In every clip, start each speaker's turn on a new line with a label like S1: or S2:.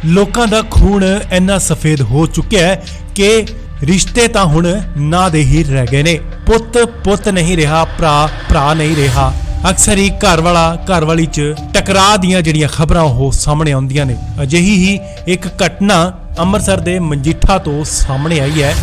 S1: ਲੋਕਾਂ ਦਾ ਖੂਨ ਇੰਨਾ ਸਫੇਦ ਹੋ ਚੁੱਕਿਆ ਹੈ ਕਿ ਰਿਸ਼ਤੇ ਤਾਂ ਹੁਣ ਨਾਂ ਦੇ ਹੀ ਰਹਿ ਗਏ ਨੇ। ਪੁੱਤ ਪੁੱਤ ਨਹੀਂ ਰਿਹਾ, ਭਰਾ ਭਰਾ ਨਹੀਂ ਰਿਹਾ। ਅਕਸਰ ਹੀ ਘਰ ਵਾਲਾ ਘਰ ਵਾਲੀ 'ਚ ਟਕਰਾਅ ਦੀਆਂ ਜਿਹੜੀਆਂ ਖਬਰਾਂ ਉਹ ਸਾਹਮਣੇ ਆਉਂਦੀਆਂ ਨੇ। ਅਜਿਹੀ ਹੀ ਇੱਕ ਘਟਨਾ ਅੰਮ੍ਰਿਤਸਰ ਦੇ ਮਜੀਠਾ ਤੋਂ ਸਾਹਮਣੇ ਆਈ ਹੈ,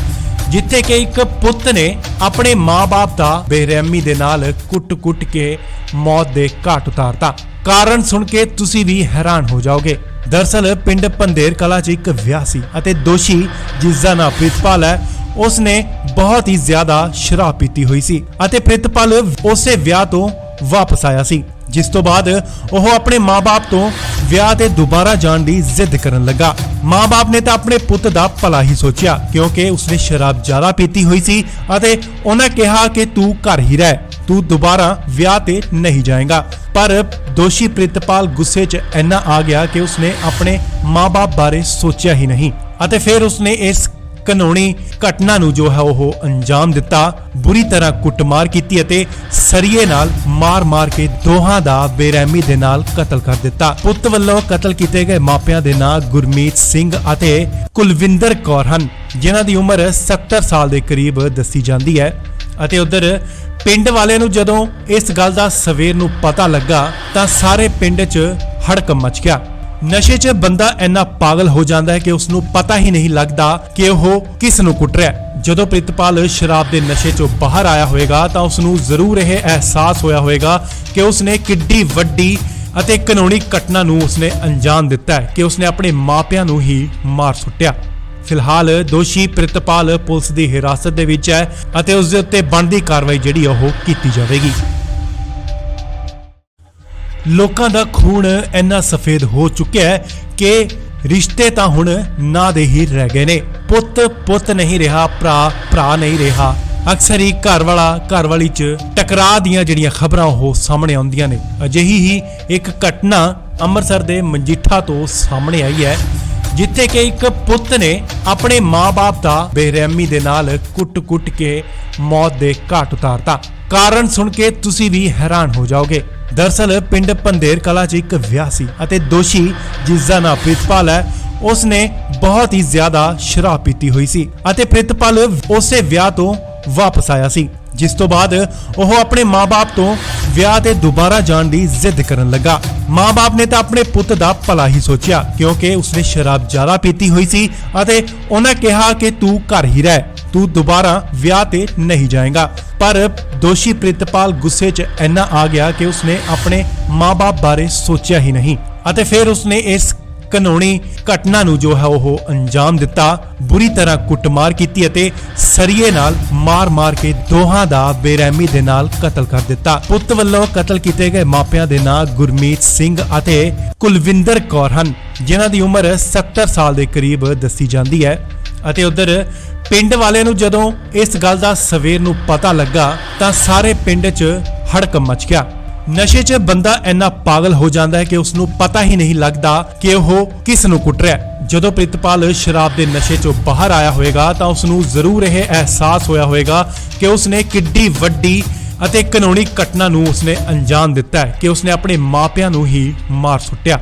S1: ਜਿੱਥੇ ਕਿ ਇੱਕ ਪੁੱਤ ਨੇ ਆਪਣੇ ਮਾਂ-ਬਾਪ ਦਾ ਬੇਰਹਿਮੀ ਦੇ ਨਾਲ ਕੁੱਟ-ਕੁੱਟ ਕੇ ਮੌਤ ਦੇ ਘਾਟ ਉਤਾਰਤਾ। ਕਾਰਨ ਸੁਣ ਕੇ ਤੁਸੀਂ ਵੀ ਹੈਰਾਨ ਹੋ ਜਾਓਗੇ। ਦਰਅਸਲ ਪਿੰਡ ਪੰਧੇਰ ਕਲਾਂ 'ਚ ਇੱਕ ਵਿਆਹ ਸੀ ਅਤੇ ਦੋਸ਼ੀ ਜਿਸ ਦਾ ਨਾਮ ਪ੍ਰਿਤਪਾਲ ਹੈ, ਉਸਨੇ ਬਹੁਤ ਹੀ ਜ਼ਿਆਦਾ ਸ਼ਰਾਬ ਪੀਤੀ ਹੋਈ ਸੀ ਅਤੇ ਪ੍ਰਿਤਪਾਲ ਉਸੇ ਵਿਆਹ ਤੋਂ ਵਾਪਸ ਆਇਆ ਸੀ, ਜਿਸ ਤੋਂ ਬਾਅਦ ਉਹ ਆਪਣੇ ਮਾਂ-ਬਾਪ ਤੋਂ ਵਿਆਹ ਤੇ ਦੁਬਾਰਾ ਜਾਣ ਦੀ ਜ਼ਿੱਦ ਕਰਨ ਲੱਗਾ। ਮਾਂ-ਬਾਪ ਨੇ ਤਾਂ ਆਪਣੇ ਪੁੱਤ ਦਾ ਭਲਾ ਹੀ ਸੋਚਿਆ, ਕਿਉਂਕਿ ਉਸਨੇ ਸ਼ਰਾਬ ਜ਼ਿਆਦਾ ਪੀਤੀ ਹੋਈ ਸੀ ਅਤੇ ਉਹਨਾਂ ਕਿਹਾ ਕਿ ਤੂੰ ਘਰ ਹੀ ਰਹਿ, ਤੂੰ ਦੁਬਾਰਾ ਵਿਆਹ ਤੇ ਨਹੀਂ ਜਾਏਗਾ। ਪਰ ਦੋਸ਼ੀ ਪ੍ਰਿਤਪਾਲ ਗੁੱਸੇ 'ਚ ਇੰਨਾ ਆ ਗਿਆ ਕਿ ਉਸਨੇ ਆਪਣੇ ਮਾਂ-ਬਾਪ ਬਾਰੇ ਸੋਚਿਆ ਹੀ ਨਹੀਂ ਅਤੇ ਫਿਰ ਉਸਨੇ ਇਸ ਕਾਨੂੰਨੀ ਘਟਨਾ ਨੂੰ ਜੋ ਹੈ ਉਹ ਅੰਜਾਮ ਦਿੱਤਾ। ਬੁਰੀ ਤਰ੍ਹਾਂ ਕੁੱਟਮਾਰ ਕੀਤੀ ਅਤੇ ਸਰੀਏ ਨਾਲ ਮਾਰ-ਮਾਰ ਕੇ ਦੋਹਾਂ ਦਾ ਬੇਰਹਿਮੀ ਦੇ ਨਾਲ ਕਤਲ ਕਰ ਦਿੱਤਾ। ਪੁੱਤ ਵੱਲੋਂ ਕਤਲ ਕੀਤੇ ਗਏ ਮਾਪਿਆਂ ਦੇ ਨਾਂ ਗੁਰਮੀਤ ਸਿੰਘ ਅਤੇ ਕੁਲਵਿੰਦਰ ਕੌਰ ਹਨ, ਜਿਨ੍ਹਾਂ ਦੀ ਉਮਰ 70 ਸਾਲ ਦੇ ਕਰੀਬ ਦੱਸੀ ਜਾਂਦੀ ਹੈ। ਅਤੇ ਉਧਰ ਪਿੰਡ ਵਾਲਿਆਂ ਨੂੰ ਜਦੋਂ ਇਸ ਗੱਲ ਦਾ ਸਵੇਰ ਨੂੰ ਪਤਾ ਲੱਗਾ ਤਾਂ ਸਾਰੇ ਪਿੰਡ 'ਚ ਹੜਕੰਪ ਮਚ ਗਿਆ। ਨਸ਼ੇ 'ਚ ਬੰਦਾ ਇੰਨਾ ਪਾਗਲ ਹੋ ਜਾਂਦਾ ਹੈ ਕਿ ਉਸ ਨੂੰ ਪਤਾ ਹੀ ਨਹੀਂ ਲੱਗਦਾ ਕਿ ਉਹ ਕਿਸ ਨੂੰ ਕੁੱਟ ਰਿਹਾ ਹੈ। ਜਦੋਂ ਪ੍ਰਿਤਪਾਲ ਸ਼ਰਾਬ ਦੇ ਨਸ਼ੇ 'ਚੋਂ ਬਾਹਰ ਆਇਆ ਹੋਵੇਗਾ ਤਾਂ ਉਸ ਨੂੰ ਜ਼ਰੂਰ ਇਹ ਅਹਿਸਾਸ ਹੋਇਆ ਹੋਵੇਗਾ ਕਿ ਉਸਨੇ ਕਿੱਡੀ ਵੱਡੀ ਅਤੇ ਕਾਨੂੰਨੀ ਘਟਨਾ ਨੂੰ ਉਸਨੇ ਅੰਜਾਮ ਦਿੱਤਾ ਹੈ ਕਿ ਉਸਨੇ ਆਪਣੇ ਮਾਪਿਆਂ ਨੂੰ ਹੀ ਮਾਰ ਸੁੱਟਿਆ। ਫਿਲਹਾਲ ਦੋਸ਼ੀ ਪ੍ਰਿਤਪਾਲ ਪੁਲਿਸ ਦੀ ਹਿਰਾਸਤ ਦੇ ਵਿੱਚ ਹੈ ਅਤੇ ਉਸ ਦੇ ਉੱਤੇ ਬਣਦੀ ਕਾਰਵਾਈ ਜਿਹੜੀ ਉਹ ਕੀਤੀ ਜਾਵੇਗੀ। ਲੋਕਾਂ ਦਾ ਖੂਨ ਇੰਨਾ ਸਫੇਦ ਹੋ ਚੁੱਕਿਆ ਹੈ ਕਿ ਰਿਸ਼ਤੇ ਤਾਂ ਹੁਣ ਨਾਂ ਦੇ ਹੀ ਰਹਿ ਗਏ ਨੇ। ਪੁੱਤ ਪੁੱਤ ਨਹੀਂ ਰਿਹਾ, ਭਰਾ ਭਰਾ ਨਹੀਂ ਰਿਹਾ। ਅਕਸਰ ਹੀ ਘਰ ਵਾਲਾ ਘਰ ਵਾਲੀ 'ਚ ਟਕਰਾਅ ਦੀਆਂ ਜਿਹੜੀਆਂ ਖਬਰਾਂ ਉਹ ਸਾਹਮਣੇ ਆਉਂਦੀਆਂ ਨੇ। ਅਜਿਹੀ ਹੀ ਇੱਕ ਘਟਨਾ ਅੰਮ੍ਰਿਤਸਰ ਦੇ ਮਜੀਠਾ ਤੋਂ ਸਾਹਮਣੇ ਆਈ ਹੈ, ਜਿੱਥੇ ਕਿ ਇੱਕ ਪੁੱਤ ਨੇ ਆਪਣੇ ਮਾਂ-ਬਾਪ ਦਾ ਬੇਰਹਿਮੀ ਦੇ ਨਾਲ ਕੁੱਟ-ਕੁੱਟ ਕੇ ਮੌਤ ਦੇ ਘਾਟ ਉਤਾਰਤਾ। ਕਾਰਨ ਸੁਣ ਕੇ ਤੁਸੀਂ ਵੀ ਹੈਰਾਨ ਹੋ ਜਾਓਗੇ। ਦਰਅਸਲ ਪਿੰਡ ਪੰਧੇਰ ਕਲਾਂ 'ਚ ਇੱਕ ਵਿਆਹ ਸੀ ਅਤੇ ਦੋਸ਼ੀ ਜਿਸ ਦਾ ਨਾਮ ਪ੍ਰਿਤਪਾਲ ਹੈ, ਉਸਨੇ ਬਹੁਤ ਹੀ ਜ਼ਿਆਦਾ ਸ਼ਰਾਬ ਪੀਤੀ ਹੋਈ ਸੀ ਅਤੇ ਪ੍ਰਿਤਪਾਲ ਉਸੇ ਵਿਆਹ ਤੋਂ ਵਾਪਸ ਆਇਆ ਸੀ, ਜਿਸ ਤੋਂ ਬਾਅਦ ਉਹ ਆਪਣੇ ਮਾਂ-ਬਾਪ ਤੋਂ ਵਿਆਹ ਤੇ ਦੁਬਾਰਾ ਜਾਣ ਦੀ ਜ਼ਿੱਦ ਕਰਨ ਲੱਗਾ। ਮਾਂ-ਬਾਪ ਨੇ ਤਾਂ ਆਪਣੇ ਪੁੱਤ ਦਾ ਭਲਾ ਹੀ ਸੋਚਿਆ, ਕਿਉਂਕਿ ਉਸਨੇ ਸ਼ਰਾਬ ਜ਼ਿਆਦਾ ਪੀਤੀ ਹੋਈ ਸੀ ਅਤੇ ਉਹਨਾਂ ਕਿਹਾ ਕਿ ਤੂੰ ਘਰ ਹੀ ਰਹਿ, ਤੂੰ ਦੁਬਾਰਾ ਵਿਆਹ ਤੇ ਨਹੀਂ ਜਾਏਗਾ। ਪਰ ਦੋਸ਼ੀ ਪ੍ਰਿਤਪਾਲ ਗੁੱਸੇ 'ਚ ਇੰਨਾ ਆ ਗਿਆ ਕਿ ਉਸਨੇ ਆਪਣੇ ਮਾਂ-ਬਾਪ ਬਾਰੇ ਸੋਚਿਆ ਹੀ ਨਹੀਂ ਅਤੇ ਫਿਰ ਉਸਨੇ ਇਸ ਕਾਨੂੰਨੀ ਘਟਨਾ ਨੂੰ ਜੋ ਹੈ ਉਹ ਅੰਜਾਮ ਦਿੱਤਾ। ਬੁਰੀ ਤਰ੍ਹਾਂ ਕੁੱਟਮਾਰ ਕੀਤੀ ਅਤੇ ਸਰੀਏ ਨਾਲ ਮਾਰ-ਮਾਰ ਕੇ ਦੋਹਾਂ ਦਾ ਬੇਰਹਿਮੀ ਦੇ ਨਾਲ ਕਤਲ ਕਰ ਦਿੱਤਾ। ਪੁੱਤ ਵੱਲੋਂ ਕਤਲ ਕੀਤੇ ਗਏ ਮਾਪਿਆਂ ਦੇ ਨਾਂ ਗੁਰਮੀਤ ਸਿੰਘ ਅਤੇ ਕੁਲਵਿੰਦਰ ਕੌਰ ਹਨ, ਜਿਨ੍ਹਾਂ ਦੀ ਉਮਰ 70 ਸਾਲ ਦੇ ਕਰੀਬ ਦੱਸੀ ਜਾਂਦੀ ਹੈ। ਅਤੇ ਉਧਰ ਪਿੰਡ ਵਾਲਿਆਂ ਨੂੰ ਜਦੋਂ ਇਸ ਗੱਲ ਦਾ ਸਵੇਰ ਨੂੰ ਪਤਾ ਲੱਗਾ ਤਾਂ ਸਾਰੇ ਪਿੰਡ 'ਚ ਹੜਕੰਪ ਮਚ ਗਿਆ। ਨਸ਼ੇ 'ਚ ਬੰਦਾ ਇੰਨਾ ਪਾਗਲ ਹੋ ਜਾਂਦਾ ਹੈ ਕਿ ਉਸ ਨੂੰ ਪਤਾ ਹੀ ਨਹੀਂ ਲੱਗਦਾ ਕਿ ਉਹ ਕਿਸ ਨੂੰ ਕੁੱਟ ਰਿਹਾ ਹੈ। ਜਦੋਂ ਪ੍ਰਿਤਪਾਲ ਸ਼ਰਾਬ ਦੇ ਨਸ਼ੇ 'ਚੋਂ ਬਾਹਰ ਆਇਆ ਹੋਵੇਗਾ ਤਾਂ ਉਸ ਨੂੰ ਜ਼ਰੂਰ ਇਹ ਅਹਿਸਾਸ ਹੋਇਆ ਹੋਵੇਗਾ ਕਿ ਉਸਨੇ ਕਿੱਡੀ ਵੱਡੀ ਅਤੇ ਕਾਨੂੰਨੀ ਘਟਨਾ ਨੂੰ ਉਸਨੇ ਅੰਜਾਮ ਦਿੱਤਾ ਹੈ ਕਿ ਉਸਨੇ ਆਪਣੇ ਮਾਪਿਆਂ ਨੂੰ ਹੀ ਮਾਰ ਸੁੱਟਿਆ।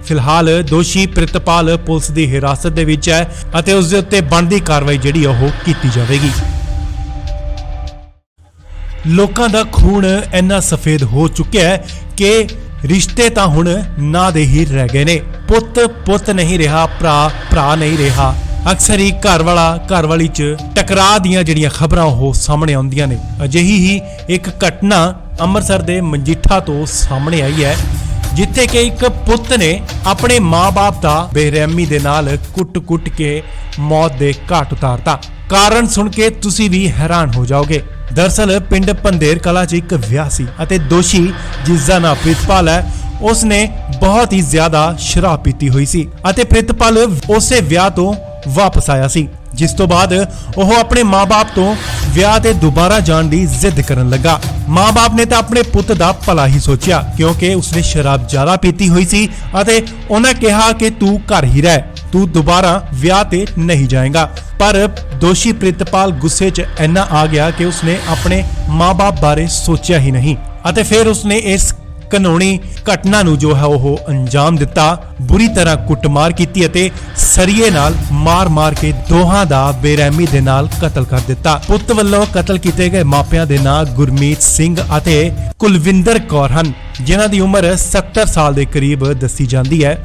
S1: ਫਿਲਹਾਲ ਦੋਸ਼ੀ ਪ੍ਰਿਤਪਾਲ ਪੁਲਿਸ ਦੀ ਹਿਰਾਸਤ ਦੇ ਵਿੱਚ ਹੈ ਅਤੇ ਉਸ ਦੇ ਉੱਤੇ ਬਣਦੀ ਕਾਰਵਾਈ ਜਿਹੜੀ ਉਹ ਕੀਤੀ ਜਾਵੇਗੀ। ਲੋਕਾਂ ਦਾ ਖੂਨ ਇੰਨਾ ਸਫੇਦ ਹੋ ਚੁੱਕਿਆ ਹੈ ਕਿ ਰਿਸ਼ਤੇ ਤਾਂ ਹੁਣ ਨਾਂ ਦੇ ਹੀ ਰਹਿ ਗਏ ਨੇ। ਪੁੱਤ ਪੁੱਤ ਨਹੀਂ ਰਿਹਾ, ਭਰਾ ਭਰਾ ਨਹੀਂ ਰਿਹਾ। ਅਕਸਰ ਹੀ ਘਰ ਵਾਲਾ ਘਰ ਵਾਲੀ 'ਚ ਟਕਰਾਅ ਦੀਆਂ ਜਿਹੜੀਆਂ ਖਬਰਾਂ ਉਹ ਸਾਹਮਣੇ ਆਉਂਦੀਆਂ ਨੇ। ਅਜਿਹੀ ਹੀ ਇੱਕ ਘਟਨਾ ਅੰਮ੍ਰਿਤਸਰ ਦੇ ਮਜੀਠਾ ਤੋਂ ਸਾਹਮਣੇ ਆਈ ਹੈ, ਜਿੱਥੇ ਕਿ ਇੱਕ ਪੁੱਤ ਨੇ ਆਪਣੇ ਮਾਂ-ਬਾਪ ਦਾ ਬੇਰਹਿਮੀ ਦੇ ਨਾਲ ਕੁੱਟ-ਕੁੱਟ ਕੇ ਮੌਤ ਦੇ ਘਾਟ ਉਤਾਰਤਾ। ਕਾਰਨ ਸੁਣ ਕੇ ਤੁਸੀਂ ਵੀ ਹੈਰਾਨ ਹੋ ਜਾਓਗੇ। ਦਰਅਸਲ ਪਿੰਡ ਪੰਧੇਰ ਕਲਾਂ 'ਚ ਇੱਕ ਵਿਆਹ ਸੀ ਅਤੇ ਦੋਸ਼ੀ ਜਿਸ ਦਾ ਨਾਮ ਪ੍ਰਿਤਪਾਲ ਹੈ, ਉਸਨੇ ਬਹੁਤ ਹੀ ਜ਼ਿਆਦਾ ਸ਼ਰਾਬ ਪੀਤੀ ਹੋਈ ਸੀ ਅਤੇ ਪ੍ਰਿਤਪਾਲ ਉਸੇ ਵਿਆਹ ਤੋਂ ਵਾਪਸ ਆਇਆ ਸੀ, ਜਿਸ ਤੋਂ ਬਾਅਦ ਉਹ ਆਪਣੇ ਮਾਂ-ਬਾਪ ਤੋਂ ਵਿਆਹ ਤੇ ਦੁਬਾਰਾ ਜਾਣ ਦੀ ਜ਼ਿੱਦ ਕਰਨ ਲੱਗਾ। ਮਾਂ-ਬਾਪ ਨੇ ਤਾਂ ਆਪਣੇ ਪੁੱਤ ਦਾ ਭਲਾ ਹੀ ਸੋਚਿਆ, ਕਿਉਂਕਿ ਉਸਨੇ ਸ਼ਰਾਬ ਜ਼ਿਆਦਾ ਪੀਤੀ ਹੋਈ ਸੀ ਅਤੇ ਉਹਨਾਂ ਕਿਹਾ ਕਿ ਤੂੰ ਘਰ ਹੀ ਰਹਿ, ਤੂੰ ਦੁਬਾਰਾ ਵਿਆਹ ਤੇ ਨਹੀਂ ਜਾਏਗਾ। ਪਰ ਦੋਸ਼ੀ ਪ੍ਰਿਤਪਾਲ ਗੁੱਸੇ 'ਚ ਇੰਨਾ ਆ ਗਿਆ ਕਿ ਉਸਨੇ ਆਪਣੇ ਮਾਂ-ਬਾਪ ਬਾਰੇ ਸੋਚਿਆ ਹੀ ਨਹੀਂ ਅਤੇ ਫਿਰ ਉਸਨੇ ਇਸ ਘਿਨੌਣੀ ਘਟਨਾ ਨੂੰ ਜੋ ਹੈ ਉਹ ਅੰਜਾਮ ਦਿੱਤਾ। ਬੁਰੀ ਤਰ੍ਹਾਂ ਕੁੱਟਮਾਰ ਕੀਤੀ ਅਤੇ ਸਰੀਏ ਨਾਲ ਮਾਰ-ਮਾਰ ਕੇ ਦੋਹਾਂ ਦਾ ਬੇਰਹਿਮੀ ਦੇ ਨਾਲ ਕਤਲ ਕਰ ਦਿੱਤਾ। ਪੁੱਤ ਵੱਲੋਂ ਕਤਲ ਕੀਤੇ ਗਏ ਮਾਪਿਆਂ ਦੇ ਨਾਂ ਗੁਰਮੀਤ ਸਿੰਘ ਅਤੇ ਕੁਲਵਿੰਦਰ ਕੌਰ ਹਨ, ਜਿਨ੍ਹਾਂ ਦੀ ਉਮਰ 70 ਸਾਲ ਦੇ ਕਰੀਬ ਦੱਸੀ ਜਾਂਦੀ ਹੈ।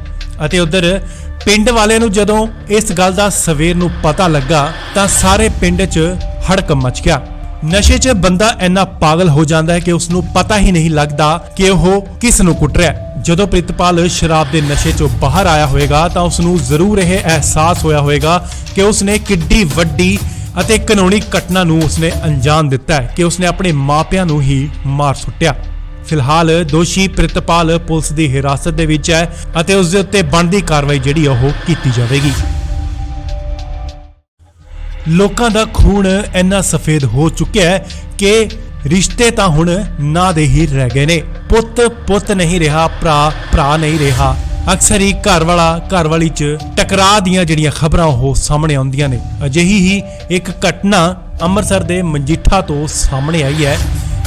S1: ਅਤੇ ਉਧਰ ਪਿੰਡ ਵਾਲਿਆਂ ਨੂੰ ਜਦੋਂ ਇਸ ਗੱਲ ਦਾ ਸਵੇਰ ਨੂੰ ਪਤਾ ਲੱਗਾ ਤਾਂ ਸਾਰੇ ਪਿੰਡ 'ਚ ਹੜਕੰਪ ਮਚ ਗਿਆ। ਨਸ਼ੇ 'ਚ ਬੰਦਾ ਇੰਨਾ ਪਾਗਲ ਹੋ ਜਾਂਦਾ ਹੈ ਕਿ ਉਸ ਨੂੰ ਪਤਾ ਹੀ ਨਹੀਂ ਲੱਗਦਾ ਕਿ ਉਹ ਕਿਸ ਨੂੰ ਕੁੱਟ ਰਿਹਾ ਹੈ। ਜਦੋਂ ਪ੍ਰਿਤਪਾਲ ਸ਼ਰਾਬ ਦੇ ਨਸ਼ੇ 'ਚੋਂ ਬਾਹਰ ਆਇਆ ਹੋਵੇਗਾ ਤਾਂ ਉਸ ਨੂੰ ਜ਼ਰੂਰ ਇਹ ਅਹਿਸਾਸ ਹੋਇਆ ਹੋਵੇਗਾ ਕਿ ਉਸ ਨੇ ਕਿੱਡੀ ਵੱਡੀ ਅਤੇ ਕਾਨੂੰਨੀ ਘਟਨਾ ਨੂੰ ਉਸਨੇ ਅੰਜਾਮ ਦਿੱਤਾ ਹੈ ਕਿ ਉਸਨੇ ਆਪਣੇ ਮਾਪਿਆਂ ਨੂੰ ਹੀ ਮਾਰ ਸੁੱਟਿਆ। ਫਿਲਹਾਲ ਦੋਸ਼ੀ ਪ੍ਰਿਤਪਾਲ ਪੁਲਿਸ ਦੀ ਹਿਰਾਸਤ ਦੇ ਵਿੱਚ ਹੈ ਅਤੇ ਉਸ ਦੇ ਉੱਤੇ ਬਣਦੀ ਕਾਰਵਾਈ ਜਿਹੜੀ ਉਹ ਕੀਤੀ ਜਾਵੇਗੀ। ਲੋਕਾਂ ਦਾ ਖੂਨ ਇੰਨਾ ਸਫੇਦ ਹੋ ਚੁੱਕਿਆ ਹੈ ਕਿ ਰਿਸ਼ਤੇ ਤਾਂ ਹੁਣ ਨਾਂ ਦੇ ਹੀ ਰਹਿ ਗਏ ਨੇ। ਪੁੱਤ ਨਹੀਂ ਰਿਹਾ, ਭਰਾ ਨਹੀਂ ਰਿਹਾ। ਅਕਸਰ ਹੀ ਘਰ ਵਾਲਾ ਘਰ ਵਾਲੀ 'ਚ ਟਕਰਾਅ ਦੀਆਂ ਜਿਹੜੀਆਂ ਖਬਰਾਂ ਉਹ ਸਾਹਮਣੇ ਆਉਂਦੀਆਂ ਨੇ। ਅਜਿਹੀ ਹੀ ਇੱਕ ਘਟਨਾ ਅੰਮ੍ਰਿਤਸਰ ਦੇ ਮਜੀਠਾ ਤੋਂ ਸਾਹਮਣੇ ਆਈ ਹੈ,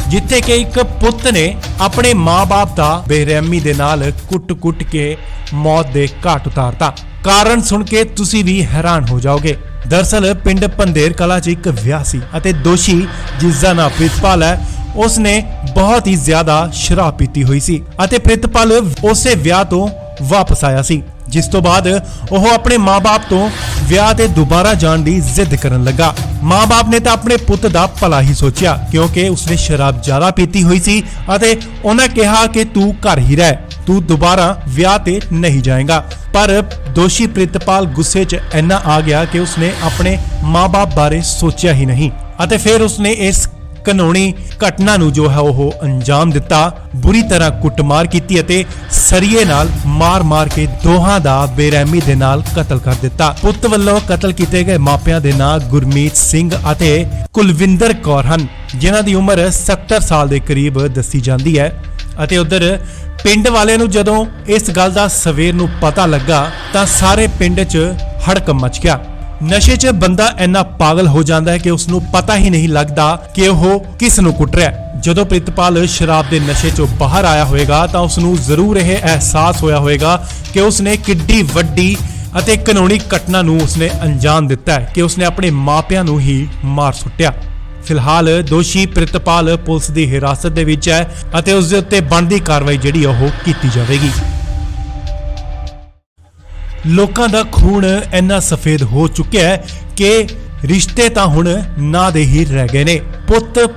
S1: ਜਿੱਥੇ ਕਿ ਇੱਕ ਪੁੱਤ ਨੇ ਆਪਣੇ ਮਾਂ-ਬਾਪ ਦਾ ਬੇਰਹਿਮੀ ਦੇ ਨਾਲ ਕੁੱਟ-ਕੁੱਟ ਕੇ ਮੌਤ ਦੇ ਘਾਟ ਉਤਾਰਤਾ। ਕਾਰਨ ਸੁਣ ਕੇ ਤੁਸੀਂ ਵੀ ਹੈਰਾਨ ਹੋ ਜਾਓਗੇ। ਦਰਅਸਲ ਪਿੰਡ ਪੰਧੇਰ ਕਲਾ 'ਚ ਇੱਕ ਵਿਆਹ ਸੀ ਅਤੇ ਦੋਸ਼ੀ ਜਿਸ ਦਾ ਨਾਮ ਪ੍ਰਿਤਪਾਲ ਹੈ, ਉਸਨੇ ਬਹੁਤ ਹੀ ਜ਼ਿਆਦਾ ਸ਼ਰਾਬ ਪੀਤੀ ਹੋਈ ਸੀ ਅਤੇ ਪ੍ਰਿਤਪਾਲ ਉਸੇ ਵਿਆਹ ਤੋਂ ਵਾਪਸ ਆਇਆ ਸੀ, ਜਿਸ ਤੋਂ ਬਾਅਦ ਉਹ ਆਪਣੇ ਮਾਂ-ਬਾਪ ਤੋਂ ਵਿਆਹ ਤੇ ਦੁਬਾਰਾ ਜਾਣ ਦੀ ਜ਼ਿੱਦ ਕਰਨ ਲੱਗਾ। ਮਾਂ-ਬਾਪ ਨੇ ਤਾਂ ਆਪਣੇ ਪੁੱਤ ਦਾ ਭਲਾ ਹੀ ਸੋਚਿਆ, ਕਿਉਂਕਿ ਉਸਨੇ ਸ਼ਰਾਬ ਜ਼ਿਆਦਾ ਪੀਤੀ ਹੋਈ ਸੀ ਅਤੇ ਉਹਨਾਂ ਕਿਹਾ ਕਿ ਤੂੰ ਘਰ ਹੀ ਰਹਿ, ਤੂੰ ਦੁਬਾਰਾ ਵਿਆਹ ਤੇ ਨਹੀਂ ਜਾਏਗਾ। ਪਰ ਦੋਸ਼ੀ ਪ੍ਰਿਤਪਾਲ ਗੁੱਸੇ 'ਚ ਇੰਨਾ ਆ ਗਿਆ ਕਿ ਉਸਨੇ ਆਪਣੇ ਮਾਂ-ਬਾਪ ਬਾਰੇ ਸੋਚਿਆ ਹੀ ਨਹੀਂ ਅਤੇ ਫਿਰ ਉਸਨੇ ਇਸ ਕਾਨੂੰਨੀ ਘਟਨਾ ਨੂੰ ਜੋ ਹੈ ਉਹ ਅੰਜਾਮ ਦਿੱਤਾ। ਬੁਰੀ ਤਰ੍ਹਾਂ ਕੁੱਟਮਾਰ ਕੀਤੀ ਅਤੇ ਸਰੀਏ ਨਾਲ ਮਾਰ-ਮਾਰ ਕੇ ਦੋਹਾਂ ਦਾ ਬੇਰਹਿਮੀ ਦੇ ਨਾਲ ਕਤਲ ਕਰ ਦਿੱਤਾ। ਪੁੱਤ ਵੱਲੋਂ ਕਤਲ ਕੀਤੇ ਗਏ ਮਾਪਿਆਂ ਦੇ ਨਾਂ ਗੁਰਮੀਤ ਸਿੰਘ ਅਤੇ ਕੁਲਵਿੰਦਰ ਕੌਰ ਹਨ, ਜਿਨ੍ਹਾਂ ਦੀ ਉਮਰ 70 ਸਾਲ ਦੇ ਕਰੀਬ ਦੱਸੀ ਜਾਂਦੀ ਹੈ। ਅਤੇ ਉਧਰ ਪਿੰਡ ਵਾਲਿਆਂ ਨੂੰ ਜਦੋਂ ਇਸ ਗੱਲ ਦਾ ਸਵੇਰ ਨੂੰ ਪਤਾ ਲੱਗਾ ਤਾਂ ਸਾਰੇ ਪਿੰਡ 'ਚ ਹੜਕੰਪ ਮਚ ਗਿਆ। ਨਸ਼ੇ 'ਚ ਬੰਦਾ ਇੰਨਾ ਪਾਗਲ ਹੋ ਜਾਂਦਾ ਹੈ ਕਿ ਉਸ ਨੂੰ ਪਤਾ ਹੀ ਨਹੀਂ ਲੱਗਦਾ ਕਿ ਉਹ ਕਿਸ ਨੂੰ ਕੁੱਟ ਰਿਹਾ ਹੈ। ਜਦੋਂ ਪ੍ਰਿਤਪਾਲ ਸ਼ਰਾਬ ਦੇ ਨਸ਼ੇ 'ਚੋਂ ਬਾਹਰ ਆਇਆ ਹੋਵੇਗਾ ਤਾਂ ਉਸ ਨੂੰ ਜ਼ਰੂਰ ਇਹ ਅਹਿਸਾਸ ਹੋਇਆ ਹੋਵੇਗਾ ਕਿ ਉਸ ਨੇ ਕਿੱਡੀ ਵੱਡੀ ਅਤੇ ਕਾਨੂੰਨੀ ਘਟਨਾ ਨੂੰ ਉਸਨੇ ਅੰਜਾਮ ਦਿੱਤਾ ਹੈ ਕਿ ਉਸਨੇ ਆਪਣੇ ਮਾਪਿਆਂ ਨੂੰ ਹੀ ਮਾਰ ਸੁੱਟਿਆ। ਫਿਲਹਾਲ ਦੋਸ਼ੀ ਪ੍ਰਿਤਪਾਲ ਪੁਲਿਸ ਦੀ ਹਿਰਾਸਤ ਦੇ ਵਿੱਚ ਹੈ ਅਤੇ ਉਸ ਦੇ ਉੱਤੇ ਬਣਦੀ ਕਾਰਵਾਈ ਜਿਹੜੀ ਉਹ ਕੀਤੀ ਜਾਵੇਗੀ। ਲੋਕਾਂ ਦਾ ਖੂਨ ਇੰਨਾ ਸਫੇਦ ਹੋ ਚੁੱਕਿਆ ਹੈ ਕਿ ਰਿਸ਼ਤੇ ਤਾਂ ਹੁਣ ਨਾਂ ਦੇ ਹੀ ਰਹਿ ਗਏ ਨੇ।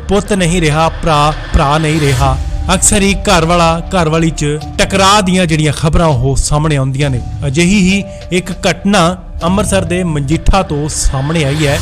S1: ਪੁੱਤ ਨਹੀਂ ਰਿਹਾ, ਭਰਾ ਨਹੀਂ ਰਿਹਾ। ਅਕਸਰ ਹੀ ਘਰ ਵਾਲਾ ਘਰ ਵਾਲੀ 'ਚ ਟਕਰਾਅ ਦੀਆਂ ਜਿਹੜੀਆਂ ਖਬਰਾਂ ਉਹ ਸਾਹਮਣੇ ਆਉਂਦੀਆਂ ਨੇ। ਅਜਿਹੀ ਹੀ ਇੱਕ ਘਟਨਾ ਅੰਮ੍ਰਿਤਸਰ ਦੇ ਮਜੀਠਾ ਤੋਂ ਸਾਹਮਣੇ ਆਈ ਹੈ,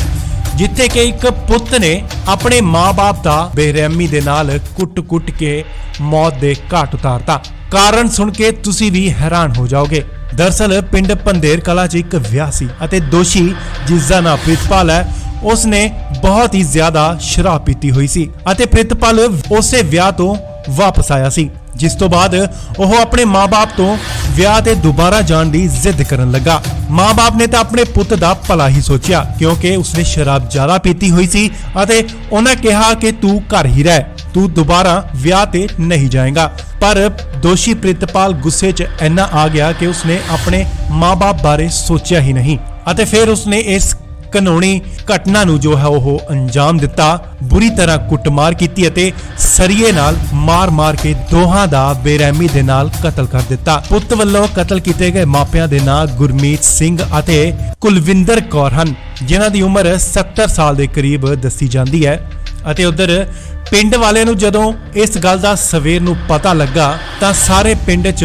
S1: ਜਿੱਥੇ ਕਿ ਇੱਕ ਪੁੱਤ ਨੇ ਆਪਣੇ ਮਾਂ-ਬਾਪ ਦਾ ਬੇਰਹਿਮੀ ਦੇ ਨਾਲ ਕੁੱਟ-ਕੁੱਟ ਕੇ ਮੌਤ ਦੇ ਘਾਟ ਉਤਾਰਤਾ। ਕਾਰਨ ਸੁਣ ਕੇ ਤੁਸੀਂ ਵੀ ਹੈਰਾਨ ਹੋ ਜਾਓਗੇ। ਦਰਅਸਲ ਪਿੰਡ ਪੰਧੇਰ ਕਲਾ 'ਚ ਇੱਕ ਵਿਆਹ ਸੀ ਅਤੇ ਦੋਸ਼ੀ ਜਿਸ ਦਾ ਨਾਮ ਪ੍ਰਿਤਪਾਲ ਹੈ, ਉਸਨੇ ਬਹੁਤ ਹੀ ਜ਼ਿਆਦਾ ਸ਼ਰਾਬ ਪੀਤੀ ਹੋਈ ਸੀ ਅਤੇ ਪ੍ਰਿਤਪਾਲ ਉਸੇ ਵਿਆਹ ਤੋਂ ਵਾਪਸ ਆਇਆ ਸੀ, ਜਿਸ ਤੋਂ ਬਾਅਦ ਉਹ ਆਪਣੇ ਮਾਂ-ਬਾਪ ਤੋਂ ਵਿਆਹ ਤੇ ਦੁਬਾਰਾ ਜਾਣ ਦੀ ਜ਼ਿੱਦ ਕਰਨ ਲੱਗਾ। ਮਾਂ-ਬਾਪ ਨੇ ਤਾਂ ਆਪਣੇ ਪੁੱਤ ਦਾ ਭਲਾ ਹੀ ਸੋਚਿਆ, ਕਿਉਂਕਿ ਉਸਨੇ ਸ਼ਰਾਬ ਜ਼ਿਆਦਾ ਪੀਤੀ ਹੋਈ ਸੀ ਅਤੇ ਉਹਨਾਂ ਕਿਹਾ ਕਿ ਤੂੰ ਘਰ ਹੀ ਰਹਿ, ਤੂੰ ਦੁਬਾਰਾ ਵਿਆਹ ਤੇ ਨਹੀਂ ਜਾਏਗਾ। ਪਰ ਦੋਸ਼ੀ ਪ੍ਰਿਤਪਾਲ ਗੁੱਸੇ 'ਚ ਇੰਨਾ ਆ ਗਿਆ ਕਿ ਉਸਨੇ ਆਪਣੇ ਮਾਂ-ਬਾਪ ਬਾਰੇ ਸੋਚਿਆ ਹੀ ਨਹੀਂ ਅਤੇ ਫਿਰ ਉਸਨੇ ਇਸ ਕਾਨੂੰਨੀ ਘਟਨਾ ਨੂੰ ਜੋ ਹੈ ਉਹ ਅੰਜਾਮ ਦਿੱਤਾ। ਬੁਰੀ ਤਰ੍ਹਾਂ ਕੁੱਟਮਾਰ ਕੀਤੀ ਅਤੇ ਸਰੀਏ ਨਾਲ ਮਾਰ-ਮਾਰ ਕੇ ਦੋਹਾਂ ਦਾ ਬੇਰਹਿਮੀ ਦੇ ਨਾਲ ਕਤਲ ਕਰ ਦਿੱਤਾ। ਪੁੱਤ ਵੱਲੋਂ ਕਤਲ ਕੀਤੇ ਗਏ ਮਾਪਿਆਂ ਦੇ ਨਾਂ ਗੁਰਮੀਤ ਸਿੰਘ ਅਤੇ ਕੁਲਵਿੰਦਰ ਕੌਰ ਹਨ, ਜਿਨ੍ਹਾਂ ਦੀ ਉਮਰ 70 ਸਾਲ ਦੇ ਕਰੀਬ ਦੱਸੀ ਜਾਂਦੀ ਹੈ। ਅਤੇ ਉਧਰ ਪਿੰਡ ਵਾਲਿਆਂ ਨੂੰ ਜਦੋਂ ਇਸ ਗੱਲ ਦਾ ਸਵੇਰ ਨੂੰ ਪਤਾ ਲੱਗਾ ਤਾਂ ਸਾਰੇ ਪਿੰਡ 'ਚ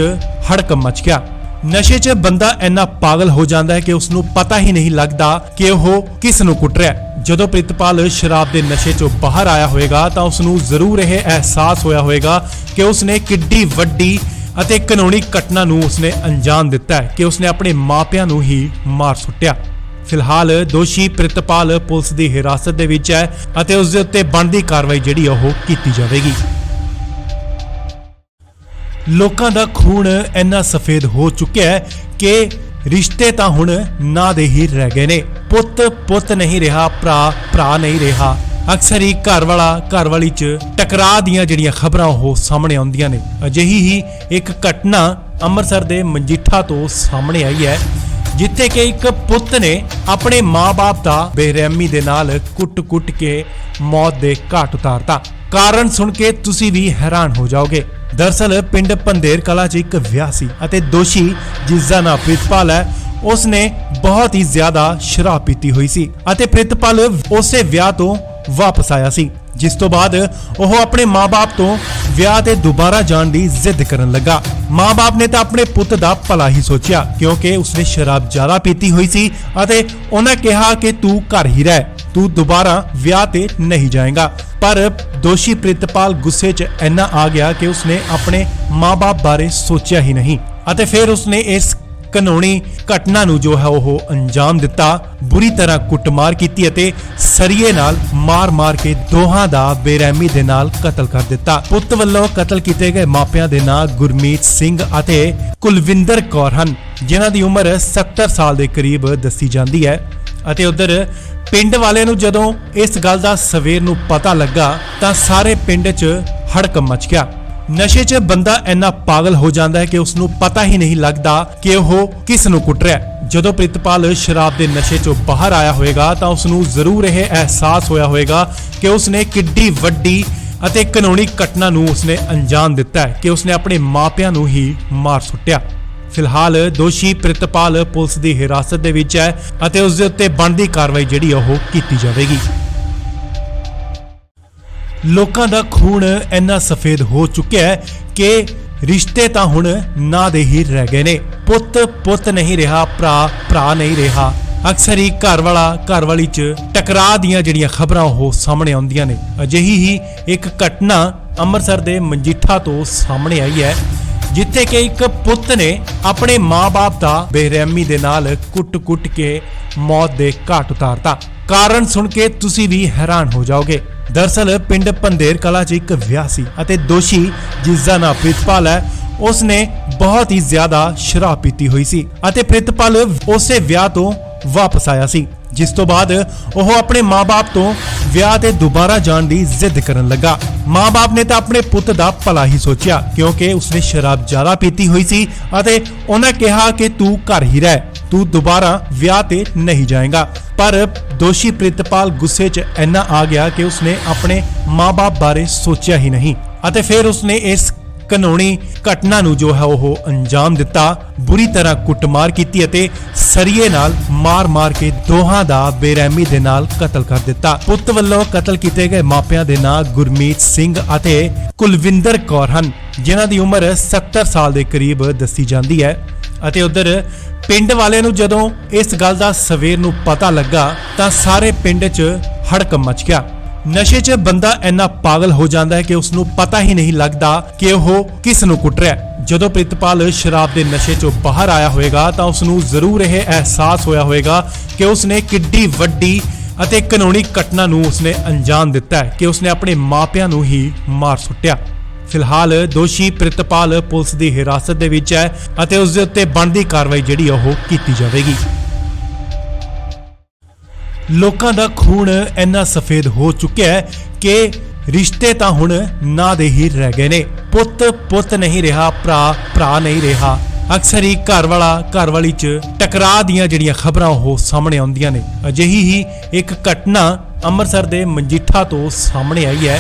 S1: ਹੜਕੰਪ ਮਚ ਗਿਆ। ਨਸ਼ੇ 'ਚ ਬੰਦਾ ਇੰਨਾ ਪਾਗਲ ਹੋ ਜਾਂਦਾ ਹੈ ਕਿ ਉਸ ਨੂੰ ਪਤਾ ਹੀ ਨਹੀਂ ਲੱਗਦਾ ਕਿ ਉਹ ਕਿਸ ਨੂੰ ਕੁੱਟ ਰਿਹਾ ਹੈ। ਜਦੋਂ ਪ੍ਰਿਤਪਾਲ ਸ਼ਰਾਬ ਦੇ ਨਸ਼ੇ 'ਚੋਂ ਬਾਹਰ ਆਇਆ ਹੋਵੇਗਾ ਤਾਂ ਉਸ ਨੂੰ ਜ਼ਰੂਰ ਇਹ ਅਹਿਸਾਸ ਹੋਇਆ ਹੋਵੇਗਾ ਕਿ ਉਸ ਨੇ ਕਿੱਡੀ ਵੱਡੀ ਅਤੇ ਕਾਨੂੰਨੀ ਘਟਨਾ ਨੂੰ ਉਸਨੇ ਅੰਜਾਮ ਦਿੱਤਾ ਹੈ ਕਿ ਉਸਨੇ ਆਪਣੇ ਮਾਪਿਆਂ ਨੂੰ ਹੀ ਮਾਰ ਸੁੱਟਿਆ। ਫਿਲਹਾਲ ਦੋਸ਼ੀ ਪ੍ਰਿਤਪਾਲ ਪੁਲਿਸ ਦੀ ਹਿਰਾਸਤ ਦੇ ਵਿੱਚ ਹੈ ਅਤੇ ਉਸ ਦੇ ਉੱਤੇ ਬਣਦੀ ਕਾਰਵਾਈ ਜਿਹੜੀ ਉਹ ਕੀਤੀ ਜਾਵੇਗੀ। ਲੋਕਾਂ ਦਾ ਖੂਨ ਇੰਨਾ ਸਫੇਦ ਹੋ ਚੁੱਕਿਆ ਹੈ ਕਿ ਰਿਸ਼ਤੇ ਤਾਂ ਹੁਣ ਨਾਂ ਦੇ ਹੀ ਰਹਿ ਗਏ ਨੇ। ਪੁੱਤ ਨਹੀਂ ਰਿਹਾ, ਭਰਾ ਨਹੀਂ ਰਿਹਾ। ਅਕਸਰ ਹੀ ਘਰ ਵਾਲਾ ਘਰ ਵਾਲੀ 'ਚ ਟਕਰਾਅ ਦੀਆਂ ਜਿਹੜੀਆਂ ਖਬਰਾਂ ਉਹ ਸਾਹਮਣੇ ਆਉਂਦੀਆਂ ਨੇ। ਅਜਿਹੀ ਹੀ ਇੱਕ ਘਟਨਾ ਅੰਮ੍ਰਿਤਸਰ ਦੇ ਮਜੀਠਾ ਤੋਂ ਸਾਹਮਣੇ ਆਈ ਹੈ, ਜਿੱਥੇ ਕਿ ਇੱਕ ਪੁੱਤ ਨੇ ਆਪਣੇ ਮਾਂ-ਬਾਪ ਦਾ ਬੇਰਹਿਮੀ ਦੇ ਨਾਲ ਕੁੱਟ-ਕੁੱਟ ਕੇ ਮੌਤ ਦੇ ਘਾਟ ਉਤਾਰਤਾ। ਕਾਰਨ ਸੁਣ ਕੇ ਤੁਸੀਂ ਵੀ ਹੈਰਾਨ ਹੋ ਜਾਓਗੇ। ਦਰਅਸਲ ਪਿੰਡ ਪੰਧੇਰ ਕਲਾਂ 'ਚ ਇੱਕ ਵਿਆਹ ਸੀ ਅਤੇ ਦੋਸ਼ੀ ਜਿਸ ਦਾ ਨਾਮ ਪ੍ਰਿਤਪਾਲ ਹੈ, ਉਸਨੇ ਬਹੁਤ ਹੀ ਜ਼ਿਆਦਾ ਸ਼ਰਾਬ ਪੀਤੀ ਹੋਈ ਸੀ ਅਤੇ ਪ੍ਰਿਤਪਾਲ ਉਸੇ ਵਿਆਹ ਤੋਂ ਵਾਪਸ ਆਇਆ ਸੀ, ਜਿਸ ਤੋਂ ਬਾਅਦ ਉਹ ਆਪਣੇ ਮਾਂ-ਬਾਪ ਤੋਂ ਵਿਆਹ ਤੇ ਦੁਬਾਰਾ ਜਾਣ ਦੀ ਜ਼ਿੱਦ ਕਰਨ ਲੱਗਾ। ਮਾਂ-ਬਾਪ ਨੇ ਤਾਂ ਆਪਣੇ ਪੁੱਤ ਦਾ ਭਲਾ ਹੀ ਸੋਚਿਆ, ਕਿਉਂਕਿ ਉਸਨੇ ਸ਼ਰਾਬ ਜ਼ਿਆਦਾ ਪੀਤੀ ਹੋਈ ਸੀ ਅਤੇ ਉਹਨਾਂ ਕਿਹਾ ਕਿ ਤੂੰ ਘਰ ਹੀ ਰਹਿ, ਤੂੰ ਦੁਬਾਰਾ ਵਿਆਹ ਤੇ ਨਹੀਂ ਜਾਏਗਾ। ਪਰ ਦੋਸ਼ੀ ਪ੍ਰਿਤਪਾਲ ਗੁੱਸੇ 'ਚ ਇੰਨਾ ਆ ਗਿਆ ਕਿ ਉਸਨੇ ਆਪਣੇ ਮਾਂ-ਬਾਪ ਬਾਰੇ ਸੋਚਿਆ ਹੀ ਨਹੀਂ ਅਤੇ ਫਿਰ ਉਸਨੇ ਇਸ ਕਾਨੂੰਨੀ ਘਟਨਾ ਨੂੰ ਜੋ ਹੈ ਉਹ ਅੰਜਾਮ ਦਿੱਤਾ। ਬੁਰੀ ਤਰ੍ਹਾਂ ਕੁੱਟਮਾਰ ਕੀਤੀ ਅਤੇ ਸਰੀਏ ਨਾਲ ਮਾਰ-ਮਾਰ ਕੇ ਦੋਹਾਂ ਦਾ ਬੇਰਹਿਮੀ ਦੇ ਨਾਲ ਕਤਲ ਕਰ ਦਿੱਤਾ। ਪੁੱਤ ਵੱਲੋਂ ਕਤਲ ਕੀਤੇ ਗਏ ਮਾਪਿਆਂ ਦੇ ਨਾਂ ਗੁਰਮੀਤ ਸਿੰਘ ਅਤੇ ਕੁਲਵਿੰਦਰ ਕੌਰ ਹਨ, ਜਿਨ੍ਹਾਂ ਦੀ ਉਮਰ 70 ਸਾਲ ਦੇ ਕਰੀਬ ਦੱਸੀ ਜਾਂਦੀ ਹੈ। ਅਤੇ ਉਧਰ ਪਿੰਡ ਵਾਲਿਆਂ ਨੂੰ ਜਦੋਂ ਇਸ ਗੱਲ ਦਾ ਸਵੇਰ ਨੂੰ ਪਤਾ ਲੱਗਾ ਤਾਂ ਸਾਰੇ ਪਿੰਡ 'ਚ ਹੜਕੰਪ ਮਚ ਗਿਆ। ਨਸ਼ੇ 'ਚ ਬੰਦਾ ਇੰਨਾ ਪਾਗਲ ਹੋ ਜਾਂਦਾ ਹੈ ਕਿ ਉਸ ਨੂੰ ਪਤਾ ਹੀ ਨਹੀਂ ਲੱਗਦਾ ਕਿ ਉਹ ਕਿਸ ਨੂੰ ਕੁੱਟ ਰਿਹਾ ਹੈ। ਜਦੋਂ ਪ੍ਰਿਤਪਾਲ ਸ਼ਰਾਬ ਦੇ ਨਸ਼ੇ 'ਚੋਂ ਬਾਹਰ ਆਇਆ ਹੋਵੇਗਾ ਤਾਂ ਉਸ ਨੂੰ ਜ਼ਰੂਰ ਇਹ ਅਹਿਸਾਸ ਹੋਇਆ ਹੋਵੇਗਾ ਕਿ ਉਸ ਨੇ ਕਿੱਡੀ ਵੱਡੀ ਅਤੇ ਕਾਨੂੰਨੀ ਘਟਨਾ ਨੂੰ ਉਸਨੇ ਅੰਜਾਮ ਦਿੱਤਾ ਹੈ ਕਿ ਉਸਨੇ ਆਪਣੇ ਮਾਪਿਆਂ ਨੂੰ ਹੀ ਮਾਰ ਸੁੱਟਿਆ। ਫਿਲਹਾਲ ਦੋਸ਼ੀ ਪ੍ਰਿਤਪਾਲ ਪੁਲਿਸ ਦੀ ਹਿਰਾਸਤ ਦੇ ਵਿੱਚ ਹੈ ਅਤੇ ਉਸ ਦੇ ਉੱਤੇ ਬਣਦੀ ਕਾਰਵਾਈ ਜਿਹੜੀ ਉਹ ਕੀਤੀ ਜਾਵੇਗੀ। ਲੋਕਾਂ ਦਾ ਖੂਨ ਇੰਨਾ ਸਫੇਦ ਹੋ ਚੁੱਕਿਆ ਹੈ ਕਿ ਰਿਸ਼ਤੇ ਤਾਂ ਹੁਣ ਨਾਂ ਦੇ ਹੀ ਰਹਿ ਗਏ ਨੇ। ਪੁੱਤ ਨਹੀਂ ਰਿਹਾ, ਭਰਾ ਨਹੀਂ ਰਿਹਾ। ਅਕਸਰ ਹੀ ਘਰ ਵਾਲਾ ਘਰ ਵਾਲੀ 'ਚ ਟਕਰਾਅ ਦੀਆਂ ਜਿਹੜੀਆਂ ਖਬਰਾਂ ਉਹ ਸਾਹਮਣੇ ਆਉਂਦੀਆਂ ਨੇ। ਅਜਿਹੀ ਹੀ ਇੱਕ ਘਟਨਾ ਅੰਮ੍ਰਿਤਸਰ ਦੇ ਮਜੀਠਾ ਤੋਂ ਸਾਹਮਣੇ ਆਈ ਹੈ, ਜਿੱਥੇ ਕਿ ਇੱਕ ਪੁੱਤ ਨੇ ਆਪਣੇ ਮਾਂ-ਬਾਪ ਦਾ ਬੇਰਹਿਮੀ ਦੇ ਨਾਲ ਕੁੱਟ-ਕੁੱਟ ਕੇ ਮੌਤ ਦੇ ਘਾਟ ਉਤਾਰਤਾ। ਕਾਰਨ ਸੁਣ ਕੇ ਤੁਸੀਂ ਵੀ ਹੈਰਾਨ ਹੋ ਜਾਓਗੇ। ਦਰਅਸਲ ਪਿੰਡ ਪੰਧੇਰ ਕਲਾਂ 'ਚ ਇੱਕ ਵਿਆਹ ਸੀ ਅਤੇ ਦੋਸ਼ੀ ਜਿਸ ਦਾ ਨਾਮ ਪ੍ਰਿਤਪਾਲ ਹੈ, ਉਸਨੇ ਬਹੁਤ ਹੀ ਜ਼ਿਆਦਾ ਸ਼ਰਾਬ ਪੀਤੀ ਹੋਈ ਸੀ ਅਤੇ ਪ੍ਰਿਤਪਾਲ ਉਸੇ ਵਿਆਹ ਤੋਂ ਵਾਪਸ ਆਇਆ ਸੀ, ਜਿਸ ਤੋਂ ਬਾਅਦ ਉਹ ਆਪਣੇ ਮਾਂ-ਬਾਪ ਤੋਂ ਵਿਆਹ ਤੇ ਦੁਬਾਰਾ ਜਾਣ ਦੀ ਜ਼ਿੱਦ ਕਰਨ ਲੱਗਾ। ਮਾਂ-ਬਾਪ ਨੇ ਤਾਂ ਆਪਣੇ ਪੁੱਤ ਦਾ ਭਲਾ ਹੀ ਸੋਚਿਆ, ਕਿਉਂਕਿ ਉਸਨੇ ਸ਼ਰਾਬ ਜ਼ਿਆਦਾ ਪੀਤੀ ਹੋਈ ਸੀ ਅਤੇ ਉਹਨਾਂ ਕਿਹਾ ਕਿ ਤੂੰ ਘਰ ਹੀ ਰਹਿ, ਤੂੰ ਦੁਬਾਰਾ ਵਿਆਹ ਤੇ ਨਹੀਂ ਜਾਏਗਾ। ਪਰ ਦੋਸ਼ੀ ਪ੍ਰਿਤਪਾਲ ਗੁੱਸੇ 'ਚ ਇੰਨਾ ਆ ਗਿਆ ਕਿ ਉਸਨੇ ਆਪਣੇ ਮਾਂ-ਬਾਪ ਬਾਰੇ ਸੋਚਿਆ ਹੀ ਨਹੀਂ ਅਤੇ ਫਿਰ ਉਸਨੇ ਇਸ ਕਾਨੂੰਨੀ ਘਟਨਾ ਨੂੰ ਜੋ ਹੈ ਉਹ ਅੰਜਾਮ ਦਿੱਤਾ। ਬੁਰੀ ਤਰ੍ਹਾਂ ਕੁੱਟਮਾਰ ਕੀਤੀ ਅਤੇ ਸਰੀਏ ਨਾਲ ਮਾਰ-ਮਾਰ ਕੇ ਦੋਹਾਂ ਦਾ ਬੇਰਹਿਮੀ ਦੇ ਨਾਲ ਕਤਲ ਕਰ ਦਿੱਤਾ। ਪੁੱਤ ਵੱਲੋਂ ਕਤਲ ਕੀਤੇ ਗਏ ਮਾਪਿਆਂ ਦੇ ਨਾਂ ਗੁਰਮੀਤ ਸਿੰਘ ਅਤੇ ਕੁਲਵਿੰਦਰ ਕੌਰ ਹਨ, ਜਿਨ੍ਹਾਂ ਦੀ ਉਮਰ 70 ਸਾਲ ਦੇ ਕਰੀਬ ਦੱਸੀ ਜਾਂਦੀ ਹੈ। ਅਤੇ ਉਧਰ ਪਿੰਡ ਵਾਲਿਆਂ ਨੂੰ ਜਦੋਂ ਇਸ ਗੱਲ ਦਾ ਸਵੇਰ ਨੂੰ ਪਤਾ ਲੱਗਾ ਤਾਂ ਸਾਰੇ ਪਿੰਡ 'ਚ ਹੜਕੰਪ ਮਚ ਗਿਆ। ਨਸ਼ੇ 'ਚ ਬੰਦਾ ਇੰਨਾ ਪਾਗਲ ਹੋ ਜਾਂਦਾ ਹੈ ਕਿ ਉਸ ਨੂੰ ਪਤਾ ਹੀ ਨਹੀਂ ਲੱਗਦਾ ਕਿ ਉਹ ਕਿਸ ਨੂੰ ਕੁੱਟ ਰਿਹਾ ਹੈ। ਜਦੋਂ ਪ੍ਰਿਤਪਾਲ ਸ਼ਰਾਬ ਦੇ ਨਸ਼ੇ 'ਚੋਂ ਬਾਹਰ ਆਇਆ ਹੋਵੇਗਾ ਤਾਂ ਉਸ ਨੂੰ ਜ਼ਰੂਰ ਇਹ ਅਹਿਸਾਸ ਹੋਇਆ ਹੋਵੇਗਾ ਕਿ ਉਸ ਨੇ ਕਿੱਡੀ ਵੱਡੀ ਅਤੇ ਕਾਨੂੰਨੀ ਘਟਨਾ ਨੂੰ ਉਸਨੇ ਅੰਜਾਮ ਦਿੱਤਾ ਹੈ ਕਿ ਉਸਨੇ ਆਪਣੇ ਮਾਪਿਆਂ ਨੂੰ ਹੀ ਮਾਰ ਸੁੱਟਿਆ। ਫਿਲਹਾਲ ਦੋਸ਼ੀ ਪ੍ਰਿਤਪਾਲ ਪੁਲਿਸ ਦੀ ਹਿਰਾਸਤ ਦੇ ਵਿੱਚ ਹੈ ਅਤੇ ਉਸ ਦੇ ਉੱਤੇ ਬਣਦੀ ਕਾਰਵਾਈ ਜਿਹੜੀ ਉਹ ਕੀਤੀ ਜਾਵੇਗੀ। ਲੋਕਾਂ ਦਾ ਖੂਨ ਇੰਨਾ ਸਫੇਦ ਹੋ ਚੁੱਕਿਆ ਹੈ ਕਿ ਰਿਸ਼ਤੇ ਤਾਂ ਹੁਣ ਨਾਂ ਦੇ ਹੀ ਰਹਿ ਗਏ ਨੇ। ਪੁੱਤ ਨਹੀਂ ਰਿਹਾ, ਭਰਾ ਨਹੀਂ ਰਿਹਾ। ਅਕਸਰ ਹੀ ਘਰ ਵਾਲਾ ਘਰ ਵਾਲੀ 'ਚ ਟਕਰਾਅ ਦੀਆਂ ਜਿਹੜੀਆਂ ਖਬਰਾਂ ਉਹ ਸਾਹਮਣੇ ਆਉਂਦੀਆਂ ਨੇ। ਅਜਿਹੀ ਹੀ ਇੱਕ ਘਟਨਾ ਅੰਮ੍ਰਿਤਸਰ ਦੇ ਮਜੀਠਾ ਤੋਂ ਸਾਹਮਣੇ ਆਈ ਹੈ,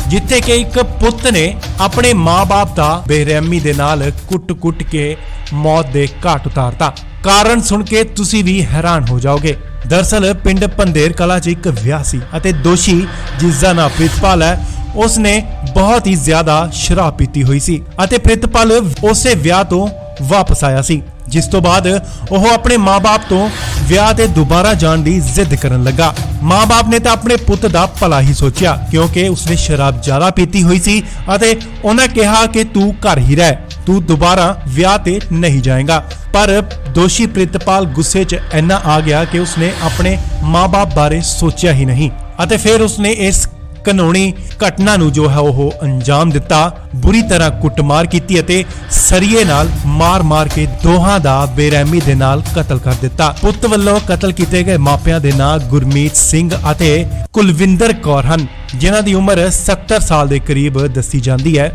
S1: ਜਿੱਥੇ ਕਿ ਇੱਕ ਪੁੱਤ ਨੇ ਆਪਣੇ ਮਾਂ-ਬਾਪ ਦਾ ਬੇਰਹਿਮੀ ਦੇ ਨਾਲ ਕੁੱਟ-ਕੁੱਟ ਕੇ ਮੌਤ ਦੇ ਘਾਟ ਉਤਾਰਤਾ। ਕਾਰਨ ਸੁਣ ਕੇ ਤੁਸੀਂ ਵੀ ਹੈਰਾਨ ਹੋ ਜਾਓਗੇ। ਦਰਅਸਲ ਪਿੰਡ ਪੰਧੇਰ ਕਲਾਂ 'ਚ ਇੱਕ ਵਿਆਹ ਸੀ ਅਤੇ ਦੋਸ਼ੀ ਜਿਸ ਦਾ ਨਾਮ ਪ੍ਰਿਤਪਾਲ ਹੈ, ਉਸਨੇ ਬਹੁਤ ਹੀ ਜ਼ਿਆਦਾ ਸ਼ਰਾਬ ਪੀਤੀ ਹੋਈ ਸੀ ਅਤੇ ਪ੍ਰਿਤਪਾਲ ਉਸੇ ਵਿਆਹ ਤੋਂ ਵਾਪਸ ਆਇਆ ਸੀ, ਜਿਸ ਤੋਂ ਬਾਅਦ ਉਹ ਆਪਣੇ ਮਾਂ-ਬਾਪ ਤੋਂ ਵਿਆਹ ਤੇ ਦੁਬਾਰਾ ਜਾਣ ਦੀ ਜ਼ਿੱਦ ਕਰਨ ਲੱਗਾ। ਮਾਂ-ਬਾਪ ਨੇ ਤਾਂ ਆਪਣੇ ਪੁੱਤ ਦਾ ਭਲਾ ਹੀ ਸੋਚਿਆ, ਕਿਉਂਕਿ ਉਸਨੇ ਸ਼ਰਾਬ ਜ਼ਿਆਦਾ ਪੀਤੀ ਹੋਈ ਸੀ ਅਤੇ ਉਹਨਾਂ ਕਿਹਾ ਕਿ ਤੂੰ ਘਰ ਹੀ ਰਹਿ, ਤੂੰ ਦੁਬਾਰਾ ਵਿਆਹ ਤੇ ਨਹੀਂ ਜਾਏਗਾ। ਪਰ ਦੋਸ਼ੀ ਪ੍ਰਿਤਪਾਲ ਗੁੱਸੇ 'ਚ ਇੰਨਾ ਆ ਗਿਆ ਕਿ ਉਸਨੇ ਆਪਣੇ ਮਾਂ-ਬਾਪ ਬਾਰੇ ਸੋਚਿਆ ਹੀ ਨਹੀਂ ਅਤੇ ਫਿਰ ਉਸਨੇ ਇਸ ਕਾਨੂੰਨੀ ਘਟਨਾ ਨੂੰ ਜੋ ਹੈ ਉਹ ਅੰਜਾਮ ਦਿੱਤਾ। ਬੁਰੀ ਤਰ੍ਹਾਂ ਕੁੱਟਮਾਰ ਕੀਤੀ ਅਤੇ ਸਰੀਏ ਨਾਲ ਮਾਰ-ਮਾਰ ਕੇ ਦੋਹਾਂ ਦਾ ਬੇਰਹਿਮੀ ਦੇ ਨਾਲ ਕਤਲ ਕਰ ਦਿੱਤਾ। ਪੁੱਤ ਵੱਲੋਂ ਕਤਲ ਕੀਤੇ ਗਏ ਮਾਪਿਆਂ ਦੇ ਨਾਂ ਗੁਰਮੀਤ ਸਿੰਘ ਅਤੇ ਕੁਲਵਿੰਦਰ ਕੌਰ ਹਨ, ਜਿਨ੍ਹਾਂ ਦੀ ਉਮਰ 70 ਸਾਲ ਦੇ ਕਰੀਬ ਦੱਸੀ ਜਾਂਦੀ ਹੈ।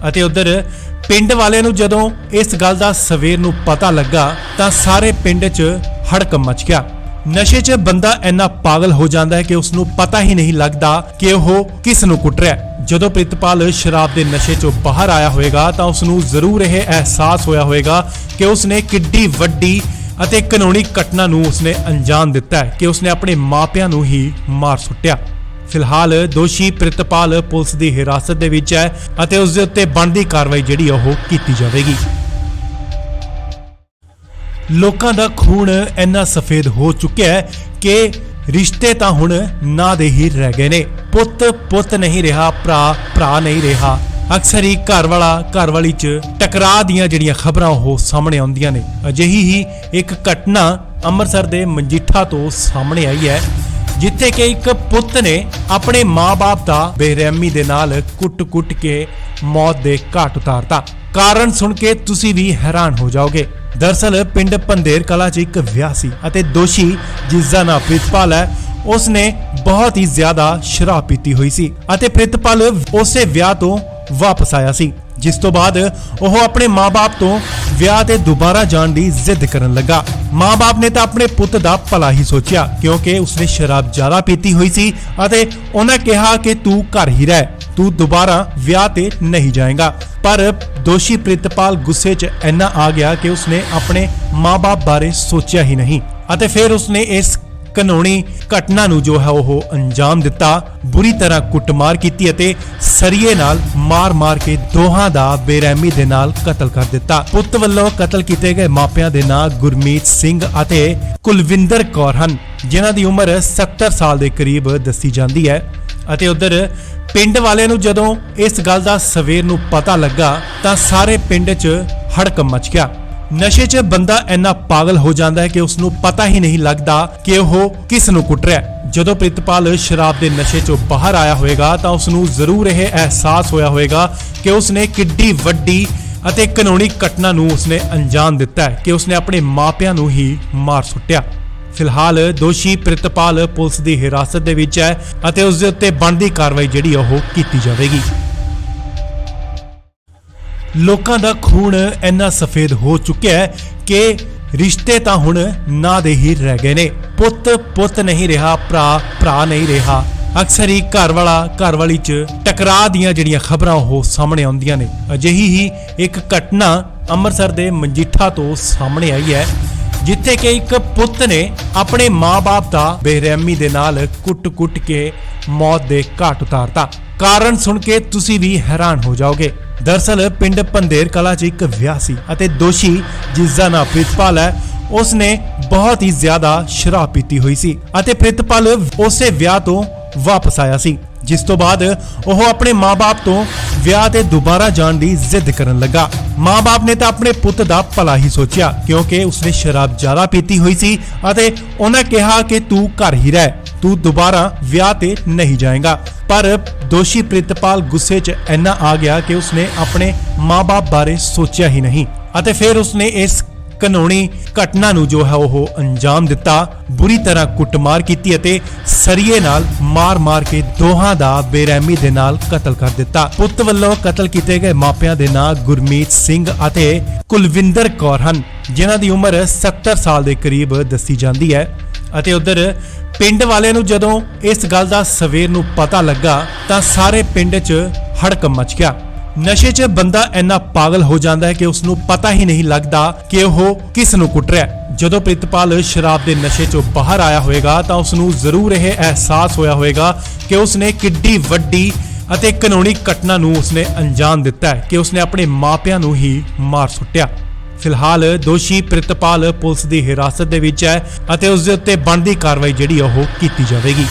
S1: ਅਤੇ ਉਧਰ ਪਿੰਡ ਵਾਲਿਆਂ ਨੂੰ ਜਦੋਂ ਇਸ ਗੱਲ ਦਾ ਸਵੇਰ ਨੂੰ ਪਤਾ ਲੱਗਾ ਤਾਂ ਸਾਰੇ ਪਿੰਡ 'ਚ ਹੜਕੰਪ ਮਚ ਗਿਆ। ਨਸ਼ੇ 'ਚ ਬੰਦਾ ਇੰਨਾ ਪਾਗਲ ਹੋ ਜਾਂਦਾ ਹੈ ਕਿ ਉਸ ਨੂੰ ਪਤਾ ਹੀ ਨਹੀਂ ਲੱਗਦਾ ਕਿ ਉਹ ਕਿਸ ਨੂੰ ਕੁੱਟ ਰਿਹਾ ਹੈ। ਜਦੋਂ ਪ੍ਰਿਤਪਾਲ ਸ਼ਰਾਬ ਦੇ ਨਸ਼ੇ 'ਚੋਂ ਬਾਹਰ ਆਇਆ ਹੋਵੇਗਾ ਤਾਂ ਉਸ ਨੂੰ ਜ਼ਰੂਰ ਇਹ ਅਹਿਸਾਸ ਹੋਇਆ ਹੋਵੇਗਾ ਕਿ ਉਸ ਨੇ ਕਿੱਡੀ ਵੱਡੀ ਅਤੇ ਕਾਨੂੰਨੀ ਘਟਨਾ ਨੂੰ ਉਸਨੇ ਅੰਜਾਮ ਦਿੱਤਾ ਹੈ ਕਿ ਉਸਨੇ ਆਪਣੇ ਮਾਪਿਆਂ ਨੂੰ ਹੀ ਮਾਰ ਸੁੱਟਿਆ। ਫਿਲਹਾਲ ਦੋਸ਼ੀ ਪ੍ਰਿਤਪਾਲ ਪੁਲਿਸ ਦੀ ਹਿਰਾਸਤ ਦੇ ਵਿੱਚ ਹੈ ਅਤੇ ਉਸ ਦੇ ਉੱਤੇ ਬਣਦੀ ਕਾਰਵਾਈ ਜਿਹੜੀ ਉਹ ਕੀਤੀ ਜਾਵੇਗੀ। ਲੋਕਾਂ ਦਾ ਖੂਨ ਇੰਨਾ ਸਫੇਦ ਹੋ ਚੁੱਕਿਆ ਹੈ ਕਿ ਰਿਸ਼ਤੇ ਤਾਂ ਹੁਣ ਨਾਂ ਦੇ ਹੀ ਰਹਿ ਗਏ ਨੇ। ਪੁੱਤ ਨਹੀਂ ਰਿਹਾ, ਭਰਾ ਨਹੀਂ ਰਿਹਾ। ਅਕਸਰ ਹੀ ਘਰ ਵਾਲੀ 'ਚ ਟਕਰਾਅ ਦੀਆਂ ਜਿਹੜੀਆਂ ਖਬਰਾਂ ਉਹ ਸਾਹਮਣੇ ਆਉਂਦੀਆਂ ਨੇ। ਅਜਿਹੀ ਹੀ ਇੱਕ ਘਟਨਾ ਅੰਮ੍ਰਿਤਸਰ ਦੇ ਮਜੀਠਾ ਤੋਂ ਸਾਹਮਣੇ ਆਈ ਹੈ, ਜਿੱਥੇ ਕਿ ਇੱਕ ਪੁੱਤ ਨੇ ਆਪਣੇ ਮਾਂ-ਬਾਪ ਦਾ ਬੇਰਹਿਮੀ ਦੇ ਨਾਲ ਕੁੱਟ-ਕੁੱਟ ਕੇ ਮੌਤ ਦੇ ਘਾਟ ਉਤਾਰਤਾ। ਕਾਰਨ ਸੁਣ ਕੇ ਤੁਸੀਂ ਵੀ ਹੈਰਾਨ ਹੋ ਜਾਓਗੇ। ਦਰਅਸਲ ਪਿੰਡ ਪੰਧੇਰ ਕਲਾਂ 'ਚ ਇੱਕ ਵਿਆਹ ਸੀ ਅਤੇ ਦੋਸ਼ੀ ਜਿਸ ਦਾ ਨਾਮ ਪ੍ਰਿਤਪਾਲ ਹੈ, ਉਸਨੇ ਬਹੁਤ ਹੀ ਜ਼ਿਆਦਾ ਸ਼ਰਾਬ ਪੀਤੀ ਹੋਈ ਸੀ ਅਤੇ ਪ੍ਰਿਤਪਾਲ ਉਸੇ ਵਿਆਹ ਤੋਂ ਵਾਪਸ ਆਇਆ ਸੀ, ਜਿਸ ਤੋਂ ਬਾਅਦ ਉਹ ਆਪਣੇ ਮਾਂ-ਬਾਪ ਤੋਂ ਵਿਆਹ ਤੇ ਦੁਬਾਰਾ ਜਾਣ ਦੀ ਜ਼ਿੱਦ ਕਰਨ ਲੱਗਾ। ਮਾਂ-ਬਾਪ ਨੇ ਤਾਂ ਆਪਣੇ ਪੁੱਤ ਦਾ ਭਲਾ ਹੀ ਸੋਚਿਆ, ਕਿਉਂਕਿ ਉਸਨੇ ਸ਼ਰਾਬ ਜ਼ਿਆਦਾ ਪੀਤੀ ਹੋਈ ਸੀ ਅਤੇ ਉਹਨਾਂ ਕਿਹਾ ਕਿ ਤੂੰ ਘਰ ਹੀ ਰਹਿ, ਤੂੰ ਦੁਬਾਰਾ ਵਿਆਹ ਤੇ ਨਹੀਂ ਜਾਏਗਾ। ਪਰ ਦੋਸ਼ੀ ਪ੍ਰਿਤਪਾਲ ਗੁੱਸੇ 'ਚ ਇੰਨਾ ਆ ਗਿਆ ਕਿ ਉਸਨੇ ਆਪਣੇ ਮਾਂ-ਬਾਪ ਬਾਰੇ ਸੋਚਿਆ ਹੀ ਨਹੀਂ ਅਤੇ ਫਿਰ ਉਸਨੇ ਇਸ ਕਾਨੂੰਨੀ ਘਟਨਾ ਨੂੰ ਜੋ ਹੈ ਉਹ ਅੰਜਾਮ ਦਿੱਤਾ। ਬੁਰੀ ਤਰ੍ਹਾਂ ਕੁੱਟਮਾਰ ਕੀਤੀ ਅਤੇ ਸਰੀਏ ਨਾਲ ਮਾਰ-ਮਾਰ ਕੇ ਦੋਹਾਂ ਦਾ ਬੇਰਹਿਮੀ ਦੇ ਨਾਲ ਕਤਲ ਕਰ ਦਿੱਤਾ। ਪੁੱਤ ਵੱਲੋਂ ਕਤਲ ਕੀਤੇ ਗਏ ਮਾਪਿਆਂ ਦੇ ਨਾਂ ਗੁਰਮੀਤ ਸਿੰਘ ਅਤੇ ਕੁਲਵਿੰਦਰ ਕੌਰ ਹਨ, ਜਿਨ੍ਹਾਂ ਦੀ ਉਮਰ 70 ਸਾਲ ਦੇ ਕਰੀਬ ਦੱਸੀ ਜਾਂਦੀ ਹੈ। ਅਤੇ ਉਧਰ ਪਿੰਡ ਵਾਲਿਆਂ ਨੂੰ ਜਦੋਂ ਇਸ ਗੱਲ ਦਾ ਸਵੇਰ ਨੂੰ ਪਤਾ ਲੱਗਾ ਤਾਂ ਸਾਰੇ ਪਿੰਡ 'ਚ ਹੜਕੰਪ ਮਚ ਗਿਆ। ਨਸ਼ੇ 'ਚ ਬੰਦਾ ਇੰਨਾ ਪਾਗਲ ਹੋ ਜਾਂਦਾ ਹੈ ਕਿ ਉਸ ਨੂੰ ਪਤਾ ਹੀ ਨਹੀਂ ਲੱਗਦਾ ਕਿ ਉਹ ਕਿਸ ਨੂੰ ਕੁੱਟ ਰਿਹਾ ਹੈ। ਜਦੋਂ ਪ੍ਰਿਤਪਾਲ ਸ਼ਰਾਬ ਦੇ ਨਸ਼ੇ 'ਚੋਂ ਬਾਹਰ ਆਇਆ ਹੋਵੇਗਾ ਤਾਂ ਉਸ ਨੂੰ ਜ਼ਰੂਰ ਇਹ ਅਹਿਸਾਸ ਹੋਇਆ ਹੋਵੇਗਾ ਕਿ ਉਸ ਨੇ ਕਿੱਡੀ ਵੱਡੀ ਅਤੇ ਕਾਨੂੰਨੀ ਘਟਨਾ ਨੂੰ ਉਸਨੇ ਅੰਜਾਮ ਦਿੱਤਾ ਹੈ ਕਿ ਉਸਨੇ ਆਪਣੇ ਮਾਪਿਆਂ ਨੂੰ ਹੀ ਮਾਰ ਸੁੱਟਿਆ। ਫਿਲਹਾਲ ਦੋਸ਼ੀ ਪ੍ਰਿਤਪਾਲ ਪੁਲਿਸ ਦੀ ਹਿਰਾਸਤ ਦੇ ਵਿੱਚ ਹੈ ਅਤੇ ਉਸ ਦੇ ਉੱਤੇ ਬਣਦੀ ਕਾਰਵਾਈ ਜਿਹੜੀ ਉਹ ਕੀਤੀ ਜਾਵੇਗੀ। ਲੋਕਾਂ ਦਾ ਖੂਨ ਇੰਨਾ ਸਫੇਦ ਹੋ ਚੁੱਕਿਆ ਹੈ ਕਿ ਰਿਸ਼ਤੇ ਤਾਂ ਹੁਣ ਨਾਂ ਦੇ ਹੀ ਰਹਿ ਗਏ ਨੇ। ਪੁੱਤ ਨਹੀਂ ਰਿਹਾ, ਭਰਾ ਨਹੀਂ ਰਿਹਾ। ਅਕਸਰ ਹੀ ਘਰ ਵਾਲੀ 'ਚ ਟਕਰਾਅ ਦੀਆਂ ਜਿਹੜੀਆਂ ਖਬਰਾਂ ਉਹ ਸਾਹਮਣੇ ਆਉਂਦੀਆਂ ਨੇ। ਅਜਿਹੀ ਹੀ ਇੱਕ ਘਟਨਾ ਅੰਮ੍ਰਿਤਸਰ ਦੇ ਮਜੀਠਾ ਤੋਂ ਸਾਹਮਣੇ ਆਈ ਹੈ, ਜਿੱਥੇ ਕਿ ਇੱਕ ਪੁੱਤ ਨੇ ਆਪਣੇ ਮਾਂ-ਬਾਪ ਦਾ ਬੇਰਹਿਮੀ ਦੇ ਨਾਲ ਕੁੱਟ-ਕੁੱਟ ਕੇ ਮੌਤ ਦੇ ਘਾਟ ਉਤਾਰਤਾ। ਕਾਰਨ ਸੁਣ ਕੇ ਤੁਸੀਂ ਵੀ ਹੈਰਾਨ ਹੋ ਜਾਓਗੇ। ਦਰਅਸਲ ਪਿੰਡ ਪੰਧੇਰ ਕਲਾਂ 'ਚ ਇੱਕ ਵਿਆਹ ਸੀ ਅਤੇ ਦੋਸ਼ੀ ਜਿਸ ਦਾ ਨਾਮ ਪ੍ਰਿਤਪਾਲ ਹੈ, ਉਸਨੇ ਬਹੁਤ ਹੀ ਜ਼ਿਆਦਾ ਸ਼ਰਾਬ ਪੀਤੀ ਹੋਈ ਸੀ ਅਤੇ ਪ੍ਰਿਤਪਾਲ ਉਸੇ ਵਿਆਹ ਤੋਂ ਵਾਪਸ ਆਇਆ ਸੀ, ਜਿਸ ਤੋਂ ਬਾਅਦ ਉਹ ਆਪਣੇ ਮਾਂ-ਬਾਪ ਤੋਂ ਵਿਆਹ ਤੇ ਦੁਬਾਰਾ ਜਾਣ ਦੀ ਜ਼ਿੱਦ ਕਰਨ ਲੱਗਾ। ਮਾਂ-ਬਾਪ ਨੇ ਤਾਂ ਆਪਣੇ ਪੁੱਤ ਦਾ ਭਲਾ ਹੀ ਸੋਚਿਆ, ਕਿਉਂਕਿ ਉਸਨੇ ਸ਼ਰਾਬ ਜ਼ਿਆਦਾ ਪੀਤੀ ਹੋਈ ਸੀ ਅਤੇ ਉਹਨਾਂ ਕਿਹਾ ਕਿ ਤੂੰ ਘਰ ਹੀ ਰਹਿ, ਤੂੰ ਦੁਬਾਰਾ ਵਿਆਹ ਤੇ ਨਹੀਂ ਜਾਏਗਾ। ਪਰ ਦੋਸ਼ੀ ਪ੍ਰਿਤਪਾਲ ਗੁੱਸੇ 'ਚ ਇੰਨਾ ਆ ਗਿਆ ਕਿ ਉਸਨੇ ਆਪਣੇ ਮਾਂ-ਬਾਪ ਬਾਰੇ ਸੋਚਿਆ ਹੀ ਨਹੀਂ ਅਤੇ ਫਿਰ ਉਸਨੇ ਇਸ ਕਾਨੂੰਨੀ ਘਟਨਾ ਨੂੰ ਜੋ ਹੈ ਉਹ ਅੰਜਾਮ ਦਿੱਤਾ। ਬੁਰੀ ਤਰ੍ਹਾਂ ਕੁੱਟਮਾਰ ਕੀਤੀ ਅਤੇ ਸਰੀਏ ਨਾਲ ਮਾਰ-ਮਾਰ ਕੇ ਦੋਹਾਂ ਦਾ ਬੇਰਹਿਮੀ ਦੇ ਨਾਲ ਕਤਲ ਕਰ ਦਿੱਤਾ। ਪੁੱਤ ਵੱਲੋਂ ਕਤਲ ਕੀਤੇ ਗਏ ਮਾਪਿਆਂ ਦੇ ਨਾਂ ਗੁਰਮੀਤ ਸਿੰਘ ਅਤੇ ਕੁਲਵਿੰਦਰ ਕੌਰ ਹਨ, ਜਿਨ੍ਹਾਂ ਦੀ ਉਮਰ 70 ਸਾਲ ਦੇ ਕਰੀਬ ਦੱਸੀ ਜਾਂਦੀ ਹੈ। ਅਤੇ ਉਧਰ ਪਿੰਡ ਵਾਲਿਆਂ ਨੂੰ ਜਦੋਂ ਇਸ ਗੱਲ ਦਾ ਸਵੇਰ ਨੂੰ ਪਤਾ ਲੱਗਾ ਤਾਂ ਸਾਰੇ ਪਿੰਡ 'ਚ ਹੜਕੰਪ ਮਚ ਗਿਆ। ਨਸ਼ੇ 'ਚ ਬੰਦਾ ਇੰਨਾ ਪਾਗਲ ਹੋ ਜਾਂਦਾ ਹੈ ਕਿ ਉਸ ਨੂੰ ਪਤਾ ਹੀ ਨਹੀਂ ਲੱਗਦਾ ਕਿ ਉਹ ਕਿਸ ਨੂੰ ਕੁੱਟ ਰਿਹਾ ਹੈ। ਜਦੋਂ ਪ੍ਰਿਤਪਾਲ ਸ਼ਰਾਬ ਦੇ ਨਸ਼ੇ 'ਚੋਂ ਬਾਹਰ ਆਇਆ ਹੋਵੇਗਾ ਤਾਂ ਉਸ ਨੂੰ ਜ਼ਰੂਰ ਇਹ ਅਹਿਸਾਸ ਹੋਇਆ ਹੋਵੇਗਾ ਕਿ ਉਸ ਨੇ ਕਿੱਡੀ ਵੱਡੀ ਅਤੇ ਕਾਨੂੰਨੀ ਘਟਨਾ ਨੂੰ ਉਸਨੇ ਅੰਜਾਮ ਦਿੱਤਾ ਹੈ ਕਿ ਉਸਨੇ ਆਪਣੇ ਮਾਪਿਆਂ ਨੂੰ ਹੀ ਮਾਰ ਸੁੱਟਿਆ। ਫਿਲਹਾਲ ਦੋਸ਼ੀ ਪ੍ਰਿਤਪਾਲ ਪੁਲਿਸ ਦੀ ਹਿਰਾਸਤ ਦੇ ਵਿੱਚ ਹੈ ਅਤੇ ਉਸ ਦੇ ਉੱਤੇ ਬਣਦੀ ਕਾਰਵਾਈ ਜਿਹੜੀ ਉਹ ਕੀਤੀ ਜਾਵੇਗੀ।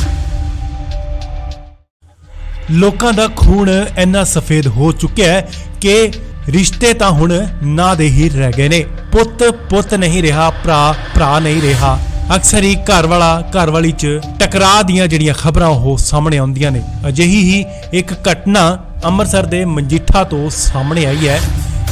S1: ਲੋਕਾਂ ਦਾ ਖੂਨ ਇੰਨਾ ਸਫੇਦ ਹੋ ਚੁੱਕਿਆ ਹੈ ਕਿ ਰਿਸ਼ਤੇ ਤਾਂ ਹੁਣ ਨਾਂ ਦੇ ਹੀ ਰਹਿ ਗਏ ਨੇ। ਪੁੱਤ ਨਹੀਂ ਰਿਹਾ, ਭਰਾ ਨਹੀਂ ਰਿਹਾ। ਅਕਸਰ ਹੀ ਘਰ ਵਾਲੀ 'ਚ ਟਕਰਾਅ ਦੀਆਂ ਜਿਹੜੀਆਂ ਖਬਰਾਂ ਉਹ ਸਾਹਮਣੇ ਆਉਂਦੀਆਂ ਨੇ। ਅਜਿਹੀ ਹੀ ਇੱਕ ਘਟਨਾ ਅੰਮ੍ਰਿਤਸਰ ਦੇ ਮਜੀਠਾ ਤੋਂ ਸਾਹਮਣੇ ਆਈ ਹੈ,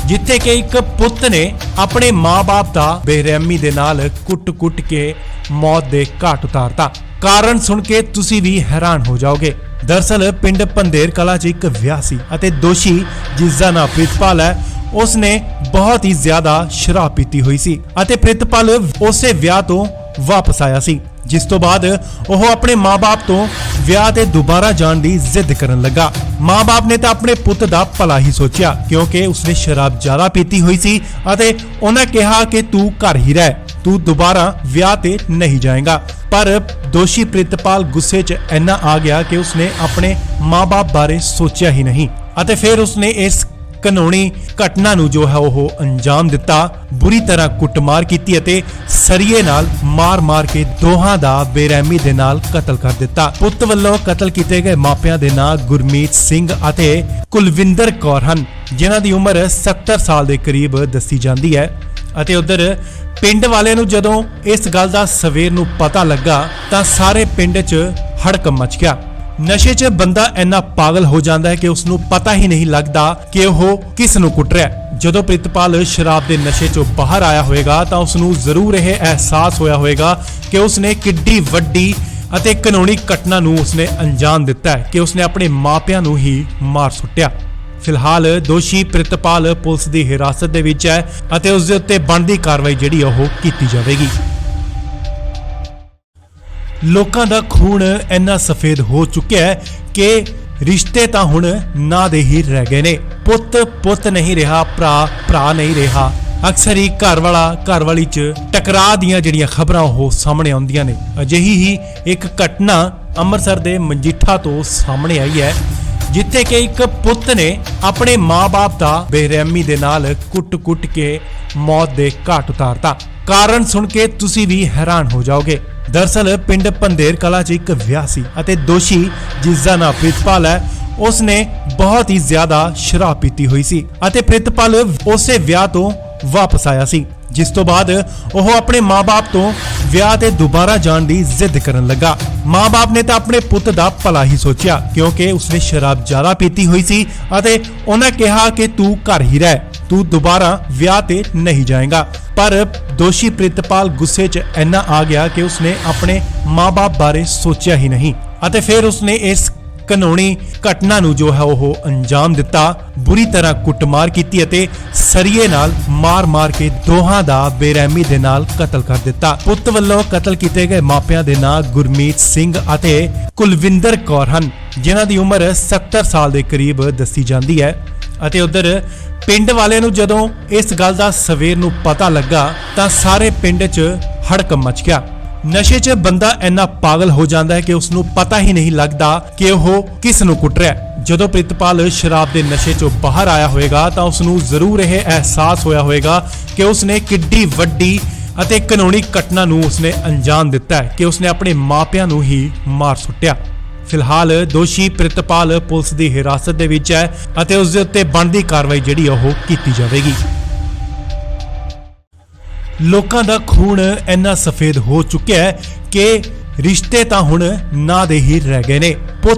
S1: ਜਿੱਥੇ ਕਿ ਇੱਕ ਪੁੱਤ ਨੇ ਆਪਣੇ ਮਾਂ-ਬਾਪ ਦਾ ਬੇਰਹਿਮੀ ਦੇ ਨਾਲ ਕੁੱਟ-ਕੁੱਟ ਕੇ ਮੌਤ ਦੇ ਘਾਟ ਉਤਾਰਤਾ। ਕਾਰਨ ਸੁਣ ਕੇ ਤੁਸੀਂ ਵੀ ਹੈਰਾਨ ਹੋ ਜਾਓਗੇ। ਦਰਅਸਲ ਪਿੰਡ ਪੰਧੇਰ ਕਲਾਂ 'ਚ ਇੱਕ ਵਿਆਹ ਸੀ ਅਤੇ ਦੋਸ਼ੀ ਜਿਸ ਦਾ ਨਾਮ ਪ੍ਰਿਤਪਾਲ ਹੈ, ਉਸਨੇ ਬਹੁਤ ਹੀ ਜ਼ਿਆਦਾ ਸ਼ਰਾਬ ਪੀਤੀ ਹੋਈ ਸੀ ਅਤੇ ਪ੍ਰਿਤਪਾਲ ਉਸੇ ਵਿਆਹ ਤੋਂ ਵਾਪਸ ਆਇਆ ਸੀ, ਜਿਸ ਤੋਂ ਬਾਅਦ ਉਹ ਆਪਣੇ ਮਾਂ-ਬਾਪ ਤੋਂ ਵਿਆਹ ਤੇ ਦੁਬਾਰਾ ਜਾਣ ਦੀ ਜ਼ਿੱਦ ਕਰਨ ਲੱਗਾ। ਮਾਂ-ਬਾਪ ਨੇ ਤਾਂ ਆਪਣੇ ਪੁੱਤ ਦਾ ਭਲਾ ਹੀ ਸੋਚਿਆ, ਕਿਉਂਕਿ ਉਸਨੇ ਸ਼ਰਾਬ ਜ਼ਿਆਦਾ ਪੀਤੀ ਹੋਈ ਸੀ ਅਤੇ ਉਹਨਾਂ ਕਿਹਾ ਕਿ ਤੂੰ ਘਰ ਹੀ ਰਹਿ, ਤੂੰ ਦੁਬਾਰਾ ਵਿਆਹ ਤੇ ਨਹੀਂ ਜਾਏਗਾ। ਪਰ ਦੋਸ਼ੀ ਪ੍ਰਿਤਪਾਲ ਗੁੱਸੇ 'ਚ ਇੰਨਾ ਆ ਗਿਆ ਕਿ ਉਸਨੇ ਆਪਣੇ ਮਾਂ-ਬਾਪ ਬਾਰੇ ਸੋਚਿਆ ਹੀ ਨਹੀਂ ਅਤੇ ਫਿਰ ਉਸਨੇ ਇਸ ਕਾਨੂੰਨੀ ਘਟਨਾ ਨੂੰ ਜੋ ਹੈ ਉਹ ਅੰਜਾਮ ਦਿੱਤਾ। ਬੁਰੀ ਤਰ੍ਹਾਂ ਕੁੱਟਮਾਰ ਕੀਤੀ ਅਤੇ ਸਰੀਏ ਨਾਲ ਮਾਰ-ਮਾਰ ਕੇ ਦੋਹਾਂ ਦਾ ਬੇਰਹਿਮੀ ਦੇ ਨਾਲ ਕਤਲ ਕਰ ਦਿੱਤਾ। ਪੁੱਤ ਵੱਲੋਂ ਕਤਲ ਕੀਤੇ ਗਏ ਮਾਪਿਆਂ ਦੇ ਨਾਂ ਗੁਰਮੀਤ ਸਿੰਘ ਅਤੇ ਕੁਲਵਿੰਦਰ ਕੌਰ ਹਨ, ਜਿਨ੍ਹਾਂ ਦੀ ਉਮਰ 70 ਸਾਲ ਦੇ ਕਰੀਬ ਦੱਸੀ ਜਾਂਦੀ ਹੈ। ਅਤੇ ਉਧਰ ਪਿੰਡ ਵਾਲਿਆਂ ਨੂੰ ਜਦੋਂ ਇਸ ਗੱਲ ਦਾ ਸਵੇਰ ਨੂੰ ਪਤਾ ਲੱਗਾ ਤਾਂ ਸਾਰੇ ਪਿੰਡ 'ਚ ਹੜਕੰਪ ਮਚ ਗਿਆ। ਨਸ਼ੇ 'ਚ ਬੰਦਾ ਇੰਨਾ ਪਾਗਲ ਹੋ ਜਾਂਦਾ ਹੈ ਕਿ ਉਸ ਨੂੰ ਪਤਾ ਹੀ ਨਹੀਂ ਲੱਗਦਾ ਕਿ ਉਹ ਕਿਸ ਨੂੰ ਕੁੱਟ ਰਿਹਾ। ਜਦੋਂ ਪ੍ਰਿਤਪਾਲ ਸ਼ਰਾਬ ਦੇ ਨਸ਼ੇ 'ਚੋਂ ਬਾਹਰ ਆਇਆ ਹੋਵੇਗਾ ਤਾਂ ਉਸ ਨੂੰ ਜ਼ਰੂਰ ਇਹ ਅਹਿਸਾਸ ਹੋਇਆ ਹੋਵੇਗਾ ਕਿ ਉਸਨੇ ਕਿੱਡੀ ਵੱਡੀ ਅਤੇ ਕਾਨੂੰਨੀ ਘਟਨਾ ਨੂੰ ਉਸਨੇ ਅੰਜਾਮ ਦਿੱਤਾ ਹੈ ਕਿ ਉਸਨੇ ਆਪਣੇ ਮਾਪਿਆਂ ਨੂੰ ਹੀ ਮਾਰ ਸੁੱਟਿਆ। ਫਿਲਹਾਲ ਦੋਸ਼ੀ ਪ੍ਰਿਤਪਾਲ ਪੁਲਿਸ ਦੀ ਹਿਰਾਸਤ ਦੇ ਵਿੱਚ ਹੈ ਅਤੇ ਉਸ ਦੇ ਉੱਤੇ ਬਣਦੀ ਕਾਰਵਾਈ ਜਿਹੜੀ ਉਹ ਕੀਤੀ ਜਾਵੇਗੀ। ਲੋਕਾਂ ਦਾ ਖੂਨ ਇੰਨਾ ਸਫੇਦ ਹੋ ਚੁੱਕਿਆ ਹੈ ਕਿ ਰਿਸ਼ਤੇ ਤਾਂ ਹੁਣ ਨਾਂ ਦੇ ਹੀ ਰਹਿ ਗਏ ਨੇ। ਪੁੱਤ ਨਹੀਂ ਰਿਹਾ, ਭਰਾ ਨਹੀਂ ਰਿਹਾ। ਅਕਸਰ ਹੀ ਘਰ ਵਾਲੀ 'ਚ ਟਕਰਾਅ ਦੀਆਂ ਜਿਹੜੀਆਂ ਖਬਰਾਂ ਉਹ ਸਾਹਮਣੇ ਆਉਂਦੀਆਂ ਨੇ। ਅਜਿਹੀ ਹੀ ਇੱਕ ਘਟਨਾ ਅੰਮ੍ਰਿਤਸਰ ਦੇ ਮਜੀਠਾ ਤੋਂ ਸਾਹਮਣੇ ਆਈ ਹੈ, ਜਿੱਥੇ ਕਿ ਇੱਕ ਪੁੱਤ ਨੇ ਆਪਣੇ ਮਾਂ-ਬਾਪ ਦਾ ਬੇਰਹਿਮੀ ਦੇ ਨਾਲ ਕੁੱਟ-ਕੁੱਟ ਕੇ ਮੌਤ ਦੇ ਘਾਟ ਉਤਾਰਤਾ। ਕਾਰਨ ਸੁਣ ਕੇ ਤੁਸੀਂ ਵੀ ਹੈਰਾਨ ਹੋ ਜਾਓਗੇ। ਦਰਅਸਲ ਪਿੰਡ ਪੰਧੇਰ ਕਲਾਂ 'ਚ ਇੱਕ ਵਿਆਹ ਸੀ ਅਤੇ ਦੋਸ਼ੀ ਜਿਸ ਦਾ ਨਾਮ ਪ੍ਰਿਤਪਾਲ ਹੈ, ਉਸਨੇ ਬਹੁਤ ਹੀ ਜ਼ਿਆਦਾ ਸ਼ਰਾਬ ਪੀਤੀ ਹੋਈ ਸੀ ਅਤੇ ਪ੍ਰਿਤਪਾਲ ਉਸੇ ਵਿਆਹ ਤੋਂ ਵਾਪਸ ਆਇਆ ਸੀ, ਜਿਸ ਤੋਂ ਬਾਅਦ ਉਹ ਆਪਣੇ ਮਾਂ-ਬਾਪ ਤੋਂ ਵਿਆਹ ਤੇ ਦੁਬਾਰਾ ਜਾਣ ਦੀ ਜ਼ਿੱਦ ਕਰਨ ਲੱਗਾ। ਮਾਂ-ਬਾਪ ਨੇ ਤਾਂ ਆਪਣੇ ਪੁੱਤ ਦਾ ਭਲਾ ਹੀ ਸੋਚਿਆ, ਕਿਉਂਕਿ ਉਸਨੇ ਸ਼ਰਾਬ ਜ਼ਿਆਦਾ ਪੀਤੀ ਹੋਈ ਸੀ ਅਤੇ ਉਹਨਾਂ ਕਿਹਾ ਕਿ ਤੂੰ ਘਰ ਹੀ ਰਹਿ, ਤੂੰ ਦੁਬਾਰਾ ਵਿਆਹ ਤੇ ਨਹੀਂ ਜਾਏਗਾ। ਪਰ ਦੋਸ਼ੀ ਪ੍ਰਿਤਪਾਲ ਗੁੱਸੇ 'ਚ ਇੰਨਾ ਆ ਗਿਆ ਕਿ ਉਸਨੇ ਆਪਣੇ ਮਾਂ-ਬਾਪ ਬਾਰੇ ਸੋਚਿਆ ਹੀ ਨਹੀਂ ਅਤੇ ਫਿਰ ਉਸਨੇ ਇਸ ਕਾਨੂੰਨੀ ਘਟਨਾ ਨੂੰ ਜੋ ਹੈ ਉਹ ਅੰਜਾਮ ਦਿੱਤਾ। ਬੁਰੀ ਤਰ੍ਹਾਂ ਕੁੱਟਮਾਰ ਕੀਤੀ ਅਤੇ ਸਰੀਏ ਨਾਲ ਮਾਰ-ਮਾਰ ਕੇ ਦੋਹਾਂ ਦਾ ਬੇਰਹਿਮੀ ਦੇ ਨਾਲ ਕਤਲ ਕਰ ਦਿੱਤਾ। ਪੁੱਤ ਵੱਲੋਂ ਕਤਲ ਕੀਤੇ ਗਏ ਮਾਪਿਆਂ ਦੇ ਨਾਂ ਗੁਰਮੀਤ ਸਿੰਘ ਅਤੇ ਕੁਲਵਿੰਦਰ ਕੌਰ ਹਨ, ਜਿਨ੍ਹਾਂ ਦੀ ਉਮਰ 70 ਸਾਲ ਦੇ ਕਰੀਬ ਦੱਸੀ ਜਾਂਦੀ ਹੈ। ਅਤੇ ਉਧਰ ਪਿੰਡ ਵਾਲਿਆਂ ਨੂੰ ਜਦੋਂ ਇਸ ਗੱਲ ਦਾ ਸਵੇਰ ਨੂੰ ਪਤਾ ਲੱਗਾ ਤਾਂ ਸਾਰੇ ਪਿੰਡ 'ਚ ਹੜਕੰਪ ਮਚ ਗਿਆ। ਨਸ਼ੇ 'ਚ ਬੰਦਾ ਇੰਨਾ ਪਾਗਲ ਹੋ ਜਾਂਦਾ ਹੈ ਕਿ ਉਸ ਨੂੰ ਪਤਾ ਹੀ ਨਹੀਂ ਲੱਗਦਾ ਕਿ ਉਹ ਕਿਸ ਨੂੰ ਕੁੱਟ ਰਿਹਾ। ਜਦੋਂ ਪ੍ਰਿਤਪਾਲ ਸ਼ਰਾਬ ਦੇ ਨਸ਼ੇ 'ਚੋਂ ਬਾਹਰ ਆਇਆ ਹੋਵੇਗਾ ਤਾਂ ਉਸ ਨੂੰ ਜ਼ਰੂਰ ਇਹ ਅਹਿਸਾਸ ਹੋਇਆ ਹੋਵੇਗਾ ਕਿ ਉਸਨੇ ਕਿੱਡੀ ਵੱਡੀ ਅਤੇ ਕਾਨੂੰਨੀ ਘਟਨਾ ਨੂੰ ਉਸਨੇ ਅੰਜਾਮ ਦਿੱਤਾ ਹੈ ਕਿ ਉਸਨੇ ਆਪਣੇ ਮਾਪਿਆਂ ਨੂੰ ਹੀ ਮਾਰ ਸੁੱਟਿਆ। ਫਿਲਹਾਲ ਦੋਸ਼ੀ ਪ੍ਰਿਤਪਾਲ ਪੁਲਿਸ ਦੀ ਹਿਰਾਸਤ ਦੇ ਵਿੱਚ ਹੈ ਅਤੇ ਉਸ ਦੇ ਉੱਤੇ ਬਣਦੀ ਕਾਰਵਾਈ ਜਿਹੜੀ ਉਹ ਕੀਤੀ ਜਾਵੇਗੀ। ਲੋਕਾਂ ਦਾ ਖੂਨ ਇੰਨਾ ਸਫੇਦ ਹੋ ਚੁੱਕਿਆ ਹੈ ਕਿ ਰਿਸ਼ਤੇ ਤਾਂ ਹੁਣ ਨਾਂ ਦੇ ਹੀ ਰਹਿ ਗਏ ਨੇ।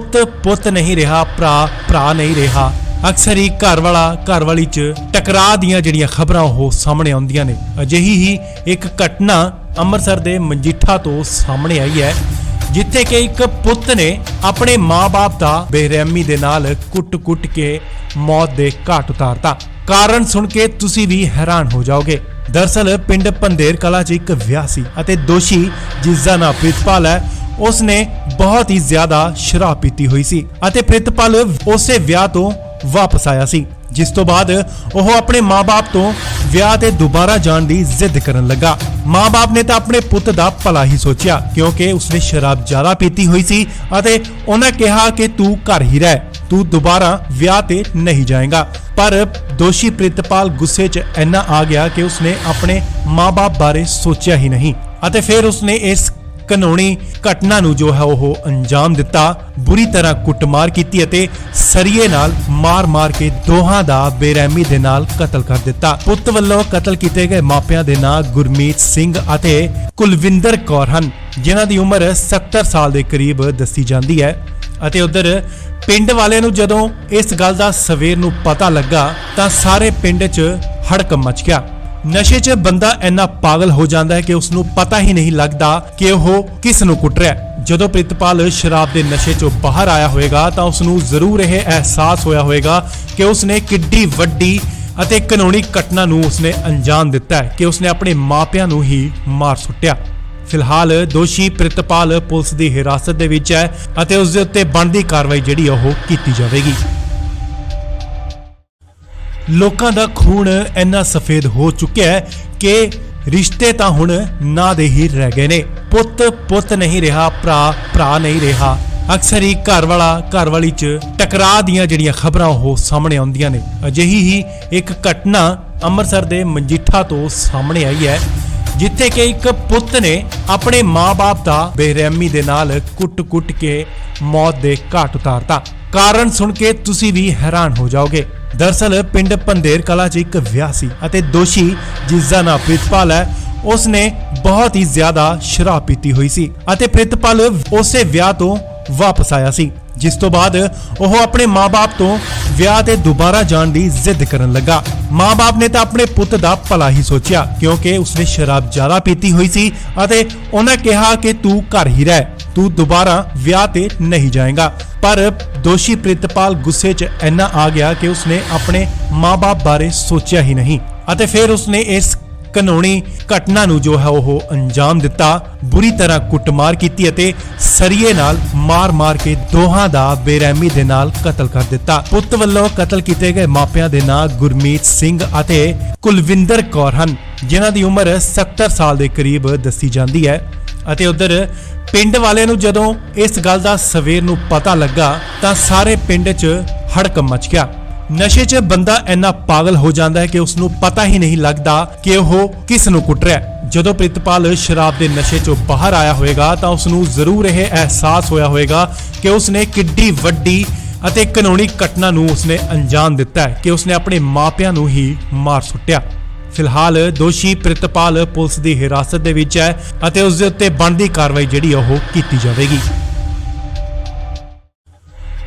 S1: ਪੁੱਤ ਨਹੀਂ ਰਿਹਾ, ਭਰਾ ਨਹੀਂ ਰਿਹਾ। ਅਕਸਰ ਹੀ ਘਰ ਵਾਲੀ 'ਚ ਟਕਰਾਅ ਦੀਆਂ ਜਿਹੜੀਆਂ ਖਬਰਾਂ ਉਹ ਸਾਹਮਣੇ ਆਉਂਦੀਆਂ ਨੇ। ਅਜਿਹੀ ਹੀ ਇੱਕ ਘਟਨਾ ਅੰਮ੍ਰਿਤਸਰ ਦੇ ਮਜੀਠਾ ਤੋਂ ਸਾਹਮਣੇ ਆਈ ਹੈ, ਜਿੱਥੇ ਕਿ ਇੱਕ ਪੁੱਤ ਨੇ ਆਪਣੇ ਮਾਂ-ਬਾਪ ਦਾ ਬੇਰਹਿਮੀ ਦੇ ਨਾਲ ਕੁੱਟ-ਕੁੱਟ ਕੇ ਮੌਤ ਦੇ ਘਾਟ ਉਤਾਰਤਾ। ਕਾਰਨ ਸੁਣ ਕੇ ਤੁਸੀਂ ਵੀ ਹੈਰਾਨ ਹੋ ਜਾਓਗੇ। ਦਰਅਸਲ ਪਿੰਡ ਪੰਧੇਰ ਕਲਾਂ 'ਚ ਇੱਕ ਵਿਆਹ ਸੀ ਅਤੇ ਦੋਸ਼ੀ ਜਿਸ ਦਾ ਨਾਮ ਪ੍ਰਿਤਪਾਲ ਹੈ, ਉਸਨੇ ਬਹੁਤ ਹੀ ਜ਼ਿਆਦਾ ਸ਼ਰਾਬ ਪੀਤੀ ਹੋਈ ਸੀ ਅਤੇ ਪ੍ਰਿਤਪਾਲ ਉਸੇ ਵਿਆਹ ਤੋਂ ਵਾਪਸ ਆਇਆ ਸੀ, ਜਿਸ ਤੋਂ ਬਾਅਦ ਉਹ ਆਪਣੇ ਮਾਂ-ਬਾਪ ਤੋਂ ਵਿਆਹ ਤੇ ਦੁਬਾਰਾ ਜਾਣ ਦੀ ਜ਼ਿੱਦ ਕਰਨ ਲੱਗਾ। ਮਾਂ-ਬਾਪ ਨੇ ਤਾਂ ਆਪਣੇ ਪੁੱਤ ਦਾ ਭਲਾ ਹੀ ਸੋਚਿਆ, ਕਿਉਂਕਿ ਉਸਨੇ ਸ਼ਰਾਬ ਜ਼ਿਆਦਾ ਪੀਤੀ ਹੋਈ ਸੀ ਅਤੇ ਉਹਨਾਂ ਕਿਹਾ ਕਿ ਤੂੰ ਘਰ ਹੀ ਰਹਿ, ਤੂੰ ਦੁਬਾਰਾ ਵਿਆਹ ਤੇ ਨਹੀਂ ਜਾਏਗਾ। ਪਰ ਦੋਸ਼ੀ ਪ੍ਰਿਤਪਾਲ ਗੁੱਸੇ 'ਚ ਇੰਨਾ ਆ ਗਿਆ ਕਿ ਉਸਨੇ ਆਪਣੇ ਮਾਂ-ਬਾਪ ਬਾਰੇ ਸੋਚਿਆ ਹੀ ਨਹੀਂ ਅਤੇ ਫਿਰ ਉਸਨੇ ਇਸ ਕਾਨੂੰਨੀ ਘਟਨਾ ਨੂੰ ਜੋ ਹੈ ਉਹ ਅੰਜਾਮ ਦਿੱਤਾ। ਬੁਰੀ ਤਰ੍ਹਾਂ ਕੁੱਟਮਾਰ ਕੀਤੀ ਅਤੇ ਸਰੀਏ ਨਾਲ ਮਾਰ-ਮਾਰ ਕੇ ਦੋਹਾਂ ਦਾ ਬੇਰਹਿਮੀ ਦੇ ਨਾਲ ਕਤਲ ਕਰ ਦਿੱਤਾ। ਪੁੱਤ ਵੱਲੋਂ ਕਤਲ ਕੀਤੇ ਗਏ ਮਾਪਿਆਂ ਦੇ ਨਾਂ ਗੁਰਮੀਤ ਸਿੰਘ ਅਤੇ ਕੁਲਵਿੰਦਰ ਕੌਰ ਹਨ, ਜਿਨ੍ਹਾਂ ਦੀ ਉਮਰ 70 ਸਾਲ ਦੇ ਕਰੀਬ ਦੱਸੀ ਜਾਂਦੀ ਹੈ। ਅਤੇ ਉਧਰ ਪਿੰਡ ਵਾਲਿਆਂ ਨੂੰ ਜਦੋਂ ਇਸ ਗੱਲ ਦਾ ਸਵੇਰ ਨੂੰ ਪਤਾ ਲੱਗਾ ਤਾਂ ਸਾਰੇ ਪਿੰਡ 'ਚ ਹੜਕੰਪ ਮਚ ਗਿਆ। ਨਸ਼ੇ 'ਚ ਬੰਦਾ ਇੰਨਾ ਪਾਗਲ ਹੋ ਜਾਂਦਾ ਹੈ ਕਿ ਉਸ ਨੂੰ ਪਤਾ ਹੀ ਨਹੀਂ ਲੱਗਦਾ ਕਿ ਉਹ ਕਿਸ ਨੂੰ ਕੁੱਟ ਰਿਹਾ ਹੈ। ਜਦੋਂ ਪ੍ਰਿਤਪਾਲ ਸ਼ਰਾਬ ਦੇ ਨਸ਼ੇ 'ਚੋਂ ਬਾਹਰ ਆਇਆ ਹੋਵੇਗਾ ਤਾਂ ਉਸ ਨੂੰ ਜ਼ਰੂਰ ਇਹ ਅਹਿਸਾਸ ਹੋਇਆ ਹੋਵੇਗਾ ਕਿ ਉਸ ਨੇ ਕਿੱਡੀ ਵੱਡੀ ਅਤੇ ਕਾਨੂੰਨੀ ਘਟਨਾ ਨੂੰ ਉਸਨੇ ਅੰਜਾਮ ਦਿੱਤਾ ਹੈ ਕਿ ਉਸਨੇ ਆਪਣੇ ਮਾਪਿਆਂ ਨੂੰ ਹੀ ਮਾਰ ਸੁੱਟਿਆ। ਫਿਲਹਾਲ ਦੋਸ਼ੀ ਪ੍ਰਿਤਪਾਲ ਪੁਲਿਸ ਦੀ ਹਿਰਾਸਤ ਦੇ ਵਿੱਚ ਹੈ ਅਤੇ ਉਸ ਦੇ ਉੱਤੇ ਬਣਦੀ ਕਾਰਵਾਈ ਜਿਹੜੀ ਉਹ ਕੀਤੀ ਜਾਵੇਗੀ। ਲੋਕਾਂ ਦਾ ਖੂਨ ਇੰਨਾ ਸਫੇਦ ਹੋ ਚੁੱਕਿਆ ਹੈ ਕਿ ਰਿਸ਼ਤੇ ਤਾਂ ਹੁਣ ਨਾਂ ਦੇ ਹੀ ਰਹਿ ਗਏ ਨੇ। ਪੁੱਤ ਨਹੀਂ ਰਿਹਾ, ਭਰਾ ਨਹੀਂ ਰਿਹਾ। ਅਕਸਰ ਹੀ ਘਰ ਵਾਲੀ 'ਚ ਟਕਰਾਅ ਦੀਆਂ ਜਿਹੜੀਆਂ ਖਬਰਾਂ ਉਹ ਸਾਹਮਣੇ ਆਉਂਦੀਆਂ ਨੇ। ਅਜਿਹੀ ਹੀ ਇੱਕ ਘਟਨਾ ਅੰਮ੍ਰਿਤਸਰ ਦੇ ਮਜੀਠਾ ਤੋਂ ਸਾਹਮਣੇ ਆਈ ਹੈ, ਜਿੱਥੇ ਕਿ ਇੱਕ ਪੁੱਤ ਨੇ ਆਪਣੇ ਮਾਂ-ਬਾਪ ਦਾ ਬੇਰਹਿਮੀ ਦੇ ਨਾਲ ਕੁੱਟ-ਕੁੱਟ ਕੇ ਮੌਤ ਦੇ ਘਾਟ ਉਤਾਰਤਾ। ਕਾਰਨ ਸੁਣ ਕੇ ਤੁਸੀਂ ਵੀ ਹੈਰਾਨ ਹੋ ਜਾਓਗੇ। ਦਰਅਸਲ ਪਿੰਡ ਪੰਧੇਰ ਕਲਾਂ 'ਚ ਇੱਕ ਵਿਆਹ ਸੀ ਅਤੇ ਦੋਸ਼ੀ ਜਿਸ ਦਾ ਨਾਮ ਪ੍ਰਿਤਪਾਲ ਹੈ, ਉਸਨੇ ਬਹੁਤ ਹੀ ਜ਼ਿਆਦਾ ਸ਼ਰਾਬ ਪੀਤੀ ਹੋਈ ਸੀ ਅਤੇ ਪ੍ਰਿਤਪਾਲ ਉਸੇ ਵਿਆਹ ਤੋਂ ਵਾਪਸ ਆਇਆ ਸੀ, ਜਿਸ ਤੋਂ ਬਾਅਦ ਉਹ ਆਪਣੇ ਮਾਂ-ਬਾਪ ਤੋਂ ਵਿਆਹ ਤੇ ਦੁਬਾਰਾ ਜਾਣ ਦੀ ਜ਼ਿੱਦ ਕਰਨ ਲੱਗਾ। ਮਾਂ-ਬਾਪ ਨੇ ਤਾਂ ਆਪਣੇ ਪੁੱਤ ਦਾ ਭਲਾ ਹੀ ਸੋਚਿਆ, ਕਿਉਂਕਿ ਉਸਨੇ ਸ਼ਰਾਬ ਜ਼ਿਆਦਾ ਪੀਤੀ ਹੋਈ ਸੀ ਅਤੇ ਉਹਨਾਂ ਕਿਹਾ ਕਿ ਤੂੰ ਘਰ ਹੀ ਰਹਿ, ਤੂੰ ਦੁਬਾਰਾ ਵਿਆਹ ਤੇ ਨਹੀਂ ਜਾਏਗਾ। ਪਰ ਦੋਸ਼ੀ ਪ੍ਰਿਤਪਾਲ ਗੁੱਸੇ 'ਚ ਇੰਨਾ ਆ ਗਿਆ ਕਿ ਉਸਨੇ ਆਪਣੇ ਮਾਂ-ਬਾਪ ਬਾਰੇ ਸੋਚਿਆ ਹੀ ਨਹੀਂ ਅਤੇ ਫਿਰ ਉਸਨੇ ਇਸ ਕਾਨੂੰਨੀ ਘਟਨਾ ਨੂੰ ਜੋ ਹੈ ਉਹ ਅੰਜਾਮ ਦਿੱਤਾ। ਬੁਰੀ ਤਰ੍ਹਾਂ ਕੁੱਟਮਾਰ ਕੀਤੀ ਅਤੇ ਸਰੀਏ ਨਾਲ ਮਾਰ-ਮਾਰ ਕੇ ਦੋਹਾਂ ਦਾ ਬੇਰਹਿਮੀ ਦੇ ਨਾਲ ਕਤਲ ਕਰ ਦਿੱਤਾ। ਪੁੱਤ ਵੱਲੋਂ ਕਤਲ ਕੀਤੇ ਗਏ ਮਾਪਿਆਂ ਦੇ ਨਾਂ ਗੁਰਮੀਤ ਸਿੰਘ ਅਤੇ ਕੁਲਵਿੰਦਰ ਕੌਰ ਹਨ, ਜਿਨ੍ਹਾਂ ਦੀ ਉਮਰ 70 ਸਾਲ ਦੇ ਕਰੀਬ ਦੱਸੀ ਜਾਂਦੀ ਹੈ। ਅਤੇ ਉਧਰ ਪਿੰਡ ਵਾਲਿਆਂ ਨੂੰ ਜਦੋਂ ਇਸ ਗੱਲ ਦਾ ਸਵੇਰ ਨੂੰ ਪਤਾ ਲੱਗਾ ਤਾਂ ਸਾਰੇ ਪਿੰਡ 'ਚ ਹੜਕੰਪ ਮਚ ਗਿਆ। ਨਸ਼ੇ 'ਚ ਬੰਦਾ ਇੰਨਾ ਪਾਗਲ ਹੋ ਜਾਂਦਾ ਹੈ ਕਿ ਉਸ ਨੂੰ ਪਤਾ ਹੀ ਨਹੀਂ ਲੱਗਦਾ ਕਿ ਉਹ ਕਿਸ ਨੂੰ ਕੁੱਟ ਰਿਹਾ ਹੈ। ਜਦੋਂ ਪ੍ਰਿਤਪਾਲ ਸ਼ਰਾਬ ਦੇ ਨਸ਼ੇ 'ਚੋਂ ਬਾਹਰ ਆਇਆ ਹੋਵੇਗਾ ਤਾਂ ਉਸ ਨੂੰ ਜ਼ਰੂਰ ਇਹ ਅਹਿਸਾਸ ਹੋਇਆ ਹੋਵੇਗਾ ਕਿ ਉਸ ਨੇ ਕਿੱਡੀ ਵੱਡੀ ਅਤੇ ਕਾਨੂੰਨੀ ਘਟਨਾ ਨੂੰ ਉਸਨੇ ਅੰਜਾਮ ਦਿੱਤਾ ਹੈ ਕਿ ਉਸਨੇ ਆਪਣੇ ਮਾਪਿਆਂ ਨੂੰ ਹੀ ਮਾਰ ਸੁੱਟਿਆ। ਫਿਲਹਾਲ ਦੋਸ਼ੀ ਪ੍ਰਿਤਪਾਲ ਪੁਲਿਸ ਦੀ ਹਿਰਾਸਤ ਦੇ ਵਿੱਚ ਹੈ ਅਤੇ ਉਸ ਦੇ ਉੱਤੇ ਬਣਦੀ ਕਾਰਵਾਈ ਜਿਹੜੀ ਉਹ ਕੀਤੀ ਜਾਵੇਗੀ।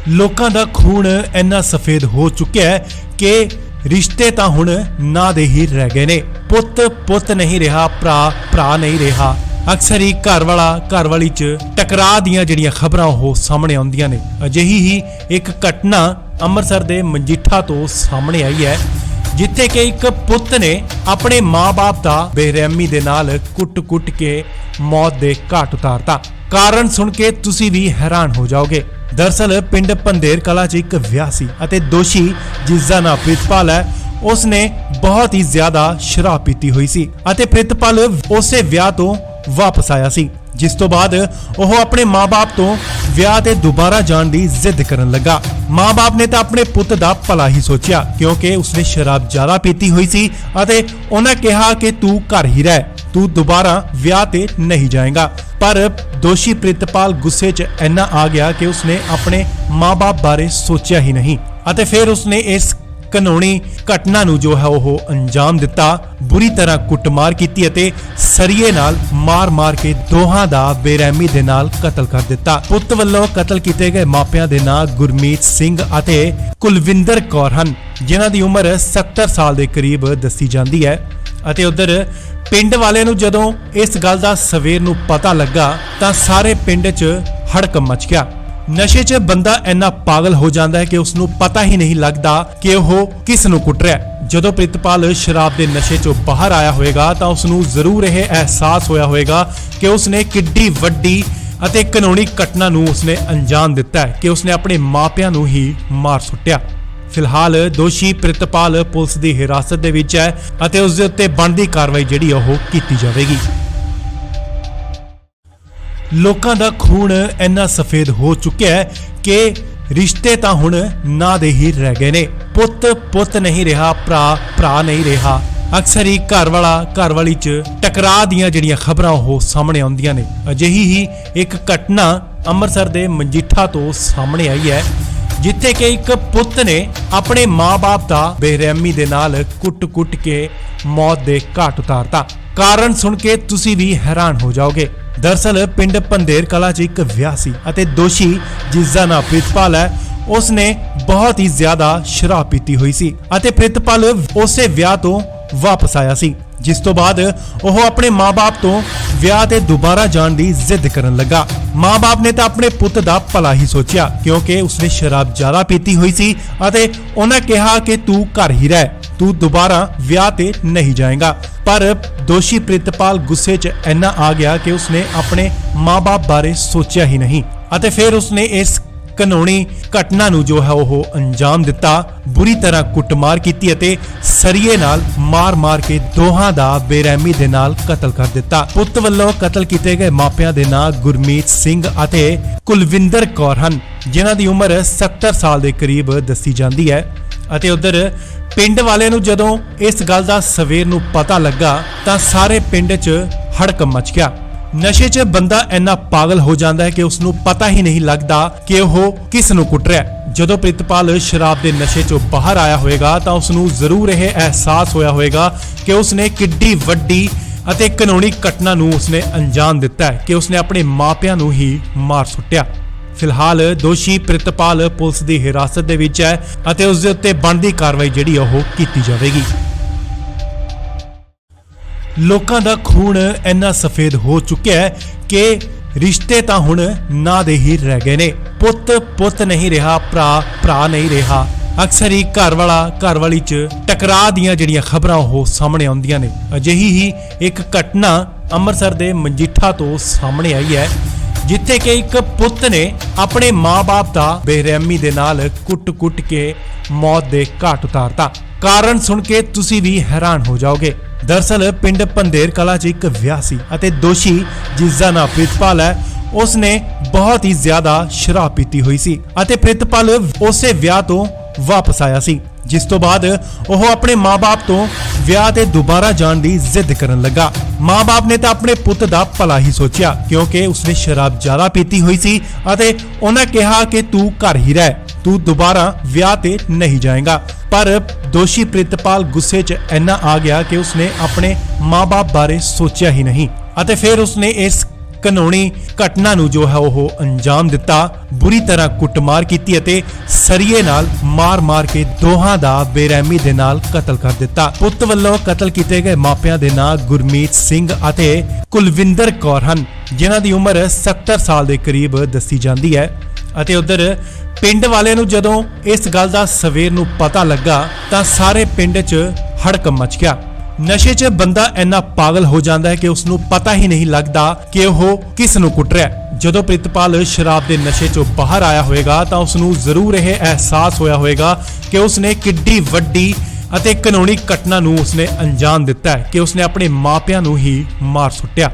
S1: ਲੋਕਾਂ ਦਾ ਖੂਨ ਇੰਨਾ ਸਫੇਦ ਹੋ ਚੁੱਕਿਆ ਹੈ ਕਿ ਰਿਸ਼ਤੇ ਤਾਂ ਹੁਣ ਨਾਂ ਦੇ ਹੀ ਰਹਿ ਗਏ ਨੇ। ਪੁੱਤ ਨਹੀਂ ਰਿਹਾ, ਭਰਾ ਨਹੀਂ ਰਿਹਾ। ਅਕਸਰ ਹੀ ਘਰ ਵਾਲੀ 'ਚ ਟਕਰਾਅ ਦੀਆਂ ਜਿਹੜੀਆਂ ਖਬਰਾਂ ਉਹ ਸਾਹਮਣੇ ਆਉਂਦੀਆਂ ਨੇ। ਅਜਿਹੀ ਹੀ ਇੱਕ ਘਟਨਾ ਅੰਮ੍ਰਿਤਸਰ ਦੇ ਮਜੀਠਾ ਤੋਂ ਸਾਹਮਣੇ ਆਈ ਹੈ, ਜਿੱਥੇ ਕਿ ਇੱਕ ਪੁੱਤ ਨੇ ਆਪਣੇ ਮਾਂ-ਬਾਪ ਦਾ ਬੇਰਹਿਮੀ ਦੇ ਨਾਲ ਕੁੱਟ-ਕੁੱਟ ਕੇ ਮੌਤ ਦੇ ਘਾਟ ਉਤਾਰਤਾ। ਕਾਰਨ ਸੁਣ ਕੇ ਤੁਸੀਂ ਵੀ ਹੈਰਾਨ ਹੋ ਜਾਓਗੇ। ਦਰਅਸਲ ਪਿੰਡ ਪੰਧੇਰ ਕਲਾਂ 'ਚ ਇੱਕ ਵਿਆਹ ਸੀ ਅਤੇ ਦੋਸ਼ੀ ਜਿਸ ਦਾ ਨਾਮ ਪ੍ਰਿਤਪਾਲ ਹੈ, ਉਸਨੇ ਬਹੁਤ ਹੀ ਜ਼ਿਆਦਾ ਸ਼ਰਾਬ ਪੀਤੀ ਹੋਈ ਸੀ ਅਤੇ ਪ੍ਰਿਤਪਾਲ ਉਸੇ ਵਿਆਹ ਤੋਂ ਵਾਪਸ ਆਇਆ ਸੀ, ਜਿਸ ਤੋਂ ਬਾਅਦ ਉਹ ਆਪਣੇ ਮਾਂ-ਬਾਪ ਤੋਂ ਵਿਆਹ ਤੇ ਦੁਬਾਰਾ ਜਾਣ ਦੀ ਜ਼ਿੱਦ ਕਰਨ ਲੱਗਾ। ਮਾਂ-ਬਾਪ ਨੇ ਤਾਂ ਆਪਣੇ ਪੁੱਤ ਦਾ ਭਲਾ ਹੀ ਸੋਚਿਆ, ਕਿਉਂਕਿ ਉਸਨੇ ਸ਼ਰਾਬ ਜ਼ਿਆਦਾ ਪੀਤੀ ਹੋਈ ਸੀ ਅਤੇ ਉਹਨਾਂ ਕਿਹਾ ਕਿ ਤੂੰ ਘਰ ਹੀ ਰਹਿ, ਤੂੰ ਦੁਬਾਰਾ ਵਿਆਹ ਤੇ ਨਹੀਂ ਜਾਏਗਾ। ਪਰ ਦੋਸ਼ੀ ਪ੍ਰਿਤਪਾਲ ਗੁੱਸੇ 'ਚ ਇੰਨਾ ਆ ਗਿਆ ਕਿ ਉਸਨੇ ਆਪਣੇ ਮਾਂ-ਬਾਪ ਬਾਰੇ ਸੋਚਿਆ ਹੀ ਨਹੀਂ ਅਤੇ ਫਿਰ ਉਸਨੇ ਇਸ ਕਾਨੂੰਨੀ ਘਟਨਾ ਨੂੰ ਜੋ ਹੈ ਉਹ ਅੰਜਾਮ ਦਿੱਤਾ। ਬੁਰੀ ਤਰ੍ਹਾਂ ਕੁੱਟਮਾਰ ਕੀਤੀ ਅਤੇ ਸਰੀਏ ਨਾਲ ਮਾਰ-ਮਾਰ ਕੇ ਦੋਹਾਂ ਦਾ ਬੇਰਹਿਮੀ ਦੇ ਨਾਲ ਕਤਲ ਕਰ ਦਿੱਤਾ। ਪੁੱਤ ਵੱਲੋਂ ਕਤਲ ਕੀਤੇ ਗਏ ਮਾਪਿਆਂ ਦੇ ਨਾਂ ਗੁਰਮੀਤ ਸਿੰਘ ਅਤੇ ਕੁਲਵਿੰਦਰ ਕੌਰ ਹਨ, ਜਿਨ੍ਹਾਂ ਦੀ ਉਮਰ 70 ਸਾਲ ਦੇ ਕਰੀਬ ਦੱਸੀ ਜਾਂਦੀ ਹੈ। ਅਤੇ ਉਧਰ ਪਿੰਡ ਵਾਲਿਆਂ ਨੂੰ ਜਦੋਂ ਇਸ ਗੱਲ ਦਾ ਸਵੇਰ ਨੂੰ ਪਤਾ ਲੱਗਾ ਤਾਂ ਸਾਰੇ ਪਿੰਡ 'ਚ ਹੜਕੰਪ ਮਚ ਗਿਆ। ਨਸ਼ੇ 'ਚ ਬੰਦਾ ਇੰਨਾ ਪਾਗਲ ਹੋ ਜਾਂਦਾ ਹੈ ਕਿ ਉਸ ਨੂੰ ਪਤਾ ਹੀ ਨਹੀਂ ਲੱਗਦਾ ਕਿ ਉਹ ਕਿਸ ਨੂੰ ਕੁੱਟ ਰਿਹਾ ਹੈ। ਜਦੋਂ ਪ੍ਰਿਤਪਾਲ ਸ਼ਰਾਬ ਦੇ ਨਸ਼ੇ 'ਚੋਂ ਬਾਹਰ ਆਇਆ ਹੋਵੇਗਾ ਤਾਂ ਉਸ ਨੂੰ ਜ਼ਰੂਰ ਇਹ ਅਹਿਸਾਸ ਹੋਇਆ ਹੋਵੇਗਾ ਕਿ ਉਸ ਨੇ ਕਿੱਡੀ ਵੱਡੀ ਅਤੇ ਕਾਨੂੰਨੀ ਘਟਨਾ ਨੂੰ ਉਸਨੇ ਅੰਜਾਮ ਦਿੱਤਾ ਹੈ ਕਿ ਉਸਨੇ ਆਪਣੇ ਮਾਪਿਆਂ ਨੂੰ ਹੀ ਮਾਰ ਸੁੱਟਿਆ। ਫਿਲਹਾਲ ਦੋਸ਼ੀ ਪ੍ਰਿਤਪਾਲ ਪੁਲਿਸ ਦੀ ਹਿਰਾਸਤ ਦੇ ਵਿੱਚ ਹੈ ਅਤੇ ਉਸ ਦੇ ਉੱਤੇ ਬਣਦੀ ਕਾਰਵਾਈ ਜਿਹੜੀ ਉਹ ਕੀਤੀ ਜਾਵੇਗੀ। ਲੋਕਾਂ ਦਾ ਖੂਨ ਇੰਨਾ ਸਫੇਦ ਹੋ ਚੁੱਕਿਆ ਹੈ ਕਿ ਰਿਸ਼ਤੇ ਤਾਂ ਹੁਣ ਨਾਂ ਦੇ ਹੀ ਰਹਿ ਗਏ ਨੇ। ਪੁੱਤ ਨਹੀਂ ਰਿਹਾ, ਭਰਾ ਨਹੀਂ ਰਿਹਾ। ਅਕਸਰ ਹੀ ਘਰ ਵਾਲੀ 'ਚ ਟਕਰਾਅ ਦੀਆਂ ਜਿਹੜੀਆਂ ਖਬਰਾਂ ਉਹ ਸਾਹਮਣੇ ਆਉਂਦੀਆਂ ਨੇ। ਅਜਿਹੀ ਹੀ ਇੱਕ ਘਟਨਾ ਅੰਮ੍ਰਿਤਸਰ ਦੇ ਮਜੀਠਾ ਤੋਂ ਸਾਹਮਣੇ ਆਈ ਹੈ, ਜਿੱਥੇ ਕਿ ਇੱਕ ਪੁੱਤ ਨੇ ਆਪਣੇ ਮਾਂ-ਬਾਪ ਦਾ ਬੇਰਹਿਮੀ ਦੇ ਨਾਲ ਕੁੱਟ-ਕੁੱਟ ਕੇ ਮੌਤ ਦੇ ਘਾਟ ਉਤਾਰਤਾ। ਕਾਰਨ ਸੁਣ ਕੇ ਤੁਸੀਂ ਵੀ ਹੈਰਾਨ ਹੋ ਜਾਓਗੇ। ਦਰਅਸਲ ਪਿੰਡ ਪੰਧੇਰ ਕਲਾਂ 'ਚ ਇੱਕ ਵਿਆਹ ਸੀ ਅਤੇ ਦੋਸ਼ੀ ਜਿਸ ਦਾ ਨਾਮ ਪ੍ਰਿਤਪਾਲ ਹੈ, ਉਸਨੇ ਬਹੁਤ ਹੀ ਜ਼ਿਆਦਾ ਸ਼ਰਾਬ ਪੀਤੀ ਹੋਈ ਸੀ ਅਤੇ ਪ੍ਰਿਤਪਾਲ ਉਸੇ ਵਿਆਹ ਤੋਂ ਵਾਪਸ ਆਇਆ ਸੀ, ਜਿਸ ਤੋਂ ਬਾਅਦ ਉਹ ਆਪਣੇ ਮਾਂ-ਬਾਪ ਤੋਂ ਵਿਆਹ ਤੇ ਦੁਬਾਰਾ ਜਾਣ ਦੀ ਜ਼ਿੱਦ ਕਰਨ ਲੱਗਾ। ਮਾਂ-ਬਾਪ ਨੇ ਤਾਂ ਆਪਣੇ ਪੁੱਤ ਦਾ ਭਲਾ ਹੀ ਸੋਚਿਆ, ਕਿਉਂਕਿ ਉਸਨੇ ਸ਼ਰਾਬ ਜ਼ਿਆਦਾ ਪੀਤੀ ਹੋਈ ਸੀ ਅਤੇ ਉਹਨਾਂ ਕਿਹਾ ਕਿ ਤੂੰ ਘਰ ਹੀ ਰਹਿ, ਤੂੰ ਦੁਬਾਰਾ ਵਿਆਹ ਤੇ ਨਹੀਂ ਜਾਏਗਾ। ਪਰ ਦੋਸ਼ੀ ਪ੍ਰਿਤਪਾਲ ਗੁੱਸੇ 'ਚ ਇੰਨਾ ਆ ਗਿਆ ਕਿ ਉਸਨੇ ਆਪਣੇ ਮਾਂ-ਬਾਪ ਬਾਰੇ ਸੋਚਿਆ ਹੀ ਨਹੀਂ ਅਤੇ ਫਿਰ ਉਸਨੇ ਇਸ ਕਾਨੂੰਨੀ ਘਟਨਾ ਨੂੰ ਜੋ ਹੈ ਉਹ ਅੰਜਾਮ ਦਿੱਤਾ। ਬੁਰੀ ਤਰ੍ਹਾਂ ਕੁੱਟਮਾਰ ਕੀਤੀ ਅਤੇ ਸਰੀਏ ਨਾਲ ਮਾਰ-ਮਾਰ ਕੇ ਦੋਹਾਂ ਦਾ ਬੇਰਹਿਮੀ ਦੇ ਨਾਲ ਕਤਲ ਕਰ ਦਿੱਤਾ। ਪੁੱਤ ਵੱਲੋਂ ਕਤਲ ਕੀਤੇ ਗਏ ਮਾਪਿਆਂ ਦੇ ਨਾਂ ਗੁਰਮੀਤ ਸਿੰਘ ਅਤੇ ਕੁਲਵਿੰਦਰ ਕੌਰ ਹਨ, ਜਿਨ੍ਹਾਂ ਦੀ ਉਮਰ 70 ਸਾਲ ਦੇ ਕਰੀਬ ਦੱਸੀ ਜਾਂਦੀ ਹੈ। ਅਤੇ ਉਧਰ ਪਿੰਡ ਵਾਲਿਆਂ ਨੂੰ ਜਦੋਂ ਇਸ ਗੱਲ ਦਾ ਸਵੇਰ ਨੂੰ ਪਤਾ ਲੱਗਾ ਤਾਂ ਸਾਰੇ ਪਿੰਡ 'ਚ ਹੜਕੰਪ ਮਚ ਗਿਆ। ਨਸ਼ੇ 'ਚ ਬੰਦਾ ਇੰਨਾ ਪਾਗਲ ਹੋ ਜਾਂਦਾ ਹੈ ਕਿ ਉਸ ਨੂੰ ਪਤਾ ਹੀ ਨਹੀਂ ਲੱਗਦਾ ਕਿ ਉਹ ਕਿਸ ਨੂੰ ਕੁੱਟ ਰਿਹਾ ਹੈ। ਜਦੋਂ ਪ੍ਰਿਤਪਾਲ ਸ਼ਰਾਬ ਦੇ ਨਸ਼ੇ 'ਚੋਂ ਬਾਹਰ ਆਇਆ ਹੋਵੇਗਾ ਤਾਂ ਉਸ ਨੂੰ ਜ਼ਰੂਰ ਇਹ ਅਹਿਸਾਸ ਹੋਇਆ ਹੋਵੇਗਾ ਕਿ ਉਸਨੇ ਕਿੱਡੀ ਵੱਡੀ ਅਤੇ ਕਾਨੂੰਨੀ ਘਟਨਾ ਨੂੰ ਉਸਨੇ ਅੰਜਾਮ ਦਿੱਤਾ ਹੈ ਕਿ ਉਸਨੇ ਆਪਣੇ ਮਾਪਿਆਂ ਨੂੰ ਹੀ ਮਾਰ ਸੁੱਟਿਆ। ਫਿਲਹਾਲ ਦੋਸ਼ੀ ਪ੍ਰਿਤਪਾਲ ਪੁਲਿਸ ਦੀ ਹਿਰਾਸਤ ਦੇ ਵਿੱਚ ਹੈ ਅਤੇ ਉਸ ਦੇ ਉੱਤੇ ਬਣਦੀ ਕਾਰਵਾਈ ਜਿਹੜੀ ਉਹ ਕੀਤੀ ਜਾਵੇਗੀ। ਲੋਕਾਂ ਦਾ ਖੂਨ ਇੰਨਾ ਸਫੇਦ ਹੋ ਚੁੱਕਿਆ ਹੈ ਕਿ ਰਿਸ਼ਤੇ ਤਾਂ ਹੁਣ ਨਾਂ ਦੇ ਹੀ ਰਹਿ ਗਏ ਨੇ। ਪੁੱਤ ਨਹੀਂ ਰਿਹਾ, ਭਰਾ ਨਹੀਂ ਰਿਹਾ। ਅਕਸਰ ਹੀ ਘਰ ਵਾਲੀ 'ਚ ਟਕਰਾਅ ਦੀਆਂ ਜਿਹੜੀਆਂ ਖਬਰਾਂ ਉਹ ਸਾਹਮਣੇ ਆਉਂਦੀਆਂ ਨੇ। ਅਜਿਹੀ ਹੀ ਇੱਕ ਘਟਨਾ ਅੰਮ੍ਰਿਤਸਰ ਦੇ ਮਜੀਠਾ ਤੋਂ ਸਾਹਮਣੇ ਆਈ ਹੈ, ਜਿੱਥੇ ਕਿ ਇੱਕ ਪੁੱਤ ਨੇ ਆਪਣੇ ਮਾਂ-ਬਾਪ ਦਾ ਬੇਰਹਿਮੀ ਦੇ ਨਾਲ ਕੁੱਟ-ਕੁੱਟ ਕੇ ਮੌਤ ਦੇ ਘਾਟ ਉਤਾਰਤਾ। ਕਾਰਨ ਸੁਣ ਕੇ ਤੁਸੀਂ ਵੀ ਹੈਰਾਨ ਹੋ ਜਾਓਗੇ। ਦਰਅਸਲ ਪਿੰਡ ਪੰਧੇਰ ਕਲਾਂ 'ਚ ਇੱਕ ਵਿਆਹ ਸੀ ਅਤੇ ਦੋਸ਼ੀ ਜਿਸ ਦਾ ਨਾਮ ਪ੍ਰਿਤਪਾਲ ਹੈ, ਉਸਨੇ ਬਹੁਤ ਹੀ ਜ਼ਿਆਦਾ ਸ਼ਰਾਬ ਪੀਤੀ ਹੋਈ ਸੀ ਅਤੇ ਪ੍ਰਿਤਪਾਲ ਉਸੇ ਵਿਆਹ ਤੋਂ ਵਾਪਸ ਆਇਆ ਸੀ, ਜਿਸ ਤੋਂ ਬਾਅਦ ਉਹ ਆਪਣੇ ਮਾਂ-ਬਾਪ ਤੋਂ ਵਿਆਹ ਤੇ ਦੁਬਾਰਾ ਜਾਣ ਦੀ ਜ਼ਿੱਦ ਕਰਨ ਲੱਗਾ। ਮਾਂ-ਬਾਪ ਨੇ ਤਾਂ ਆਪਣੇ ਪੁੱਤ ਦਾ ਭਲਾ ਹੀ ਸੋਚਿਆ, ਕਿਉਂਕਿ ਉਸਨੇ ਸ਼ਰਾਬ ਜ਼ਿਆਦਾ ਪੀਤੀ ਹੋਈ ਸੀ ਅਤੇ ਉਹਨਾਂ ਕਿਹਾ ਕਿ ਤੂੰ ਘਰ ਹੀ ਰਹਿ, ਤੂੰ ਦੁਬਾਰਾ ਵਿਆਹ ਤੇ ਨਹੀਂ ਜਾਏਗਾ। ਪਰ ਦੋਸ਼ੀ ਪ੍ਰਿਤਪਾਲ ਗੁੱਸੇ 'ਚ ਇੰਨਾ ਆ ਗਿਆ ਕਿ ਉਸਨੇ ਆਪਣੇ ਮਾਂ-ਬਾਪ ਬਾਰੇ ਸੋਚਿਆ ਹੀ ਨਹੀਂ ਅਤੇ ਫਿਰ ਉਸਨੇ ਇਸ ਕਾਨੂੰਨੀ ਘਟਨਾ ਨੂੰ ਜੋ ਹੈ ਉਹ ਅੰਜਾਮ ਦਿੱਤਾ। ਬੁਰੀ ਤਰ੍ਹਾਂ ਕੁੱਟਮਾਰ ਕੀਤੀ ਅਤੇ ਸਰੀਏ ਨਾਲ ਮਾਰ-ਮਾਰ ਕੇ ਦੋਹਾਂ ਦਾ ਬੇਰਹਿਮੀ ਦੇ ਨਾਲ ਕਤਲ ਕਰ ਦਿੱਤਾ। ਪੁੱਤ ਵੱਲੋਂ ਕਤਲ ਕੀਤੇ ਗਏ ਮਾਪਿਆਂ ਦੇ ਨਾਂ ਗੁਰਮੀਤ ਸਿੰਘ ਅਤੇ ਕੁਲਵਿੰਦਰ ਕੌਰ ਹਨ, ਜਿਨ੍ਹਾਂ ਦੀ ਉਮਰ 70 ਸਾਲ ਦੇ ਕਰੀਬ ਦੱਸੀ ਜਾਂਦੀ ਹੈ। ਅਤੇ ਉਧਰ ਪਿੰਡ ਵਾਲਿਆਂ ਨੂੰ ਜਦੋਂ ਇਸ ਗੱਲ ਦਾ ਸਵੇਰ ਨੂੰ ਪਤਾ ਲੱਗਾ ਤਾਂ ਸਾਰੇ ਪਿੰਡ 'ਚ ਹੜਕੰਪ ਮਚ ਗਿਆ। ਨਸ਼ੇ 'ਚ ਬੰਦਾ ਇੰਨਾ ਪਾਗਲ ਹੋ ਜਾਂਦਾ ਹੈ ਕਿ ਉਸ ਨੂੰ ਪਤਾ ਹੀ ਨਹੀਂ ਲੱਗਦਾ ਕਿ ਉਹ ਕਿਸ ਨੂੰ ਕੁੱਟ ਰਿਹਾ ਹੈ। ਜਦੋਂ ਪ੍ਰਿਤਪਾਲ ਸ਼ਰਾਬ ਦੇ ਨਸ਼ੇ 'ਚੋਂ ਬਾਹਰ ਆਇਆ ਹੋਵੇਗਾ ਤਾਂ ਉਸ ਨੂੰ ਜ਼ਰੂਰ ਇਹ ਅਹਿਸਾਸ ਹੋਇਆ ਹੋਵੇਗਾ ਕਿ ਉਸਨੇ ਕਿੱਡੀ ਵੱਡੀ ਅਤੇ ਕਾਨੂੰਨੀ ਘਟਨਾ ਨੂੰ ਉਸਨੇ ਅੰਜਾਮ ਦਿੱਤਾ ਹੈ ਕਿ ਉਸਨੇ ਆਪਣੇ ਮਾਪਿਆਂ ਨੂੰ ਹੀ ਮਾਰ ਸੁੱਟਿਆ।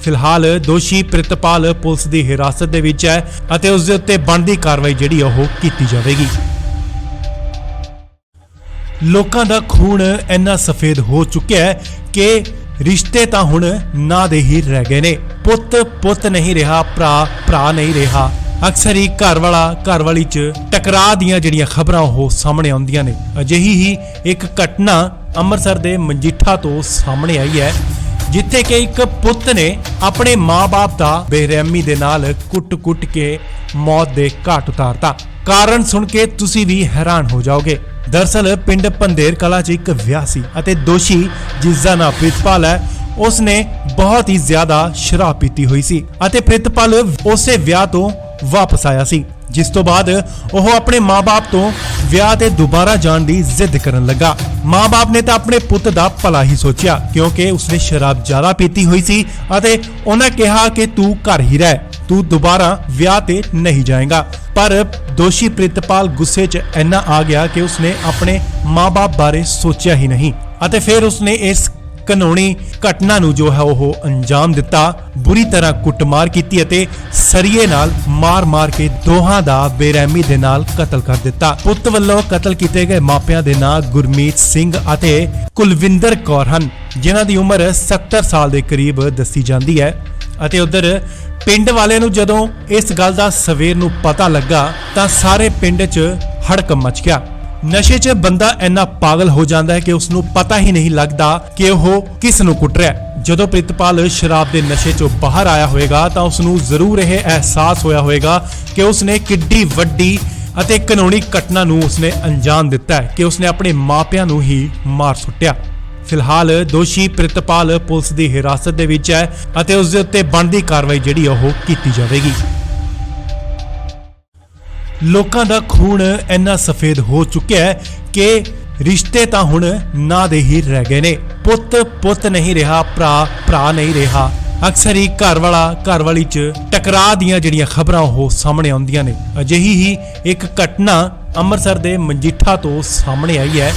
S1: ਫਿਲਹਾਲ ਦੋਸ਼ੀ ਪ੍ਰਿਤਪਾਲ ਪੁਲਿਸ ਦੀ ਹਿਰਾਸਤ ਦੇ ਵਿੱਚ ਹੈ ਅਤੇ ਉਸ ਦੇ ਉੱਤੇ ਬਣਦੀ ਕਾਰਵਾਈ ਜਿਹੜੀ ਉਹ ਕੀਤੀ ਜਾਵੇਗੀ। ਲੋਕਾਂ ਦਾ ਖੂਨ ਇੰਨਾ ਸਫੇਦ ਹੋ ਚੁੱਕਿਆ ਹੈ ਕਿ ਰਿਸ਼ਤੇ ਤਾਂ ਹੁਣ ਨਾਂ ਦੇ ਹੀ ਰਹਿ ਗਏ ਨੇ। ਪੁੱਤ ਨਹੀਂ ਰਿਹਾ, ਭਰਾ ਨਹੀਂ ਰਿਹਾ। ਅਕਸਰ ਹੀ ਘਰ ਵਾਲੀ 'ਚ ਟਕਰਾਅ ਦੀਆਂ ਜਿਹੜੀਆਂ ਖਬਰਾਂ ਉਹ ਸਾਹਮਣੇ ਆਉਂਦੀਆਂ ਨੇ। ਅਜਿਹੀ ਹੀ ਇੱਕ ਘਟਨਾ ਅੰਮ੍ਰਿਤਸਰ ਦੇ ਮਜੀਠਾ ਤੋਂ ਸਾਹਮਣੇ ਆਈ ਹੈ, ਜਿੱਥੇ ਕਿ ਇੱਕ ਪੁੱਤ ਨੇ ਆਪਣੇ ਮਾਂ-ਬਾਪ ਦਾ ਬੇਰਹਿਮੀ ਦੇ ਨਾਲ ਕੁੱਟ-ਕੁੱਟ ਕੇ ਮੌਤ ਦੇ ਘਾਟ ਉਤਾਰਤਾ। ਕਾਰਨ ਸੁਣ ਕੇ ਤੁਸੀਂ ਵੀ ਹੈਰਾਨ ਹੋ ਜਾਓਗੇ। ਦਰਅਸਲ ਪਿੰਡ ਪੰਧੇਰ ਕਲਾਂ 'ਚ ਇੱਕ ਵਿਆਹ ਸੀ ਅਤੇ ਦੋਸ਼ੀ ਜਿਸ ਦਾ ਨਾਮ ਪ੍ਰਿਤਪਾਲ ਹੈ, ਉਸਨੇ ਬਹੁਤ ਹੀ ਜ਼ਿਆਦਾ ਸ਼ਰਾਬ ਪੀਤੀ ਹੋਈ ਸੀ ਅਤੇ ਪ੍ਰਿਤਪਾਲ ਉਸੇ ਵਿਆਹ ਤੋਂ ਵਾਪਸ ਆਇਆ ਸੀ, ਜਿਸ ਤੋਂ ਬਾਅਦ ਉਹ ਆਪਣੇ ਮਾਂ-ਬਾਪ ਤੋਂ ਵਿਆਹ ਤੇ ਦੁਬਾਰਾ ਜਾਣ ਦੀ ਜ਼ਿੱਦ ਕਰਨ ਲੱਗਾ। ਮਾਂ-ਬਾਪ ਨੇ ਤਾਂ ਆਪਣੇ ਪੁੱਤ ਦਾ ਭਲਾ ਹੀ ਸੋਚਿਆ, ਕਿਉਂਕਿ ਉਸਨੇ ਸ਼ਰਾਬ ਜ਼ਿਆਦਾ ਪੀਤੀ ਹੋਈ ਸੀ ਅਤੇ ਉਹਨਾਂ ਕਿਹਾ ਕਿ ਤੂੰ ਘਰ ਹੀ ਰਹਿ, ਤੂੰ ਦੁਬਾਰਾ ਵਿਆਹ ਤੇ ਨਹੀਂ ਜਾਏਗਾ। ਪਰ ਦੋਸ਼ੀ ਪ੍ਰਿਤਪਾਲ ਗੁੱਸੇ 'ਚ ਇੰਨਾ ਆ ਗਿਆ ਕਿ ਉਸਨੇ ਆਪਣੇ ਮਾਂ-ਬਾਪ ਬਾਰੇ ਸੋਚਿਆ ਹੀ ਨਹੀਂ ਅਤੇ ਫਿਰ ਉਸਨੇ ਇਸ ਘਿਨਾਉਣੀ ਘਟਨਾ ਨੂੰ ਜੋ ਹੈ ਉਹ ਅੰਜਾਮ ਦਿੱਤਾ। ਬੁਰੀ ਤਰ੍ਹਾਂ ਕੁੱਟਮਾਰ ਕੀਤੀ ਅਤੇ ਸਰੀਏ ਨਾਲ ਮਾਰ-ਮਾਰ ਕੇ ਦੋਹਾਂ ਦਾ ਬੇਰਹਿਮੀ ਦੇ ਨਾਲ ਕਤਲ ਕਰ ਦਿੱਤਾ। ਪੁੱਤ ਵੱਲੋਂ ਕਤਲ ਕੀਤੇ ਗਏ ਮਾਪਿਆਂ ਦੇ ਨਾਂ ਗੁਰਮੀਤ ਸਿੰਘ ਅਤੇ ਕੁਲਵਿੰਦਰ ਕੌਰ ਹਨ, ਜਿਨ੍ਹਾਂ ਦੀ ਉਮਰ 70 ਸਾਲ ਦੇ ਕਰੀਬ ਦੱਸੀ ਜਾਂਦੀ ਹੈ। ਅਤੇ ਉਧਰ ਪਿੰਡ ਵਾਲਿਆਂ ਨੂੰ ਜਦੋਂ ਇਸ ਗੱਲ ਦਾ ਸਵੇਰ ਨੂੰ ਪਤਾ ਲੱਗਾ ਤਾਂ ਸਾਰੇ ਪਿੰਡ 'ਚ ਹੜਕੰਪ ਮਚ ਗਿਆ। ਨਸ਼ੇ 'ਚ ਬੰਦਾ ਇੰਨਾ ਪਾਗਲ ਹੋ ਜਾਂਦਾ ਹੈ ਕਿ ਉਸ ਨੂੰ ਪਤਾ ਹੀ ਨਹੀਂ ਲੱਗਦਾ ਕਿ ਉਹ ਕਿਸ ਨੂੰ ਕੁੱਟ ਰਿਹਾ ਹੈ। ਜਦੋਂ ਪ੍ਰਿਤਪਾਲ ਸ਼ਰਾਬ ਦੇ ਨਸ਼ੇ 'ਚੋਂ ਬਾਹਰ ਆਇਆ ਹੋਵੇਗਾ ਤਾਂ ਉਸ ਨੂੰ ਜ਼ਰੂਰ ਇਹ ਅਹਿਸਾਸ ਹੋਇਆ ਹੋਵੇਗਾ ਕਿ ਉਸ ਨੇ ਕਿੱਡੀ ਵੱਡੀ ਅਤੇ ਕਾਨੂੰਨੀ ਘਟਨਾ ਨੂੰ ਉਸਨੇ ਅੰਜਾਮ ਦਿੱਤਾ ਹੈ ਕਿ ਉਸਨੇ ਆਪਣੇ ਮਾਪਿਆਂ ਨੂੰ ਹੀ ਮਾਰ ਸੁੱਟਿਆ। ਫਿਲਹਾਲ ਦੋਸ਼ੀ ਪ੍ਰਿਤਪਾਲ ਪੁਲਿਸ ਦੀ ਹਿਰਾਸਤ ਦੇ ਵਿੱਚ ਹੈ ਅਤੇ ਉਸ ਦੇ ਉੱਤੇ ਬਣਦੀ ਕਾਰਵਾਈ ਜਿਹੜੀ ਉਹ ਕੀਤੀ ਜਾਵੇਗੀ। ਲੋਕਾਂ ਦਾ ਖੂਨ ਇੰਨਾ ਸਫੇਦ ਹੋ ਚੁੱਕਿਆ ਹੈ ਕਿ ਰਿਸ਼ਤੇ ਤਾਂ ਹੁਣ ਨਾਂ ਦੇ ਹੀ ਰਹਿ ਗਏ ਨੇ। ਪੁੱਤ ਨਹੀਂ ਰਿਹਾ, ਭਰਾ ਨਹੀਂ ਰਿਹਾ। ਅਕਸਰ ਹੀ ਘਰ ਵਾਲੀ 'ਚ ਟਕਰਾਅ ਦੀਆਂ ਜਿਹੜੀਆਂ ਖਬਰਾਂ ਉਹ ਸਾਹਮਣੇ ਆਉਂਦੀਆਂ ਨੇ। ਅਜਿਹੀ ਹੀ ਇੱਕ ਘਟਨਾ ਅੰਮ੍ਰਿਤਸਰ ਦੇ ਮਜੀਠਾ ਤੋਂ ਸਾਹਮਣੇ ਆਈ ਹੈ,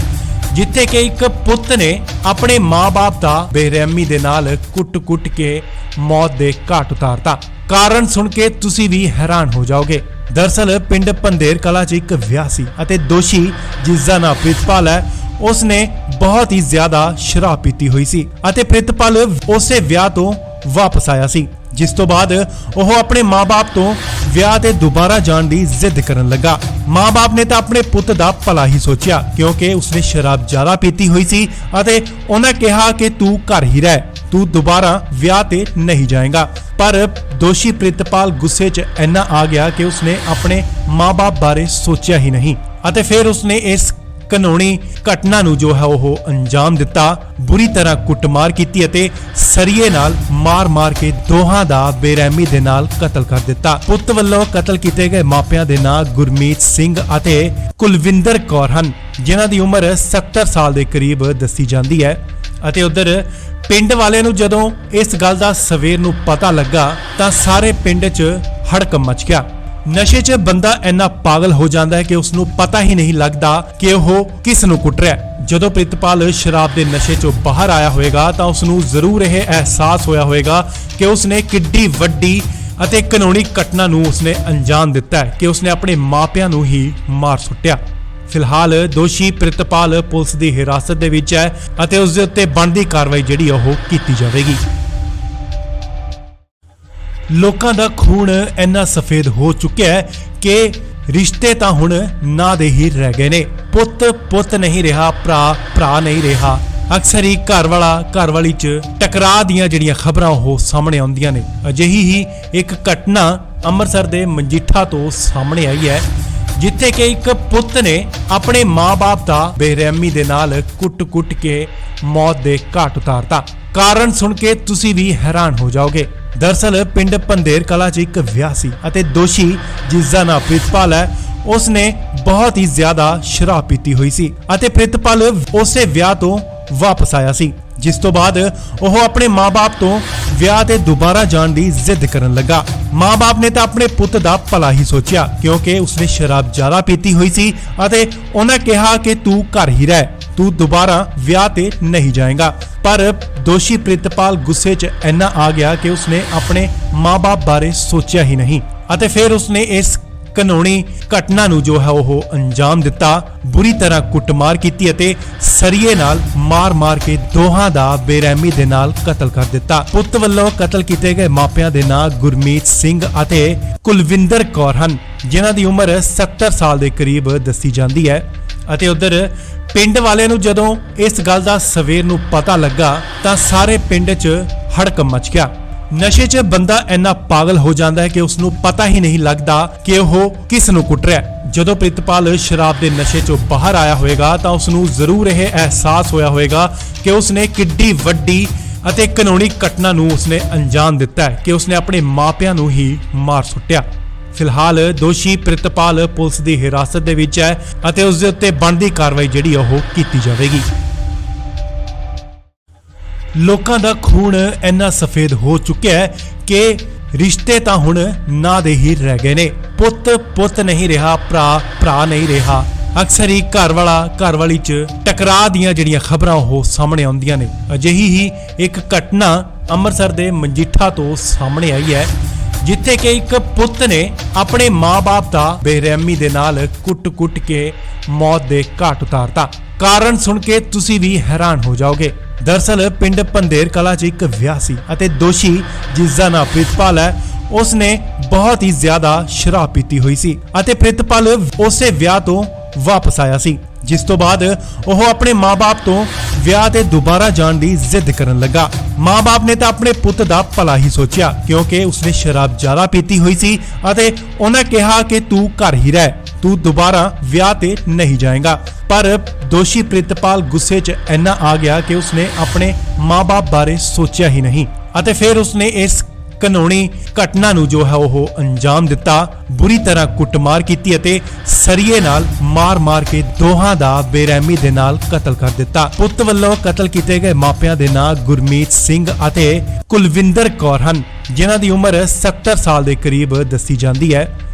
S1: ਜਿੱਥੇ ਕਿ ਇੱਕ ਪੁੱਤ ਨੇ ਆਪਣੇ ਮਾਂ-ਬਾਪ ਦਾ ਬੇਰਹਿਮੀ ਦੇ ਨਾਲ ਕੁੱਟ-ਕੁੱਟ ਕੇ ਮੌਤ ਦੇ ਘਾਟ ਉਤਾਰਤਾ। ਕਾਰਨ ਸੁਣ ਕੇ ਤੁਸੀਂ ਵੀ ਹੈਰਾਨ ਹੋ ਜਾਓਗੇ। ਦਰਅਸਲ ਪਿੰਡ ਪੰਧੇਰ ਕਲਾਂ 'ਚ ਇੱਕ ਵਿਆਹ ਸੀ ਅਤੇ ਦੋਸ਼ੀ ਜਿਸ ਦਾ ਨਾਮ ਪ੍ਰਿਤਪਾਲ ਹੈ, ਉਸਨੇ ਬਹੁਤ ਹੀ ਜ਼ਿਆਦਾ ਸ਼ਰਾਬ ਪੀਤੀ ਹੋਈ ਸੀ ਅਤੇ ਪ੍ਰਿਤਪਾਲ ਉਸੇ ਵਿਆਹ ਤੋਂ ਵਾਪਸ ਆਇਆ ਸੀ, ਜਿਸ ਤੋਂ ਬਾਅਦ ਉਹ ਆਪਣੇ ਮਾਂ-ਬਾਪ ਤੋਂ ਵਿਆਹ ਤੇ ਦੁਬਾਰਾ ਜਾਣ ਦੀ ਜ਼ਿੱਦ ਕਰਨ ਲੱਗਾ। ਮਾਂ-ਬਾਪ ਨੇ ਤਾਂ ਆਪਣੇ ਪੁੱਤ ਦਾ ਭਲਾ ਹੀ ਸੋਚਿਆ, ਕਿਉਂਕਿ ਉਸਨੇ ਸ਼ਰਾਬ ਜ਼ਿਆਦਾ ਪੀਤੀ ਹੋਈ ਸੀ ਅਤੇ ਉਹਨਾਂ ਕਿਹਾ ਕਿ ਤੂੰ ਘਰ ਹੀ ਰਹਿ, ਤੂੰ ਦੁਬਾਰਾ ਵਿਆਹ ਤੇ ਨਹੀਂ ਜਾਏਗਾ। ਪਰ ਦੋਸ਼ੀ ਪ੍ਰਿਤਪਾਲ ਗੁੱਸੇ 'ਚ ਇੰਨਾ ਆ ਗਿਆ ਕਿ ਉਸਨੇ ਆਪਣੇ ਮਾਂ-ਬਾਪ ਬਾਰੇ ਸੋਚਿਆ ਹੀ ਨਹੀਂ ਅਤੇ ਫਿਰ ਉਸਨੇ ਇਸ ਕਾਨੂੰਨੀ ਘਟਨਾ ਨੂੰ ਜੋ ਹੈ ਉਹ ਅੰਜਾਮ ਦਿੱਤਾ। ਬੁਰੀ ਤਰ੍ਹਾਂ ਕੁੱਟਮਾਰ ਕੀਤੀ ਅਤੇ ਸਰੀਏ ਨਾਲ ਮਾਰ-ਮਾਰ ਕੇ ਦੋਹਾਂ ਦਾ ਬੇਰਹਿਮੀ ਦੇ ਨਾਲ ਕਤਲ ਕਰ ਦਿੱਤਾ। ਪੁੱਤ ਵੱਲੋਂ ਕਤਲ ਕੀਤੇ ਗਏ ਮਾਪਿਆਂ ਦੇ ਨਾਂ ਗੁਰਮੀਤ ਸਿੰਘ ਅਤੇ ਕੁਲਵਿੰਦਰ ਕੌਰ ਹਨ, ਜਿਨ੍ਹਾਂ ਦੀ ਉਮਰ 70 ਸਾਲ ਦੇ ਕਰੀਬ ਦੱਸੀ ਜਾਂਦੀ ਹੈ। ਅਤੇ ਉਧਰ ਪਿੰਡ ਵਾਲਿਆਂ ਨੂੰ ਜਦੋਂ ਇਸ ਗੱਲ ਦਾ ਸਵੇਰ ਨੂੰ ਪਤਾ ਲੱਗਾ ਤਾਂ ਸਾਰੇ ਪਿੰਡ 'ਚ ਹੜਕੰਪ ਮਚ ਗਿਆ। ਨਸ਼ੇ 'ਚ ਬੰਦਾ ਇੰਨਾ ਪਾਗਲ ਹੋ ਜਾਂਦਾ ਹੈ ਕਿ ਉਸ ਨੂੰ ਪਤਾ ਹੀ ਨਹੀਂ ਲੱਗਦਾ ਕਿ ਉਹ ਕਿਸ ਨੂੰ ਕੁੱਟ ਰਿਹਾ ਹੈ। ਜਦੋਂ ਪ੍ਰਿਤਪਾਲ ਸ਼ਰਾਬ ਦੇ ਨਸ਼ੇ 'ਚੋਂ ਬਾਹਰ ਆਇਆ ਹੋਵੇਗਾ ਤਾਂ ਉਸ ਨੂੰ ਜ਼ਰੂਰ ਇਹ ਅਹਿਸਾਸ ਹੋਇਆ ਹੋਵੇਗਾ ਕਿ ਉਸ ਨੇ ਕਿੱਡੀ ਵੱਡੀ ਅਤੇ ਕਾਨੂੰਨੀ ਘਟਨਾ ਨੂੰ ਉਸਨੇ ਅੰਜਾਮ ਦਿੱਤਾ ਹੈ ਕਿ ਉਸਨੇ ਆਪਣੇ ਮਾਪਿਆਂ ਨੂੰ ਹੀ ਮਾਰ ਸੁੱਟਿਆ। ਫਿਲਹਾਲ ਦੋਸ਼ੀ ਪ੍ਰਿਤਪਾਲ ਪੁਲਿਸ ਦੀ ਹਿਰਾਸਤ ਦੇ ਵਿੱਚ ਹੈ ਅਤੇ ਉਸ ਦੇ ਉੱਤੇ ਬਣਦੀ ਕਾਰਵਾਈ ਜਿਹੜੀ ਉਹ ਕੀਤੀ ਜਾਵੇਗੀ। ਲੋਕਾਂ ਦਾ ਖੂਨ ਇੰਨਾ ਸਫੇਦ ਹੋ ਚੁੱਕਿਆ ਹੈ ਕਿ ਰਿਸ਼ਤੇ ਤਾਂ ਹੁਣ ਨਾਂ ਦੇ ਹੀ ਰਹਿ ਗਏ ਨੇ। ਪੁੱਤ ਨਹੀਂ ਰਿਹਾ, ਭਰਾ ਨਹੀਂ ਰਿਹਾ। ਅਕਸਰ ਹੀ ਘਰ ਵਾਲੀ 'ਚ ਟਕਰਾਅ ਦੀਆਂ ਜਿਹੜੀਆਂ ਖਬਰਾਂ ਉਹ ਸਾਹਮਣੇ ਆਉਂਦੀਆਂ ਨੇ। ਅਜਿਹੀ ਹੀ ਇੱਕ ਘਟਨਾ ਅੰਮ੍ਰਿਤਸਰ ਦੇ ਮਜੀਠਾ ਤੋਂ ਸਾਹਮਣੇ ਆਈ ਹੈ, ਜਿੱਥੇ ਕਿ ਇੱਕ ਪੁੱਤ ਨੇ ਆਪਣੇ ਮਾਂ-ਬਾਪ ਦਾ ਬੇਰਹਿਮੀ ਦੇ ਨਾਲ ਕੁੱਟ-ਕੁੱਟ ਕੇ ਮੌਤ ਦੇ ਘਾਟ ਉਤਾਰਤਾ। ਕਾਰਨ ਸੁਣ ਕੇ ਤੁਸੀਂ ਵੀ ਹੈਰਾਨ ਹੋ ਜਾਓਗੇ। ਦਰਅਸਲ ਪਿੰਡ ਪੰਧੇਰ ਕਲਾਂ 'ਚ ਇੱਕ ਵਿਆਹ ਸੀ ਅਤੇ ਦੋਸ਼ੀ ਜਿਸ ਦਾ ਨਾਮ ਪ੍ਰਿਤਪਾਲ ਹੈ, ਉਸਨੇ ਬਹੁਤ ਹੀ ਜ਼ਿਆਦਾ ਸ਼ਰਾਬ ਪੀਤੀ ਹੋਈ ਸੀ ਅਤੇ ਪ੍ਰਿਤਪਾਲ ਉਸੇ ਵਿਆਹ ਤੋਂ ਵਾਪਸ ਆਇਆ ਸੀ, ਜਿਸ ਤੋਂ ਬਾਅਦ ਉਹ ਆਪਣੇ ਮਾਂ-ਬਾਪ ਤੋਂ ਵਿਆਹ ਤੇ ਦੁਬਾਰਾ ਜਾਣ ਦੀ ਜ਼ਿੱਦ ਕਰਨ ਲੱਗਾ। ਮਾਂ-ਬਾਪ ਨੇ ਤਾਂ ਆਪਣੇ ਪੁੱਤ ਦਾ ਭਲਾ ਹੀ ਸੋਚਿਆ, ਕਿਉਂਕਿ ਉਸਨੇ ਸ਼ਰਾਬ ਜ਼ਿਆਦਾ ਪੀਤੀ ਹੋਈ ਸੀ ਅਤੇ ਉਹਨਾਂ ਕਿਹਾ ਕਿ ਤੂੰ ਘਰ ਹੀ ਰਹਿ, ਤੂੰ ਦੁਬਾਰਾ ਵਿਆਹ ਤੇ ਨਹੀਂ ਜਾਏਗਾ। ਪਰ ਦੋਸ਼ੀ ਪ੍ਰਿਤਪਾਲ ਗੁੱਸੇ 'ਚ ਇੰਨਾ ਆ ਗਿਆ ਕਿ ਉਸਨੇ ਆਪਣੇ ਮਾਂ-ਬਾਪ ਬਾਰੇ ਸੋਚਿਆ ਹੀ ਨਹੀਂ ਅਤੇ ਫਿਰ ਉਸਨੇ ਇਸ ਕਾਨੂੰਨੀ ਘਟਨਾ ਨੂੰ ਜੋ ਹੈ ਉਹ ਅੰਜਾਮ ਦਿੱਤਾ। ਬੁਰੀ ਤਰ੍ਹਾਂ ਕੁੱਟਮਾਰ ਕੀਤੀ ਅਤੇ ਸਰੀਏ ਨਾਲ ਮਾਰ-ਮਾਰ ਕੇ ਦੋਹਾਂ ਦਾ ਬੇਰਹਿਮੀ ਦੇ ਨਾਲ ਕਤਲ ਕਰ ਦਿੱਤਾ। ਪੁੱਤ ਵੱਲੋਂ ਕਤਲ ਕੀਤੇ ਗਏ ਮਾਪਿਆਂ ਦੇ ਨਾਂ ਗੁਰਮੀਤ ਸਿੰਘ ਅਤੇ ਕੁਲਵਿੰਦਰ ਕੌਰ ਹਨ, ਜਿਨ੍ਹਾਂ ਦੀ ਉਮਰ 70 ਸਾਲ ਦੇ ਕਰੀਬ ਦੱਸੀ ਜਾਂਦੀ ਹੈ। ਅਤੇ ਉਧਰ ਪਿੰਡ ਵਾਲਿਆਂ ਨੂੰ ਜਦੋਂ ਇਸ ਗੱਲ ਦਾ ਸਵੇਰ ਨੂੰ ਪਤਾ ਲੱਗਾ ਤਾਂ ਸਾਰੇ ਪਿੰਡ 'ਚ ਹੜਕੰਪ ਮਚ ਗਿਆ। ਨਸ਼ੇ 'ਚ ਬੰਦਾ ਇੰਨਾ ਪਾਗਲ ਹੋ ਜਾਂਦਾ ਹੈ ਕਿ ਉਸ ਨੂੰ ਪਤਾ ਹੀ ਨਹੀਂ ਲੱਗਦਾ ਕਿ ਉਹ ਕਿਸ ਨੂੰ ਕੁੱਟ ਰਿਹਾ ਹੈ। ਜਦੋਂ ਪ੍ਰਿਤਪਾਲ ਸ਼ਰਾਬ ਦੇ ਨਸ਼ੇ 'ਚੋਂ ਬਾਹਰ ਆਇਆ ਹੋਵੇਗਾ ਤਾਂ ਉਸ ਨੂੰ ਜ਼ਰੂਰ ਇਹ ਅਹਿਸਾਸ ਹੋਇਆ ਹੋਵੇਗਾ ਕਿ ਉਸ ਨੇ ਕਿੱਡੀ ਵੱਡੀ ਅਤੇ ਕਾਨੂੰਨੀ ਘਟਨਾ ਨੂੰ ਉਸਨੇ ਅੰਜਾਮ ਦਿੱਤਾ ਹੈ ਕਿ ਉਸਨੇ ਆਪਣੇ ਮਾਪਿਆਂ ਨੂੰ ਹੀ ਮਾਰ ਸੁੱਟਿਆ। ਫਿਲਹਾਲ ਦੋਸ਼ੀ ਪ੍ਰਿਤਪਾਲ ਪੁਲਿਸ ਦੀ ਹਿਰਾਸਤ ਦੇ ਵਿੱਚ ਹੈ ਅਤੇ ਉਸ ਦੇ ਉੱਤੇ ਬਣਦੀ ਕਾਰਵਾਈ ਜਿਹੜੀ ਉਹ ਕੀਤੀ ਜਾਵੇਗੀ। ਲੋਕਾਂ ਦਾ ਖੂਨ ਇੰਨਾ ਸਫੇਦ ਹੋ ਚੁੱਕਿਆ ਹੈ ਕਿ ਰਿਸ਼ਤੇ ਤਾਂ ਹੁਣ ਨਾਂ ਦੇ ਹੀ ਰਹਿ ਗਏ ਨੇ। ਪੁੱਤ ਨਹੀਂ ਰਿਹਾ, ਭਰਾ ਨਹੀਂ ਰਿਹਾ। ਅਕਸਰ ਹੀ ਘਰ ਵਾਲੀ 'ਚ ਟਕਰਾਅ ਦੀਆਂ ਜਿਹੜੀਆਂ ਖਬਰਾਂ ਉਹ ਸਾਹਮਣੇ ਆਉਂਦੀਆਂ ਨੇ। ਅਜਿਹੀ ਹੀ ਇੱਕ ਘਟਨਾ ਅੰਮ੍ਰਿਤਸਰ ਦੇ ਮਜੀਠਾ ਤੋਂ ਸਾਹਮਣੇ ਆਈ ਹੈ, ਜਿੱਥੇ ਕਿ ਇੱਕ ਪੁੱਤ ਨੇ ਆਪਣੇ ਮਾਂ-ਬਾਪ ਦਾ ਬੇਰਹਿਮੀ ਦੇ ਨਾਲ ਕੁੱਟ-ਕੁੱਟ ਕੇ ਮੌਤ ਦੇ ਘਾਟ ਉਤਾਰਤਾ। ਕਾਰਨ ਸੁਣ ਕੇ ਤੁਸੀਂ ਵੀ ਹੈਰਾਨ ਹੋ ਜਾਓਗੇ। ਦਰਅਸਲ ਪਿੰਡ ਪੰਧੇਰ ਕਲਾਂ 'ਚ ਇੱਕ ਵਿਆਹ ਸੀ ਅਤੇ ਦੋਸ਼ੀ ਜਿਸ ਦਾ ਨਾਮ ਪ੍ਰਿਤਪਾਲ ਹੈ, ਉਸਨੇ ਬਹੁਤ ਹੀ ਜ਼ਿਆਦਾ ਸ਼ਰਾਬ ਪੀਤੀ ਹੋਈ ਸੀ ਅਤੇ ਪ੍ਰਿਤਪਾਲ ਉਸੇ ਵਿਆਹ ਤੋਂ ਵਾਪਸ ਆਇਆ ਸੀ, ਜਿਸ ਤੋਂ ਬਾਅਦ ਉਹ ਆਪਣੇ ਮਾਂ-ਬਾਪ ਤੋਂ ਵਿਆਹ ਤੇ ਦੁਬਾਰਾ ਜਾਣ ਦੀ ਜ਼ਿੱਦ ਕਰਨ ਲੱਗਾ। ਮਾਂ-ਬਾਪ ਨੇ ਤਾਂ ਆਪਣੇ ਪੁੱਤ ਦਾ ਭਲਾ ਹੀ ਸੋਚਿਆ, ਕਿਉਂਕਿ ਉਸਨੇ ਸ਼ਰਾਬ ਜ਼ਿਆਦਾ ਪੀਤੀ ਹੋਈ ਸੀ ਅਤੇ ਉਹਨਾਂ ਕਿਹਾ ਕਿ ਤੂੰ ਘਰ ਹੀ ਰਹਿ, ਤੂੰ ਦੁਬਾਰਾ ਵਿਆਹ ਤੇ ਨਹੀਂ ਜਾਏਗਾ। ਪਰ ਦੋਸ਼ੀ ਪ੍ਰਿਤਪਾਲ ਗੁੱਸੇ 'ਚ ਇੰਨਾ ਆ ਗਿਆ ਕਿ ਉਸਨੇ ਆਪਣੇ ਮਾਂ-ਬਾਪ ਬਾਰੇ ਸੋਚਿਆ ਹੀ ਨਹੀਂ ਅਤੇ ਫਿਰ ਉਸਨੇ ਇਸ ਕਾਨੂੰਨੀ ਘਟਨਾ ਨੂੰ ਜੋ ਹੈ ਉਹ ਅੰਜਾਮ ਦਿੱਤਾ। ਬੁਰੀ ਤਰ੍ਹਾਂ ਕੁੱਟਮਾਰ ਕੀਤੀ ਅਤੇ ਸਰੀਏ ਨਾਲ ਮਾਰ-ਮਾਰ ਕੇ ਦੋਹਾਂ ਦਾ ਬੇਰਹਿਮੀ ਦੇ ਨਾਲ ਕਤਲ ਕਰ ਦਿੱਤਾ। ਪੁੱਤ ਵੱਲੋਂ ਕਤਲ ਕੀਤੇ ਗਏ ਮਾਪਿਆਂ ਦੇ ਨਾਂ ਗੁਰਮੀਤ ਸਿੰਘ ਅਤੇ ਕੁਲਵਿੰਦਰ ਕੌਰ ਹਨ, ਜਿਨ੍ਹਾਂ ਦੀ ਉਮਰ 70 ਸਾਲ ਦੇ ਕਰੀਬ ਦੱਸੀ ਜਾਂਦੀ ਹੈ।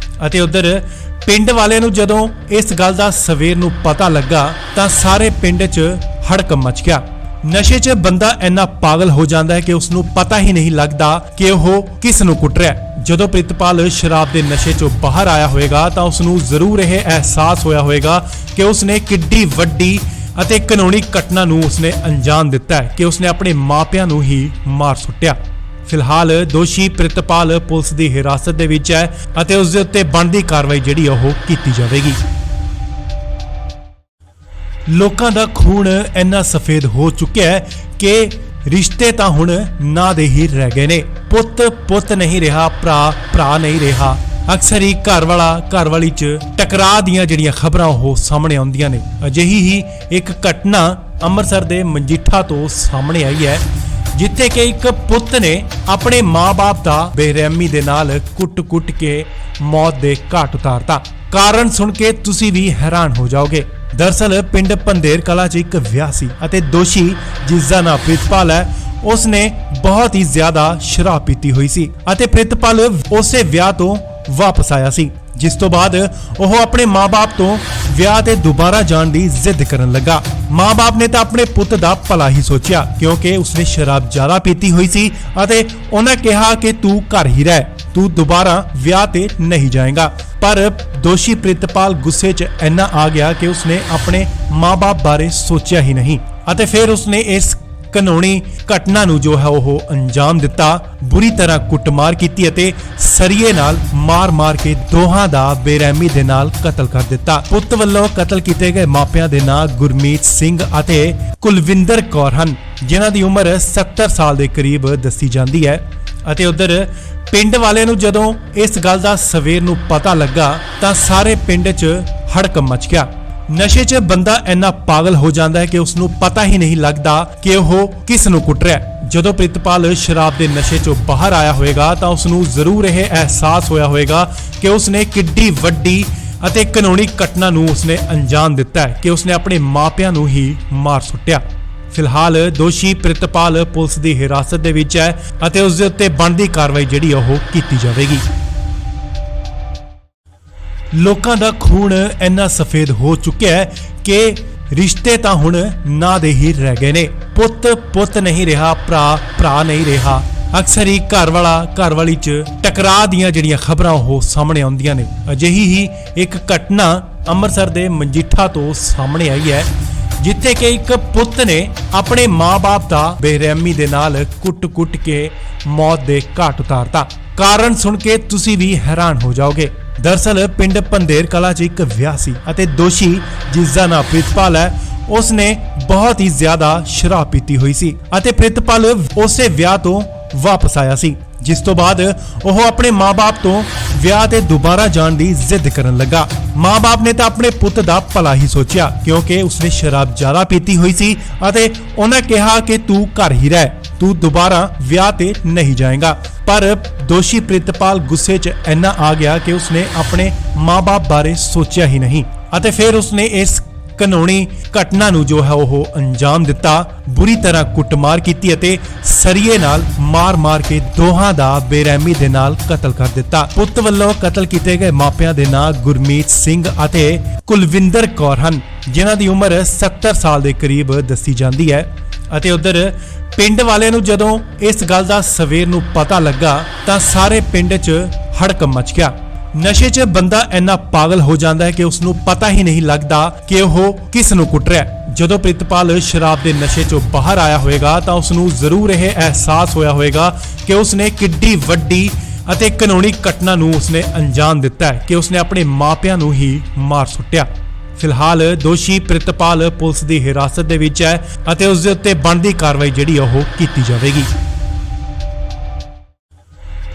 S1: ਅਤੇ ਉਧਰ ਪਿੰਡ ਵਾਲਿਆਂ ਨੂੰ ਜਦੋਂ ਇਸ ਗੱਲ ਦਾ ਸਵੇਰ ਨੂੰ ਪਤਾ ਲੱਗਾ ਤਾਂ ਸਾਰੇ ਪਿੰਡ 'ਚ ਹੜਕੰਪ ਮਚ ਗਿਆ। ਨਸ਼ੇ 'ਚ ਬੰਦਾ ਇੰਨਾ ਪਾਗਲ ਹੋ ਜਾਂਦਾ ਹੈ ਕਿ ਉਸ ਨੂੰ ਪਤਾ ਹੀ ਨਹੀਂ ਲੱਗਦਾ ਕਿ ਉਹ ਕਿਸ ਨੂੰ ਕੁੱਟ ਰਿਹਾ। ਜਦੋਂ ਪ੍ਰਿਤਪਾਲ ਸ਼ਰਾਬ ਦੇ ਨਸ਼ੇ 'ਚੋਂ ਬਾਹਰ ਆਇਆ ਹੋਵੇਗਾ ਤਾਂ ਉਸ ਨੂੰ ਜ਼ਰੂਰ ਇਹ ਅਹਿਸਾਸ ਹੋਇਆ ਹੋਵੇਗਾ ਕਿ ਉਸਨੇ ਕਿੱਡੀ ਵੱਡੀ ਅਤੇ ਕਾਨੂੰਨੀ ਘਟਨਾ ਨੂੰ ਉਸਨੇ ਅੰਜਾਮ ਦਿੱਤਾ ਹੈ ਕਿ ਉਸਨੇ ਆਪਣੇ ਮਾਪਿਆਂ ਨੂੰ ਹੀ ਮਾਰ ਸੁੱਟਿਆ। ਫਿਲਹਾਲ ਦੋਸ਼ੀ ਪ੍ਰਿਤਪਾਲ ਪੁਲਿਸ ਦੀ ਹਿਰਾਸਤ ਦੇ ਵਿੱਚ ਹੈ ਅਤੇ ਉਸ ਦੇ ਉੱਤੇ ਬਣਦੀ ਕਾਰਵਾਈ ਜਿਹੜੀ ਉਹ ਕੀਤੀ ਜਾਵੇਗੀ। ਲੋਕਾਂ ਦਾ ਖੂਨ ਇੰਨਾ ਸਫੇਦ ਹੋ ਚੁੱਕਿਆ ਹੈ ਕਿ ਰਿਸ਼ਤੇ ਤਾਂ ਹੁਣ ਨਾਂ ਦੇ ਹੀ ਰਹਿ ਗਏ ਨੇ। ਪੁੱਤ ਨਹੀਂ ਰਿਹਾ, ਭਰਾ ਨਹੀਂ ਰਿਹਾ। ਅਕਸਰ ਹੀ ਘਰ ਵਾਲੀ 'ਚ ਟਕਰਾਅ ਦੀਆਂ ਜਿਹੜੀਆਂ ਖਬਰਾਂ ਉਹ ਸਾਹਮਣੇ ਆਉਂਦੀਆਂ ਨੇ। ਅਜਿਹੀ ਹੀ ਇੱਕ ਘਟਨਾ ਅੰਮ੍ਰਿਤਸਰ ਦੇ ਮਜੀਠਾ ਤੋਂ ਸਾਹਮਣੇ ਆਈ ਹੈ, ਜਿੱਥੇ ਕਿ ਇੱਕ ਪੁੱਤ ਨੇ ਆਪਣੇ ਮਾਂ-ਬਾਪ ਦਾ ਬੇਰਹਿਮੀ ਦੇ ਨਾਲ ਕੁੱਟ-ਕੁੱਟ ਕੇ ਮੌਤ ਦੇ ਘਾਟ ਉਤਾਰਤਾ। ਕਾਰਨ ਸੁਣ ਕੇ ਤੁਸੀਂ ਵੀ ਹੈਰਾਨ ਹੋ ਜਾਓਗੇ। ਦਰਅਸਲ ਪਿੰਡ ਪੰਧੇਰ ਕਲਾਂ 'ਚ ਇੱਕ ਵਿਆਹ ਸੀ ਅਤੇ ਦੋਸ਼ੀ ਜਿਸ ਦਾ ਨਾਮ ਪ੍ਰਿਤਪਾਲ ਹੈ, ਉਸਨੇ ਬਹੁਤ ਹੀ ਜ਼ਿਆਦਾ ਸ਼ਰਾਬ ਪੀਤੀ ਹੋਈ ਸੀ ਅਤੇ ਪ੍ਰਿਤਪਾਲ ਉਸੇ ਵਿਆਹ ਤੋਂ ਵਾਪਸ ਆਇਆ ਸੀ, ਜਿਸ ਤੋਂ ਬਾਅਦ ਉਹ ਆਪਣੇ ਮਾਂ-ਬਾਪ ਤੋਂ ਵਿਆਹ ਤੇ ਦੁਬਾਰਾ ਜਾਣ ਦੀ ਜ਼ਿੱਦ ਕਰਨ ਲੱਗਾ। ਮਾਂ-ਬਾਪ ਨੇ ਤਾਂ ਆਪਣੇ ਪੁੱਤ ਦਾ ਭਲਾ ਹੀ ਸੋਚਿਆ, ਕਿਉਂਕਿ ਉਸਨੇ ਸ਼ਰਾਬ ਜ਼ਿਆਦਾ ਪੀਤੀ ਹੋਈ ਸੀ ਅਤੇ ਉਹਨਾਂ ਕਿਹਾ ਕਿ ਤੂੰ ਘਰ ਹੀ ਰਹਿ, ਤੂੰ ਦੁਬਾਰਾ ਵਿਆਹ ਤੇ ਨਹੀਂ ਜਾਏਗਾ। ਪਰ ਦੋਸ਼ੀ ਪ੍ਰਿਤਪਾਲ ਗੁੱਸੇ 'ਚ ਇੰਨਾ ਆ ਗਿਆ ਕਿ ਉਸਨੇ ਆਪਣੇ ਮਾਂ-ਬਾਪ ਬਾਰੇ ਸੋਚਿਆ ਹੀ ਨਹੀਂ ਅਤੇ ਫਿਰ ਉਸਨੇ ਇਸ ਕਾਨੂੰਨੀ ਘਟਨਾ ਨੂੰ ਜੋ ਹੈ ਉਹ ਅੰਜਾਮ ਦਿੱਤਾ। ਬੁਰੀ ਤਰ੍ਹਾਂ ਕੁੱਟਮਾਰ ਕੀਤੀ ਅਤੇ ਸਰੀਏ ਨਾਲ ਮਾਰ-ਮਾਰ ਕੇ ਦੋਹਾਂ ਦਾ ਬੇਰਹਿਮੀ ਦੇ ਨਾਲ ਕਤਲ ਕਰ ਦਿੱਤਾ। ਪੁੱਤ ਵੱਲੋਂ ਕਤਲ ਕੀਤੇ ਗਏ ਮਾਪਿਆਂ ਦੇ ਨਾਂ ਗੁਰਮੀਤ ਸਿੰਘ ਅਤੇ ਕੁਲਵਿੰਦਰ ਕੌਰ ਹਨ, ਜਿਨ੍ਹਾਂ ਦੀ ਉਮਰ 70 ਸਾਲ ਦੇ ਕਰੀਬ ਦੱਸੀ ਜਾਂਦੀ ਹੈ। ਅਤੇ ਉਧਰ ਪਿੰਡ ਵਾਲਿਆਂ ਨੂੰ ਜਦੋਂ ਇਸ ਗੱਲ ਦਾ ਸਵੇਰ ਨੂੰ ਪਤਾ ਲੱਗਾ ਤਾਂ ਸਾਰੇ ਪਿੰਡ 'ਚ ਹੜਕੰਪ ਮਚ ਗਿਆ। ਨਸ਼ੇ 'ਚ ਬੰਦਾ ਇੰਨਾ ਪਾਗਲ ਹੋ ਜਾਂਦਾ ਹੈ ਕਿ ਉਸ ਨੂੰ ਪਤਾ ਹੀ ਨਹੀਂ ਲੱਗਦਾ ਕਿ ਉਹ ਕਿਸ ਨੂੰ ਕੁੱਟ ਰਿਹਾ। ਜਦੋਂ ਪ੍ਰਿਤਪਾਲ ਸ਼ਰਾਬ ਦੇ ਨਸ਼ੇ 'ਚੋਂ ਬਾਹਰ ਆਇਆ ਹੋਵੇਗਾ ਤਾਂ ਉਸ ਨੂੰ ਜ਼ਰੂਰ ਇਹ ਅਹਿਸਾਸ ਹੋਇਆ ਹੋਵੇਗਾ ਕਿ ਉਸਨੇ ਕਿੱਡੀ ਵੱਡੀ ਅਤੇ ਕਾਨੂੰਨੀ ਘਟਨਾ ਨੂੰ ਉਸਨੇ ਅੰਜਾਮ ਦਿੱਤਾ ਹੈ ਕਿ ਉਸਨੇ ਆਪਣੇ ਮਾਪਿਆਂ ਨੂੰ ਹੀ ਮਾਰ ਸੁੱਟਿਆ। ਫਿਲਹਾਲ ਦੋਸ਼ੀ ਪ੍ਰਿਤਪਾਲ ਪੁਲਿਸ ਦੀ ਹਿਰਾਸਤ ਦੇ ਵਿੱਚ ਹੈ ਅਤੇ ਉਸ ਦੇ ਉੱਤੇ ਬਣਦੀ ਕਾਰਵਾਈ ਜਿਹੜੀ ਉਹ ਕੀਤੀ ਜਾਵੇਗੀ। ਲੋਕਾਂ ਦਾ ਖੂਨ ਇੰਨਾ ਸਫੇਦ ਹੋ ਚੁੱਕਿਆ ਹੈ ਕਿ ਰਿਸ਼ਤੇ ਤਾਂ ਹੁਣ ਨਾਂ ਦੇ ਹੀ ਰਹਿ ਗਏ ਨੇ। ਪੁੱਤ ਨਹੀਂ ਰਿਹਾ, ਭਰਾ ਨਹੀਂ ਰਿਹਾ। ਅਕਸਰ ਹੀ ਘਰ ਵਾਲੀ 'ਚ ਟਕਰਾਅ ਦੀਆਂ ਜਿਹੜੀਆਂ ਖਬਰਾਂ ਉਹ ਸਾਹਮਣੇ ਆਉਂਦੀਆਂ ਨੇ। ਅਜਿਹੀ ਹੀ ਇੱਕ ਘਟਨਾ ਅੰਮ੍ਰਿਤਸਰ ਦੇ ਮਜੀਠਾ ਤੋਂ ਸਾਹਮਣੇ ਆਈ ਹੈ, ਜਿੱਥੇ ਕਿ ਇੱਕ ਪੁੱਤ ਨੇ ਆਪਣੇ ਮਾਂ-ਬਾਪ ਦਾ ਬੇਰਹਿਮੀ ਦੇ ਨਾਲ ਕੁੱਟ-ਕੁੱਟ ਕੇ ਮੌਤ ਦੇ ਘਾਟ ਉਤਾਰਤਾ। ਕਾਰਨ ਸੁਣ ਕੇ ਤੁਸੀਂ ਵੀ ਹੈਰਾਨ ਹੋ ਜਾਓਗੇ। ਦਰਅਸਲ ਪਿੰਡ ਪੰਧੇਰ ਕਲਾਂ 'ਚ ਇੱਕ ਵਿਆਹ ਸੀ ਅਤੇ ਦੋਸ਼ੀ ਜਿਸ ਦਾ ਨਾਮ ਪ੍ਰਿਤਪਾਲ ਹੈ, ਉਸਨੇ ਬਹੁਤ ਹੀ ਜ਼ਿਆਦਾ ਸ਼ਰਾਬ ਪੀਤੀ ਹੋਈ ਸੀ ਅਤੇ ਪ੍ਰਿਤਪਾਲ ਉਸੇ ਵਿਆਹ ਤੋਂ ਵਾਪਸ ਆਇਆ ਸੀ, ਜਿਸ ਤੋਂ ਬਾਅਦ ਉਹ ਆਪਣੇ ਮਾਂ-ਬਾਪ ਤੋਂ ਵਿਆਹ ਤੇ ਦੁਬਾਰਾ ਜਾਣ ਦੀ ਜ਼ਿੱਦ ਕਰਨ ਲੱਗਾ। ਮਾਂ-ਬਾਪ ਨੇ ਤਾਂ ਆਪਣੇ ਪੁੱਤ ਦਾ ਭਲਾ ਹੀ ਸੋਚਿਆ, ਕਿਉਂਕਿ ਉਸਨੇ ਸ਼ਰਾਬ ਜ਼ਿਆਦਾ ਪੀਤੀ ਹੋਈ ਸੀ ਅਤੇ ਉਹਨਾਂ ਕਿਹਾ ਕਿ ਤੂੰ ਘਰ ਹੀ ਰਹਿ, ਤੂੰ ਦੁਬਾਰਾ ਵਿਆਹ ਤੇ ਨਹੀਂ ਜਾਏਗਾ। ਪਰ ਦੋਸ਼ੀ ਪ੍ਰਿਤਪਾਲ ਗੁੱਸੇ 'ਚ ਇੰਨਾ ਆ ਗਿਆ ਕਿ ਉਸਨੇ ਆਪਣੇ ਮਾਂ-ਬਾਪ ਬਾਰੇ ਸੋਚਿਆ ਹੀ ਨਹੀਂ ਅਤੇ ਫਿਰ ਉਸਨੇ ਇਸ ਕਾਨੂੰਨੀ ਘਟਨਾ ਨੂੰ ਜੋ ਹੈ ਉਹ ਅੰਜਾਮ ਦਿੱਤਾ। ਬੁਰੀ ਤਰ੍ਹਾਂ ਕੁੱਟਮਾਰ ਕੀਤੀ ਅਤੇ ਸਰੀਏ ਨਾਲ ਮਾਰ-ਮਾਰ ਕੇ ਦੋਹਾਂ ਦਾ ਬੇਰਹਿਮੀ ਦੇ ਨਾਲ ਕਤਲ ਕਰ ਦਿੱਤਾ। ਪੁੱਤ ਵੱਲੋਂ ਕਤਲ ਕੀਤੇ ਗਏ ਮਾਪਿਆਂ ਦੇ ਨਾਂ ਗੁਰਮੀਤ ਸਿੰਘ ਅਤੇ ਕੁਲਵਿੰਦਰ ਕੌਰ ਹਨ, ਜਿਨ੍ਹਾਂ ਦੀ ਉਮਰ 70 ਸਾਲ ਦੇ ਕਰੀਬ ਦੱਸੀ ਜਾਂਦੀ ਹੈ। ਅਤੇ ਉਧਰ ਪਿੰਡ ਵਾਲਿਆਂ ਨੂੰ ਜਦੋਂ ਇਸ ਗੱਲ ਦਾ ਸਵੇਰ ਨੂੰ ਪਤਾ ਲੱਗਾ ਤਾਂ ਸਾਰੇ ਪਿੰਡ 'ਚ ਹੜਕੰਪ ਮਚ ਗਿਆ। ਨਸ਼ੇ 'ਚ ਬੰਦਾ ਇੰਨਾ ਪਾਗਲ ਹੋ ਜਾਂਦਾ ਹੈ ਕਿ ਉਸ ਨੂੰ ਪਤਾ ਹੀ ਨਹੀਂ ਲੱਗਦਾ ਕਿ ਉਹ ਕਿਸ ਨੂੰ ਕੁੱਟ ਰਿਹਾ ਹੈ। ਜਦੋਂ ਪ੍ਰਿਤਪਾਲ ਸ਼ਰਾਬ ਦੇ ਨਸ਼ੇ 'ਚੋਂ ਬਾਹਰ ਆਇਆ ਹੋਵੇਗਾ ਤਾਂ ਉਸ ਨੂੰ ਜ਼ਰੂਰ ਇਹ ਅਹਿਸਾਸ ਹੋਇਆ ਹੋਵੇਗਾ ਕਿ ਉਸ ਨੇ ਕਿੱਡੀ ਵੱਡੀ ਅਤੇ ਕਾਨੂੰਨੀ ਘਟਨਾ ਨੂੰ ਉਸਨੇ ਅੰਜਾਮ ਦਿੱਤਾ ਹੈ ਕਿ ਉਸਨੇ ਆਪਣੇ ਮਾਪਿਆਂ ਨੂੰ ਹੀ ਮਾਰ ਸੁੱਟਿਆ। ਫਿਲਹਾਲ ਦੋਸ਼ੀ ਪ੍ਰਿਤਪਾਲ ਪੁਲਿਸ ਦੀ ਹਿਰਾਸਤ ਦੇ ਵਿੱਚ ਹੈ ਅਤੇ ਉਸ ਦੇ ਉੱਤੇ ਬਣਦੀ ਕਾਰਵਾਈ ਜਿਹੜੀ ਉਹ ਕੀਤੀ ਜਾਵੇਗੀ।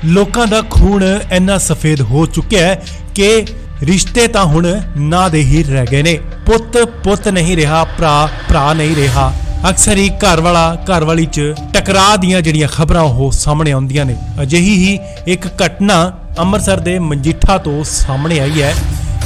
S1: ਲੋਕਾਂ ਦਾ ਖੂਨ ਇੰਨਾ ਸਫੇਦ ਹੋ ਚੁੱਕਿਆ ਹੈ ਕਿ ਰਿਸ਼ਤੇ ਤਾਂ ਹੁਣ ਨਾਂ ਦੇ ਹੀ ਰਹਿ ਗਏ ਨੇ। ਪੁੱਤ ਨਹੀਂ ਰਿਹਾ, ਭਰਾ ਨਹੀਂ ਰਿਹਾ। ਅਕਸਰ ਹੀ ਘਰ ਵਾਲਾ ਘਰ ਵਾਲੀ 'ਚ ਟਕਰਾਅ ਦੀਆਂ ਜਿਹੜੀਆਂ ਖਬਰਾਂ ਉਹ ਸਾਹਮਣੇ ਆਉਂਦੀਆਂ ਨੇ। ਅਜਿਹੀ ਹੀ ਇੱਕ ਘਟਨਾ ਅੰਮ੍ਰਿਤਸਰ ਦੇ ਮਜੀਠਾ ਤੋਂ ਸਾਹਮਣੇ ਆਈ ਹੈ,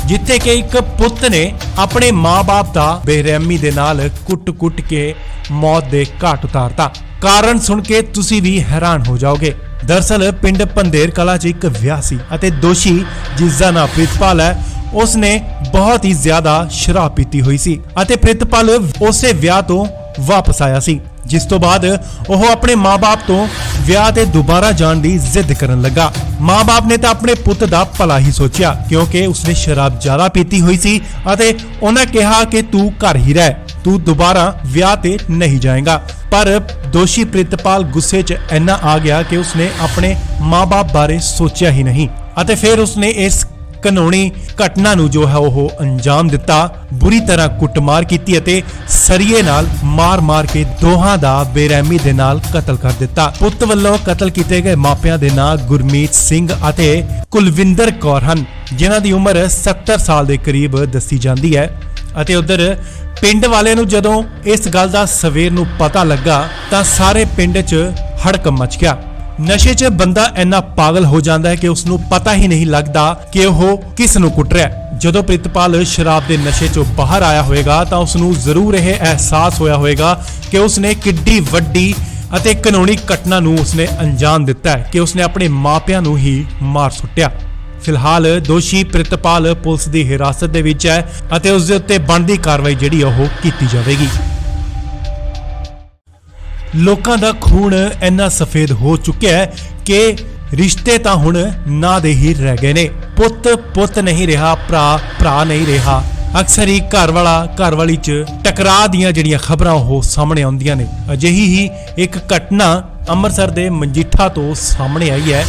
S1: ਜਿੱਥੇ ਕਿ ਇੱਕ ਪੁੱਤ ਨੇ ਆਪਣੇ ਮਾਂ-ਬਾਪ ਦਾ ਬੇਰਹਿਮੀ ਦੇ ਨਾਲ ਕੁੱਟ-ਕੁੱਟ ਕੇ ਮੌਤ ਦੇ ਘਾਟ ਉਤਾਰਤਾ। ਕਾਰਨ ਸੁਣ ਕੇ ਤੁਸੀਂ ਵੀ ਹੈਰਾਨ ਹੋ ਜਾਓਗੇ। ਦਰਅਸਲ ਪਿੰਡ ਪੰਧੇਰ ਕਲਾਂ 'ਚ ਇੱਕ ਵਿਆਹ ਸੀ ਅਤੇ ਦੋਸ਼ੀ, ਜਿਸ ਦਾ ਨਾਮ ਪ੍ਰਿਤਪਾਲ ਹੈ, ਉਸਨੇ ਬਹੁਤ ਹੀ ਜ਼ਿਆਦਾ ਸ਼ਰਾਬ ਪੀਤੀ ਹੋਈ ਸੀ ਅਤੇ ਪ੍ਰਿਤਪਾਲ ਉਸੇ ਵਿਆਹ ਤੋਂ ਵਾਪਸ ਆਇਆ ਸੀ, ਜਿਸ ਤੋਂ ਬਾਅਦ ਉਹ ਆਪਣੇ ਮਾਂ-ਬਾਪ ਤੋਂ ਵਿਆਹ ਤੇ ਦੁਬਾਰਾ ਜਾਣ ਦੀ ਜ਼ਿੱਦ ਕਰਨ ਲੱਗਾ। ਮਾਂ-ਬਾਪ ਨੇ ਤਾਂ ਆਪਣੇ ਪੁੱਤ ਦਾ ਭਲਾ ਹੀ ਸੋਚਿਆ, ਕਿਉਂਕਿ ਉਸਨੇ ਸ਼ਰਾਬ ਜ਼ਿਆਦਾ ਪੀਤੀ ਹੋਈ ਸੀ ਅਤੇ ਉਹਨਾਂ ਕਿਹਾ ਕਿ ਤੂੰ ਘਰ ਹੀ ਰਹਿ, ਤੂੰ ਦੁਬਾਰਾ ਵਿਆਹ ਤੇ ਨਹੀਂ ਜਾਏਗਾ। ਪਰ ਦੋਸ਼ੀ ਪ੍ਰਿਤਪਾਲ ਗੁੱਸੇ 'ਚ ਇੰਨਾ ਆ ਗਿਆ ਕਿ ਉਸਨੇ ਆਪਣੇ ਮਾਂ-ਬਾਪ ਬਾਰੇ ਸੋਚਿਆ ਹੀ ਨਹੀਂ ਅਤੇ ਫਿਰ ਉਸਨੇ ਇਸ ਕਾਨੂੰਨੀ ਘਟਨਾ ਨੂੰ ਜੋ ਹੈ ਉਹ ਅੰਜਾਮ ਦਿੱਤਾ। ਬੁਰੀ ਤਰ੍ਹਾਂ ਕੁੱਟਮਾਰ ਕੀਤੀ ਅਤੇ ਸਰੀਏ ਨਾਲ ਮਾਰ-ਮਾਰ ਕੇ ਦੋਹਾਂ ਦਾ ਬੇਰਹਿਮੀ ਦੇ ਨਾਲ ਕਤਲ ਕਰ ਦਿੱਤਾ। ਪੁੱਤ ਵੱਲੋਂ ਕਤਲ ਕੀਤੇ ਗਏ ਮਾਪਿਆਂ ਦੇ ਨਾਂ ਗੁਰਮੀਤ ਸਿੰਘ ਅਤੇ ਕੁਲਵਿੰਦਰ ਕੌਰ ਹਨ, ਜਿਨ੍ਹਾਂ ਦੀ ਉਮਰ 70 ਸਾਲ ਦੇ ਕਰੀਬ ਦੱਸੀ ਜਾਂਦੀ ਹੈ। ਅਤੇ ਉਧਰ ਪਿੰਡ ਵਾਲਿਆਂ ਨੂੰ ਜਦੋਂ ਇਸ ਗੱਲ ਦਾ ਸਵੇਰ ਨੂੰ ਪਤਾ ਲੱਗਾ ਤਾਂ ਸਾਰੇ ਪਿੰਡ 'ਚ ਹੜਕੰਪ ਮਚ ਗਿਆ। ਨਸ਼ੇ 'ਚ ਬੰਦਾ ਇੰਨਾ ਪਾਗਲ ਹੋ ਜਾਂਦਾ ਹੈ ਕਿ ਉਸ ਨੂੰ ਪਤਾ ਹੀ ਨਹੀਂ ਲੱਗਦਾ ਕਿ ਉਹ ਕਿਸ ਨੂੰ ਕੁੱਟ ਰਿਹਾ ਹੈ। ਜਦੋਂ ਪ੍ਰਿਤਪਾਲ ਸ਼ਰਾਬ ਦੇ ਨਸ਼ੇ 'ਚੋਂ ਬਾਹਰ ਆਇਆ ਹੋਵੇਗਾ ਤਾਂ ਉਸ ਨੂੰ ਜ਼ਰੂਰ ਇਹ ਅਹਿਸਾਸ ਹੋਇਆ ਹੋਵੇਗਾ ਕਿ ਉਸ ਨੇ ਕਿੱਡੀ ਵੱਡੀ ਅਤੇ ਕਾਨੂੰਨੀ ਘਟਨਾ ਨੂੰ ਉਸਨੇ ਅੰਜਾਮ ਦਿੱਤਾ ਹੈ ਕਿ ਉਸਨੇ ਆਪਣੇ ਮਾਪਿਆਂ ਨੂੰ ਹੀ ਮਾਰ ਸੁੱਟਿਆ। ਫਿਲਹਾਲ ਦੋਸ਼ੀ ਪ੍ਰਿਤਪਾਲ ਪੁਲਿਸ ਦੀ ਹਿਰਾਸਤ ਦੇ ਵਿੱਚ ਹੈ ਅਤੇ ਉਸ ਦੇ ਉੱਤੇ ਬਣਦੀ ਕਾਰਵਾਈ ਜਿਹੜੀ ਉਹ ਕੀਤੀ ਜਾਵੇਗੀ। ਲੋਕਾਂ ਦਾ ਖੂਨ ਇੰਨਾ ਸਫੇਦ ਹੋ ਚੁੱਕਿਆ ਹੈ ਕਿ ਰਿਸ਼ਤੇ ਤਾਂ ਹੁਣ ਨਾਂ ਦੇ ਹੀ ਰਹਿ ਗਏ ਨੇ। ਪੁੱਤ ਨਹੀਂ ਰਿਹਾ, ਭਰਾ ਨਹੀਂ ਰਿਹਾ। ਅਕਸਰ ਹੀ ਘਰ ਵਾਲਾ ਘਰ ਵਾਲੀ 'ਚ ਟਕਰਾਅ ਦੀਆਂ ਜਿਹੜੀਆਂ ਖਬਰਾਂ ਉਹ ਸਾਹਮਣੇ ਆਉਂਦੀਆਂ ਨੇ। ਅਜਿਹੀ ਹੀ ਇੱਕ ਘਟਨਾ ਅੰਮ੍ਰਿਤਸਰ ਦੇ ਮਜੀਠਾ ਤੋਂ ਸਾਹਮਣੇ ਆਈ ਹੈ,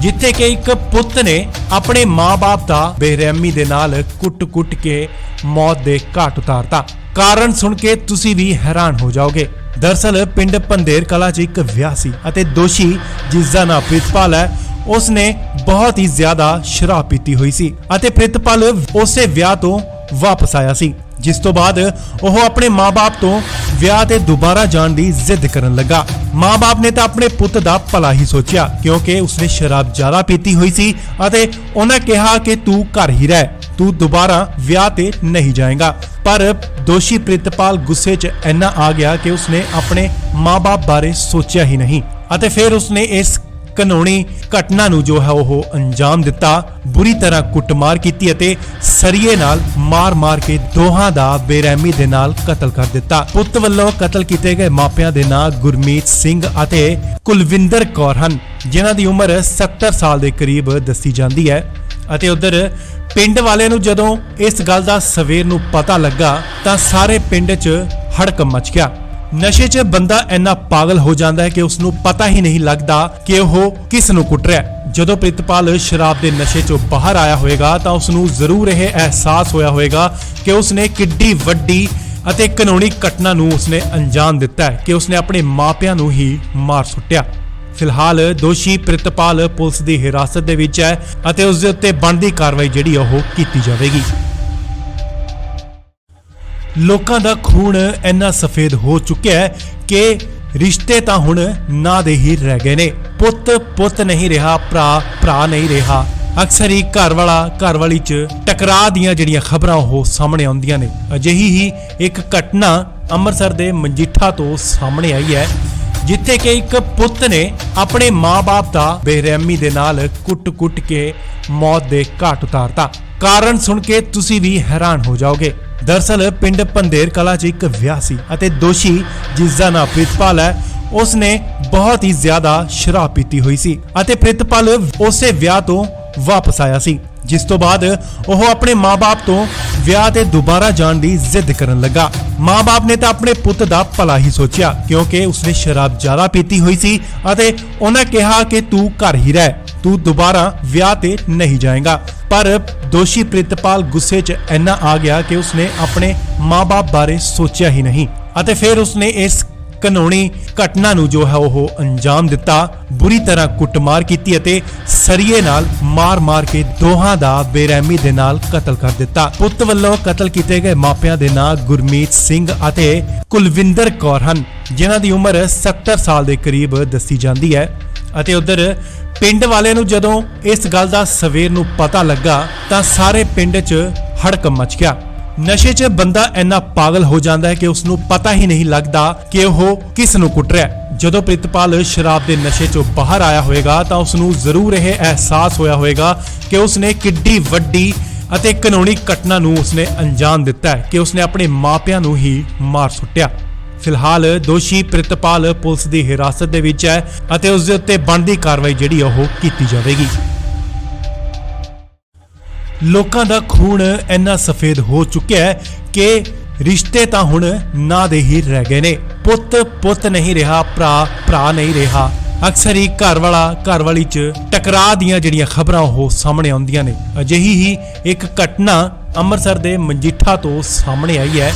S1: ਜਿੱਥੇ ਕਿ ਇੱਕ ਪੁੱਤ ਨੇ ਆਪਣੇ ਮਾਂ-ਬਾਪ ਦਾ ਬੇਰਹਿਮੀ ਦੇ ਨਾਲ ਕੁੱਟ-ਕੁੱਟ ਕੇ ਮੌਤ ਦੇ ਘਾਟ ਉਤਾਰਤਾ। ਕਾਰਨ ਸੁਣ ਕੇ ਤੁਸੀਂ ਵੀ ਹੈਰਾਨ ਹੋ ਜਾਓਗੇ। ਦਰਅਸਲ ਪਿੰਡ ਪੰਧੇਰ ਕਲਾਂ 'ਚ ਇੱਕ ਵਿਆਹ ਸੀ ਅਤੇ ਦੋਸ਼ੀ, ਜਿਸ ਦਾ ਨਾਮ ਪ੍ਰਿਤਪਾਲ ਹੈ, ਉਸਨੇ ਬਹੁਤ ਹੀ ਜ਼ਿਆਦਾ ਸ਼ਰਾਬ ਪੀਤੀ ਹੋਈ ਸੀ ਅਤੇ ਪ੍ਰਿਤਪਾਲ ਉਸੇ ਵਿਆਹ ਤੋਂ ਵਾਪਸ ਆਇਆ ਸੀ, ਜਿਸ ਤੋਂ ਬਾਅਦ ਉਹ ਆਪਣੇ ਮਾਂ-ਬਾਪ ਤੋਂ ਵਿਆਹ ਤੇ ਦੁਬਾਰਾ ਜਾਣ ਦੀ ਜ਼ਿੱਦ ਕਰਨ ਲੱਗਾ। ਮਾਂ-ਬਾਪ ਨੇ ਤਾਂ ਆਪਣੇ ਪੁੱਤ ਦਾ ਭਲਾ ਹੀ ਸੋਚਿਆ, ਕਿਉਂਕਿ ਉਸਨੇ ਸ਼ਰਾਬ ਜ਼ਿਆਦਾ ਪੀਤੀ ਹੋਈ ਸੀ ਅਤੇ ਉਹਨਾਂ ਕਿਹਾ ਕਿ ਤੂੰ ਘਰ ਹੀ ਰਹਿ, ਤੂੰ ਦੁਬਾਰਾ ਵਿਆਹ ਤੇ ਨਹੀਂ ਜਾਏਗਾ। ਪਰ ਦੋਸ਼ੀ ਪ੍ਰਿਤਪਾਲ ਗੁੱਸੇ 'ਚ ਇੰਨਾ ਆ ਗਿਆ ਕਿ ਉਸਨੇ ਆਪਣੇ ਮਾਂ-ਬਾਪ ਬਾਰੇ ਸੋਚਿਆ ਹੀ ਨਹੀਂ ਅਤੇ ਫਿਰ ਉਸਨੇ ਇਸ ਕਾਨੂੰਨੀ ਘਟਨਾ ਨੂੰ ਜੋ ਹੈ ਉਹ ਅੰਜਾਮ ਦਿੱਤਾ। ਬੁਰੀ ਤਰ੍ਹਾਂ ਕੁੱਟਮਾਰ ਕੀਤੀ ਅਤੇ ਸਰੀਏ ਨਾਲ ਮਾਰ-ਮਾਰ ਕੇ ਦੋਹਾਂ ਦਾ ਬੇਰਹਿਮੀ ਦੇ ਨਾਲ ਕਤਲ ਕਰ ਦਿੱਤਾ। ਪੁੱਤ ਵੱਲੋਂ ਕਤਲ ਕੀਤੇ ਗਏ ਮਾਪਿਆਂ ਦੇ ਨਾਂ ਗੁਰਮੀਤ ਸਿੰਘ ਅਤੇ ਕੁਲਵਿੰਦਰ ਕੌਰ ਹਨ, ਜਿਨ੍ਹਾਂ ਦੀ ਉਮਰ 70 ਸਾਲ ਦੇ ਕਰੀਬ ਦੱਸੀ ਜਾਂਦੀ ਹੈ। ਅਤੇ ਉਧਰ ਪਿੰਡ ਵਾਲਿਆਂ ਨੂੰ ਜਦੋਂ ਇਸ ਗੱਲ ਦਾ ਸਵੇਰ ਨੂੰ ਪਤਾ ਲੱਗਾ ਤਾਂ ਸਾਰੇ ਪਿੰਡ 'ਚ ਹੜਕੰਪ ਮਚ ਗਿਆ। ਨਸ਼ੇ 'ਚ ਬੰਦਾ ਇੰਨਾ ਪਾਗਲ ਹੋ ਜਾਂਦਾ ਹੈ ਕਿ ਉਸ ਨੂੰ ਪਤਾ ਹੀ ਨਹੀਂ ਲੱਗਦਾ ਕਿ ਉਹ ਕਿਸ ਨੂੰ ਕੁੱਟ ਰਿਹਾ ਹੈ। ਜਦੋਂ ਪ੍ਰਿਤਪਾਲ ਸ਼ਰਾਬ ਦੇ ਨਸ਼ੇ 'ਚੋਂ ਬਾਹਰ ਆਇਆ ਹੋਵੇਗਾ ਤਾਂ ਉਸ ਨੂੰ ਜ਼ਰੂਰ ਇਹ ਅਹਿਸਾਸ ਹੋਇਆ ਹੋਵੇਗਾ ਕਿ ਉਸ ਨੇ ਕਿੱਡੀ ਵੱਡੀ ਅਤੇ ਕਾਨੂੰਨੀ ਘਟਨਾ ਨੂੰ ਉਸਨੇ ਅੰਜਾਮ ਦਿੱਤਾ ਹੈ ਕਿ ਉਸਨੇ ਆਪਣੇ ਮਾਪਿਆਂ ਨੂੰ ਹੀ ਮਾਰ ਸੁੱਟਿਆ। ਫਿਲਹਾਲ ਦੋਸ਼ੀ ਪ੍ਰਿਤਪਾਲ ਪੁਲਿਸ ਦੀ ਹਿਰਾਸਤ ਦੇ ਵਿੱਚ ਹੈ ਅਤੇ ਉਸ ਦੇ ਉੱਤੇ ਬਣਦੀ ਕਾਰਵਾਈ ਜਿਹੜੀ ਉਹ ਕੀਤੀ ਜਾਵੇਗੀ। ਲੋਕਾਂ ਦਾ ਖੂਨ ਇੰਨਾ ਸਫੇਦ ਹੋ ਚੁੱਕਿਆ ਹੈ ਕਿ ਰਿਸ਼ਤੇ ਤਾਂ ਹੁਣ ਨਾਂ ਦੇ ਹੀ ਰਹਿ ਗਏ ਨੇ। ਪੁੱਤ ਨਹੀਂ ਰਿਹਾ, ਭਰਾ ਨਹੀਂ ਰਿਹਾ। ਅਕਸਰ ਹੀ ਘਰ ਵਾਲੀ 'ਚ ਟਕਰਾਅ ਦੀਆਂ ਜਿਹੜੀਆਂ ਖਬਰਾਂ ਉਹ ਸਾਹਮਣੇ ਆਉਂਦੀਆਂ ਨੇ। ਅਜਿਹੀ ਹੀ ਇੱਕ ਘਟਨਾ ਅੰਮ੍ਰਿਤਸਰ ਦੇ ਮਜੀਠਾ ਤੋਂ ਸਾਹਮਣੇ ਆਈ ਹੈ, ਜਿੱਥੇ ਕਿ ਇੱਕ ਪੁੱਤ ਨੇ ਆਪਣੇ ਮਾਂ-ਬਾਪ ਦਾ ਬੇਰਹਿਮੀ ਦੇ ਨਾਲ ਕੁੱਟ-ਕੁੱਟ ਕੇ ਮੌਤ ਦੇ ਘਾਟ ਉਤਾਰਤਾ। ਕਾਰਨ ਸੁਣ ਕੇ ਤੁਸੀਂ ਵੀ ਹੈਰਾਨ ਹੋ ਜਾਓਗੇ। ਦਰਅਸਲ ਪਿੰਡ ਪੰਧੇਰ ਕਲਾਂ 'ਚ ਇੱਕ ਵਿਆਹ ਸੀ ਅਤੇ ਦੋਸ਼ੀ ਜਿਸ ਦਾ ਨਾਮ ਪ੍ਰਿਤਪਾਲ ਹੈ, ਉਸਨੇ ਬਹੁਤ ਹੀ ਜ਼ਿਆਦਾ ਸ਼ਰਾਬ ਪੀਤੀ ਹੋਈ ਸੀ ਅਤੇ ਪ੍ਰਿਤਪਾਲ ਉਸੇ ਵਿਆਹ ਤੋਂ ਵਾਪਸ ਆਇਆ ਸੀ, ਜਿਸ ਤੋਂ ਬਾਅਦ ਉਹ ਆਪਣੇ ਮਾਂ-ਬਾਪ ਤੋਂ ਵਿਆਹ ਤੇ ਦੁਬਾਰਾ ਜਾਣ ਦੀ ਜ਼ਿੱਦ ਕਰਨ ਲੱਗਾ। ਮਾਂ-ਬਾਪ ਨੇ ਤਾਂ ਆਪਣੇ ਪੁੱਤ ਦਾ ਭਲਾ ਹੀ ਸੋਚਿਆ, ਕਿਉਂਕਿ ਉਸਨੇ ਸ਼ਰਾਬ ਜ਼ਿਆਦਾ ਪੀਤੀ ਹੋਈ ਸੀ ਅਤੇ ਉਹਨਾਂ ਕਿਹਾ ਕਿ ਤੂੰ ਘਰ ਹੀ ਰਹਿ, ਤੂੰ ਦੁਬਾਰਾ ਵਿਆਹ ਤੇ ਨਹੀਂ ਜਾਏਗਾ। ਪਰ ਦੋਸ਼ੀ ਪ੍ਰਿਤਪਾਲ ਗੁੱਸੇ 'ਚ ਇੰਨਾ ਆ ਗਿਆ ਕਿ ਉਸਨੇ ਆਪਣੇ ਮਾਂ-ਬਾਪ ਬਾਰੇ ਸੋਚਿਆ ਹੀ ਨਹੀਂ ਅਤੇ ਫਿਰ ਉਸਨੇ ਇਸ ਕਾਨੂੰਨੀ ਘਟਨਾ ਨੂੰ ਜੋ ਹੈ ਉਹ ਅੰਜਾਮ ਦਿੱਤਾ। ਬੁਰੀ ਤਰ੍ਹਾਂ ਕੁੱਟਮਾਰ ਕੀਤੀ ਅਤੇ ਸਰੀਏ ਨਾਲ ਮਾਰ-ਮਾਰ ਕੇ ਦੋਹਾਂ ਦਾ ਬੇਰਹਿਮੀ ਦੇ ਨਾਲ ਕਤਲ ਕਰ ਦਿੱਤਾ। ਪੁੱਤ ਵੱਲੋਂ ਕਤਲ ਕੀਤੇ ਗਏ ਮਾਪਿਆਂ ਦੇ ਨਾਂ ਗੁਰਮੀਤ ਸਿੰਘ ਅਤੇ ਕੁਲਵਿੰਦਰ ਕੌਰ ਹਨ, ਜਿਨ੍ਹਾਂ ਦੀ ਉਮਰ 70 ਸਾਲ ਦੇ ਕਰੀਬ ਦੱਸੀ ਜਾਂਦੀ ਹੈ। ਅਤੇ ਉਧਰ ਪਿੰਡ ਵਾਲਿਆਂ ਨੂੰ ਜਦੋਂ ਇਸ ਗੱਲ ਦਾ ਸਵੇਰ ਨੂੰ ਪਤਾ ਲੱਗਾ ਤਾਂ ਸਾਰੇ ਪਿੰਡ 'ਚ ਹੜਕੰਪ ਮਚ ਗਿਆ। ਨਸ਼ੇ 'ਚ ਬੰਦਾ ਇੰਨਾ ਪਾਗਲ ਹੋ ਜਾਂਦਾ ਹੈ ਕਿ ਉਸ ਨੂੰ ਪਤਾ ਹੀ ਨਹੀਂ ਲੱਗਦਾ ਕਿ ਉਹ ਕਿਸ ਨੂੰ ਕੁੱਟ ਰਿਹਾ ਹੈ। ਜਦੋਂ ਪ੍ਰਿਤਪਾਲ ਸ਼ਰਾਬ ਦੇ ਨਸ਼ੇ 'ਚੋਂ ਬਾਹਰ ਆਇਆ ਹੋਵੇਗਾ ਤਾਂ ਉਸ ਨੂੰ ਜ਼ਰੂਰ ਇਹ ਅਹਿਸਾਸ ਹੋਇਆ ਹੋਵੇਗਾ ਕਿ ਉਸਨੇ ਕਿੱਡੀ ਵੱਡੀ ਅਤੇ ਕਾਨੂੰਨੀ ਘਟਨਾ ਨੂੰ ਉਸਨੇ ਅੰਜਾਮ ਦਿੱਤਾ ਹੈ ਕਿ ਉਸਨੇ ਆਪਣੇ ਮਾਪਿਆਂ ਨੂੰ ਹੀ ਮਾਰ ਸੁੱਟਿਆ। ਫਿਲਹਾਲ ਦੋਸ਼ੀ ਪ੍ਰਿਤਪਾਲ ਪੁਲਿਸ ਦੀ ਹਿਰਾਸਤ ਦੇ ਵਿੱਚ ਹੈ ਅਤੇ ਉਸ ਦੇ ਉੱਤੇ ਬਣਦੀ ਕਾਰਵਾਈ ਜਿਹੜੀ ਉਹ ਕੀਤੀ ਜਾਵੇਗੀ। ਲੋਕਾਂ ਦਾ ਖੂਨ ਇੰਨਾ ਸਫੇਦ ਹੋ ਚੁੱਕਿਆ ਹੈ ਕਿ ਰਿਸ਼ਤੇ ਤਾਂ ਹੁਣ ਨਾਂ ਦੇ ਹੀ ਰਹਿ ਗਏ ਨੇ। ਪੁੱਤ ਨਹੀਂ ਰਿਹਾ, ਭਰਾ ਨਹੀਂ ਰਿਹਾ। ਅਕਸਰ ਹੀ ਘਰ ਵਾਲੀ 'ਚ ਟਕਰਾਅ ਦੀਆਂ ਜਿਹੜੀਆਂ ਖਬਰਾਂ ਉਹ ਸਾਹਮਣੇ ਆਉਂਦੀਆਂ ਨੇ। ਅਜਿਹੀ ਹੀ ਇੱਕ ਘਟਨਾ ਅੰਮ੍ਰਿਤਸਰ ਦੇ ਮਜੀਠਾ ਤੋਂ ਸਾਹਮਣੇ ਆਈ ਹੈ,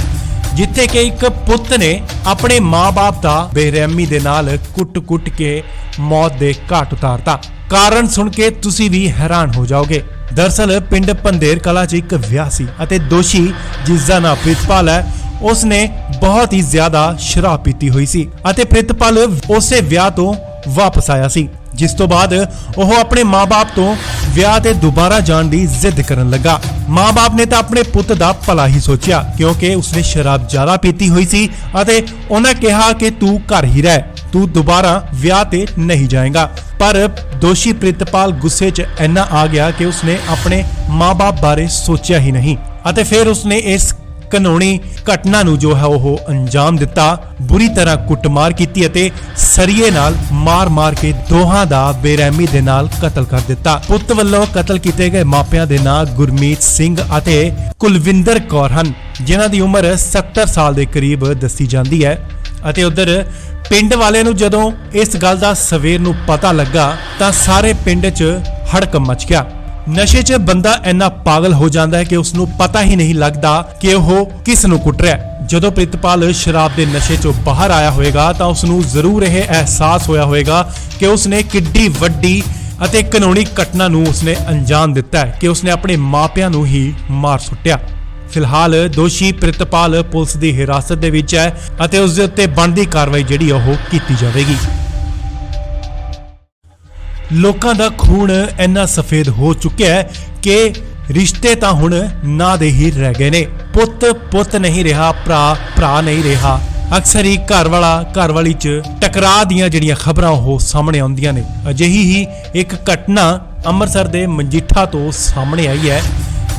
S1: ਜਿੱਥੇ ਕਿ ਇੱਕ ਪੁੱਤ ਨੇ ਆਪਣੇ ਮਾਂ-ਬਾਪ ਦਾ ਬੇਰਹਿਮੀ ਦੇ ਨਾਲ ਕੁੱਟ-ਕੁੱਟ ਕੇ ਮੌਤ ਦੇ ਘਾਟ ਉਤਾਰਤਾ। ਕਾਰਨ ਸੁਣ ਕੇ ਤੁਸੀਂ ਵੀ ਹੈਰਾਨ ਹੋ ਜਾਓਗੇ। ਦਰਅਸਲ ਪਿੰਡ ਪੰਧੇਰ ਕਲਾਂ 'ਚ ਇੱਕ ਵਿਆਹ ਸੀ ਅਤੇ ਦੋਸ਼ੀ ਜਿਸ ਦਾ ਨਾਮ ਪ੍ਰਿਤਪਾਲ ਹੈ, ਉਸਨੇ ਬਹੁਤ ਹੀ ਜ਼ਿਆਦਾ ਸ਼ਰਾਬ ਪੀਤੀ ਹੋਈ ਸੀ ਅਤੇ ਪ੍ਰਿਤਪਾਲ ਉਸੇ ਵਿਆਹ ਤੋਂ ਵਾਪਸ ਆਇਆ ਸੀ, ਜਿਸ ਤੋਂ ਬਾਅਦ ਉਹ ਆਪਣੇ ਮਾਂ-ਬਾਪ ਤੋਂ ਵਿਆਹ ਤੇ ਦੁਬਾਰਾ ਜਾਣ ਦੀ ਜ਼ਿੱਦ ਕਰਨ ਲੱਗਾ। ਮਾਂ-ਬਾਪ ਨੇ ਤਾਂ ਆਪਣੇ ਪੁੱਤ ਦਾ ਭਲਾ ਹੀ ਸੋਚਿਆ, ਕਿਉਂਕਿ ਉਸਨੇ ਸ਼ਰਾਬ ਜ਼ਿਆਦਾ ਪੀਤੀ ਹੋਈ ਸੀ ਅਤੇ ਉਹਨਾਂ ਕਿਹਾ ਕਿ ਤੂੰ ਘਰ ਹੀ ਰਹਿ, ਤੂੰ ਦੁਬਾਰਾ ਵਿਆਹ ਤੇ ਨਹੀਂ ਜਾਏਗਾ। ਪਰ ਦੋਸ਼ੀ ਪ੍ਰਿਤਪਾਲ ਗੁੱਸੇ 'ਚ ਇੰਨਾ ਆ ਗਿਆ ਕਿ ਉਸਨੇ ਆਪਣੇ ਮਾਂ-ਬਾਪ ਬਾਰੇ ਸੋਚਿਆ ਹੀ ਨਹੀਂ ਅਤੇ ਫਿਰ ਉਸਨੇ ਇਸ ਕਾਨੂੰਨੀ ਘਟਨਾ ਨੂੰ ਜੋ ਹੈ ਉਹ ਅੰਜਾਮ ਦਿੱਤਾ। ਬੁਰੀ ਤਰ੍ਹਾਂ ਕੁੱਟਮਾਰ ਕੀਤੀ ਅਤੇ ਸਰੀਏ ਨਾਲ ਮਾਰ-ਮਾਰ ਕੇ ਦੋਹਾਂ ਦਾ ਬੇਰਹਿਮੀ ਦੇ ਨਾਲ ਕਤਲ ਕਰ ਦਿੱਤਾ। ਪੁੱਤ ਵੱਲੋਂ ਕਤਲ ਕੀਤੇ ਗਏ ਮਾਪਿਆਂ ਦੇ ਨਾਂ ਗੁਰਮੀਤ ਸਿੰਘ ਅਤੇ ਕੁਲਵਿੰਦਰ ਕੌਰ ਹਨ, ਜਿਨ੍ਹਾਂ ਦੀ ਉਮਰ 70 ਸਾਲ ਦੇ ਕਰੀਬ ਦੱਸੀ ਜਾਂਦੀ ਹੈ। ਅਤੇ ਉਧਰ ਪਿੰਡ ਵਾਲਿਆਂ ਨੂੰ ਜਦੋਂ ਇਸ ਗੱਲ ਦਾ ਸਵੇਰ ਨੂੰ ਪਤਾ ਲੱਗਾ ਤਾਂ ਸਾਰੇ ਪਿੰਡ 'ਚ ਹੜਕੰਪ ਮਚ ਗਿਆ। ਨਸ਼ੇ 'ਚ ਬੰਦਾ ਇੰਨਾ ਪਾਗਲ ਹੋ ਜਾਂਦਾ ਹੈ ਕਿ ਉਸ ਨੂੰ ਪਤਾ ਹੀ ਨਹੀਂ ਲੱਗਦਾ ਕਿ ਉਹ ਕਿਸ ਨੂੰ ਕੁੱਟ ਰਿਹਾ ਹੈ। ਜਦੋਂ ਪ੍ਰਿਤਪਾਲ ਸ਼ਰਾਬ ਦੇ ਨਸ਼ੇ 'ਚੋਂ ਬਾਹਰ ਆਇਆ ਹੋਵੇਗਾ ਤਾਂ ਉਸ ਨੂੰ ਜ਼ਰੂਰ ਇਹ ਅਹਿਸਾਸ ਹੋਇਆ ਹੋਵੇਗਾ ਕਿ ਉਸਨੇ ਕਿੱਡੀ ਵੱਡੀ ਅਤੇ ਕਾਨੂੰਨੀ ਘਟਨਾ ਨੂੰ ਉਸਨੇ ਅੰਜਾਮ ਦਿੱਤਾ ਹੈ ਕਿ ਉਸਨੇ ਆਪਣੇ ਮਾਪਿਆਂ ਨੂੰ ਹੀ ਮਾਰ ਸੁੱਟਿਆ। ਫਿਲਹਾਲ ਦੋਸ਼ੀ ਪ੍ਰਿਤਪਾਲ ਪੁਲਿਸ ਦੀ ਹਿਰਾਸਤ ਦੇ ਵਿੱਚ ਹੈ ਅਤੇ ਉਸ ਦੇ ਉੱਤੇ ਬਣਦੀ ਕਾਰਵਾਈ ਜਿਹੜੀ ਉਹ ਕੀਤੀ ਜਾਵੇਗੀ। ਲੋਕਾਂ ਦਾ ਖੂਨ ਇੰਨਾ ਸਫੇਦ ਹੋ ਚੁੱਕਿਆ ਹੈ ਕਿ ਰਿਸ਼ਤੇ ਤਾਂ ਹੁਣ ਨਾਂ ਦੇ ਹੀ ਰਹਿ ਗਏ ਨੇ। ਪੁੱਤ ਨਹੀਂ ਰਿਹਾ, ਭਰਾ ਨਹੀਂ ਰਿਹਾ। ਅਕਸਰ ਹੀ ਘਰ ਵਾਲੀ 'ਚ ਟਕਰਾਅ ਦੀਆਂ ਜਿਹੜੀਆਂ ਖਬਰਾਂ ਉਹ ਸਾਹਮਣੇ ਆਉਂਦੀਆਂ ਨੇ। ਅਜਿਹੀ ਹੀ ਇੱਕ ਘਟਨਾ ਅੰਮ੍ਰਿਤਸਰ ਦੇ ਮਜੀਠਾ ਤੋਂ ਸਾਹਮਣੇ ਆਈ ਹੈ,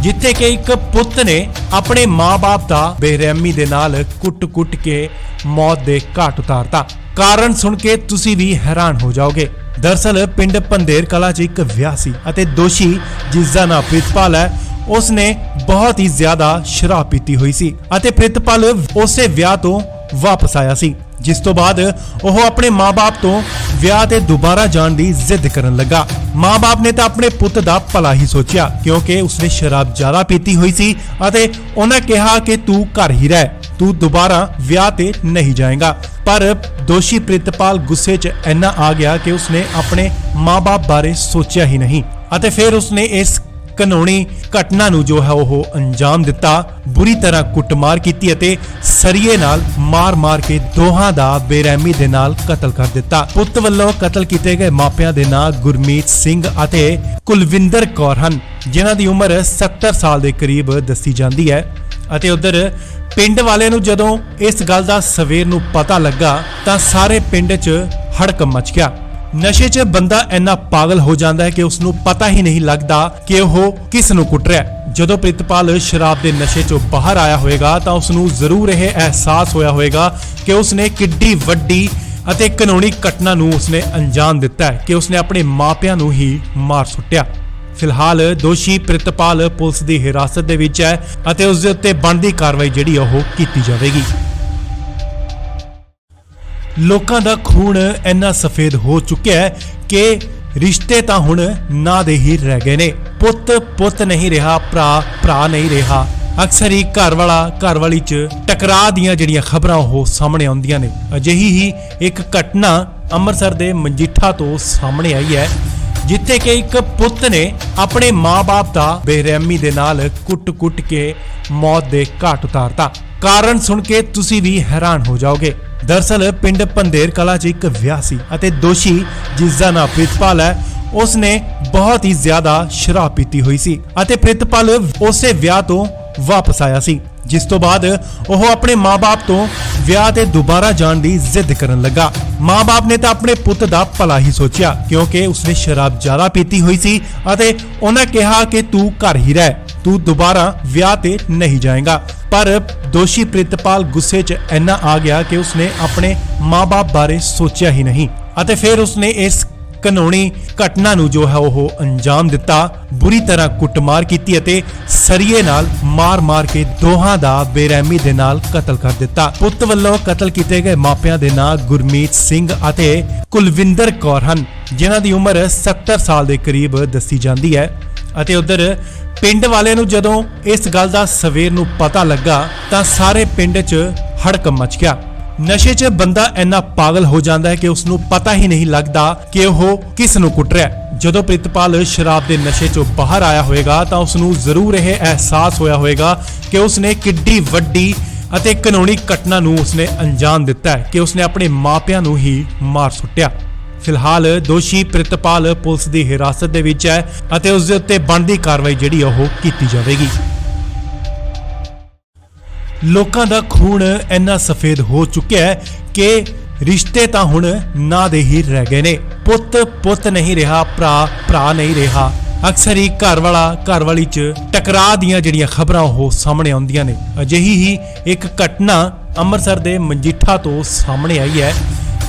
S1: ਜਿੱਥੇ ਕਿ ਇੱਕ ਪੁੱਤ ਨੇ ਆਪਣੇ ਮਾਂ-ਬਾਪ ਦਾ ਬੇਰਹਿਮੀ ਦੇ ਨਾਲ ਕੁੱਟ-ਕੁੱਟ ਕੇ ਮੌਤ ਦੇ ਘਾਟ ਉਤਾਰਤਾ। ਕਾਰਨ ਸੁਣ ਕੇ ਤੁਸੀਂ ਵੀ ਹੈਰਾਨ ਹੋ ਜਾਓਗੇ। ਦਰਅਸਲ ਪਿੰਡ ਪੰਧੇਰ ਕਲਾਂ 'ਚ ਇੱਕ ਵਿਆਹ ਸੀ ਅਤੇ ਦੋਸ਼ੀ ਜਿਸ ਦਾ ਨਾਮ ਪ੍ਰਿਤਪਾਲ ਹੈ, ਉਸਨੇ ਬਹੁਤ ਹੀ ਜ਼ਿਆਦਾ ਸ਼ਰਾਬ ਪੀਤੀ ਹੋਈ ਸੀ ਅਤੇ ਪ੍ਰਿਤਪਾਲ ਉਸੇ ਵਿਆਹ ਤੋਂ ਵਾਪਸ ਆਇਆ ਸੀ, ਜਿਸ ਤੋਂ ਬਾਅਦ ਉਹ ਆਪਣੇ ਮਾਂ-ਬਾਪ ਤੋਂ ਵਿਆਹ ਤੇ ਦੁਬਾਰਾ ਜਾਣ ਦੀ ਜ਼ਿੱਦ ਕਰਨ ਲੱਗਾ। ਮਾਂ-ਬਾਪ ਨੇ ਤਾਂ ਆਪਣੇ ਪੁੱਤ ਦਾ ਭਲਾ ਹੀ ਸੋਚਿਆ, ਕਿਉਂਕਿ ਉਸਨੇ ਸ਼ਰਾਬ ਜ਼ਿਆਦਾ ਪੀਤੀ ਹੋਈ ਸੀ ਅਤੇ ਉਹਨਾਂ ਕਿਹਾ ਕਿ ਤੂੰ ਘਰ ਹੀ ਰਹਿ, ਤੂੰ ਦੁਬਾਰਾ ਵਿਆਹ ਤੇ ਨਹੀਂ ਜਾਏਗਾ। ਪਰ ਦੋਸ਼ੀ ਪ੍ਰਿਤਪਾਲ ਗੁੱਸੇ 'ਚ ਇੰਨਾ ਆ ਗਿਆ ਕਿ ਉਸਨੇ ਆਪਣੇ ਮਾਂ-ਬਾਪ ਬਾਰੇ ਸੋਚਿਆ ਹੀ ਨਹੀਂ ਅਤੇ ਫਿਰ ਉਸਨੇ ਇਸ ਘਿਨੌਣੀ ਘਟਨਾ ਨੂੰ ਜੋ ਹੈ ਉਹ ਅੰਜਾਮ ਦਿੱਤਾ। ਬੁਰੀ ਤਰ੍ਹਾਂ ਕੁੱਟਮਾਰ ਕੀਤੀ ਅਤੇ ਸਰੀਏ ਨਾਲ ਮਾਰ-ਮਾਰ ਕੇ ਦੋਹਾਂ ਦਾ ਬੇਰਹਿਮੀ ਦੇ ਨਾਲ ਕਤਲ ਕਰ ਦਿੱਤਾ। ਪੁੱਤ ਵੱਲੋਂ ਕਤਲ ਕੀਤੇ ਗਏ ਮਾਪਿਆਂ ਦੇ ਨਾਂ ਗੁਰਮੀਤ ਸਿੰਘ ਅਤੇ ਕੁਲਵਿੰਦਰ ਕੌਰ ਹਨ, ਜਿਨ੍ਹਾਂ ਦੀ ਉਮਰ 70 ਸਾਲ ਦੇ ਕਰੀਬ ਦੱਸੀ ਜਾਂਦੀ ਹੈ। ਅਤੇ ਉਧਰ ਪਿੰਡ ਵਾਲਿਆਂ ਨੂੰ ਜਦੋਂ ਇਸ ਗੱਲ ਦਾ ਸਵੇਰ ਨੂੰ ਪਤਾ ਲੱਗਾ ਤਾਂ ਸਾਰੇ ਪਿੰਡ 'ਚ ਹੜਕੰਪ ਮਚ ਗਿਆ। ਨਸ਼ੇ 'ਚ ਬੰਦਾ ਇੰਨਾ ਪਾਗਲ ਹੋ ਜਾਂਦਾ ਹੈ ਕਿ ਉਸ ਨੂੰ ਪਤਾ ਹੀ ਨਹੀਂ ਲੱਗਦਾ ਕਿ ਉਹ ਕਿਸ ਨੂੰ ਕੁੱਟ ਰਿਹਾ ਹੈ। ਜਦੋਂ ਪ੍ਰਿਤਪਾਲ ਸ਼ਰਾਬ ਦੇ ਨਸ਼ੇ 'ਚੋਂ ਬਾਹਰ ਆਇਆ ਹੋਵੇਗਾ ਤਾਂ ਉਸ ਨੂੰ ਜ਼ਰੂਰ ਇਹ ਅਹਿਸਾਸ ਹੋਇਆ ਹੋਵੇਗਾ ਕਿ ਉਸ ਨੇ ਕਿੱਡੀ ਵੱਡੀ ਅਤੇ ਕਾਨੂੰਨੀ ਘਟਨਾ ਨੂੰ ਉਸਨੇ ਅੰਜਾਮ ਦਿੱਤਾ ਹੈ ਕਿ ਉਸਨੇ ਆਪਣੇ ਮਾਪਿਆਂ ਨੂੰ ਹੀ ਮਾਰ ਸੁੱਟਿਆ। ਫਿਲਹਾਲ ਦੋਸ਼ੀ ਪ੍ਰਿਤਪਾਲ ਪੁਲਿਸ ਦੀ ਹਿਰਾਸਤ ਦੇ ਵਿੱਚ ਹੈ ਅਤੇ ਉਸ ਦੇ ਉੱਤੇ ਬਣਦੀ ਕਾਰਵਾਈ ਜਿਹੜੀ ਉਹ ਕੀਤੀ ਜਾਵੇਗੀ। ਲੋਕਾਂ ਦਾ ਖੂਨ ਇੰਨਾ ਸਫੇਦ ਹੋ ਚੁੱਕਿਆ ਹੈ ਕਿ ਰਿਸ਼ਤੇ ਤਾਂ ਹੁਣ ਨਾਂ ਦੇ ਹੀ ਰਹਿ ਗਏ ਨੇ। ਪੁੱਤ ਨਹੀਂ ਰਿਹਾ, ਭਰਾ ਨਹੀਂ ਰਿਹਾ। ਅਕਸਰ ਹੀ ਘਰ ਵਾਲੀ 'ਚ ਟਕਰਾਅ ਦੀਆਂ ਜਿਹੜੀਆਂ ਖਬਰਾਂ ਉਹ ਸਾਹਮਣੇ ਆਉਂਦੀਆਂ ਨੇ। ਅਜਿਹੀ ਹੀ ਇੱਕ ਘਟਨਾ ਅੰਮ੍ਰਿਤਸਰ ਦੇ ਮਜੀਠਾ ਤੋਂ ਸਾਹਮਣੇ ਆਈ ਹੈ, ਜਿੱਥੇ ਕਿ ਇੱਕ ਪੁੱਤ ਨੇ ਆਪਣੇ ਮਾਂ-ਬਾਪ ਦਾ ਬੇਰਹਿਮੀ ਦੇ ਨਾਲ ਕੁੱਟ-ਕੁੱਟ ਕੇ ਮੌਤ ਦੇ ਘਾਟ ਉਤਾਰਤਾ। ਕਾਰਨ ਸੁਣ ਕੇ ਤੁਸੀਂ ਵੀ ਹੈਰਾਨ ਹੋ ਜਾਓਗੇ। ਦਰਅਸਲ ਪਿੰਡ ਪੰਧੇਰ ਕਲਾਂ 'ਚ ਇੱਕ ਵਿਆਹ ਸੀ ਅਤੇ ਦੋਸ਼ੀ, ਜਿਸ ਦਾ ਨਾਮ ਪ੍ਰਿਤਪਾਲ ਹੈ, ਉਸਨੇ ਬਹੁਤ ਹੀ ਜ਼ਿਆਦਾ ਸ਼ਰਾਬ ਪੀਤੀ ਹੋਈ ਸੀ ਅਤੇ ਪ੍ਰਿਤਪਾਲ ਉਸੇ ਵਿਆਹ ਤੋਂ ਵਾਪਸ ਆਇਆ ਸੀ, ਜਿਸ ਤੋਂ ਬਾਅਦ ਉਹ ਆਪਣੇ ਮਾਂ-ਬਾਪ ਤੋਂ ਵਿਆਹ ਤੇ ਦੁਬਾਰਾ ਜਾਣ ਦੀ ਜ਼ਿੱਦ ਕਰਨ ਲੱਗਾ। ਮਾਂ-ਬਾਪ ਨੇ ਤਾਂ ਆਪਣੇ ਪੁੱਤ ਦਾ ਭਲਾ ਹੀ ਸੋਚਿਆ, ਕਿਉਂਕਿ ਉਸਨੇ ਸ਼ਰਾਬ ਜ਼ਿਆਦਾ ਪੀਤੀ ਹੋਈ ਸੀ ਅਤੇ ਉਹਨਾਂ ਕਿਹਾ ਕਿ ਤੂੰ ਘਰ ਹੀ ਰਹਿ, ਤੂੰ ਦੁਬਾਰਾ ਵਿਆਹ ਤੇ ਨਹੀਂ ਜਾਏਗਾ। ਪਰ ਦੋਸ਼ੀ ਪ੍ਰਿਤਪਾਲ ਗੁੱਸੇ 'ਚ ਇੰਨਾ ਆ ਗਿਆ ਕਿ ਉਸਨੇ ਆਪਣੇ ਮਾਂ-ਬਾਪ ਬਾਰੇ ਸੋਚਿਆ ਹੀ ਨਹੀਂ ਅਤੇ ਫਿਰ ਉਸਨੇ ਇਸ ਕਾਨੂੰਨੀ ਘਟਨਾ ਨੂੰ ਜੋ ਹੈ ਉਹ ਅੰਜਾਮ ਦਿੱਤਾ। ਬੁਰੀ ਤਰ੍ਹਾਂ ਕੁੱਟਮਾਰ ਕੀਤੀ ਅਤੇ ਸਰੀਏ ਨਾਲ ਮਾਰ-ਮਾਰ ਕੇ ਦੋਹਾਂ ਦਾ ਬੇਰਹਿਮੀ ਦੇ ਨਾਲ ਕਤਲ ਕਰ ਦਿੱਤਾ। ਪੁੱਤ ਵੱਲੋਂ ਕਤਲ ਕੀਤੇ ਗਏ ਮਾਪਿਆਂ ਦੇ ਨਾਂ ਗੁਰਮੀਤ ਸਿੰਘ ਅਤੇ ਕੁਲਵਿੰਦਰ ਕੌਰ ਹਨ, ਜਿਨ੍ਹਾਂ ਦੀ ਉਮਰ 70 ਸਾਲ ਦੇ ਕਰੀਬ ਦੱਸੀ ਜਾਂਦੀ ਹੈ। ਅਤੇ ਉਧਰ ਪਿੰਡ ਵਾਲਿਆਂ ਨੂੰ ਜਦੋਂ ਇਸ ਗੱਲ ਦਾ ਸਵੇਰ ਨੂੰ ਪਤਾ ਲੱਗਾ ਤਾਂ ਸਾਰੇ ਪਿੰਡ 'ਚ ਹੜਕੰਪ ਮਚ ਗਿਆ। ਨਸ਼ੇ 'ਚ ਬੰਦਾ ਇੰਨਾ ਪਾਗਲ ਹੋ ਜਾਂਦਾ ਹੈ ਕਿ ਉਸ ਨੂੰ ਪਤਾ ਹੀ ਨਹੀਂ ਲੱਗਦਾ ਕਿ ਉਹ ਕਿਸ ਨੂੰ ਕੁੱਟ ਰਿਹਾ ਹੈ। ਜਦੋਂ ਪ੍ਰਿਤਪਾਲ ਸ਼ਰਾਬ ਦੇ ਨਸ਼ੇ 'ਚੋਂ ਬਾਹਰ ਆਇਆ ਹੋਵੇਗਾ ਤਾਂ ਉਸ ਨੂੰ ਜ਼ਰੂਰ ਇਹ ਅਹਿਸਾਸ ਹੋਇਆ ਹੋਵੇਗਾ ਕਿ ਉਸ ਨੇ ਕਿੱਡੀ ਵੱਡੀ ਅਤੇ ਕਾਨੂੰਨੀ ਘਟਨਾ ਨੂੰ ਉਸਨੇ ਅੰਜਾਮ ਦਿੱਤਾ ਹੈ ਕਿ ਉਸਨੇ ਆਪਣੇ ਮਾਪਿਆਂ ਨੂੰ ਹੀ ਮਾਰ ਸੁੱਟਿਆ। ਫਿਲਹਾਲ ਦੋਸ਼ੀ ਪ੍ਰਿਤਪਾਲ ਪੁਲਿਸ ਦੀ ਹਿਰਾਸਤ ਦੇ ਵਿੱਚ ਹੈ ਅਤੇ ਉਸ ਦੇ ਉੱਤੇ ਬਣਦੀ ਕਾਰਵਾਈ ਜਿਹੜੀ ਉਹ ਕੀਤੀ ਜਾਵੇਗੀ। ਲੋਕਾਂ ਦਾ ਖੂਨ ਇੰਨਾ ਸਫੇਦ ਹੋ ਚੁੱਕਿਆ ਹੈ ਕਿ ਰਿਸ਼ਤੇ ਤਾਂ ਹੁਣ ਨਾਂ ਦੇ ਹੀ ਰਹਿ ਗਏ ਨੇ। ਪੁੱਤ ਨਹੀਂ ਰਿਹਾ, ਭਰਾ ਨਹੀਂ ਰਿਹਾ। ਅਕਸਰ ਹੀ ਘਰ ਵਾਲੀ 'ਚ ਟਕਰਾਅ ਦੀਆਂ ਜਿਹੜੀਆਂ ਖਬਰਾਂ ਉਹ ਸਾਹਮਣੇ ਆਉਂਦੀਆਂ ਨੇ। ਅਜਿਹੀ ਹੀ ਇੱਕ ਘਟਨਾ ਅੰਮ੍ਰਿਤਸਰ ਦੇ ਮਜੀਠਾ ਤੋਂ ਸਾਹਮਣੇ ਆਈ ਹੈ,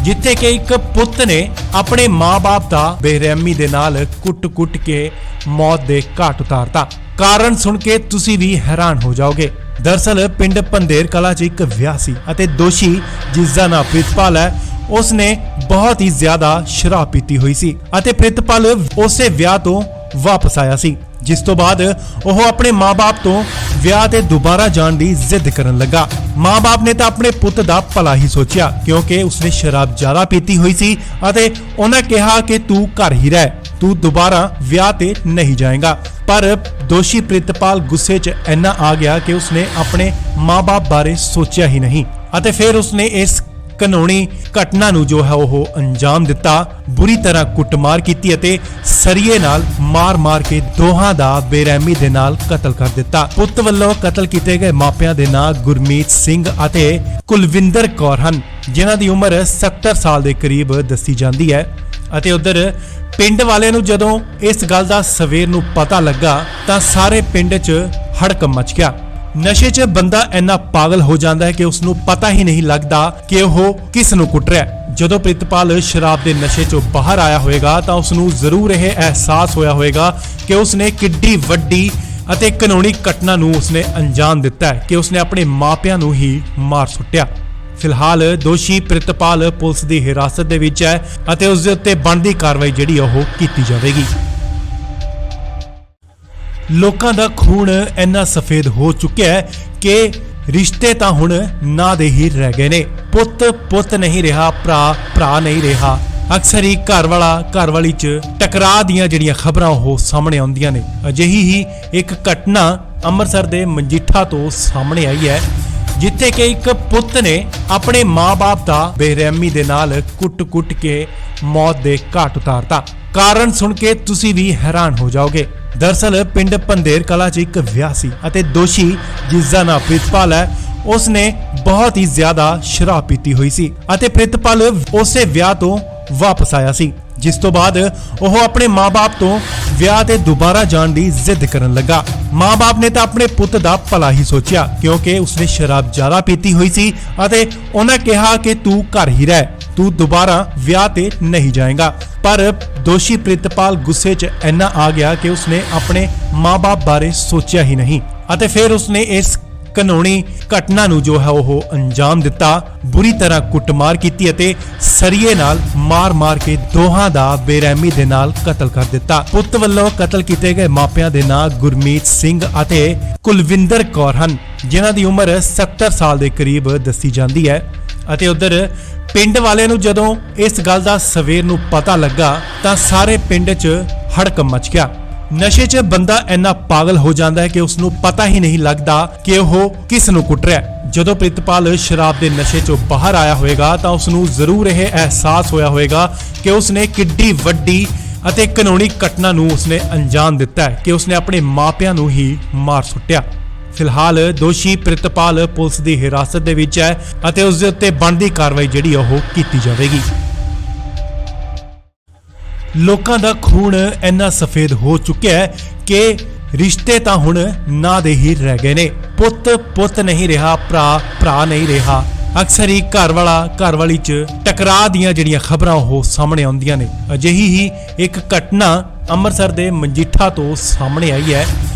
S1: ਜਿੱਥੇ ਕਿ ਇੱਕ ਪੁੱਤ ਨੇ ਆਪਣੇ ਮਾਂ-ਬਾਪ ਦਾ ਬੇਰਹਿਮੀ ਦੇ ਨਾਲ ਕੁੱਟ-ਕੁੱਟ ਕੇ ਮੌਤ ਦੇ ਘਾਟ ਉਤਾਰਤਾ। ਕਾਰਨ ਸੁਣ ਕੇ ਤੁਸੀਂ ਵੀ ਹੈਰਾਨ ਹੋ ਜਾਓਗੇ। ਦਰਅਸਲ ਪਿੰਡ ਪੰਧੇਰ ਕਲਾਂ 'ਚ ਇੱਕ ਵਿਆਹ ਸੀ ਅਤੇ ਦੋਸ਼ੀ, ਜਿਸ ਦਾ ਨਾਮ ਪ੍ਰਿਤਪਾਲ ਹੈ, ਉਸਨੇ ਬਹੁਤ ਹੀ ਜ਼ਿਆਦਾ ਸ਼ਰਾਬ ਪੀਤੀ ਹੋਈ ਸੀ ਅਤੇ ਪ੍ਰਿਤਪਾਲ ਉਸੇ ਵਿਆਹ ਤੋਂ ਵਾਪਸ ਆਇਆ ਸੀ, ਜਿਸ ਤੋਂ ਬਾਅਦ ਉਹ ਆਪਣੇ ਮਾਂ-ਬਾਪ ਤੋਂ ਵਿਆਹ ਤੇ ਦੁਬਾਰਾ ਜਾਣ ਦੀ ਜ਼ਿੱਦ ਕਰਨ ਲੱਗਾ। ਮਾਂ-ਬਾਪ ਨੇ ਤਾਂ ਆਪਣੇ ਪੁੱਤ ਦਾ ਭਲਾ ਹੀ ਸੋਚਿਆ, ਕਿਉਂਕਿ ਉਸਨੇ ਸ਼ਰਾਬ ਜ਼ਿਆਦਾ ਪੀਤੀ ਹੋਈ ਸੀ ਅਤੇ ਉਹਨਾਂ ਕਿਹਾ ਕਿ ਤੂੰ ਘਰ ਹੀ ਰਹਿ, ਤੂੰ ਦੁਬਾਰਾ ਵਿਆਹ ਤੇ ਨਹੀਂ ਜਾਏਗਾ। ਪਰ ਦੋਸ਼ੀ ਪ੍ਰਿਤਪਾਲ ਗੁੱਸੇ 'ਚ ਇੰਨਾ ਆ ਗਿਆ ਕਿ ਉਸਨੇ ਆਪਣੇ ਮਾਂ-ਬਾਪ ਬਾਰੇ ਸੋਚਿਆ ਹੀ ਨਹੀਂ ਅਤੇ ਫਿਰ ਉਸਨੇ ਇਸ ਕਾਨੂੰਨੀ ਘਟਨਾ ਨੂੰ ਜੋ ਹੈ ਉਹ ਅੰਜਾਮ ਦਿੱਤਾ। ਬੁਰੀ ਤਰ੍ਹਾਂ ਕੁੱਟਮਾਰ ਕੀਤੀ ਅਤੇ ਸਰੀਏ ਨਾਲ ਮਾਰ-ਮਾਰ ਕੇ ਦੋਹਾਂ ਦਾ ਬੇਰਹਿਮੀ ਦੇ ਨਾਲ ਕਤਲ ਕਰ ਦਿੱਤਾ। ਪੁੱਤ ਵੱਲੋਂ ਕਤਲ ਕੀਤੇ ਗਏ ਮਾਪਿਆਂ ਦੇ ਨਾਂ ਗੁਰਮੀਤ ਸਿੰਘ ਅਤੇ ਕੁਲਵਿੰਦਰ ਕੌਰ ਹਨ, ਜਿਨ੍ਹਾਂ ਦੀ ਉਮਰ 70 ਸਾਲ ਦੇ ਕਰੀਬ ਦੱਸੀ ਜਾਂਦੀ ਹੈ। ਅਤੇ ਉਧਰ ਪਿੰਡ ਵਾਲਿਆਂ ਨੂੰ ਜਦੋਂ ਇਸ ਗੱਲ ਦਾ ਸਵੇਰ ਨੂੰ ਪਤਾ ਲੱਗਾ ਤਾਂ ਸਾਰੇ ਪਿੰਡ 'ਚ ਹੜਕੰਪ ਮਚ ਗਿਆ। ਨਸ਼ੇ 'ਚ ਬੰਦਾ ਇੰਨਾ ਪਾਗਲ ਹੋ ਜਾਂਦਾ ਹੈ ਕਿ ਉਸ ਨੂੰ ਪਤਾ ਹੀ ਨਹੀਂ ਲੱਗਦਾ ਕਿ ਉਹ ਕਿਸ ਨੂੰ ਕੁੱਟ ਰਿਹਾ ਹੈ। ਜਦੋਂ ਪ੍ਰਿਤਪਾਲ ਸ਼ਰਾਬ ਦੇ ਨਸ਼ੇ 'ਚੋਂ ਬਾਹਰ ਆਇਆ ਹੋਵੇਗਾ ਤਾਂ ਉਸ ਨੂੰ ਜ਼ਰੂਰ ਇਹ ਅਹਿਸਾਸ ਹੋਇਆ ਹੋਵੇਗਾ ਕਿ ਉਸ ਨੇ ਕਿੱਡੀ ਵੱਡੀ ਅਤੇ ਕਾਨੂੰਨੀ ਘਟਨਾ ਨੂੰ ਉਸਨੇ ਅੰਜਾਮ ਦਿੱਤਾ ਹੈ ਕਿ ਉਸਨੇ ਆਪਣੇ ਮਾਪਿਆਂ ਨੂੰ ਹੀ ਮਾਰ ਸੁੱਟਿਆ। ਫਿਲਹਾਲ ਦੋਸ਼ੀ ਪ੍ਰਿਤਪਾਲ ਪੁਲਿਸ ਦੀ ਹਿਰਾਸਤ ਦੇ ਵਿੱਚ ਹੈ ਅਤੇ ਉਸ ਦੇ ਉੱਤੇ ਬਣਦੀ ਕਾਰਵਾਈ ਜਿਹੜੀ ਉਹ ਕੀਤੀ ਜਾਵੇਗੀ। ਲੋਕਾਂ ਦਾ ਖੂਨ ਇੰਨਾ ਸਫੇਦ ਹੋ ਚੁੱਕਿਆ ਹੈ ਕਿ ਰਿਸ਼ਤੇ ਤਾਂ ਹੁਣ ਨਾਂ ਦੇ ਹੀ ਰਹਿ ਗਏ ਨੇ। ਪੁੱਤ ਨਹੀਂ ਰਿਹਾ, ਭਰਾ ਨਹੀਂ ਰਿਹਾ। ਅਕਸਰ ਹੀ ਘਰ ਵਾਲੀ 'ਚ ਟਕਰਾਅ ਦੀਆਂ ਜਿਹੜੀਆਂ ਖਬਰਾਂ ਉਹ ਸਾਹਮਣੇ ਆਉਂਦੀਆਂ ਨੇ। ਅਜਿਹੀ ਹੀ ਇੱਕ ਘਟਨਾ ਅੰਮ੍ਰਿਤਸਰ ਦੇ ਮਜੀਠਾ ਤੋਂ ਸਾਹਮਣੇ ਆਈ ਹੈ, ਜਿੱਥੇ ਕਿ ਇੱਕ ਪੁੱਤ ਨੇ ਆਪਣੇ ਮਾਂ-ਬਾਪ ਦਾ ਬੇਰਹਿਮੀ ਦੇ ਨਾਲ ਕੁੱਟ-ਕੁੱਟ ਕੇ ਮੌਤ ਦੇ ਘਾਟ ਉਤਾਰਤਾ। ਕਾਰਨ ਸੁਣ ਕੇ ਤੁਸੀਂ ਵੀ ਹੈਰਾਨ ਹੋ ਜਾਓਗੇ। ਦਰਅਸਲ ਪਿੰਡ ਪੰਧੇਰ ਕਲਾਂ 'ਚ ਇੱਕ ਵਿਆਹ ਸੀ ਅਤੇ ਦੋਸ਼ੀ ਜਿਸ ਦਾ ਨਾਮ ਪ੍ਰਿਤਪਾਲ ਹੈ, ਉਸਨੇ ਬਹੁਤ ਹੀ ਜ਼ਿਆਦਾ ਸ਼ਰਾਬ ਪੀਤੀ ਹੋਈ ਸੀ ਅਤੇ ਪ੍ਰਿਤਪਾਲ ਉਸੇ ਵਿਆਹ ਤੋਂ ਵਾਪਸ ਆਇਆ ਸੀ, ਜਿਸ ਤੋਂ ਬਾਅਦ ਉਹ ਆਪਣੇ ਮਾਂ-ਬਾਪ ਤੋਂ ਵਿਆਹ ਤੇ ਦੁਬਾਰਾ ਜਾਣ ਦੀ ਜ਼ਿੱਦ ਕਰਨ ਲੱਗਾ। ਮਾਂ-ਬਾਪ ਨੇ ਤਾਂ ਆਪਣੇ ਪੁੱਤ ਦਾ ਭਲਾ ਹੀ ਸੋਚਿਆ, ਕਿਉਂਕਿ ਉਸਨੇ ਸ਼ਰਾਬ ਜ਼ਿਆਦਾ ਪੀਤੀ ਹੋਈ ਸੀ ਅਤੇ ਉਹਨਾਂ ਕਿਹਾ ਕਿ ਤੂੰ ਘਰ ਹੀ ਰਹਿ, ਤੂੰ ਦੁਬਾਰਾ ਵਿਆਹ ਤੇ ਨਹੀਂ ਜਾਏਗਾ। ਪਰ ਦੋਸ਼ੀ ਪ੍ਰਿਤਪਾਲ ਗੁੱਸੇ 'ਚ ਇੰਨਾ ਆ ਗਿਆ ਕਿ ਉਸਨੇ ਆਪਣੇ ਮਾਂ-ਬਾਪ ਬਾਰੇ ਸੋਚਿਆ ਹੀ ਨਹੀਂ ਅਤੇ ਫਿਰ ਉਸਨੇ ਇਸ ਕਾਨੂੰਨੀ ਘਟਨਾ ਨੂੰ ਜੋ ਹੈ ਉਹ ਅੰਜਾਮ ਦਿੱਤਾ। ਬੁਰੀ ਤਰ੍ਹਾਂ ਕੁੱਟਮਾਰ ਕੀਤੀ ਅਤੇ ਸਰੀਏ ਨਾਲ ਮਾਰ-ਮਾਰ ਕੇ ਦੋਹਾਂ ਦਾ ਬੇਰਹਿਮੀ ਦੇ ਨਾਲ ਕਤਲ ਕਰ ਦਿੱਤਾ। ਪੁੱਤ ਵੱਲੋਂ ਕਤਲ ਕੀਤੇ ਗਏ ਮਾਪਿਆਂ ਦੇ ਨਾਂ ਗੁਰਮੀਤ ਸਿੰਘ ਅਤੇ ਕੁਲਵਿੰਦਰ ਕੌਰ ਹਨ, ਜਿਨ੍ਹਾਂ ਦੀ ਉਮਰ 70 ਸਾਲ ਦੇ ਕਰੀਬ ਦੱਸੀ ਜਾਂਦੀ ਹੈ। ਅਤੇ ਉਧਰ ਪਿੰਡ ਵਾਲਿਆਂ ਨੂੰ ਜਦੋਂ ਇਸ ਗੱਲ ਦਾ ਸਵੇਰ ਨੂੰ ਪਤਾ ਲੱਗਾ ਤਾਂ ਸਾਰੇ ਪਿੰਡ 'ਚ ਹੜਕੰਪ ਮਚ ਗਿਆ। ਨਸ਼ੇ 'ਚ ਬੰਦਾ ਇੰਨਾ ਪਾਗਲ ਹੋ ਜਾਂਦਾ ਹੈ ਕਿ ਉਸ ਨੂੰ ਪਤਾ ਹੀ ਨਹੀਂ ਲੱਗਦਾ ਕਿ ਉਹ ਕਿਸ ਨੂੰ ਕੁੱਟ ਰਿਹਾ ਹੈ। ਜਦੋਂ ਪ੍ਰਿਤਪਾਲ ਸ਼ਰਾਬ ਦੇ ਨਸ਼ੇ 'ਚੋਂ ਬਾਹਰ ਆਇਆ ਹੋਵੇਗਾ ਤਾਂ ਉਸ ਨੂੰ ਜ਼ਰੂਰ ਇਹ ਅਹਿਸਾਸ ਹੋਇਆ ਹੋਵੇਗਾ ਕਿ ਉਸਨੇ ਕਿੱਡੀ ਵੱਡੀ ਅਤੇ ਕਾਨੂੰਨੀ ਘਟਨਾ ਨੂੰ ਉਸਨੇ ਅੰਜਾਮ ਦਿੱਤਾ ਹੈ ਕਿ ਉਸਨੇ ਆਪਣੇ ਮਾਪਿਆਂ ਨੂੰ ਹੀ ਮਾਰ ਸੁੱਟਿਆ। ਫਿਲਹਾਲ ਦੋਸ਼ੀ ਪ੍ਰਿਤਪਾਲ ਪੁਲਿਸ ਦੀ ਹਿਰਾਸਤ ਦੇ ਵਿੱਚ ਹੈ ਅਤੇ ਉਸ ਦੇ ਉੱਤੇ ਬਣਦੀ ਕਾਰਵਾਈ ਜਿਹੜੀ ਉਹ ਕੀਤੀ ਜਾਵੇਗੀ। ਲੋਕਾਂ ਦਾ ਖੂਨ ਇੰਨਾ ਸਫੇਦ ਹੋ ਚੁੱਕਿਆ ਹੈ ਕਿ ਰਿਸ਼ਤੇ ਤਾਂ ਹੁਣ ਨਾਂ ਦੇ ਹੀ ਰਹਿ ਗਏ ਨੇ। ਪੁੱਤ ਨਹੀਂ ਰਿਹਾ, ਭਰਾ ਨਹੀਂ ਰਿਹਾ। ਅਕਸਰ ਹੀ ਘਰ ਵਾਲੀ 'ਚ ਟਕਰਾਅ ਦੀਆਂ ਜਿਹੜੀਆਂ ਖਬਰਾਂ ਉਹ ਸਾਹਮਣੇ ਆਉਂਦੀਆਂ ਨੇ। ਅਜਿਹੀ ਹੀ ਇੱਕ ਘਟਨਾ ਅੰਮ੍ਰਿਤਸਰ ਦੇ ਮਜੀਠਾ ਤੋਂ ਸਾਹਮਣੇ ਆਈ ਹੈ,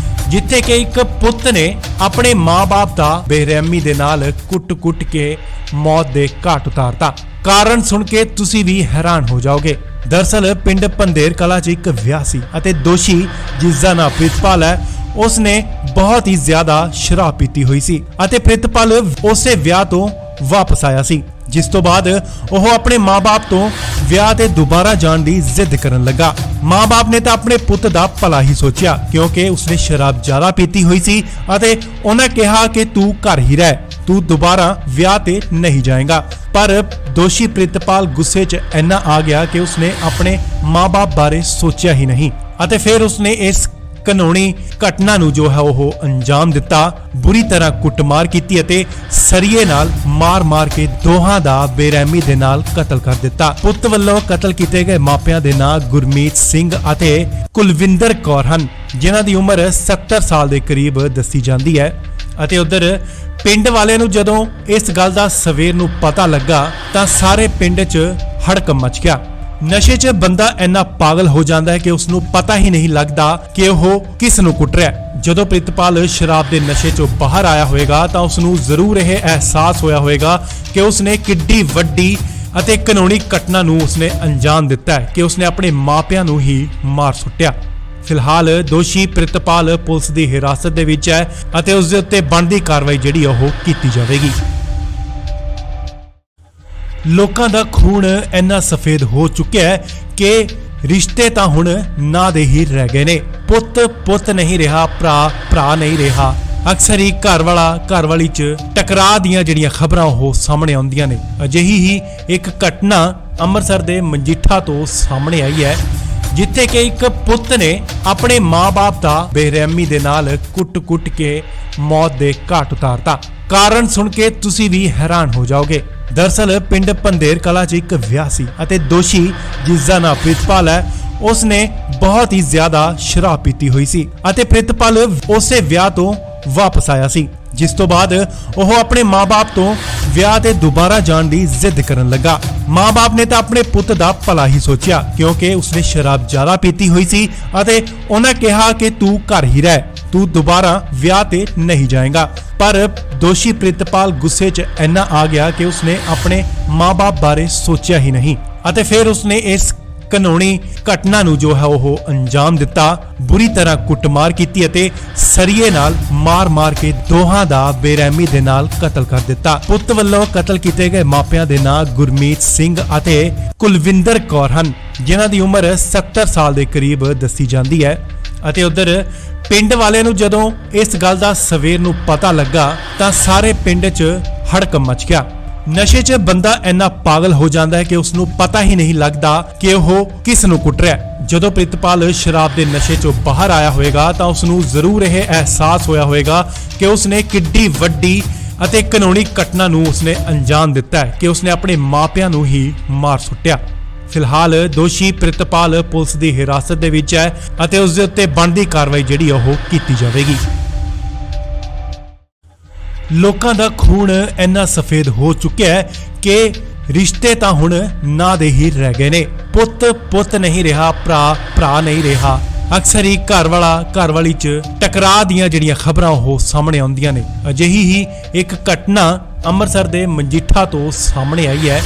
S1: ਜਿੱਥੇ ਕਿ ਇੱਕ ਪੁੱਤ ਨੇ ਆਪਣੇ ਮਾਂ-ਬਾਪ ਦਾ ਬੇਰਹਿਮੀ ਦੇ ਨਾਲ ਕੁੱਟ-ਕੁੱਟ ਕੇ ਮੌਤ ਦੇ ਘਾਟ ਉਤਾਰਤਾ। ਕਾਰਨ ਸੁਣ ਕੇ ਤੁਸੀਂ ਵੀ ਹੈਰਾਨ ਹੋ ਜਾਓਗੇ। ਦਰਅਸਲ ਪਿੰਡ ਪੰਧੇਰ ਕਲਾਂ 'ਚ ਇੱਕ ਵਿਆਹ ਸੀ ਅਤੇ ਦੋਸ਼ੀ ਜਿਸ ਦਾ ਨਾਮ ਪ੍ਰਿਤਪਾਲ ਹੈ, ਉਸਨੇ ਬਹੁਤ ਹੀ ਜ਼ਿਆਦਾ ਸ਼ਰਾਬ ਪੀਤੀ ਹੋਈ ਸੀ ਅਤੇ ਪ੍ਰਿਤਪਾਲ ਉਸੇ ਵਿਆਹ ਤੋਂ ਵਾਪਸ ਆਇਆ ਸੀ, ਜਿਸ ਤੋਂ ਬਾਅਦ ਉਹ ਆਪਣੇ ਮਾਂ-ਬਾਪ ਤੋਂ ਵਿਆਹ ਤੇ ਦੁਬਾਰਾ ਜਾਣ ਦੀ ਜ਼ਿੱਦ ਕਰਨ ਲੱਗਾ। ਮਾਂ-ਬਾਪ ਨੇ ਤਾਂ ਆਪਣੇ ਪੁੱਤ ਦਾ ਭਲਾ ਹੀ ਸੋਚਿਆ, ਕਿਉਂਕਿ ਉਸਨੇ ਸ਼ਰਾਬ ਜ਼ਿਆਦਾ ਪੀਤੀ ਹੋਈ ਸੀ ਅਤੇ ਉਹਨਾਂ ਕਿਹਾ ਕਿ ਤੂੰ ਘਰ ਹੀ ਰਹਿ, ਤੂੰ ਦੁਬਾਰਾ ਵਿਆਹ ਤੇ ਨਹੀਂ ਜਾਏਗਾ। ਪਰ ਦੋਸ਼ੀ ਪ੍ਰਿਤਪਾਲ ਗੁੱਸੇ 'ਚ ਇੰਨਾ ਆ ਗਿਆ ਕਿ ਉਸਨੇ ਆਪਣੇ ਮਾਂ-ਬਾਪ ਬਾਰੇ ਸੋਚਿਆ ਹੀ ਨਹੀਂ ਅਤੇ ਫਿਰ ਉਸਨੇ ਇਸ ਕਾਨੂੰਨੀ ਘਟਨਾ ਨੂੰ ਜੋ ਹੈ ਉਹ ਅੰਜਾਮ ਦਿੱਤਾ। ਬੁਰੀ ਤਰ੍ਹਾਂ ਕੁੱਟਮਾਰ ਕੀਤੀ ਅਤੇ ਸਰੀਏ ਨਾਲ ਮਾਰ-ਮਾਰ ਕੇ ਦੋਹਾਂ ਦਾ ਬੇਰਹਿਮੀ ਦੇ ਨਾਲ ਕਤਲ ਕਰ ਦਿੱਤਾ। ਪੁੱਤ ਵੱਲੋਂ ਕਤਲ ਕੀਤੇ ਗਏ ਮਾਪਿਆਂ ਦੇ ਨਾਂ ਗੁਰਮੀਤ ਸਿੰਘ ਅਤੇ ਕੁਲਵਿੰਦਰ ਕੌਰ ਹਨ, ਜਿਨ੍ਹਾਂ ਦੀ ਉਮਰ 70 ਸਾਲ ਦੇ ਕਰੀਬ ਦੱਸੀ ਜਾਂਦੀ ਹੈ। ਅਤੇ ਉਧਰ ਪਿੰਡ ਵਾਲਿਆਂ ਨੂੰ ਜਦੋਂ ਇਸ ਗੱਲ ਦਾ ਸਵੇਰ ਨੂੰ ਪਤਾ ਲੱਗਾ ਤਾਂ ਸਾਰੇ ਪਿੰਡ 'ਚ ਹੜਕੰਪ ਮਚ ਗਿਆ। ਨਸ਼ੇ 'ਚ ਬੰਦਾ ਇੰਨਾ ਪਾਗਲ ਹੋ ਜਾਂਦਾ ਹੈ ਕਿ ਉਸ ਨੂੰ ਪਤਾ ਹੀ ਨਹੀਂ ਲੱਗਦਾ ਕਿ ਉਹ ਕਿਸ ਨੂੰ ਕੁੱਟ ਰਿਹਾ ਹੈ। ਜਦੋਂ ਪ੍ਰਿਤਪਾਲ ਸ਼ਰਾਬ ਦੇ ਨਸ਼ੇ 'ਚੋਂ ਬਾਹਰ ਆਇਆ ਹੋਵੇਗਾ ਤਾਂ ਉਸ ਨੂੰ ਜ਼ਰੂਰ ਇਹ ਅਹਿਸਾਸ ਹੋਇਆ ਹੋਵੇਗਾ ਕਿ ਉਸਨੇ ਕਿੱਡੀ ਵੱਡੀ ਅਤੇ ਕਾਨੂੰਨੀ ਘਟਨਾ ਨੂੰ ਉਸਨੇ ਅੰਜਾਮ ਦਿੱਤਾ ਹੈ ਕਿ ਉਸਨੇ ਆਪਣੇ ਮਾਪਿਆਂ ਨੂੰ ਹੀ ਮਾਰ ਸੁੱਟਿਆ। ਫਿਲਹਾਲ ਦੋਸ਼ੀ ਪ੍ਰਿਤਪਾਲ ਪੁਲਿਸ ਦੀ ਹਿਰਾਸਤ ਦੇ ਵਿੱਚ ਹੈ ਅਤੇ ਉਸ ਦੇ ਉੱਤੇ ਬਣਦੀ ਕਾਰਵਾਈ ਜਿਹੜੀ ਉਹ ਕੀਤੀ ਜਾਵੇਗੀ। ਲੋਕਾਂ ਦਾ ਖੂਨ ਇੰਨਾ ਸਫੇਦ ਹੋ ਚੁੱਕਿਆ ਹੈ ਕਿ ਰਿਸ਼ਤੇ ਤਾਂ ਹੁਣ ਨਾਂ ਦੇ ਹੀ ਰਹਿ ਗਏ ਨੇ। ਪੁੱਤ ਨਹੀਂ ਰਿਹਾ, ਭਰਾ ਨਹੀਂ ਰਿਹਾ। ਅਕਸਰ ਹੀ ਘਰ ਵਾਲੀ 'ਚ ਟਕਰਾਅ ਦੀਆਂ ਜਿਹੜੀਆਂ ਖਬਰਾਂ ਉਹ ਸਾਹਮਣੇ ਆਉਂਦੀਆਂ ਨੇ। ਅਜਿਹੀ ਹੀ ਇੱਕ ਘਟਨਾ ਅੰਮ੍ਰਿਤਸਰ ਦੇ ਮਜੀਠਾ ਤੋਂ ਸਾਹਮਣੇ ਆਈ ਹੈ, ਜਿੱਥੇ ਕਿ ਇੱਕ ਪੁੱਤ ਨੇ ਆਪਣੇ ਮਾਂ-ਬਾਪ ਦਾ ਬੇਰਹਿਮੀ ਦੇ ਨਾਲ ਕੁੱਟ-ਕੁੱਟ ਕੇ ਮੌਤ ਦੇ ਘਾਟ ਉਤਾਰਤਾ। ਕਾਰਨ ਸੁਣ ਕੇ ਤੁਸੀਂ ਵੀ ਹੈਰਾਨ ਹੋ ਜਾਓਗੇ। ਦਰਅਸਲ ਪਿੰਡ ਪੰਧੇਰ ਕਲਾਂ 'ਚ ਇੱਕ ਵਿਆਹ ਸੀ ਅਤੇ ਦੋਸ਼ੀ ਜਿਸ ਦਾ ਨਾਮ ਪ੍ਰਿਤਪਾਲ ਹੈ, ਉਸਨੇ ਬਹੁਤ ਹੀ ਜ਼ਿਆਦਾ ਸ਼ਰਾਬ ਪੀਤੀ ਹੋਈ ਸੀ ਅਤੇ ਪ੍ਰਿਤਪਾਲ ਉਸੇ ਵਿਆਹ ਤੋਂ ਵਾਪਸ ਆਇਆ ਸੀ, ਜਿਸ ਤੋਂ ਬਾਅਦ ਉਹ ਆਪਣੇ ਮਾਂ-ਬਾਪ ਤੋਂ ਵਿਆਹ ਤੇ ਦੁਬਾਰਾ ਜਾਣ ਦੀ ਜ਼ਿੱਦ ਕਰਨ ਲੱਗਾ। ਮਾਂ-ਬਾਪ ਨੇ ਤਾਂ ਆਪਣੇ ਪੁੱਤ ਦਾ ਭਲਾ ਹੀ ਸੋਚਿਆ, ਕਿਉਂਕਿ ਉਸਨੇ ਸ਼ਰਾਬ ਜ਼ਿਆਦਾ ਪੀਤੀ ਹੋਈ ਸੀ ਅਤੇ ਉਹਨਾਂ ਕਿਹਾ ਕਿ ਤੂੰ ਘਰ ਹੀ ਰਹਿ, ਤੂੰ ਦੁਬਾਰਾ ਵਿਆਹ ਤੇ ਨਹੀਂ ਜਾਏਗਾ। ਪਰ ਦੋਸ਼ੀ ਪ੍ਰਿਤਪਾਲ ਗੁੱਸੇ 'ਚ ਇੰਨਾ ਆ ਗਿਆ ਕਿ ਉਸਨੇ ਆਪਣੇ ਮਾਂ-ਬਾਪ ਬਾਰੇ ਸੋਚਿਆ ਹੀ ਨਹੀਂ ਅਤੇ ਫਿਰ ਉਸਨੇ ਇਸ ਘਿਨੌਣੀ ਘਟਨਾ ਨੂੰ ਜੋ ਹੈ ਉਹ ਅੰਜਾਮ ਦਿੱਤਾ। ਬੁਰੀ ਤਰ੍ਹਾਂ ਕੁੱਟਮਾਰ ਕੀਤੀ ਅਤੇ ਸਰੀਏ ਨਾਲ ਮਾਰ-ਮਾਰ ਕੇ ਦੋਹਾਂ ਦਾ ਬੇਰਹਿਮੀ ਦੇ ਨਾਲ ਕਤਲ ਕਰ ਦਿੱਤਾ। ਪੁੱਤ ਵੱਲੋਂ ਕਤਲ ਕੀਤੇ ਗਏ ਮਾਪਿਆਂ ਦੇ ਨਾਂ ਗੁਰਮੀਤ ਸਿੰਘ ਅਤੇ ਕੁਲਵਿੰਦਰ ਕੌਰ ਹਨ, ਜਿਨ੍ਹਾਂ ਦੀ ਉਮਰ 70 ਸਾਲ ਦੇ ਕਰੀਬ ਦੱਸੀ ਜਾਂਦੀ ਹੈ। ਅਤੇ ਉਧਰ ਪਿੰਡ ਵਾਲਿਆਂ ਨੂੰ ਜਦੋਂ ਇਸ ਗੱਲ ਦਾ ਸਵੇਰ ਨੂੰ ਪਤਾ ਲੱਗਾ ਤਾਂ ਸਾਰੇ ਪਿੰਡ 'ਚ ਹੜਕੰਪ ਮਚ ਗਿਆ। ਨਸ਼ੇ 'ਚ ਬੰਦਾ ਇੰਨਾ ਪਾਗਲ ਹੋ ਜਾਂਦਾ ਹੈ ਕਿ ਉਸ ਨੂੰ ਪਤਾ ਹੀ ਨਹੀਂ ਲੱਗਦਾ ਕਿ ਉਹ ਕਿਸ ਨੂੰ ਕੁੱਟ ਰਿਹਾ ਹੈ। ਜਦੋਂ ਪ੍ਰਿਤਪਾਲ ਸ਼ਰਾਬ ਦੇ ਨਸ਼ੇ 'ਚੋਂ ਬਾਹਰ ਆਇਆ ਹੋਵੇਗਾ ਤਾਂ ਉਸ ਨੂੰ ਜ਼ਰੂਰ ਇਹ ਅਹਿਸਾਸ ਹੋਇਆ ਹੋਵੇਗਾ ਕਿ ਉਸ ਨੇ ਕਿੱਡੀ ਵੱਡੀ ਅਤੇ ਕਾਨੂੰਨੀ ਘਟਨਾ ਨੂੰ ਉਸਨੇ ਅੰਜਾਮ ਦਿੱਤਾ ਹੈ ਕਿ ਉਸਨੇ ਆਪਣੇ ਮਾਪਿਆਂ ਨੂੰ ਹੀ ਮਾਰ ਸੁੱਟਿਆ। ਫਿਲਹਾਲ ਦੋਸ਼ੀ ਪ੍ਰਿਤਪਾਲ ਪੁਲਿਸ ਦੀ ਹਿਰਾਸਤ ਦੇ ਵਿੱਚ ਹੈ ਅਤੇ ਉਸ ਦੇ ਉੱਤੇ ਬਣਦੀ ਕਾਰਵਾਈ ਜਿਹੜੀ ਉਹ ਕੀਤੀ ਜਾਵੇਗੀ। ਲੋਕਾਂ ਦਾ ਖੂਨ ਇੰਨਾ ਸਫੇਦ ਹੋ ਚੁੱਕਿਆ ਹੈ ਕਿ ਰਿਸ਼ਤੇ ਤਾਂ ਹੁਣ ਨਾਂ ਦੇ ਹੀ ਰਹਿ ਗਏ ਨੇ। ਪੁੱਤ ਨਹੀਂ ਰਿਹਾ, ਭਰਾ ਨਹੀਂ ਰਿਹਾ। ਅਕਸਰ ਹੀ ਘਰ ਵਾਲਾ ਘਰ ਵਾਲੀ 'ਚ ਟਕਰਾਅ ਦੀਆਂ ਜਿਹੜੀਆਂ ਖਬਰਾਂ ਉਹ ਸਾਹਮਣੇ ਆਉਂਦੀਆਂ ਨੇ। ਅਜਿਹੀ ਹੀ ਇੱਕ ਘਟਨਾ ਅੰਮ੍ਰਿਤਸਰ ਦੇ ਮਜੀਠਾ ਤੋਂ ਸਾਹਮਣੇ ਆਈ ਹੈ,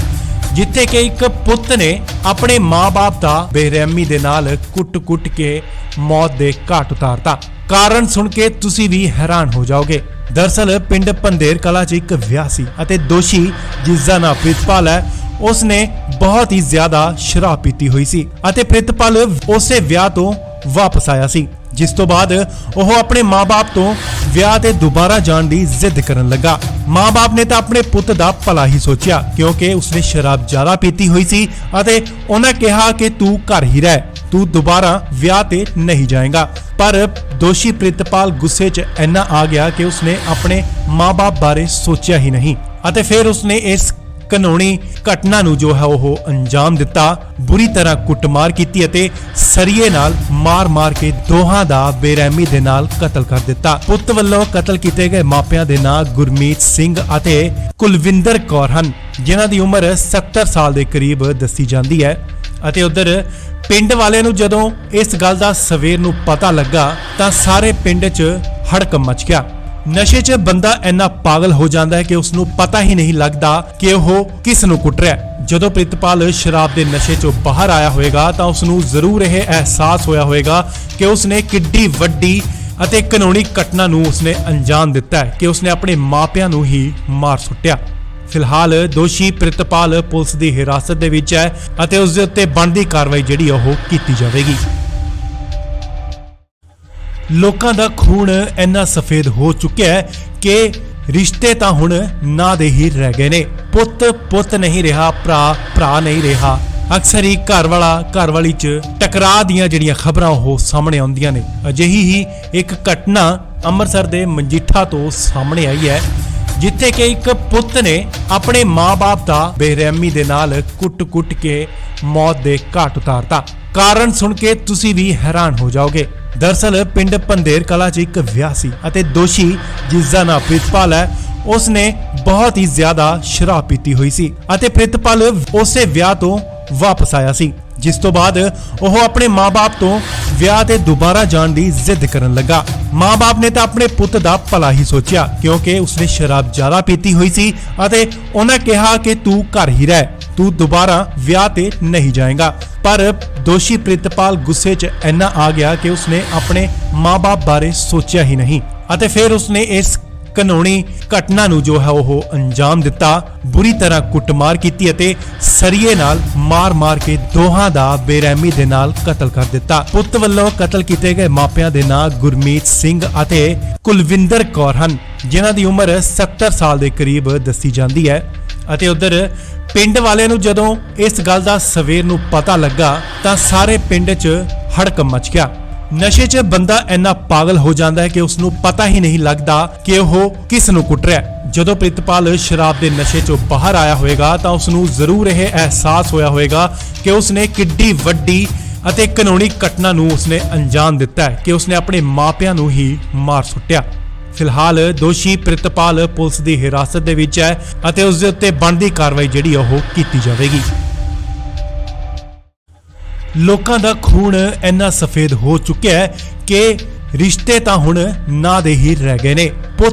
S1: ਜਿੱਥੇ ਕਿ ਇੱਕ ਪੁੱਤ ਨੇ ਆਪਣੇ ਮਾਂ-ਬਾਪ ਦਾ ਬੇਰਹਿਮੀ ਦੇ ਨਾਲ ਕੁੱਟ-ਕੁੱਟ ਕੇ ਮੌਤ ਦੇ ਘਾਟ ਉਤਾਰਤਾ। ਕਾਰਨ ਸੁਣ ਕੇ ਤੁਸੀਂ ਵੀ ਹੈਰਾਨ ਹੋ ਜਾਓਗੇ। ਦਰਅਸਲ ਪਿੰਡ ਪੰਧੇਰ ਕਲਾ 'ਚ ਇੱਕ ਵਿਆਹ ਸੀ ਅਤੇ ਦੋਸ਼ੀ ਜਿਸ ਦਾ ਨਾਮ ਪ੍ਰਿਤਪਾਲ ਹੈ, ਉਸਨੇ ਬਹੁਤ ਹੀ ਜ਼ਿਆਦਾ ਸ਼ਰਾਬ ਪੀਤੀ ਹੋਈ ਸੀ ਅਤੇ ਪ੍ਰਿਤਪਾਲ ਉਸੇ ਵਿਆਹ ਤੋਂ ਵਾਪਸ ਆਇਆ ਸੀ, ਜਿਸ ਤੋਂ ਬਾਅਦ ਉਹ ਆਪਣੇ ਮਾਂ-ਬਾਪ ਤੋਂ ਵਿਆਹ ਤੇ ਦੁਬਾਰਾ ਜਾਣ ਦੀ ਜ਼ਿੱਦ ਕਰਨ ਲੱਗਾ। ਮਾਂ-ਬਾਪ ਨੇ ਤਾਂ ਆਪਣੇ ਪੁੱਤ ਦਾ ਭਲਾ ਹੀ ਸੋਚਿਆ, ਕਿਉਂਕਿ ਉਸਨੇ ਸ਼ਰਾਬ ਜ਼ਿਆਦਾ ਪੀਤੀ ਹੋਈ ਸੀ ਅਤੇ ਉਹਨਾਂ ਕਿਹਾ ਕਿ ਤੂੰ ਘਰ ਹੀ ਰਹਿ, ਤੂੰ ਦੁਬਾਰਾ ਵਿਆਹ ਤੇ ਨਹੀਂ ਜਾਏਗਾ। ਪਰ ਦੋਸ਼ੀ ਪ੍ਰਿਤਪਾਲ ਗੁੱਸੇ 'ਚ ਇੰਨਾ ਆ ਗਿਆ ਕਿ ਉਸਨੇ ਆਪਣੇ ਮਾਂ-ਬਾਪ ਬਾਰੇ ਸੋਚਿਆ ਹੀ ਨਹੀਂ ਅਤੇ ਫਿਰ ਉਸਨੇ ਇਸ ਕਾਨੂੰਨੀ ਘਟਨਾ ਨੂੰ ਜੋ ਹੈ ਉਹ ਅੰਜਾਮ ਦਿੱਤਾ। ਬੁਰੀ ਤਰ੍ਹਾਂ ਕੁੱਟਮਾਰ ਕੀਤੀ ਅਤੇ ਸਰੀਏ ਨਾਲ ਮਾਰ-ਮਾਰ ਕੇ ਦੋਹਾਂ ਦਾ ਬੇਰਹਿਮੀ ਦੇ ਨਾਲ ਕਤਲ ਕਰ ਦਿੱਤਾ। ਪੁੱਤ ਵੱਲੋਂ ਕਤਲ ਕੀਤੇ ਗਏ ਮਾਪਿਆਂ ਦੇ ਨਾਂ ਗੁਰਮੀਤ ਸਿੰਘ ਅਤੇ ਕੁਲਵਿੰਦਰ ਕੌਰ ਹਨ, ਜਿਨ੍ਹਾਂ ਦੀ ਉਮਰ 70 ਸਾਲ ਦੇ ਕਰੀਬ ਦੱਸੀ ਜਾਂਦੀ ਹੈ। ਅਤੇ ਉਧਰ ਪਿੰਡ ਵਾਲਿਆਂ ਨੂੰ ਜਦੋਂ ਇਸ ਗੱਲ ਦਾ ਸਵੇਰ ਨੂੰ ਪਤਾ ਲੱਗਾ ਤਾਂ ਸਾਰੇ ਪਿੰਡ 'ਚ ਹੜਕੰਪ ਮਚ ਗਿਆ। ਨਸ਼ੇ 'ਚ ਬੰਦਾ ਇੰਨਾ ਪਾਗਲ ਹੋ ਜਾਂਦਾ ਹੈ ਕਿ ਉਸ ਨੂੰ ਪਤਾ ਹੀ ਨਹੀਂ ਲੱਗਦਾ ਕਿ ਉਹ ਕਿਸ ਨੂੰ ਕੁੱਟ ਰਿਹਾ ਹੈ। ਜਦੋਂ ਪ੍ਰਿਤਪਾਲ ਸ਼ਰਾਬ ਦੇ ਨਸ਼ੇ 'ਚੋਂ ਬਾਹਰ ਆਇਆ ਹੋਵੇਗਾ ਤਾਂ ਉਸ ਨੂੰ ਜ਼ਰੂਰ ਇਹ ਅਹਿਸਾਸ ਹੋਇਆ ਹੋਵੇਗਾ ਕਿ ਉਸ ਨੇ ਕਿੱਡੀ ਵੱਡੀ ਅਤੇ ਕਾਨੂੰਨੀ ਘਟਨਾ ਨੂੰ ਉਸਨੇ ਅੰਜਾਮ ਦਿੱਤਾ ਹੈ ਕਿ ਉਸਨੇ ਆਪਣੇ ਮਾਪਿਆਂ ਨੂੰ ਹੀ ਮਾਰ ਸੁੱਟਿਆ। ਫਿਲਹਾਲ ਦੋਸ਼ੀ ਪ੍ਰਿਤਪਾਲ ਪੁਲਿਸ ਦੀ ਹਿਰਾਸਤ ਦੇ ਵਿੱਚ ਹੈ ਅਤੇ ਉਸ ਦੇ ਉੱਤੇ ਬਣਦੀ ਕਾਰਵਾਈ ਜਿਹੜੀ ਉਹ ਕੀਤੀ ਜਾਵੇਗੀ। ਲੋਕਾਂ ਦਾ ਖੂਨ ਇੰਨਾ ਸਫੇਦ ਹੋ ਚੁੱਕਿਆ ਹੈ ਕਿ ਰਿਸ਼ਤੇ ਤਾਂ ਹੁਣ ਨਾਂ ਦੇ ਹੀ ਰਹਿ ਗਏ ਨੇ। ਪੁੱਤ ਨਹੀਂ ਰਿਹਾ, ਭਰਾ ਨਹੀਂ ਰਿਹਾ। ਅਕਸਰ ਹੀ ਘਰ ਵਾਲਾ ਘਰ ਵਾਲੀ 'ਚ ਟਕਰਾਅ ਦੀਆਂ ਜਿਹੜੀਆਂ ਖਬਰਾਂ ਉਹ ਸਾਹਮਣੇ ਆਉਂਦੀਆਂ ਨੇ। ਅਜਿਹੀ ਹੀ ਇੱਕ ਘਟਨਾ ਅੰਮ੍ਰਿਤਸਰ ਦੇ ਮਜੀਠਾ ਤੋਂ ਸਾਹਮਣੇ ਆਈ ਹੈ, ਜਿੱਥੇ ਕਿ ਇੱਕ ਪੁੱਤ ਨੇ ਆਪਣੇ ਮਾਂ-ਬਾਪ ਦਾ ਬੇਰਹਿਮੀ ਦੇ ਨਾਲ ਕੁੱਟ-ਕੁੱਟ ਕੇ ਮੌਤ ਦੇ ਘਾਟ ਉਤਾਰਤਾ। ਕਾਰਨ ਸੁਣ ਕੇ ਤੁਸੀਂ ਵੀ ਹੈਰਾਨ ਹੋ ਜਾਓਗੇ। ਦਰਅਸਲ ਪਿੰਡ ਪੰਧੇਰ ਕਲਾ 'ਚ ਇੱਕ ਵਿਆਹ ਸੀ ਅਤੇ ਦੋਸ਼ੀ ਜਿਸ ਦਾ ਨਾਮ ਪ੍ਰਿਤਪਾਲ ਹੈ, ਉਸਨੇ ਬਹੁਤ ਹੀ ਜ਼ਿਆਦਾ ਸ਼ਰਾਬ ਪੀਤੀ ਹੋਈ ਸੀ ਅਤੇ ਪ੍ਰਿਤਪਾਲ ਉਸੇ ਵਿਆਹ ਤੋਂ ਵਾਪਸ ਆਇਆ ਸੀ, ਜਿਸ ਤੋਂ ਬਾਅਦ ਉਹ ਆਪਣੇ ਮਾਂ-ਬਾਪ ਤੋਂ ਵਿਆਹ ਤੇ ਦੁਬਾਰਾ ਜਾਣ ਦੀ ਜ਼ਿੱਦ ਕਰਨ ਲੱਗਾ। ਮਾਂ-ਬਾਪ ਨੇ ਤਾਂ ਆਪਣੇ ਪੁੱਤ ਦਾ ਭਲਾ ਹੀ ਸੋਚਿਆ, ਕਿਉਂਕਿ ਉਸਨੇ ਸ਼ਰਾਬ ਜ਼ਿਆਦਾ ਪੀਤੀ ਹੋਈ ਸੀ ਅਤੇ ਉਹਨਾਂ ਕਿਹਾ ਕਿ ਤੂੰ ਘਰ ਹੀ ਰਹਿ, ਤੂੰ ਦੁਬਾਰਾ ਵਿਆਹ ਤੇ ਨਹੀਂ ਜਾਏਗਾ। ਪਰ ਦੋਸ਼ੀ ਪ੍ਰਿਤਪਾਲ ਗੁੱਸੇ 'ਚ ਇੰਨਾ ਆ ਗਿਆ ਕਿ ਉਸਨੇ ਆਪਣੇ ਮਾਂ-ਬਾਪ ਬਾਰੇ ਸੋਚਿਆ ਹੀ ਨਹੀਂ ਅਤੇ ਫਿਰ ਉਸਨੇ ਇਸ ਕਾਨੂੰਨੀ ਘਟਨਾ ਨੂੰ ਜੋ ਹੈ ਉਹ ਅੰਜਾਮ ਦਿੱਤਾ। ਬੁਰੀ ਤਰ੍ਹਾਂ ਕੁੱਟਮਾਰ ਕੀਤੀ ਅਤੇ ਸਰੀਏ ਨਾਲ ਮਾਰ-ਮਾਰ ਕੇ ਦੋਹਾਂ ਦਾ ਬੇਰਹਿਮੀ ਦੇ ਨਾਲ ਕਤਲ ਕਰ ਦਿੱਤਾ। ਪੁੱਤ ਵੱਲੋਂ ਕਤਲ ਕੀਤੇ ਗਏ ਮਾਪਿਆਂ ਦੇ ਨਾਂ ਗੁਰਮੀਤ ਸਿੰਘ ਅਤੇ ਕੁਲਵਿੰਦਰ ਕੌਰ ਹਨ, ਜਿਨ੍ਹਾਂ ਦੀ ਉਮਰ 70 ਸਾਲ ਦੇ ਕਰੀਬ ਦੱਸੀ ਜਾਂਦੀ ਹੈ। ਅਤੇ ਉਧਰ ਪਿੰਡ ਵਾਲਿਆਂ ਨੂੰ ਜਦੋਂ ਇਸ ਗੱਲ ਦਾ ਸਵੇਰ ਨੂੰ ਪਤਾ ਲੱਗਾ ਤਾਂ ਸਾਰੇ ਪਿੰਡ 'ਚ ਹੜਕੰਪ ਮਚ ਗਿਆ। ਨਸ਼ੇ 'ਚ ਬੰਦਾ ਇੰਨਾ ਪਾਗਲ ਹੋ ਜਾਂਦਾ ਹੈ ਕਿ ਉਸ ਨੂੰ ਪਤਾ ਹੀ ਨਹੀਂ ਲੱਗਦਾ ਕਿ ਉਹ ਕਿਸ ਨੂੰ ਕੁੱਟ ਰਿਹਾ ਹੈ। ਜਦੋਂ ਪ੍ਰਿਤਪਾਲ ਸ਼ਰਾਬ ਦੇ ਨਸ਼ੇ 'ਚੋਂ ਬਾਹਰ ਆਇਆ ਹੋਵੇਗਾ ਤਾਂ ਉਸ ਨੂੰ ਜ਼ਰੂਰ ਇਹ ਅਹਿਸਾਸ ਹੋਇਆ ਹੋਵੇਗਾ ਕਿ ਉਸ ਨੇ ਕਿੱਡੀ ਵੱਡੀ ਅਤੇ ਕਾਨੂੰਨੀ ਘਟਨਾ ਨੂੰ ਉਸਨੇ ਅੰਜਾਮ ਦਿੱਤਾ ਹੈ ਕਿ ਉਸਨੇ ਆਪਣੇ ਮਾਪਿਆਂ ਨੂੰ ਹੀ ਮਾਰ ਸੁੱਟਿਆ। ਫਿਲਹਾਲ ਦੋਸ਼ੀ ਪ੍ਰਿਤਪਾਲ ਪੁਲਿਸ ਦੀ ਹਿਰਾਸਤ ਦੇ ਵਿੱਚ ਹੈ ਅਤੇ ਉਸ ਦੇ ਉੱਤੇ ਬਣਦੀ ਕਾਰਵਾਈ ਜਿਹੜੀ ਉਹ ਕੀਤੀ ਜਾਵੇਗੀ। ਲੋਕਾਂ ਦਾ ਖੂਨ ਇੰਨਾ ਸਫੇਦ ਹੋ ਚੁੱਕਿਆ ਹੈ ਕਿ ਰਿਸ਼ਤੇ ਤਾਂ ਹੁਣ ਨਾਂ ਦੇ ਹੀ ਰਹਿ ਗਏ ਨੇ।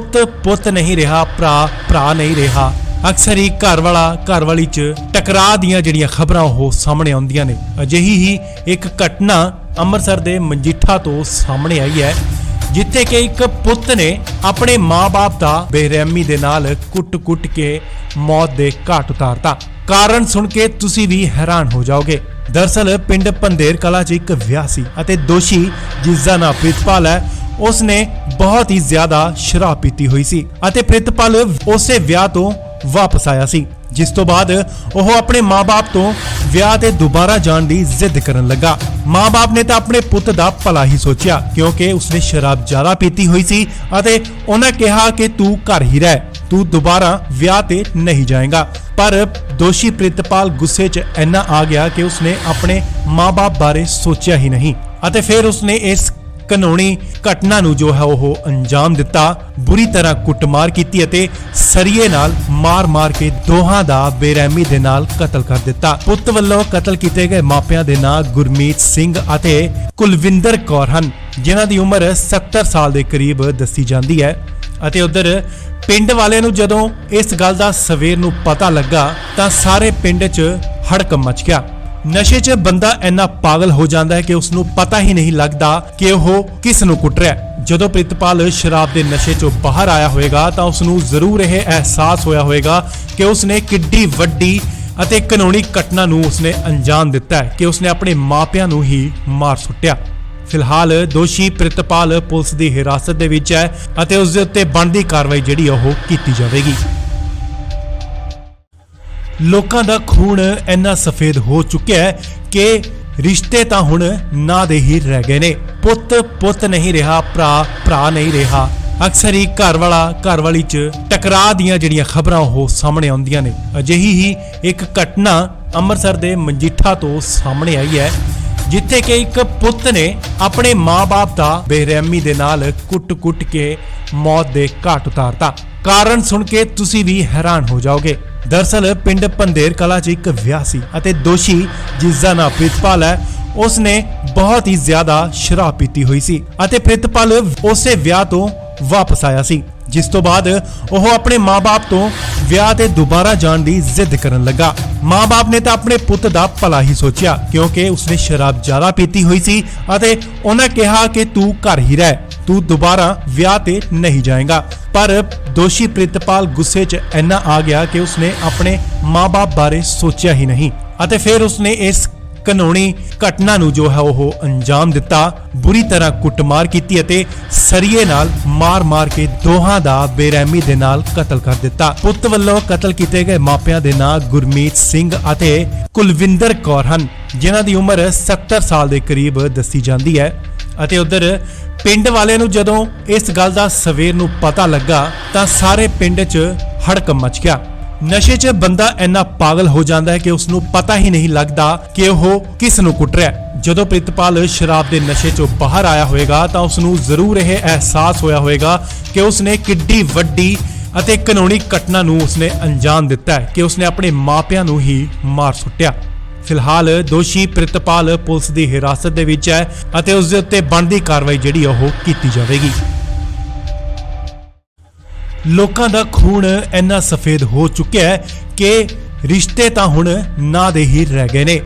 S1: ਪੁੱਤ ਨਹੀਂ ਰਿਹਾ, ਭਰਾ ਨਹੀਂ ਰਿਹਾ। ਅਕਸਰ ਹੀ ਘਰ ਵਾਲਾ ਘਰ ਵਾਲੀ 'ਚ ਟਕਰਾਅ ਦੀਆਂ ਜਿਹੜੀਆਂ ਖਬਰਾਂ ਉਹ ਸਾਹਮਣੇ ਆਉਂਦੀਆਂ ਨੇ। ਅਜਿਹੀ ਹੀ ਇੱਕ ਘਟਨਾ ਅੰਮ੍ਰਿਤਸਰ ਦੇ ਮਜੀਠਾ ਤੋਂ ਸਾਹਮਣੇ ਆਈ ਹੈ, ਜਿੱਥੇ ਕਿ ਇੱਕ ਪੁੱਤ ਨੇ ਆਪਣੇ ਮਾਂ-ਬਾਪ ਦਾ ਬੇਰਹਿਮੀ ਦੇ ਨਾਲ ਕੁੱਟ-ਕੁੱਟ ਕੇ ਮੌਤ ਦੇ ਘਾਟ ਉਤਾਰਤਾ। ਕਾਰਨ ਸੁਣ ਕੇ ਤੁਸੀਂ ਵੀ ਹੈਰਾਨ ਹੋ ਜਾਓਗੇ। ਦਰਅਸਲ ਪਿੰਡ ਪੰਧੇਰ ਕਲਾਂ 'ਚ ਇੱਕ ਵਿਆਹ ਸੀ ਅਤੇ ਦੋਸ਼ੀ ਜਿਸ ਦਾ ਨਾਮ ਪ੍ਰਿਤਪਾਲ ਹੈ, ਉਸਨੇ ਬਹੁਤ ਹੀ ਜ਼ਿਆਦਾ ਸ਼ਰਾਬ ਪੀਤੀ ਹੋਈ ਸੀ ਅਤੇ ਪ੍ਰਿਤਪਾਲ ਉਸੇ ਵਿਆਹ ਤੋਂ ਵਾਪਸ ਆਇਆ ਸੀ, ਜਿਸ ਤੋਂ ਬਾਅਦ ਉਹ ਆਪਣੇ ਮਾਂ-ਬਾਪ ਤੋਂ ਵਿਆਹ ਤੇ ਦੁਬਾਰਾ ਜਾਣ ਦੀ ਜ਼ਿੱਦ ਕਰਨ ਲੱਗਾ। ਮਾਂ-ਬਾਪ ਨੇ ਤਾਂ ਆਪਣੇ ਪੁੱਤ ਦਾ ਭਲਾ ਹੀ ਸੋਚਿਆ, ਕਿਉਂਕਿ ਉਸਨੇ ਸ਼ਰਾਬ ਜ਼ਿਆਦਾ ਪੀਤੀ ਹੋਈ ਸੀ ਅਤੇ ਉਹਨਾਂ ਕਿਹਾ ਕਿ ਤੂੰ ਘਰ ਹੀ ਰਹਿ, ਤੂੰ ਦੁਬਾਰਾ ਵਿਆਹ ਤੇ ਨਹੀਂ ਜਾਏਗਾ। ਪਰ ਦੋਸ਼ੀ ਪ੍ਰਿਤਪਾਲ ਗੁੱਸੇ 'ਚ ਇੰਨਾ ਆ ਗਿਆ ਕਿ ਉਸਨੇ ਆਪਣੇ ਮਾਂ-ਬਾਪ ਬਾਰੇ ਸੋਚਿਆ ਹੀ ਨਹੀਂ ਅਤੇ ਫਿਰ ਉਸਨੇ ਇਸ ਕਾਨੂੰਨੀ ਘਟਨਾ ਨੂੰ ਜੋ ਹੈ ਉਹ ਅੰਜਾਮ ਦਿੱਤਾ। ਬੁਰੀ ਤਰ੍ਹਾਂ ਕੁੱਟਮਾਰ ਕੀਤੀ ਅਤੇ ਸਰੀਏ ਨਾਲ ਮਾਰ-ਮਾਰ ਕੇ ਦੋਹਾਂ ਦਾ ਬੇਰਹਿਮੀ ਦੇ ਨਾਲ ਕਤਲ ਕਰ ਦਿੱਤਾ। ਪੁੱਤ ਵੱਲੋਂ ਕਤਲ ਕੀਤੇ ਗਏ ਮਾਪਿਆਂ ਦੇ ਨਾਂ ਗੁਰਮੀਤ ਸਿੰਘ ਅਤੇ ਕੁਲਵਿੰਦਰ ਕੌਰ ਹਨ, ਜਿਨ੍ਹਾਂ ਦੀ ਉਮਰ 70 ਸਾਲ ਦੇ ਕਰੀਬ ਦੱਸੀ ਜਾਂਦੀ ਹੈ। ਅਤੇ ਉਧਰ ਪਿੰਡ ਵਾਲਿਆਂ ਨੂੰ ਜਦੋਂ ਇਸ ਗੱਲ ਦਾ ਸਵੇਰ ਨੂੰ ਪਤਾ ਲੱਗਾ ਤਾਂ ਸਾਰੇ ਪਿੰਡ 'ਚ ਹੜਕੰਪ ਮਚ ਗਿਆ। ਨਸ਼ੇ 'ਚ ਬੰਦਾ ਇੰਨਾ ਪਾਗਲ ਹੋ ਜਾਂਦਾ ਹੈ ਕਿ ਉਸ ਨੂੰ ਪਤਾ ਹੀ ਨਹੀਂ ਲੱਗਦਾ ਕਿ ਉਹ ਕਿਸ ਨੂੰ ਕੁੱਟ ਰਿਹਾ ਹੈ। ਜਦੋਂ ਪ੍ਰਿਤਪਾਲ ਸ਼ਰਾਬ ਦੇ ਨਸ਼ੇ 'ਚੋਂ ਬਾਹਰ ਆਇਆ ਹੋਵੇਗਾ ਤਾਂ ਉਸ ਨੂੰ ਜ਼ਰੂਰ ਇਹ ਅਹਿਸਾਸ ਹੋਇਆ ਹੋਵੇਗਾ ਕਿ ਉਸ ਨੇ ਕਿੱਡੀ ਵੱਡੀ ਅਤੇ ਕਾਨੂੰਨੀ ਘਟਨਾ ਨੂੰ ਉਸਨੇ ਅੰਜਾਮ ਦਿੱਤਾ ਹੈ ਕਿ ਉਸਨੇ ਆਪਣੇ ਮਾਪਿਆਂ ਨੂੰ ਹੀ ਮਾਰ ਸੁੱਟਿਆ। ਫਿਲਹਾਲ ਦੋਸ਼ੀ ਪ੍ਰਿਤਪਾਲ ਪੁਲਿਸ ਦੀ ਹਿਰਾਸਤ ਦੇ ਵਿੱਚ ਹੈ ਅਤੇ ਉਸ ਦੇ ਉੱਤੇ ਬਣਦੀ ਕਾਰਵਾਈ ਜਿਹੜੀ ਉਹ ਕੀਤੀ ਜਾਵੇਗੀ। ਲੋਕਾਂ ਦਾ ਖੂਨ ਇੰਨਾ ਸਫੇਦ ਹੋ ਚੁੱਕਿਆ ਹੈ ਕਿ ਰਿਸ਼ਤੇ ਤਾਂ ਹੁਣ ਨਾਂ ਦੇ ਹੀ ਰਹਿ ਗਏ ਨੇ। ਪੁੱਤ ਨਹੀਂ ਰਿਹਾ, ਭਰਾ ਨਹੀਂ ਰਿਹਾ। ਅਕਸਰ ਹੀ ਘਰ ਵਾਲਾ ਘਰ ਵਾਲੀ 'ਚ ਟਕਰਾਅ ਦੀਆਂ ਜਿਹੜੀਆਂ ਖਬਰਾਂ ਉਹ ਸਾਹਮਣੇ ਆਉਂਦੀਆਂ ਨੇ। ਅਜਿਹੀ ਹੀ ਇੱਕ ਘਟਨਾ ਅੰਮ੍ਰਿਤਸਰ ਦੇ ਮਜੀਠਾ ਤੋਂ ਸਾਹਮਣੇ ਆਈ ਹੈ, ਜਿੱਥੇ ਕਿ ਇੱਕ ਪੁੱਤ ਨੇ ਆਪਣੇ ਮਾਂ-ਬਾਪ ਦਾ ਬੇਰਹਿਮੀ ਦੇ ਨਾਲ ਕੁੱਟ-ਕੁੱਟ ਕੇ ਮੌਤ ਦੇ ਘਾਟ ਉਤਾਰਤਾ। ਕਾਰਨ ਸੁਣ ਕੇ ਤੁਸੀਂ ਵੀ ਹੈਰਾਨ ਹੋ ਜਾਓਗੇ। ਦਰਅਸਲ ਪਿੰਡ ਪੰਧੇਰ ਕਲਾਂ 'ਚ ਇੱਕ ਵਿਆਹ ਸੀ ਅਤੇ ਦੋਸ਼ੀ ਜਿਸ ਦਾ ਨਾਮ ਪ੍ਰਿਤਪਾਲ ਹੈ, ਉਸਨੇ ਬਹੁਤ ਹੀ ਜ਼ਿਆਦਾ ਸ਼ਰਾਬ ਪੀਤੀ ਹੋਈ ਸੀ ਅਤੇ ਪ੍ਰਿਤਪਾਲ ਉਸੇ ਵਿਆਹ ਤੋਂ ਵਾਪਸ ਆਇਆ ਸੀ, ਜਿਸ ਤੋਂ ਬਾਅਦ ਉਹ ਆਪਣੇ ਮਾਂ-ਬਾਪ ਤੋਂ ਵਿਆਹ ਤੇ ਦੁਬਾਰਾ ਜਾਣ ਦੀ ਜ਼ਿੱਦ ਕਰਨ ਲੱਗਾ। ਮਾਂ-ਬਾਪ ਨੇ ਤਾਂ ਆਪਣੇ ਪੁੱਤ ਦਾ ਭਲਾ ਹੀ ਸੋਚਿਆ, ਕਿਉਂਕਿ ਉਸਨੇ ਸ਼ਰਾਬ ਜ਼ਿਆਦਾ ਪੀਤੀ ਹੋਈ ਸੀ ਅਤੇ ਉਹਨਾਂ ਕਿਹਾ ਕਿ ਤੂੰ ਘਰ ਹੀ ਰਹਿ, ਤੂੰ ਦੁਬਾਰਾ ਵਿਆਹ ਤੇ ਨਹੀਂ ਜਾਏਗਾ। ਪਰ ਦੋਸ਼ੀ ਪ੍ਰਿਤਪਾਲ ਗੁੱਸੇ 'ਚ ਇੰਨਾ ਆ ਗਿਆ ਕਿ ਉਸਨੇ ਆਪਣੇ ਮਾਂ-ਬਾਪ ਬਾਰੇ ਸੋਚਿਆ ਹੀ ਨਹੀਂ ਅਤੇ ਫਿਰ ਉਸਨੇ ਇਸ ਕਾਨੂੰਨੀ ਘਟਨਾ ਨੂੰ ਜੋ ਹੈ ਉਹ ਅੰਜਾਮ ਦਿੱਤਾ। ਬੁਰੀ ਤਰ੍ਹਾਂ ਕੁੱਟਮਾਰ ਕੀਤੀ ਅਤੇ ਸਰੀਏ ਨਾਲ ਮਾਰ-ਮਾਰ ਕੇ ਦੋਹਾਂ ਦਾ ਬੇਰਹਿਮੀ ਦੇ ਨਾਲ ਕਤਲ ਕਰ ਦਿੱਤਾ। ਪੁੱਤ ਵੱਲੋਂ ਕਤਲ ਕੀਤੇ ਗਏ ਮਾਪਿਆਂ ਦੇ ਨਾਂ ਗੁਰਮੀਤ ਸਿੰਘ ਅਤੇ ਕੁਲਵਿੰਦਰ ਕੌਰ ਹਨ, ਜਿਨ੍ਹਾਂ ਦੀ ਉਮਰ 70 ਸਾਲ ਦੇ ਕਰੀਬ ਦੱਸੀ ਜਾਂਦੀ ਹੈ। ਅਤੇ ਉਧਰ ਪਿੰਡ ਵਾਲਿਆਂ ਨੂੰ ਜਦੋਂ ਇਸ ਗੱਲ ਦਾ ਸਵੇਰ ਨੂੰ ਪਤਾ ਲੱਗਾ ਤਾਂ ਸਾਰੇ ਪਿੰਡ 'ਚ ਹੜਕੰਪ ਮਚ ਗਿਆ। ਨਸ਼ੇ 'ਚ ਬੰਦਾ ਇੰਨਾ ਪਾਗਲ ਹੋ ਜਾਂਦਾ ਹੈ ਕਿ ਉਸ ਨੂੰ ਪਤਾ ਹੀ ਨਹੀਂ ਲੱਗਦਾ ਕਿ ਉਹ ਕਿਸ ਨੂੰ ਕੁੱਟ ਰਿਹਾ ਹੈ। ਜਦੋਂ ਪ੍ਰਿਤਪਾਲ ਸ਼ਰਾਬ ਦੇ ਨਸ਼ੇ 'ਚੋਂ ਬਾਹਰ ਆਇਆ ਹੋਵੇਗਾ ਤਾਂ ਉਸ ਨੂੰ ਜ਼ਰੂਰ ਇਹ ਅਹਿਸਾਸ ਹੋਇਆ ਹੋਵੇਗਾ ਕਿ ਉਸ ਨੇ ਕਿੱਡੀ ਵੱਡੀ ਅਤੇ ਕਾਨੂੰਨੀ ਘਟਨਾ ਨੂੰ ਉਸਨੇ ਅੰਜਾਮ ਦਿੱਤਾ ਹੈ ਕਿ ਉਸਨੇ ਆਪਣੇ ਮਾਪਿਆਂ ਨੂੰ ਹੀ ਮਾਰ ਸੁੱਟਿਆ। ਫਿਲਹਾਲ ਦੋਸ਼ੀ ਪ੍ਰਿਤਪਾਲ ਪੁਲਿਸ ਦੀ ਹਿਰਾਸਤ ਦੇ ਵਿੱਚ ਹੈ ਅਤੇ ਉਸ ਦੇ ਉੱਤੇ ਬਣਦੀ ਕਾਰਵਾਈ ਜਿਹੜੀ ਉਹ ਕੀਤੀ ਜਾਵੇਗੀ। ਲੋਕਾਂ ਦਾ ਖੂਨ ਇੰਨਾ ਸਫੇਦ ਹੋ ਚੁੱਕਿਆ ਹੈ ਕਿ ਰਿਸ਼ਤੇ ਤਾਂ ਹੁਣ ਨਾਂ ਦੇ ਹੀ ਰਹਿ ਗਏ ਨੇ।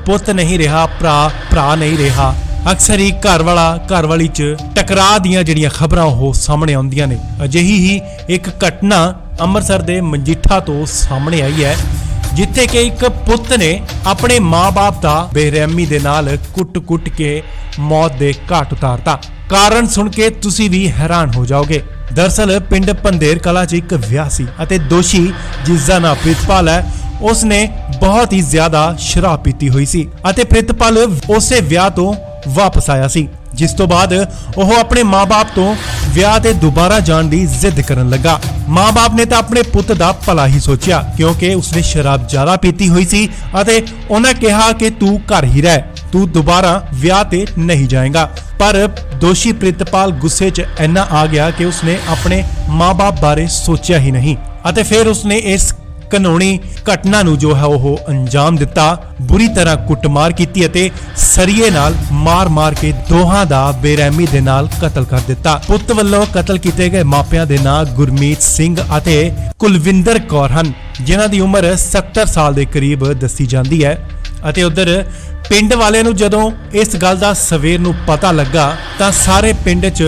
S1: ਪੁੱਤ ਨਹੀਂ ਰਿਹਾ, ਭਰਾ ਨਹੀਂ ਰਿਹਾ। ਅਕਸਰ ਹੀ ਘਰ ਵਾਲਾ ਘਰ ਵਾਲੀ 'ਚ ਟਕਰਾਅ ਦੀਆਂ ਜਿਹੜੀਆਂ ਖਬਰਾਂ ਉਹ ਸਾਹਮਣੇ ਆਉਂਦੀਆਂ ਨੇ। ਅਜਿਹੀ ਹੀ ਇੱਕ ਘਟਨਾ ਅੰਮ੍ਰਿਤਸਰ ਦੇ ਮਜੀਠਾ ਤੋਂ ਸਾਹਮਣੇ ਆਈ ਹੈ, ਜਿੱਥੇ ਕਿ ਇੱਕ ਪੁੱਤ ਨੇ ਆਪਣੇ ਮਾਂ-ਬਾਪ ਦਾ ਬੇਰਹਿਮੀ ਦੇ ਨਾਲ ਕੁੱਟ-ਕੁੱਟ ਕੇ ਮੌਤ ਦੇ ਘਾਟ ਉਤਾਰਤਾ। ਕਾਰਨ ਸੁਣ ਕੇ ਤੁਸੀਂ ਵੀ ਹੈਰਾਨ ਹੋ ਜਾਓਗੇ। ਦਰਅਸਲ ਪਿੰਡ ਪੰਧੇਰ ਕਲਾਂ 'ਚ ਇੱਕ ਵਿਆਹ ਸੀ ਅਤੇ ਦੋਸ਼ੀ ਜਿਸ ਦਾ ਨਾਮ ਪ੍ਰਿਤਪਾਲ ਹੈ, ਉਸਨੇ ਬਹੁਤ ਹੀ ਜ਼ਿਆਦਾ ਸ਼ਰਾਬ ਪੀਤੀ ਹੋਈ ਸੀ ਅਤੇ ਪ੍ਰਿਤਪਾਲ ਉਸੇ ਵਿਆਹ ਤੋਂ ਵਾਪਸ ਆਇਆ ਸੀ, ਜਿਸ ਤੋਂ ਬਾਅਦ ਉਹ ਆਪਣੇ ਮਾਂ-ਬਾਪ ਤੋਂ ਵਿਆਹ ਤੇ ਦੁਬਾਰਾ ਜਾਣ ਦੀ ਜ਼ਿੱਦ ਕਰਨ ਲੱਗਾ। ਮਾਂ-ਬਾਪ ਨੇ ਤਾਂ ਆਪਣੇ ਪੁੱਤ ਦਾ ਭਲਾ ਹੀ ਸੋਚਿਆ, ਕਿਉਂਕਿ ਉਸਨੇ ਸ਼ਰਾਬ ਜ਼ਿਆਦਾ ਪੀਤੀ ਹੋਈ ਸੀ ਅਤੇ ਉਹਨਾਂ ਕਿਹਾ ਕਿ ਤੂੰ ਘਰ ਹੀ ਰਹਿ, ਤੂੰ ਦੁਬਾਰਾ ਵਿਆਹ ਤੇ ਨਹੀਂ ਜਾਏਗਾ। ਪਰ ਦੋਸ਼ੀ ਪ੍ਰਿਤਪਾਲ ਗੁੱਸੇ 'ਚ ਇੰਨਾ ਆ ਗਿਆ ਕਿ ਉਸਨੇ ਆਪਣੇ ਮਾਂ-ਬਾਪ ਬਾਰੇ ਸੋਚਿਆ ਹੀ ਨਹੀਂ ਅਤੇ ਫਿਰ ਉਸਨੇ ਇਸ ਕਾਨੂੰਨੀ ਘਟਨਾ ਨੂੰ ਜੋ ਹੈ ਉਹ ਅੰਜਾਮ ਦਿੱਤਾ। ਬੁਰੀ ਤਰ੍ਹਾਂ ਕੁੱਟਮਾਰ ਕੀਤੀ ਅਤੇ ਸਰੀਏ ਨਾਲ ਮਾਰ-ਮਾਰ ਕੇ ਦੋਹਾਂ ਦਾ ਬੇਰਹਿਮੀ ਦੇ ਨਾਲ ਕਤਲ ਕਰ ਦਿੱਤਾ। ਪੁੱਤ ਵੱਲੋਂ ਕਤਲ ਕੀਤੇ ਗਏ ਮਾਪਿਆਂ ਦੇ ਨਾਂ ਗੁਰਮੀਤ ਸਿੰਘ ਅਤੇ ਕੁਲਵਿੰਦਰ ਕੌਰ ਹਨ, ਜਿਨ੍ਹਾਂ ਦੀ ਉਮਰ 70 ਸਾਲ ਦੇ ਕਰੀਬ ਦੱਸੀ ਜਾਂਦੀ ਹੈ। ਅਤੇ ਉਧਰ ਪਿੰਡ ਵਾਲਿਆਂ ਨੂੰ ਜਦੋਂ ਇਸ ਗੱਲ ਦਾ ਸਵੇਰ ਨੂੰ ਪਤਾ ਲੱਗਾ ਤਾਂ ਸਾਰੇ ਪਿੰਡ 'ਚ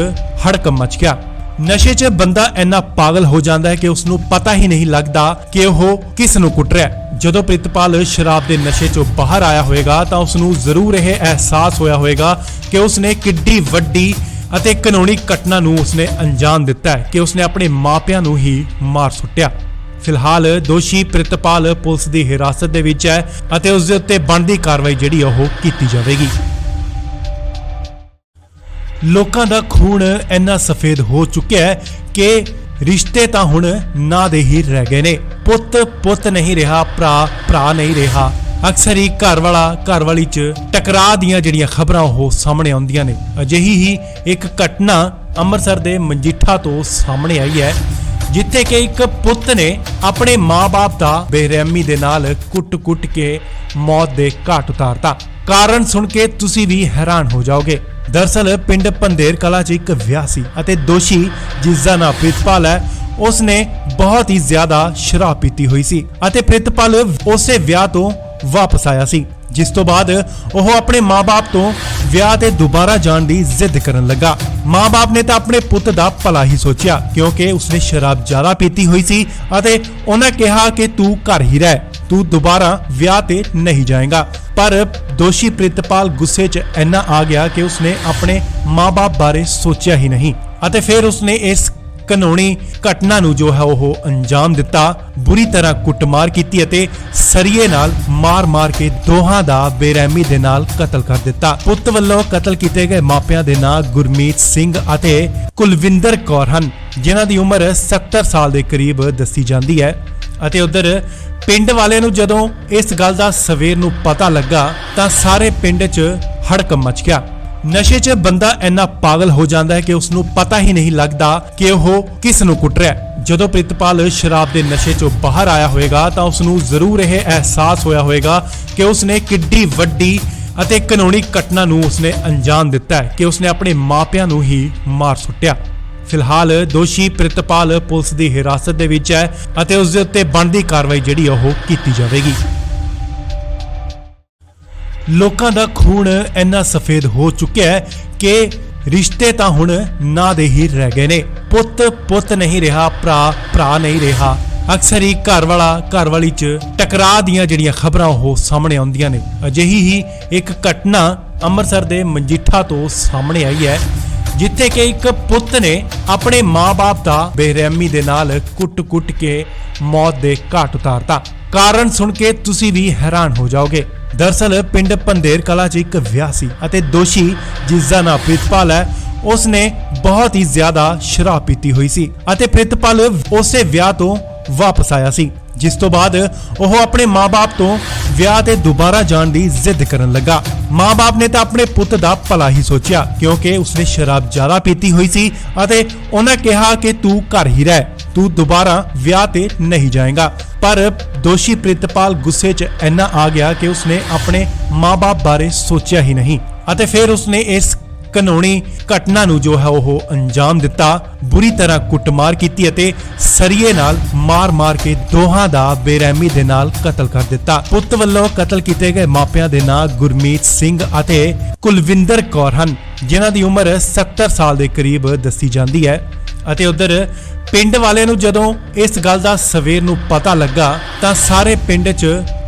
S1: ਹੜਕੰਪ ਮਚ ਗਿਆ। ਨਸ਼ੇ 'ਚ ਬੰਦਾ ਇੰਨਾ ਪਾਗਲ ਹੋ ਜਾਂਦਾ ਹੈ ਕਿ ਉਸ ਨੂੰ ਪਤਾ ਹੀ ਨਹੀਂ ਲੱਗਦਾ ਕਿ ਉਹ ਕਿਸ ਨੂੰ ਕੁੱਟ ਰਿਹਾ ਹੈ। ਜਦੋਂ ਪ੍ਰਿਤਪਾਲ ਸ਼ਰਾਬ ਦੇ ਨਸ਼ੇ 'ਚੋਂ ਬਾਹਰ ਆਇਆ ਹੋਵੇਗਾ ਤਾਂ ਉਸ ਨੂੰ ਜ਼ਰੂਰ ਇਹ ਅਹਿਸਾਸ ਹੋਇਆ ਹੋਵੇਗਾ ਕਿ ਉਸ ਨੇ ਕਿੱਡੀ ਵੱਡੀ ਅਤੇ ਕਾਨੂੰਨੀ ਘਟਨਾ ਨੂੰ ਉਸਨੇ ਅੰਜਾਮ ਦਿੱਤਾ ਹੈ ਕਿ ਉਸਨੇ ਆਪਣੇ ਮਾਪਿਆਂ ਨੂੰ ਹੀ ਮਾਰ ਸੁੱਟਿਆ। ਫਿਲਹਾਲ ਦੋਸ਼ੀ ਪ੍ਰਿਤਪਾਲ ਪੁਲਿਸ ਦੀ ਹਿਰਾਸਤ ਦੇ ਵਿੱਚ ਹੈ ਅਤੇ ਉਸ ਦੇ ਉੱਤੇ ਬਣਦੀ ਕਾਰਵਾਈ ਜਿਹੜੀ ਉਹ ਕੀਤੀ ਜਾਵੇਗੀ। ਲੋਕਾਂ ਦਾ ਖੂਨ ਇੰਨਾ ਸਫੇਦ ਹੋ ਚੁੱਕਿਆ ਹੈ ਕਿ ਰਿਸ਼ਤੇ ਤਾਂ ਹੁਣ ਨਾਂ ਦੇ ਹੀ ਰਹਿ ਗਏ ਨੇ। ਪੁੱਤ ਨਹੀਂ ਰਿਹਾ, ਭਰਾ ਨਹੀਂ ਰਿਹਾ। ਅਕਸਰ ਹੀ ਘਰ ਵਾਲੀ 'ਚ ਟਕਰਾਅ ਦੀਆਂ ਜਿਹੜੀਆਂ ਖਬਰਾਂ ਉਹ ਸਾਹਮਣੇ ਆਉਂਦੀਆਂ ਨੇ। ਅਜਿਹੀ ਹੀ ਇੱਕ ਘਟਨਾ ਅੰਮ੍ਰਿਤਸਰ ਦੇ ਮਜੀਠਾ ਤੋਂ ਸਾਹਮਣੇ ਆਈ ਹੈ, ਜਿੱਥੇ ਕਿ ਇੱਕ ਪੁੱਤ ਨੇ ਆਪਣੇ ਮਾਂ-ਬਾਪ ਦਾ ਬੇਰਹਿਮੀ ਦੇ ਨਾਲ ਕੁੱਟ-ਕੁੱਟ ਕੇ ਮੌਤ ਦੇ ਘਾਟ ਉਤਾਰਤਾ। ਕਾਰਨ ਸੁਣ ਕੇ ਤੁਸੀਂ ਵੀ ਹੈਰਾਨ ਹੋ ਜਾਓਗੇ। ਦਰਅਸਲ ਪਿੰਡ ਪੰਧੇਰ ਕਲਾਂ 'ਚ ਇੱਕ ਵਿਆਹ ਸੀ ਅਤੇ ਦੋਸ਼ੀ ਜਿਸ ਦਾ ਨਾਮ ਪ੍ਰਿਤਪਾਲ ਹੈ, ਉਸਨੇ ਬਹੁਤ ਹੀ ਜ਼ਿਆਦਾ ਸ਼ਰਾਬ ਪੀਤੀ ਹੋਈ ਸੀ ਅਤੇ ਪ੍ਰਿਤਪਾਲ ਉਸੇ ਵਿਆਹ ਤੋਂ ਵਾਪਸ ਆਇਆ ਸੀ, ਜਿਸ ਤੋਂ ਬਾਅਦ ਉਹ ਆਪਣੇ ਮਾਂ-ਬਾਪ ਤੋਂ ਵਿਆਹ ਤੇ ਦੁਬਾਰਾ ਜਾਣ ਦੀ ਜ਼ਿੱਦ ਕਰਨ ਲੱਗਾ। ਮਾਂ-ਬਾਪ ਨੇ ਤਾਂ ਆਪਣੇ ਪੁੱਤ ਦਾ ਭਲਾ ਹੀ ਸੋਚਿਆ, ਕਿਉਂਕਿ ਉਸਨੇ ਸ਼ਰਾਬ ਜ਼ਿਆਦਾ ਪੀਤੀ ਹੋਈ ਸੀ ਅਤੇ ਉਹਨਾਂ ਕਿਹਾ ਕਿ ਤੂੰ ਘਰ ਹੀ ਰਹਿ, ਤੂੰ ਦੁਬਾਰਾ ਵਿਆਹ ਤੇ ਨਹੀਂ ਜਾਏਗਾ। ਪਰ ਦੋਸ਼ੀ ਪ੍ਰਿਤਪਾਲ ਗੁੱਸੇ 'ਚ ਇੰਨਾ ਆ ਗਿਆ ਕਿ ਉਸਨੇ ਆਪਣੇ ਮਾਂ-ਬਾਪ ਬਾਰੇ ਸੋਚਿਆ ਹੀ ਨਹੀਂ ਅਤੇ ਫਿਰ ਉਸਨੇ ਇਸ ਕਾਨੂੰਨੀ ਘਟਨਾ ਨੂੰ ਜੋ ਹੈ ਉਹ ਅੰਜਾਮ ਦਿੱਤਾ। ਬੁਰੀ ਤਰ੍ਹਾਂ ਕੁੱਟਮਾਰ ਕੀਤੀ ਅਤੇ ਸਰੀਏ ਨਾਲ ਮਾਰ-ਮਾਰ ਕੇ ਦੋਹਾਂ ਦਾ ਬੇਰਹਿਮੀ ਦੇ ਨਾਲ ਕਤਲ ਕਰ ਦਿੱਤਾ। ਪੁੱਤ ਵੱਲੋਂ ਕਤਲ ਕੀਤੇ ਗਏ ਮਾਪਿਆਂ ਦੇ ਨਾਂ ਗੁਰਮੀਤ ਸਿੰਘ ਅਤੇ ਕੁਲਵਿੰਦਰ ਕੌਰ ਹਨ, ਜਿਨ੍ਹਾਂ ਦੀ ਉਮਰ 70 ਸਾਲ ਦੇ ਕਰੀਬ ਦੱਸੀ ਜਾਂਦੀ ਹੈ। ਅਤੇ ਉਧਰ ਪਿੰਡ ਵਾਲਿਆਂ ਨੂੰ ਜਦੋਂ ਇਸ ਗੱਲ ਦਾ ਸਵੇਰ ਨੂੰ ਪਤਾ ਲੱਗਾ ਤਾਂ ਸਾਰੇ ਪਿੰਡ 'ਚ ਹੜਕੰਪ ਮਚ ਗਿਆ। ਨਸ਼ੇ 'ਚ ਬੰਦਾ ਇੰਨਾ ਪਾਗਲ ਹੋ ਜਾਂਦਾ ਹੈ ਕਿ ਉਸ ਨੂੰ ਪਤਾ ਹੀ ਨਹੀਂ ਲੱਗਦਾ ਕਿ ਉਹ ਕਿਸ ਨੂੰ ਕੁੱਟ ਰਿਹਾ ਹੈ। ਜਦੋਂ ਪ੍ਰਿਤਪਾਲ ਸ਼ਰਾਬ ਦੇ ਨਸ਼ੇ 'ਚੋਂ ਬਾਹਰ ਆਇਆ ਹੋਵੇਗਾ ਤਾਂ ਉਸ ਨੂੰ ਜ਼ਰੂਰ ਇਹ ਅਹਿਸਾਸ ਹੋਇਆ ਹੋਵੇਗਾ ਕਿ ਉਸ ਨੇ ਕਿੱਡੀ ਵੱਡੀ ਅਤੇ ਕਾਨੂੰਨੀ ਘਟਨਾ ਨੂੰ ਉਸਨੇ ਅੰਜਾਮ ਦਿੱਤਾ ਹੈ ਕਿ ਉਸਨੇ ਆਪਣੇ ਮਾਪਿਆਂ ਨੂੰ ਹੀ ਮਾਰ ਸੁੱਟਿਆ। ਫਿਲਹਾਲ ਦੋਸ਼ੀ ਪ੍ਰਿਤਪਾਲ ਪੁਲਿਸ ਦੀ ਹਿਰਾਸਤ ਦੇ ਵਿੱਚ ਹੈ ਅਤੇ ਉਸ ਦੇ ਉੱਤੇ ਬਣਦੀ ਕਾਰਵਾਈ ਜਿਹੜੀ ਉਹ ਕੀਤੀ ਜਾਵੇਗੀ। ਲੋਕਾਂ ਦਾ ਖੂਨ ਇੰਨਾ ਸਫੇਦ ਹੋ ਚੁੱਕਿਆ ਹੈ ਕਿ ਰਿਸ਼ਤੇ ਤਾਂ ਹੁਣ ਨਾਂ ਦੇ ਹੀ ਰਹਿ ਗਏ ਨੇ। ਪੁੱਤ ਨਹੀਂ ਰਿਹਾ, ਭਰਾ ਨਹੀਂ ਰਿਹਾ। ਅਕਸਰ ਹੀ ਘਰ ਵਾਲੀ 'ਚ ਟਕਰਾਅ ਦੀਆਂ ਜਿਹੜੀਆਂ ਖਬਰਾਂ ਉਹ ਸਾਹਮਣੇ ਆਉਂਦੀਆਂ ਨੇ। ਅਜਿਹੀ ਹੀ ਇੱਕ ਘਟਨਾ ਅੰਮ੍ਰਿਤਸਰ ਦੇ ਮਜੀਠਾ ਤੋਂ ਸਾਹਮਣੇ ਆਈ ਹੈ, ਜਿੱਥੇ ਕਿ ਇੱਕ ਪੁੱਤ ਨੇ ਆਪਣੇ ਮਾਂ-ਬਾਪ ਦਾ ਬੇਰਹਿਮੀ ਦੇ ਨਾਲ ਕੁੱਟ-ਕੁੱਟ ਕੇ ਮੌਤ ਦੇ ਘਾਟ ਉਤਾਰਤਾ। ਕਾਰਨ ਸੁਣ ਕੇ ਤੁਸੀਂ ਵੀ ਹੈਰਾਨ ਹੋ ਜਾਓਗੇ। ਦਰਅਸਲ ਪਿੰਡ ਪੰਧੇਰ ਕਲਾਂ 'ਚ ਇੱਕ ਵਿਆਹ ਸੀ ਅਤੇ ਦੋਸ਼ੀ ਜਿਸ ਦਾ ਨਾਮ ਪ੍ਰਿਤਪਾਲ ਹੈ, ਉਸਨੇ ਬਹੁਤ ਹੀ ਜ਼ਿਆਦਾ ਸ਼ਰਾਬ ਪੀਤੀ ਹੋਈ ਸੀ ਅਤੇ ਪ੍ਰਿਤਪਾਲ ਉਸੇ ਵਿਆਹ ਤੋਂ ਵਾਪਸ ਆਇਆ ਸੀ, ਜਿਸ ਤੋਂ ਬਾਅਦ ਉਹ ਆਪਣੇ ਮਾਂ-ਬਾਪ ਤੋਂ ਵਿਆਹ ਤੇ ਦੁਬਾਰਾ ਜਾਣ ਦੀ ਜ਼ਿੱਦ ਕਰਨ ਲੱਗਾ। ਮਾਂ-ਬਾਪ ਨੇ ਤਾਂ ਆਪਣੇ ਪੁੱਤ ਦਾ ਭਲਾ ਹੀ ਸੋਚਿਆ, ਕਿਉਂਕਿ ਉਸਨੇ ਸ਼ਰਾਬ ਜ਼ਿਆਦਾ ਪੀਤੀ ਹੋਈ ਸੀ ਅਤੇ ਉਹਨਾਂ ਕਿਹਾ ਕਿ ਤੂੰ ਘਰ ਹੀ ਰਹਿ, ਤੂੰ ਦੁਬਾਰਾ ਵਿਆਹ ਤੇ ਨਹੀਂ ਜਾਏਗਾ। ਪਰ ਦੋਸ਼ੀ ਪ੍ਰਿਤਪਾਲ ਗੁੱਸੇ 'ਚ ਇੰਨਾ ਆ ਗਿਆ ਕਿ ਉਸਨੇ ਆਪਣੇ ਮਾਂ-ਬਾਪ ਬਾਰੇ ਸੋਚਿਆ ਹੀ ਨਹੀਂ ਅਤੇ ਫਿਰ ਉਸਨੇ ਇਸ ਕਾਨੂੰਨੀ ਘਟਨਾ ਨੂੰ ਜੋ ਹੈ ਉਹ ਅੰਜਾਮ ਦਿੱਤਾ। ਬੁਰੀ ਤਰ੍ਹਾਂ ਕੁੱਟਮਾਰ ਕੀਤੀ ਅਤੇ ਸਰੀਏ ਨਾਲ ਮਾਰ-ਮਾਰ ਕੇ ਦੋਹਾਂ ਦਾ ਬੇਰਹਿਮੀ ਦੇ ਨਾਲ ਕਤਲ ਕਰ ਦਿੱਤਾ। ਪੁੱਤ ਵੱਲੋਂ ਕਤਲ ਕੀਤੇ ਗਏ ਮਾਪਿਆਂ ਦੇ ਨਾਂ ਗੁਰਮੀਤ ਸਿੰਘ ਅਤੇ ਕੁਲਵਿੰਦਰ ਕੌਰ ਹਨ, ਜਿਨ੍ਹਾਂ ਦੀ ਉਮਰ 70 ਸਾਲ ਦੇ ਕਰੀਬ ਦੱਸੀ ਜਾਂਦੀ ਹੈ। ਅਤੇ ਉਧਰ ਪਿੰਡ ਵਾਲਿਆਂ ਨੂੰ ਜਦੋਂ ਇਸ ਗੱਲ ਦਾ ਸਵੇਰ ਨੂੰ ਪਤਾ ਲੱਗਾ ਤਾਂ ਸਾਰੇ ਪਿੰਡ 'ਚ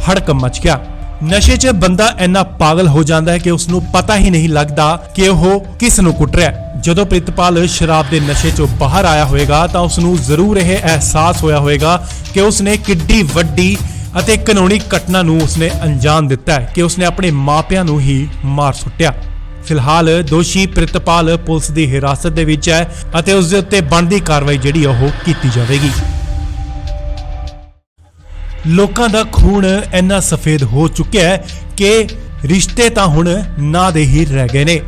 S1: ਹੜਕੰਪ ਮਚ ਗਿਆ। ਨਸ਼ੇ 'ਚ ਬੰਦਾ ਇੰਨਾ ਪਾਗਲ ਹੋ ਜਾਂਦਾ ਹੈ ਕਿ ਉਸ ਨੂੰ ਪਤਾ ਹੀ ਨਹੀਂ ਲੱਗਦਾ ਕਿ ਉਹ ਕਿਸ ਨੂੰ ਕੁੱਟ ਰਿਹਾ ਹੈ। ਜਦੋਂ ਪ੍ਰਿਤਪਾਲ ਸ਼ਰਾਬ ਦੇ ਨਸ਼ੇ 'ਚੋਂ ਬਾਹਰ ਆਇਆ ਹੋਵੇਗਾ ਤਾਂ ਉਸ ਨੂੰ ਜ਼ਰੂਰ ਇਹ ਅਹਿਸਾਸ ਹੋਇਆ ਹੋਵੇਗਾ ਕਿ ਉਸ ਨੇ ਕਿੱਡੀ ਵੱਡੀ ਅਤੇ ਕਾਨੂੰਨੀ ਘਟਨਾ ਨੂੰ ਉਸਨੇ ਅੰਜਾਮ ਦਿੱਤਾ ਹੈ ਕਿ ਉਸਨੇ ਆਪਣੇ ਮਾਪਿਆਂ ਨੂੰ ਹੀ ਮਾਰ ਸੁੱਟਿਆ। ਫਿਲਹਾਲ ਦੋਸ਼ੀ ਪ੍ਰਿਤਪਾਲ ਪੁਲਿਸ ਦੀ ਹਿਰਾਸਤ ਦੇ ਵਿੱਚ ਹੈ ਅਤੇ ਉਸ ਦੇ ਉੱਤੇ ਬਣਦੀ ਕਾਰਵਾਈ ਜਿਹੜੀ ਉਹ ਕੀਤੀ ਜਾਵੇਗੀ। ਲੋਕਾਂ ਦਾ ਖੂਨ ਇੰਨਾ ਸਫੇਦ ਹੋ ਚੁੱਕਿਆ ਹੈ ਕਿ ਰਿਸ਼ਤੇ ਤਾਂ ਹੁਣ ਨਾਂ ਦੇ ਹੀ ਰਹਿ ਗਏ ਨੇ।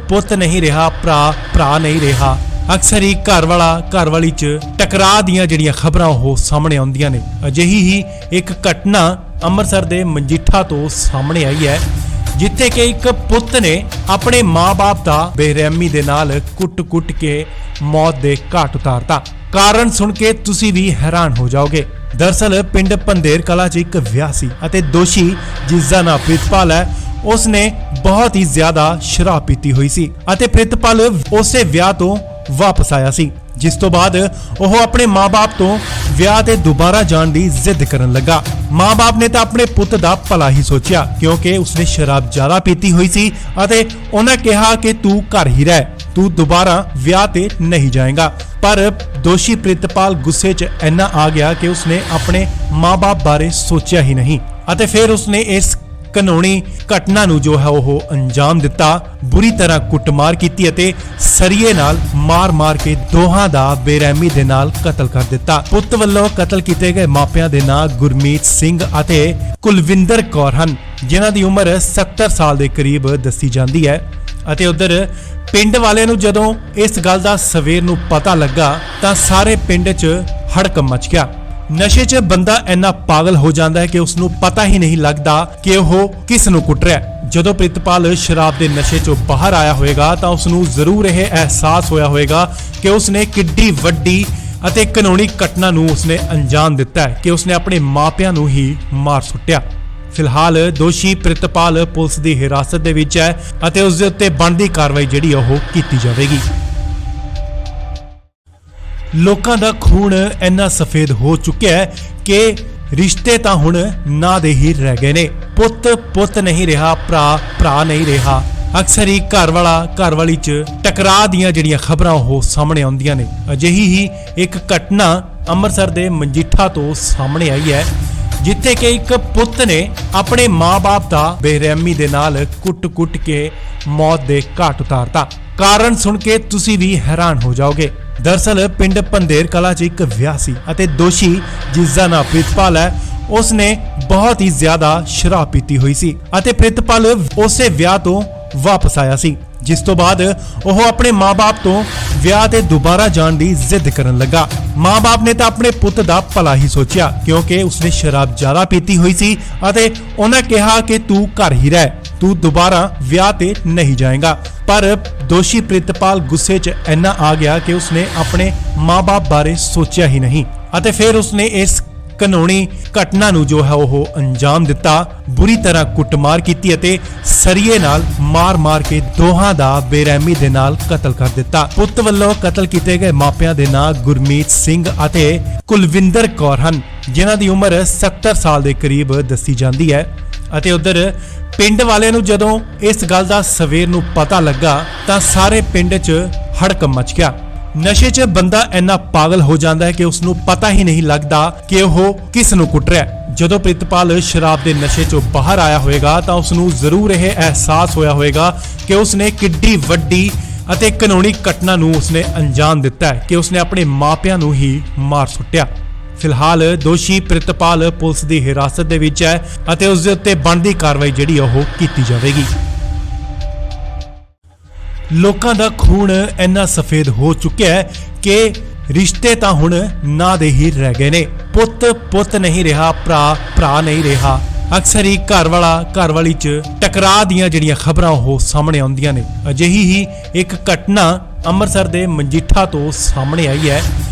S1: ਪੁੱਤ ਨਹੀਂ ਰਿਹਾ, ਭਰਾ ਨਹੀਂ ਰਿਹਾ। ਅਕਸਰ ਹੀ ਘਰ ਵਾਲੀ 'ਚ ਟਕਰਾਅ ਦੀਆਂ ਜਿਹੜੀਆਂ ਖਬਰਾਂ ਉਹ ਸਾਹਮਣੇ ਆਉਂਦੀਆਂ ਨੇ। ਅਜਿਹੀ ਹੀ ਇੱਕ ਘਟਨਾ ਅੰਮ੍ਰਿਤਸਰ ਦੇ ਮਜੀਠਾ ਤੋਂ ਸਾਹਮਣੇ ਆਈ ਹੈ, ਜਿੱਥੇ ਕਿ ਇੱਕ ਪੁੱਤ ਨੇ ਆਪਣੇ ਮਾਂ-ਬਾਪ ਦਾ ਬੇਰਹਿਮੀ ਦੇ ਨਾਲ ਕੁੱਟ-ਕੁੱਟ ਕੇ ਮੌਤ ਦੇ ਘਾਟ ਉਤਾਰਤਾ। ਕਾਰਨ ਸੁਣ ਕੇ ਤੁਸੀਂ ਵੀ ਹੈਰਾਨ ਹੋ ਜਾਓਗੇ। ਦਰਅਸਲ ਪਿੰਡ ਪੰਧੇਰ ਕਲਾਂ 'ਚ ਇੱਕ ਵਿਆਹ ਸੀ ਅਤੇ ਦੋਸ਼ੀ ਜਿਸ ਦਾ ਨਾਮ ਪ੍ਰਿਤਪਾਲ ਹੈ, ਉਸਨੇ ਬਹੁਤ ਹੀ ਜ਼ਿਆਦਾ ਸ਼ਰਾਬ ਪੀਤੀ ਹੋਈ ਸੀ ਅਤੇ ਪ੍ਰਿਤਪਾਲ ਉਸੇ ਵਿਆਹ ਤੋਂ ਵਾਪਸ ਆਇਆ ਸੀ, ਜਿਸ ਤੋਂ ਬਾਅਦ ਉਹ ਆਪਣੇ ਮਾਂ-ਬਾਪ ਤੋਂ ਵਿਆਹ ਤੇ ਦੁਬਾਰਾ ਜਾਣ ਦੀ ਜ਼ਿੱਦ ਕਰਨ ਲੱਗਾ। ਮਾਂ-ਬਾਪ ਨੇ ਤਾਂ ਆਪਣੇ ਪੁੱਤ ਦਾ ਭਲਾ ਹੀ ਸੋਚਿਆ, ਕਿਉਂਕਿ ਉਸਨੇ ਸ਼ਰਾਬ ਜ਼ਿਆਦਾ ਪੀਤੀ ਹੋਈ ਸੀ ਅਤੇ ਉਹਨਾਂ ਕਿਹਾ ਕਿ ਤੂੰ ਘਰ ਹੀ ਰਹਿ, ਤੂੰ ਦੁਬਾਰਾ ਵਿਆਹ ਤੇ ਨਹੀਂ ਜਾਏਗਾ। ਪਰ ਦੋਸ਼ੀ ਪ੍ਰਿਤਪਾਲ ਗੁੱਸੇ 'ਚ ਇੰਨਾ ਆ ਗਿਆ ਕਿ ਉਸਨੇ ਆਪਣੇ ਮਾਂ-ਬਾਪ ਬਾਰੇ ਸੋਚਿਆ ਹੀ ਨਹੀਂ ਅਤੇ ਫਿਰ ਉਸਨੇ ਇਸ ਕਾਨੂੰਨੀ ਘਟਨਾ ਨੂੰ ਜੋ ਹੈ ਉਹ ਅੰਜਾਮ ਦਿੱਤਾ। ਬੁਰੀ ਤਰ੍ਹਾਂ ਕੁੱਟਮਾਰ ਕੀਤੀ ਅਤੇ ਸਰੀਏ ਨਾਲ ਮਾਰ-ਮਾਰ ਕੇ ਦੋਹਾਂ ਦਾ ਬੇਰਹਿਮੀ ਦੇ ਨਾਲ ਕਤਲ ਕਰ ਦਿੱਤਾ। ਪੁੱਤ ਵੱਲੋਂ ਕਤਲ ਕੀਤੇ ਗਏ ਮਾਪਿਆਂ ਦੇ ਨਾਂ ਗੁਰਮੀਤ ਸਿੰਘ ਅਤੇ ਕੁਲਵਿੰਦਰ ਕੌਰ ਹਨ, ਜਿਨ੍ਹਾਂ ਦੀ ਉਮਰ 70 ਸਾਲ ਦੇ ਕਰੀਬ ਦੱਸੀ ਜਾਂਦੀ ਹੈ। ਅਤੇ ਉਧਰ ਪਿੰਡ ਵਾਲਿਆਂ ਨੂੰ ਜਦੋਂ ਇਸ ਗੱਲ ਦਾ ਸਵੇਰ ਨੂੰ ਪਤਾ ਲੱਗਾ ਤਾਂ ਸਾਰੇ ਪਿੰਡ 'ਚ ਹੜਕੰਪ ਮਚ ਗਿਆ। ਨਸ਼ੇ 'ਚ ਬੰਦਾ ਇੰਨਾ ਪਾਗਲ ਹੋ ਜਾਂਦਾ ਹੈ ਕਿ ਉਸ ਨੂੰ ਪਤਾ ਹੀ ਨਹੀਂ ਲੱਗਦਾ ਕਿ ਉਹ ਕਿਸ ਨੂੰ ਕੁੱਟ ਰਿਹਾ। ਜਦੋਂ ਪ੍ਰਿਤਪਾਲ ਸ਼ਰਾਬ ਦੇ ਨਸ਼ੇ 'ਚੋਂ ਬਾਹਰ ਆਇਆ ਹੋਵੇਗਾ ਤਾਂ ਉਸ ਨੂੰ ਜ਼ਰੂਰ ਇਹ ਅਹਿਸਾਸ ਹੋਇਆ ਹੋਵੇਗਾ ਕਿ ਉਸਨੇ ਕਿੱਡੀ ਵੱਡੀ ਅਤੇ ਕਾਨੂੰਨੀ ਘਟਨਾ ਨੂੰ ਉਸਨੇ ਅੰਜਾਮ ਦਿੱਤਾ ਹੈ ਕਿ ਉਸਨੇ ਆਪਣੇ ਮਾਪਿਆਂ ਨੂੰ ਹੀ ਮਾਰ ਸੁੱਟਿਆ। ਫਿਲਹਾਲ ਦੋਸ਼ੀ ਪ੍ਰਿਤਪਾਲ ਪੁਲਿਸ ਦੀ ਹਿਰਾਸਤ ਦੇ ਵਿੱਚ ਹੈ ਅਤੇ ਉਸ ਦੇ ਉੱਤੇ ਬਣਦੀ ਕਾਰਵਾਈ ਜਿਹੜੀ ਉਹ ਕੀਤੀ ਜਾਵੇਗੀ। ਲੋਕਾਂ ਦਾ ਖੂਨ ਇੰਨਾ ਸਫੇਦ ਹੋ ਚੁੱਕਿਆ ਹੈ ਕਿ ਰਿਸ਼ਤੇ ਤਾਂ ਹੁਣ ਨਾਂ ਦੇ ਹੀ ਰਹਿ ਗਏ ਨੇ। ਪੁੱਤ ਨਹੀਂ ਰਿਹਾ, ਭਰਾ ਨਹੀਂ ਰਿਹਾ। ਅਕਸਰ ਹੀ ਘਰ ਵਾਲੀ 'ਚ ਟਕਰਾਅ ਦੀਆਂ ਜਿਹੜੀਆਂ ਖਬਰਾਂ ਉਹ ਸਾਹਮਣੇ ਆਉਂਦੀਆਂ ਨੇ। ਅਜਿਹੀ ਹੀ ਇੱਕ ਘਟਨਾ ਅੰਮ੍ਰਿਤਸਰ ਦੇ ਮਜੀਠਾ ਤੋਂ ਸਾਹਮਣੇ ਆਈ ਹੈ, ਜਿੱਥੇ ਕਿ ਇੱਕ ਪੁੱਤ ਨੇ ਆਪਣੇ ਮਾਂ-ਬਾਪ ਦਾ ਬੇਰਹਿਮੀ ਦੇ ਨਾਲ ਕੁੱਟ-ਕੁੱਟ ਕੇ ਮੌਤ ਦੇ ਘਾਟ ਉਤਾਰਤਾ। ਕਾਰਨ ਸੁਣ ਕੇ ਤੁਸੀਂ ਵੀ ਹੈਰਾਨ ਹੋ ਜਾਓਗੇ। ਦਰਅਸਲ ਪਿੰਡ ਪੰਧੇਰ ਕਲਾਂ 'ਚ ਇੱਕ ਵਿਆਹ ਸੀ ਅਤੇ ਦੋਸ਼ੀ ਜਿਸ ਦਾ ਨਾਮ ਪ੍ਰਿਤਪਾਲ ਹੈ, ਉਸਨੇ ਬਹੁਤ ਹੀ ਜ਼ਿਆਦਾ ਸ਼ਰਾਬ ਪੀਤੀ ਹੋਈ ਸੀ ਅਤੇ ਪ੍ਰਿਤਪਾਲ ਉਸੇ ਵਿਆਹ ਤੋਂ ਵਾਪਸ ਆਇਆ ਸੀ, ਜਿਸ ਤੋਂ ਬਾਅਦ ਉਹ ਆਪਣੇ ਮਾਂ-ਬਾਪ ਤੋਂ ਵਿਆਹ ਤੇ ਦੁਬਾਰਾ ਜਾਣ ਦੀ ਜ਼ਿੱਦ ਕਰਨ ਲੱਗਾ। ਮਾਂ-ਬਾਪ ਨੇ ਤਾਂ ਆਪਣੇ ਪੁੱਤ ਦਾ ਭਲਾ ਹੀ ਸੋਚਿਆ, ਕਿਉਂਕਿ ਉਸਨੇ ਸ਼ਰਾਬ ਜ਼ਿਆਦਾ ਪੀਤੀ ਹੋਈ ਸੀ ਅਤੇ ਉਹਨਾਂ ਕਿਹਾ ਕਿ ਤੂੰ ਘਰ ਹੀ ਰਹਿ, ਤੂੰ ਦੁਬਾਰਾ ਵਿਆਹ ਤੇ ਨਹੀਂ ਜਾਏਗਾ। ਪਰ ਦੋਸ਼ੀ ਪ੍ਰਿਤਪਾਲ ਗੁੱਸੇ 'ਚ ਇੰਨਾ ਆ ਗਿਆ ਕਿ ਉਸਨੇ ਆਪਣੇ ਮਾਂ-ਬਾਪ ਬਾਰੇ ਸੋਚਿਆ ਹੀ ਨਹੀਂ ਅਤੇ ਫਿਰ ਉਸਨੇ ਇਸ ਕਾਨੂੰਨੀ ਘਟਨਾ ਨੂੰ ਜੋ ਹੈ ਉਹ ਅੰਜਾਮ ਦਿੱਤਾ। ਬੁਰੀ ਤਰ੍ਹਾਂ ਕੁੱਟਮਾਰ ਕੀਤੀ ਅਤੇ ਸਰੀਏ ਨਾਲ ਮਾਰ-ਮਾਰ ਕੇ ਦੋਹਾਂ ਦਾ ਬੇਰਹਿਮੀ ਦੇ ਨਾਲ ਕਤਲ ਕਰ ਦਿੱਤਾ। ਪੁੱਤ ਵੱਲੋਂ ਕਤਲ ਕੀਤੇ ਗਏ ਮਾਪਿਆਂ ਦੇ ਨਾਂ ਗੁਰਮੀਤ ਸਿੰਘ ਅਤੇ ਕੁਲਵਿੰਦਰ ਕੌਰ ਹਨ, ਜਿਨ੍ਹਾਂ ਦੀ ਉਮਰ 70 ਸਾਲ ਦੇ ਕਰੀਬ ਦੱਸੀ ਜਾਂਦੀ ਹੈ। ਅਤੇ ਉਧਰ ਪਿੰਡ ਵਾਲਿਆਂ ਨੂੰ ਜਦੋਂ ਇਸ ਗੱਲ ਦਾ ਸਵੇਰ ਨੂੰ ਪਤਾ ਲੱਗਾ ਤਾਂ ਸਾਰੇ ਪਿੰਡ 'ਚ ਹੜਕੰਪ ਮਚ ਗਿਆ। ਨਸ਼ੇ 'ਚ ਬੰਦਾ ਇੰਨਾ ਪਾਗਲ ਹੋ ਜਾਂਦਾ ਹੈ ਕਿ ਉਸ ਨੂੰ ਪਤਾ ਹੀ ਨਹੀਂ ਲੱਗਦਾ ਕਿ ਉਹ ਕਿਸ ਨੂੰ ਕੁੱਟ ਰਿਹਾ। ਜਦੋਂ ਪ੍ਰਿਤਪਾਲ ਸ਼ਰਾਬ ਦੇ ਨਸ਼ੇ 'ਚੋਂ ਬਾਹਰ ਆਇਆ ਹੋਵੇਗਾ ਤਾਂ ਉਸ ਨੂੰ ਜ਼ਰੂਰ ਇਹ ਅਹਿਸਾਸ ਹੋਇਆ ਹੋਵੇਗਾ ਕਿ ਉਸਨੇ ਕਿੱਡੀ ਵੱਡੀ ਅਤੇ ਕਾਨੂੰਨੀ ਘਟਨਾ ਨੂੰ ਉਸਨੇ ਅੰਜਾਮ ਦਿੱਤਾ ਹੈ ਕਿ ਉਸਨੇ ਆਪਣੇ ਮਾਪਿਆਂ ਨੂੰ ਹੀ ਮਾਰ ਸੁੱਟਿਆ। ਫਿਲਹਾਲ ਦੋਸ਼ੀ ਪ੍ਰਿਤਪਾਲ ਪੁਲਿਸ ਦੀ ਹਿਰਾਸਤ ਦੇ ਵਿੱਚ ਹੈ ਅਤੇ ਉਸ ਦੇ ਉੱਤੇ ਬਣਦੀ ਕਾਰਵਾਈ ਜਿਹੜੀ ਉਹ ਕੀਤੀ ਜਾਵੇਗੀ। ਲੋਕਾਂ ਦਾ ਖੂਨ ਇੰਨਾ ਸਫੇਦ ਹੋ ਚੁੱਕਿਆ ਹੈ ਕਿ ਰਿਸ਼ਤੇ ਤਾਂ ਹੁਣ ਨਾਂ ਦੇ ਹੀ ਰਹਿ ਗਏ ਨੇ। ਪੁੱਤ ਨਹੀਂ ਰਿਹਾ, ਭਰਾ ਨਹੀਂ ਰਿਹਾ। ਅਕਸਰ ਹੀ ਘਰ ਵਾਲੀ 'ਚ ਟਕਰਾਅ ਦੀਆਂ ਜਿਹੜੀਆਂ ਖਬਰਾਂ ਉਹ ਸਾਹਮਣੇ ਆਉਂਦੀਆਂ ਨੇ। ਅਜਿਹੀ ਹੀ ਇੱਕ ਘਟਨਾ ਅੰਮ੍ਰਿਤਸਰ ਦੇ ਮਜੀਠਾ ਤੋਂ ਸਾਹਮਣੇ ਆਈ ਹੈ,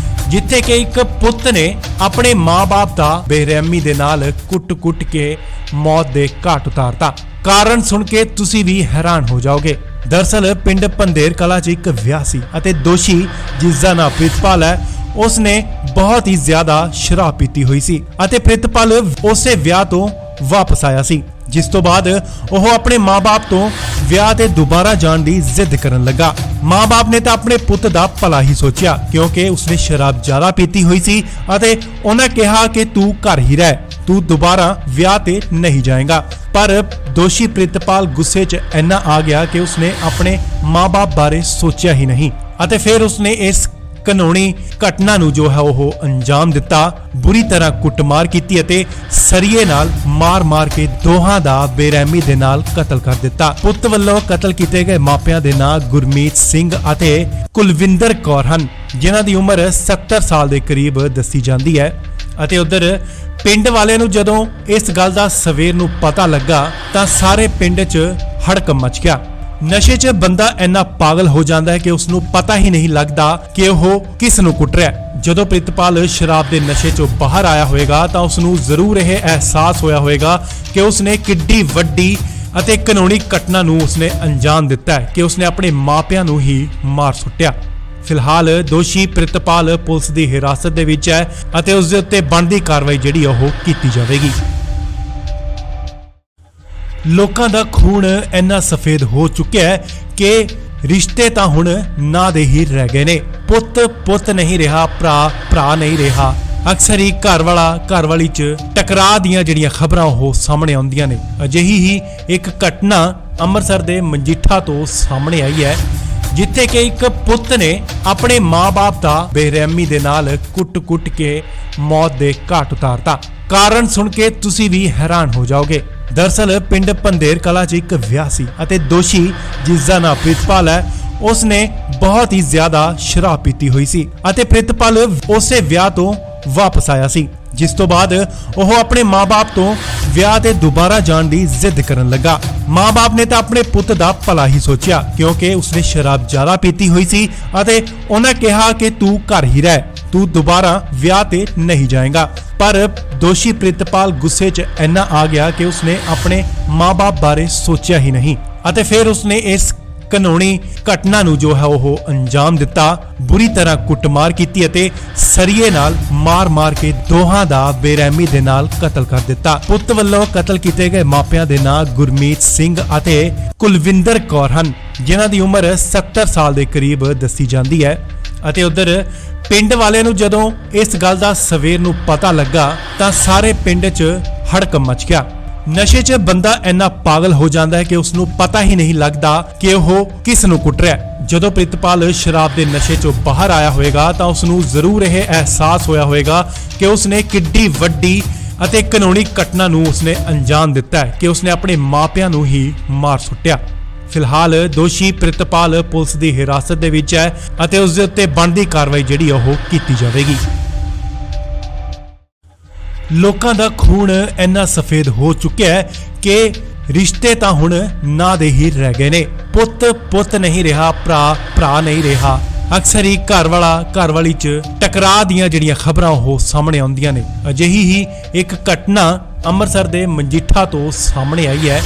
S1: ਜਿੱਥੇ ਕਿ ਇੱਕ ਪੁੱਤ ਨੇ ਆਪਣੇ ਮਾਂ-ਬਾਪ ਦਾ ਬੇਰਹਿਮੀ ਦੇ ਨਾਲ ਕੁੱਟ-ਕੁੱਟ ਕੇ ਮੌਤ ਦੇ ਘਾਟ ਉਤਾਰਤਾ। ਕਾਰਨ ਸੁਣ ਕੇ ਤੁਸੀਂ ਵੀ ਹੈਰਾਨ ਹੋ ਜਾਓਗੇ। ਦਰਅਸਲ ਪਿੰਡ ਪੰਧੇਰ ਕਲਾਂ 'ਚ ਇੱਕ ਵਿਆਹ ਸੀ ਅਤੇ ਦੋਸ਼ੀ ਜਿਸ ਦਾ ਨਾਮ ਪ੍ਰਿਤਪਾਲ ਹੈ, ਉਸਨੇ ਬਹੁਤ ਹੀ ਜ਼ਿਆਦਾ ਸ਼ਰਾਬ ਪੀਤੀ ਹੋਈ ਸੀ ਅਤੇ ਪ੍ਰਿਤਪਾਲ ਉਸੇ ਵਿਆਹ ਤੋਂ ਵਾਪਸ ਆਇਆ ਸੀ, ਜਿਸ ਤੋਂ ਬਾਅਦ ਉਹ ਆਪਣੇ ਮਾਂ-ਬਾਪ ਤੋਂ ਵਿਆਹ ਤੇ ਦੁਬਾਰਾ ਜਾਣ ਦੀ ਜ਼ਿੱਦ ਕਰਨ ਲੱਗਾ। ਮਾਂ-ਬਾਪ ਨੇ ਤਾਂ ਆਪਣੇ ਪੁੱਤ ਦਾ ਭਲਾ ਹੀ ਸੋਚਿਆ, ਕਿਉਂਕਿ ਉਸਨੇ ਸ਼ਰਾਬ ਜ਼ਿਆਦਾ ਪੀਤੀ ਹੋਈ ਸੀ ਅਤੇ ਉਹਨਾਂ ਕਿਹਾ ਕਿ ਤੂੰ ਘਰ ਹੀ ਰਹਿ, ਤੂੰ ਦੁਬਾਰਾ ਵਿਆਹ ਤੇ ਨਹੀਂ ਜਾਏਗਾ। ਪਰ ਦੋਸ਼ੀ ਪ੍ਰਿਤਪਾਲ ਗੁੱਸੇ 'ਚ ਇੰਨਾ ਆ ਗਿਆ ਕਿ ਉਸਨੇ ਆਪਣੇ ਮਾਂ-ਬਾਪ ਬਾਰੇ ਸੋਚਿਆ ਹੀ ਨਹੀਂ ਅਤੇ ਫਿਰ ਉਸਨੇ ਇਸ ਕਾਨੂੰਨੀ ਘਟਨਾ ਨੂੰ ਜੋ ਹੈ ਉਹ ਅੰਜਾਮ ਦਿੱਤਾ। ਬੁਰੀ ਤਰ੍ਹਾਂ ਕੁੱਟਮਾਰ ਕੀਤੀ ਅਤੇ ਸਰੀਏ ਨਾਲ ਮਾਰ-ਮਾਰ ਕੇ ਦੋਹਾਂ ਦਾ ਬੇਰਹਿਮੀ ਦੇ ਨਾਲ ਕਤਲ ਕਰ ਦਿੱਤਾ। ਪੁੱਤ ਵੱਲੋਂ ਕਤਲ ਕੀਤੇ ਗਏ ਮਾਪਿਆਂ ਦੇ ਨਾਂ ਗੁਰਮੀਤ ਸਿੰਘ ਅਤੇ ਕੁਲਵਿੰਦਰ ਕੌਰ ਹਨ, ਜਿਨ੍ਹਾਂ ਦੀ ਉਮਰ 70 ਸਾਲ ਦੇ ਕਰੀਬ ਦੱਸੀ ਜਾਂਦੀ ਹੈ। ਅਤੇ ਉਧਰ ਪਿੰਡ ਵਾਲਿਆਂ ਨੂੰ ਜਦੋਂ ਇਸ ਗੱਲ ਦਾ ਸਵੇਰ ਨੂੰ ਪਤਾ ਲੱਗਾ ਤਾਂ ਸਾਰੇ ਪਿੰਡ 'ਚ ਹੜਕੰਪ ਮਚ ਗਿਆ। ਨਸ਼ੇ 'ਚ ਬੰਦਾ ਇੰਨਾ ਪਾਗਲ ਹੋ ਜਾਂਦਾ ਹੈ ਕਿ ਉਸ ਨੂੰ ਪਤਾ ਹੀ ਨਹੀਂ ਲੱਗਦਾ ਕਿ ਉਹ ਕਿਸ ਨੂੰ ਕੁੱਟ ਰਿਹਾ ਹੈ। ਜਦੋਂ ਪ੍ਰਿਤਪਾਲ ਸ਼ਰਾਬ ਦੇ ਨਸ਼ੇ 'ਚੋਂ ਬਾਹਰ ਆਇਆ ਹੋਵੇਗਾ ਤਾਂ ਉਸ ਨੂੰ ਜ਼ਰੂਰ ਇਹ ਅਹਿਸਾਸ ਹੋਇਆ ਹੋਵੇਗਾ ਕਿ ਉਸ ਨੇ ਕਿੱਡੀ ਵੱਡੀ ਅਤੇ ਕਾਨੂੰਨੀ ਘਟਨਾ ਨੂੰ ਉਸਨੇ ਅੰਜਾਮ ਦਿੱਤਾ ਹੈ ਕਿ ਉਸਨੇ ਆਪਣੇ ਮਾਪਿਆਂ ਨੂੰ ਹੀ ਮਾਰ ਸੁੱਟਿਆ। ਫਿਲਹਾਲ ਦੋਸ਼ੀ ਪ੍ਰਿਤਪਾਲ ਪੁਲਿਸ ਦੀ ਹਿਰਾਸਤ ਦੇ ਵਿੱਚ ਹੈ ਅਤੇ ਉਸ ਦੇ ਉੱਤੇ ਬਣਦੀ ਕਾਰਵਾਈ ਜਿਹੜੀ ਉਹ ਕੀਤੀ ਜਾਵੇਗੀ। ਲੋਕਾਂ ਦਾ ਖੂਨ ਇੰਨਾ ਸਫੇਦ ਹੋ ਚੁੱਕਿਆ ਹੈ ਕਿ ਰਿਸ਼ਤੇ ਤਾਂ ਹੁਣ ਨਾਂ ਦੇ ਹੀ ਰਹਿ ਗਏ ਨੇ। ਪੁੱਤ ਨਹੀਂ ਰਿਹਾ, ਭਰਾ ਨਹੀਂ ਰਿਹਾ। ਅਕਸਰ ਹੀ ਘਰ ਵਾਲੀ 'ਚ ਟਕਰਾਅ ਦੀਆਂ ਜਿਹੜੀਆਂ ਖਬਰਾਂ ਉਹ ਸਾਹਮਣੇ ਆਉਂਦੀਆਂ ਨੇ। ਅਜਿਹੀ ਹੀ ਇੱਕ ਘਟਨਾ ਅੰਮ੍ਰਿਤਸਰ ਦੇ ਮਜੀਠਾ ਤੋਂ ਸਾਹਮਣੇ ਆਈ ਹੈ, ਜਿੱਥੇ ਕਿ ਇੱਕ ਪੁੱਤ ਨੇ ਆਪਣੇ ਮਾਂ-ਬਾਪ ਦਾ ਬੇਰਹਿਮੀ ਦੇ ਨਾਲ ਕੁੱਟ-ਕੁੱਟ ਕੇ ਮੌਤ ਦੇ ਘਾਟ ਉਤਾਰਤਾ। ਕਾਰਨ ਸੁਣ ਕੇ ਤੁਸੀਂ ਵੀ ਹੈਰਾਨ ਹੋ ਜਾਓਗੇ। ਦਰਅਸਲ ਪਿੰਡ ਪੰਧੇਰ ਕਲਾਂ 'ਚ ਇੱਕ ਵਿਆਹ ਸੀ ਅਤੇ ਦੋਸ਼ੀ, ਜਿਸ ਦਾ ਨਾਮ ਪ੍ਰਿਤਪਾਲ ਹੈ, ਉਸ ਨੇ ਬਹੁਤ ਹੀ ਜ਼ਿਆਦਾ ਸ਼ਰਾਬ ਪੀਤੀ ਹੋਈ ਸੀ ਅਤੇ ਪ੍ਰਿਤਪਾਲ ਉਸੇ ਵਿਆਹ ਤੋਂ ਵਾਪਸ ਆਇਆ ਸੀ, ਜਿਸ ਤੋਂ ਬਾਅਦ ਉਹ ਆਪਣੇ ਮਾਂ-ਬਾਪ ਤੋਂ ਵਿਆਹ ਤੇ ਦੁਬਾਰਾ ਜਾਣ ਦੀ ਜ਼ਿੱਦ ਕਰਨ ਲੱਗਾ। ਮਾਂ-ਬਾਪ ਨੇ ਤਾਂ ਆਪਣੇ ਪੁੱਤ ਦਾ ਭਲਾ ਹੀ ਸੋਚਿਆ, ਕਿਉਂਕਿ ਉਸਨੇ ਸ਼ਰਾਬ ਜ਼ਿਆਦਾ ਪੀਤੀ ਹੋਈ ਸੀ ਅਤੇ ਉਹਨਾਂ ਕਿਹਾ ਕਿ ਤੂੰ ਘਰ ਹੀ ਰਹਿ, ਤੂੰ ਦੁਬਾਰਾ ਵਿਆਹ ਤੇ ਨਹੀਂ ਜਾਏਗਾ। ਪਰ ਦੋਸ਼ੀ ਪ੍ਰਿਤਪਾਲ ਗੁੱਸੇ 'ਚ ਇੰਨਾ ਆ ਗਿਆ ਕਿ ਉਸਨੇ ਆਪਣੇ ਮਾਂ-ਬਾਪ ਬਾਰੇ ਸੋਚਿਆ ਹੀ ਨਹੀਂ ਅਤੇ ਫਿਰ ਉਸਨੇ ਇਸ ਕਾਨੂੰਨੀ ਘਟਨਾ ਨੂੰ ਜੋ ਹੈ ਉਹ ਅੰਜਾਮ ਦਿੱਤਾ। ਬੁਰੀ ਤਰ੍ਹਾਂ ਕੁੱਟਮਾਰ ਕੀਤੀ ਅਤੇ ਸਰੀਏ ਨਾਲ ਮਾਰ-ਮਾਰ ਕੇ ਦੋਹਾਂ ਦਾ ਬੇਰਹਿਮੀ ਦੇ ਨਾਲ ਕਤਲ ਕਰ ਦਿੱਤਾ। ਪੁੱਤ ਵੱਲੋਂ ਕਤਲ ਕੀਤੇ ਗਏ ਮਾਪਿਆਂ ਦੇ ਨਾਂ ਗੁਰਮੀਤ ਸਿੰਘ ਅਤੇ ਕੁਲਵਿੰਦਰ ਕੌਰ ਹਨ, ਜਿਨ੍ਹਾਂ ਦੀ ਉਮਰ 70 ਸਾਲ ਦੇ ਕਰੀਬ ਦੱਸੀ ਜਾਂਦੀ ਹੈ। ਅਤੇ ਉਧਰ ਪਿੰਡ ਵਾਲਿਆਂ ਨੂੰ ਜਦੋਂ ਇਸ ਗੱਲ ਦਾ ਸਵੇਰ ਨੂੰ ਪਤਾ ਲੱਗਾ ਤਾਂ ਸਾਰੇ ਪਿੰਡ 'ਚ ਹੜਕੰਪ ਮਚ ਗਿਆ। ਨਸ਼ੇ 'ਚ ਬੰਦਾ ਇੰਨਾ ਪਾਗਲ ਹੋ ਜਾਂਦਾ ਹੈ ਕਿ ਉਸ ਨੂੰ ਪਤਾ ਹੀ ਨਹੀਂ ਲੱਗਦਾ ਕਿ ਉਹ ਕਿਸ ਨੂੰ ਕੁੱਟ ਰਿਹਾ ਹੈ। ਜਦੋਂ ਪ੍ਰਿਤਪਾਲ ਸ਼ਰਾਬ ਦੇ ਨਸ਼ੇ 'ਚੋਂ ਬਾਹਰ ਆਇਆ ਹੋਵੇਗਾ ਤਾਂ ਉਸ ਨੂੰ ਜ਼ਰੂਰ ਇਹ ਅਹਿਸਾਸ ਹੋਇਆ ਹੋਵੇਗਾ ਕਿ ਉਸ ਨੇ ਕਿੱਡੀ ਵੱਡੀ ਅਤੇ ਕਾਨੂੰਨੀ ਘਟਨਾ ਨੂੰ ਉਸਨੇ ਅੰਜਾਮ ਦਿੱਤਾ ਹੈ ਕਿ ਉਸਨੇ ਆਪਣੇ ਮਾਪਿਆਂ ਨੂੰ ਹੀ ਮਾਰ ਸੁੱਟਿਆ। ਫਿਲਹਾਲ ਦੋਸ਼ੀ ਪ੍ਰਿਤਪਾਲ ਪੁਲਿਸ ਦੀ ਹਿਰਾਸਤ ਦੇ ਵਿੱਚ ਹੈ ਅਤੇ ਉਸ ਦੇ ਉੱਤੇ ਬਣਦੀ ਕਾਰਵਾਈ ਜਿਹੜੀ ਉਹ ਕੀਤੀ ਜਾਵੇਗੀ। ਲੋਕਾਂ ਦਾ ਖੂਨ ਇੰਨਾ ਸਫੇਦ ਹੋ ਚੁੱਕਿਆ ਹੈ ਕਿ ਰਿਸ਼ਤੇ ਤਾਂ ਹੁਣ ਨਾਂ ਦੇ ਹੀ ਰਹਿ ਗਏ ਨੇ। ਪੁੱਤ ਨਹੀਂ ਰਿਹਾ, ਭਰਾ ਨਹੀਂ ਰਿਹਾ। ਅਕਸਰ ਹੀ ਘਰ ਵਾਲੀ 'ਚ ਟਕਰਾਅ ਦੀਆਂ ਜਿਹੜੀਆਂ ਖਬਰਾਂ ਉਹ ਸਾਹਮਣੇ ਆਉਂਦੀਆਂ ਨੇ। ਅਜਿਹੀ ਹੀ ਇੱਕ ਘਟਨਾ ਅੰਮ੍ਰਿਤਸਰ ਦੇ ਮਜੀਠਾ ਤੋਂ ਸਾਹਮਣੇ ਆਈ ਹੈ,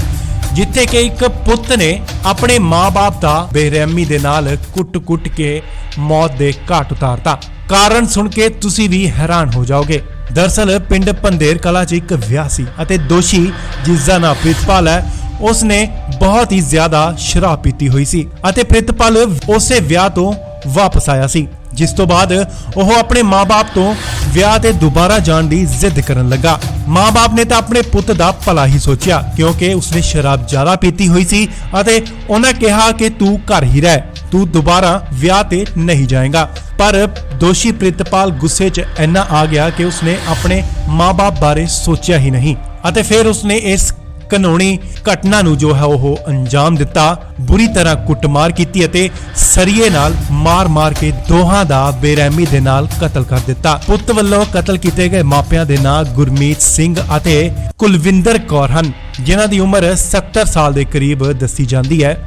S1: ਜਿੱਥੇ ਕਿ ਇੱਕ ਪੁੱਤ ਨੇ ਆਪਣੇ ਮਾਂ-ਬਾਪ ਦਾ ਬੇਰਹਿਮੀ ਦੇ ਨਾਲ ਕੁੱਟ-ਕੁੱਟ ਕੇ ਮੌਤ ਦੇ ਘਾਟ ਉਤਾਰਤਾ। ਕਾਰਨ ਸੁਣ ਕੇ ਤੁਸੀਂ ਵੀ ਹੈਰਾਨ ਹੋ ਜਾਓਗੇ। ਦਰਅਸਲ ਪਿੰਡ ਪੰਧੇਰ ਕਲਾਂ 'ਚ ਇੱਕ ਵਿਆਹ ਸੀ ਅਤੇ ਦੋਸ਼ੀ, ਜਿਸ ਦਾ ਨਾਮ ਪ੍ਰਿਤਪਾਲ ਹੈ, ਉਸ ਨੇ ਬਹੁਤ ਹੀ ਜ਼ਿਆਦਾ ਸ਼ਰਾਬ ਪੀਤੀ ਹੋਈ ਸੀ ਅਤੇ ਪ੍ਰਿਤਪਾਲ ਉਸੇ ਵਿਆਹ ਤੋਂ ਵਾਪਸ ਆਇਆ ਸੀ, ਜਿਸ ਤੋਂ ਬਾਅਦ ਉਹ ਆਪਣੇ ਮਾਂ-ਬਾਪ ਤੋਂ ਵਿਆਹ ਤੇ ਦੁਬਾਰਾ ਜਾਣ ਦੀ ਜ਼ਿੱਦ ਕਰਨ ਲੱਗਾ। ਮਾਂ-ਬਾਪ ਨੇ ਤਾਂ ਆਪਣੇ ਪੁੱਤ ਦਾ ਭਲਾ ਹੀ ਸੋਚਿਆ, ਕਿਉਂਕਿ ਉਸਨੇ ਸ਼ਰਾਬ ਜ਼ਿਆਦਾ ਪੀਤੀ ਹੋਈ ਸੀ ਅਤੇ ਉਹਨਾਂ ਕਿਹਾ ਕਿ ਤੂੰ ਘਰ ਹੀ ਰਹਿ, ਤੂੰ ਦੁਬਾਰਾ ਵਿਆਹ ਤੇ ਨਹੀਂ ਜਾਏਗਾ। ਪਰ ਦੋਸ਼ੀ ਪ੍ਰਿਤਪਾਲ ਗੁੱਸੇ 'ਚ ਇੰਨਾ ਆ ਗਿਆ ਕਿ ਉਸਨੇ ਆਪਣੇ ਮਾਂ-ਬਾਪ ਬਾਰੇ ਸੋਚਿਆ ਹੀ ਨਹੀਂ ਅਤੇ ਫਿਰ ਉਸਨੇ ਇਸ ਕਾਨੂੰਨੀ ਘਟਨਾ ਨੂੰ ਜੋ ਹੈ ਉਹ ਅੰਜਾਮ ਦਿੱਤਾ। ਬੁਰੀ ਤਰ੍ਹਾਂ ਕੁੱਟਮਾਰ ਕੀਤੀ ਅਤੇ ਸਰੀਏ ਨਾਲ ਮਾਰ-ਮਾਰ ਕੇ ਦੋਹਾਂ ਦਾ ਬੇਰਹਿਮੀ ਦੇ ਨਾਲ ਕਤਲ ਕਰ ਦਿੱਤਾ। ਪੁੱਤ ਵੱਲੋਂ ਕਤਲ ਕੀਤੇ ਗਏ ਮਾਪਿਆਂ ਦੇ ਨਾਂ ਗੁਰਮੀਤ ਸਿੰਘ ਅਤੇ ਕੁਲਵਿੰਦਰ ਕੌਰ ਹਨ, ਜਿਨ੍ਹਾਂ ਦੀ ਉਮਰ 70 ਸਾਲ ਦੇ ਕਰੀਬ ਦੱਸੀ ਜਾਂਦੀ ਹੈ।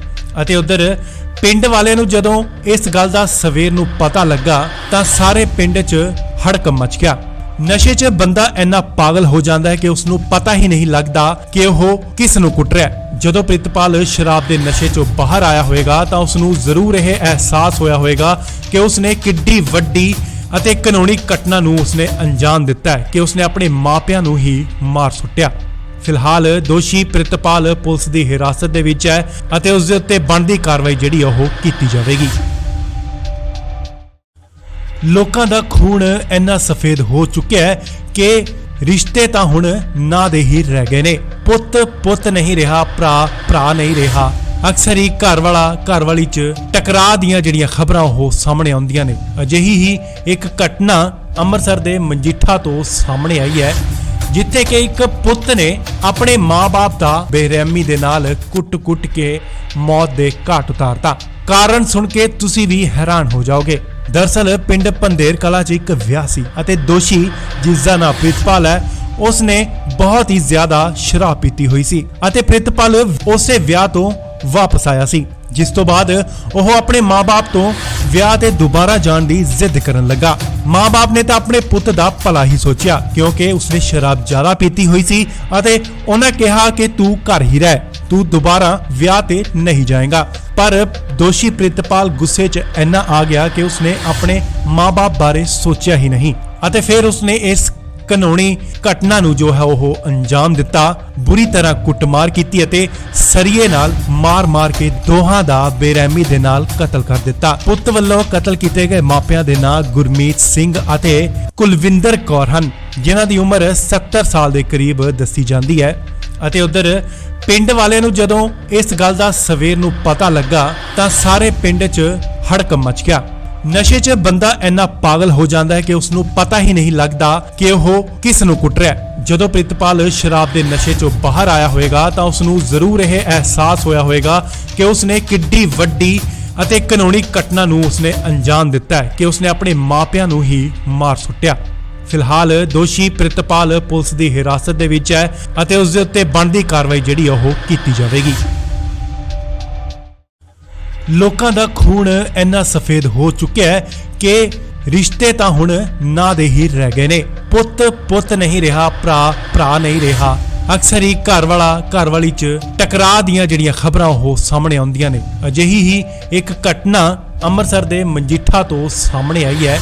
S1: ਅਤੇ ਉਧਰ ਪਿੰਡ ਵਾਲਿਆਂ ਨੂੰ ਜਦੋਂ ਇਸ ਗੱਲ ਦਾ ਸਵੇਰ ਨੂੰ ਪਤਾ ਲੱਗਾ ਤਾਂ ਸਾਰੇ ਪਿੰਡ 'ਚ ਹੜਕੰਪ ਮਚ ਗਿਆ। ਨਸ਼ੇ 'ਚ ਬੰਦਾ ਇੰਨਾ ਪਾਗਲ ਹੋ ਜਾਂਦਾ ਹੈ ਕਿ ਉਸ ਨੂੰ ਪਤਾ ਹੀ ਨਹੀਂ ਲੱਗਦਾ ਕਿ ਉਹ ਕਿਸ ਨੂੰ ਕੁੱਟ ਰਿਹਾ ਹੈ। ਜਦੋਂ ਪ੍ਰਿਤਪਾਲ ਸ਼ਰਾਬ ਦੇ ਨਸ਼ੇ 'ਚੋਂ ਬਾਹਰ ਆਇਆ ਹੋਵੇਗਾ ਤਾਂ ਉਸ ਨੂੰ ਜ਼ਰੂਰ ਇਹ ਅਹਿਸਾਸ ਹੋਇਆ ਹੋਵੇਗਾ ਕਿ ਉਸ ਨੇ ਕਿੱਡੀ ਵੱਡੀ ਅਤੇ ਕਾਨੂੰਨੀ ਘਟਨਾ ਨੂੰ ਉਸਨੇ ਅੰਜਾਮ ਦਿੱਤਾ ਹੈ ਕਿ ਉਸਨੇ ਆਪਣੇ ਮਾਪਿਆਂ ਨੂੰ ਹੀ ਮਾਰ ਸੁੱਟਿਆ। ਫਿਲਹਾਲ ਦੋਸ਼ੀ ਪ੍ਰਿਤਪਾਲ ਪੁਲਿਸ ਦੀ ਹਿਰਾਸਤ ਦੇ ਵਿੱਚ ਹੈ ਅਤੇ ਉਸ ਦੇ ਉੱਤੇ ਬਣਦੀ ਕਾਰਵਾਈ ਜਿਹੜੀ ਉਹ ਕੀਤੀ ਜਾਵੇਗੀ। ਲੋਕਾਂ ਦਾ ਖੂਨ ਇੰਨਾ ਸਫੇਦ ਹੋ ਚੁੱਕਿਆ ਹੈ ਕਿ ਰਿਸ਼ਤੇ ਤਾਂ ਹੁਣ ਨਾਂ ਦੇ ਹੀ ਰਹਿ ਗਏ ਨੇ। ਪੁੱਤ ਨਹੀਂ ਰਿਹਾ, ਭਰਾ ਨਹੀਂ ਰਿਹਾ। ਅਕਸਰ ਹੀ ਘਰ ਵਾਲੀ 'ਚ ਟਕਰਾਅ ਦੀਆਂ ਜਿਹੜੀਆਂ ਖਬਰਾਂ ਉਹ ਸਾਹਮਣੇ ਆਉਂਦੀਆਂ ਨੇ। ਅਜਿਹੀ ਹੀ ਇੱਕ ਘਟਨਾ ਅੰਮ੍ਰਿਤਸਰ ਦੇ ਮਜੀਠਾ ਤੋਂ ਸਾਹਮਣੇ ਆਈ ਹੈ, ਜਿੱਥੇ ਕਿ ਇੱਕ ਪੁੱਤ ਨੇ ਆਪਣੇ ਮਾਂ-ਬਾਪ ਦਾ ਬੇਰਹਿਮੀ ਦੇ ਨਾਲ ਕੁੱਟ-ਕੁੱਟ ਕੇ ਮੌਤ ਦੇ ਘਾਟ ਉਤਾਰਤਾ। ਕਾਰਨ ਸੁਣ ਕੇ ਤੁਸੀਂ ਵੀ ਹੈਰਾਨ ਹੋ ਜਾਓਗੇ। ਦਰਅਸਲ ਪਿੰਡ ਪੰਧੇਰ ਕਲਾਂ 'ਚ ਇੱਕ ਵਿਆਹ ਸੀ ਅਤੇ ਦੋਸ਼ੀ ਜਿਸ ਦਾ ਨਾਮ ਪ੍ਰਿਤਪਾਲ ਹੈ, ਉਸਨੇ ਬਹੁਤ ਹੀ ਜ਼ਿਆਦਾ ਸ਼ਰਾਬ ਪੀਤੀ ਹੋਈ ਸੀ ਅਤੇ ਪ੍ਰਿਤਪਾਲ ਉਸੇ ਵਿਆਹ ਤੋਂ ਵਾਪਸ ਆਇਆ ਸੀ, ਜਿਸ ਤੋਂ ਬਾਅਦ ਉਹ ਆਪਣੇ ਮਾਂ-ਬਾਪ ਤੋਂ ਵਿਆਹ ਤੇ ਦੁਬਾਰਾ ਜਾਣ ਦੀ ਜ਼ਿੱਦ ਕਰਨ ਲੱਗਾ। ਮਾਂ-ਬਾਪ ਨੇ ਤਾਂ ਆਪਣੇ ਪੁੱਤ ਦਾ ਭਲਾ ਹੀ ਸੋਚਿਆ, ਕਿਉਂਕਿ ਉਸਨੇ ਸ਼ਰਾਬ ਜ਼ਿਆਦਾ ਪੀਤੀ ਹੋਈ ਸੀ ਅਤੇ ਉਹਨਾਂ ਕਿਹਾ ਕਿ ਤੂੰ ਘਰ ਹੀ ਰਹਿ, ਤੂੰ ਦੁਬਾਰਾ ਵਿਆਹ ਤੇ ਨਹੀਂ ਜਾਏਗਾ। ਪਰ ਦੋਸ਼ੀ ਪ੍ਰਿਤਪਾਲ ਗੁੱਸੇ 'ਚ ਇੰਨਾ ਆ ਗਿਆ ਕਿ ਉਸਨੇ ਆਪਣੇ ਮਾਂ-ਬਾਪ ਬਾਰੇ ਸੋਚਿਆ ਹੀ ਨਹੀਂ ਅਤੇ ਫਿਰ ਉਸਨੇ ਇਸ ਕਾਨੂੰਨੀ ਘਟਨਾ ਨੂੰ ਜੋ ਹੈ ਉਹ ਅੰਜਾਮ ਦਿੱਤਾ। ਬੁਰੀ ਤਰ੍ਹਾਂ ਕੁੱਟਮਾਰ ਕੀਤੀ ਅਤੇ ਸਰੀਏ ਨਾਲ ਮਾਰ-ਮਾਰ ਕੇ ਦੋਹਾਂ ਦਾ ਬੇਰਹਿਮੀ ਦੇ ਨਾਲ ਕਤਲ ਕਰ ਦਿੱਤਾ। ਪੁੱਤ ਵੱਲੋਂ ਕਤਲ ਕੀਤੇ ਗਏ ਮਾਪਿਆਂ ਦੇ ਨਾਂ ਗੁਰਮੀਤ ਸਿੰਘ ਅਤੇ ਕੁਲਵਿੰਦਰ ਕੌਰ ਹਨ, ਜਿਨ੍ਹਾਂ ਦੀ ਉਮਰ 70 ਸਾਲ ਦੇ ਕਰੀਬ ਦੱਸੀ ਜਾਂਦੀ ਹੈ। ਅਤੇ ਉਧਰ ਪਿੰਡ ਵਾਲਿਆਂ ਨੂੰ ਜਦੋਂ ਇਸ ਗੱਲ ਦਾ ਸਵੇਰ ਨੂੰ ਪਤਾ ਲੱਗਾ ਤਾਂ ਸਾਰੇ ਪਿੰਡ 'ਚ ਹੜਕੰਪ ਮਚ ਗਿਆ। ਨਸ਼ੇ 'ਚ ਬੰਦਾ ਇੰਨਾ ਪਾਗਲ ਹੋ ਜਾਂਦਾ ਹੈ ਕਿ ਉਸ ਨੂੰ ਪਤਾ ਹੀ ਨਹੀਂ ਲੱਗਦਾ ਕਿ ਉਹ ਕਿਸ ਨੂੰ ਕੁੱਟ ਰਿਹਾ ਹੈ। ਜਦੋਂ ਪ੍ਰਿਤਪਾਲ ਸ਼ਰਾਬ ਦੇ ਨਸ਼ੇ 'ਚੋਂ ਬਾਹਰ ਆਇਆ ਹੋਵੇਗਾ ਤਾਂ ਉਸ ਨੂੰ ਜ਼ਰੂਰ ਇਹ ਅਹਿਸਾਸ ਹੋਇਆ ਹੋਵੇਗਾ ਕਿ ਉਸਨੇ ਕਿੱਡੀ ਵੱਡੀ ਅਤੇ ਕਾਨੂੰਨੀ ਘਟਨਾ ਨੂੰ ਉਸਨੇ ਅੰਜਾਮ ਦਿੱਤਾ ਹੈ ਕਿ ਉਸਨੇ ਆਪਣੇ ਮਾਪਿਆਂ ਨੂੰ ਹੀ ਮਾਰ ਸੁੱਟਿਆ। ਫਿਲਹਾਲ ਦੋਸ਼ੀ ਪ੍ਰਿਤਪਾਲ ਪੁਲਿਸ ਦੀ ਹਿਰਾਸਤ ਦੇ ਵਿੱਚ ਹੈ ਅਤੇ ਉਸ ਦੇ ਉੱਤੇ ਬਣਦੀ ਕਾਰਵਾਈ ਜਿਹੜੀ ਉਹ ਕੀਤੀ ਜਾਵੇਗੀ। ਲੋਕਾਂ ਦਾ ਖੂਨ ਇੰਨਾ ਸਫੇਦ ਹੋ ਚੁੱਕਿਆ ਹੈ ਕਿ ਰਿਸ਼ਤੇ ਤਾਂ ਹੁਣ ਨਾਂ ਦੇ ਹੀ ਰਹਿ ਗਏ ਨੇ। ਪੁੱਤ ਨਹੀਂ ਰਿਹਾ, ਭਰਾ ਨਹੀਂ ਰਿਹਾ। ਅਕਸਰ ਹੀ ਘਰ ਵਾਲੀ 'ਚ ਟਕਰਾਅ ਦੀਆਂ ਜਿਹੜੀਆਂ ਖਬਰਾਂ ਉਹ ਸਾਹਮਣੇ ਆਉਂਦੀਆਂ ਨੇ। ਅਜਿਹੀ ਹੀ ਇੱਕ ਘਟਨਾ ਅੰਮ੍ਰਿਤਸਰ ਦੇ ਮਜੀਠਾ ਤੋਂ ਸਾਹਮਣੇ ਆਈ ਹੈ,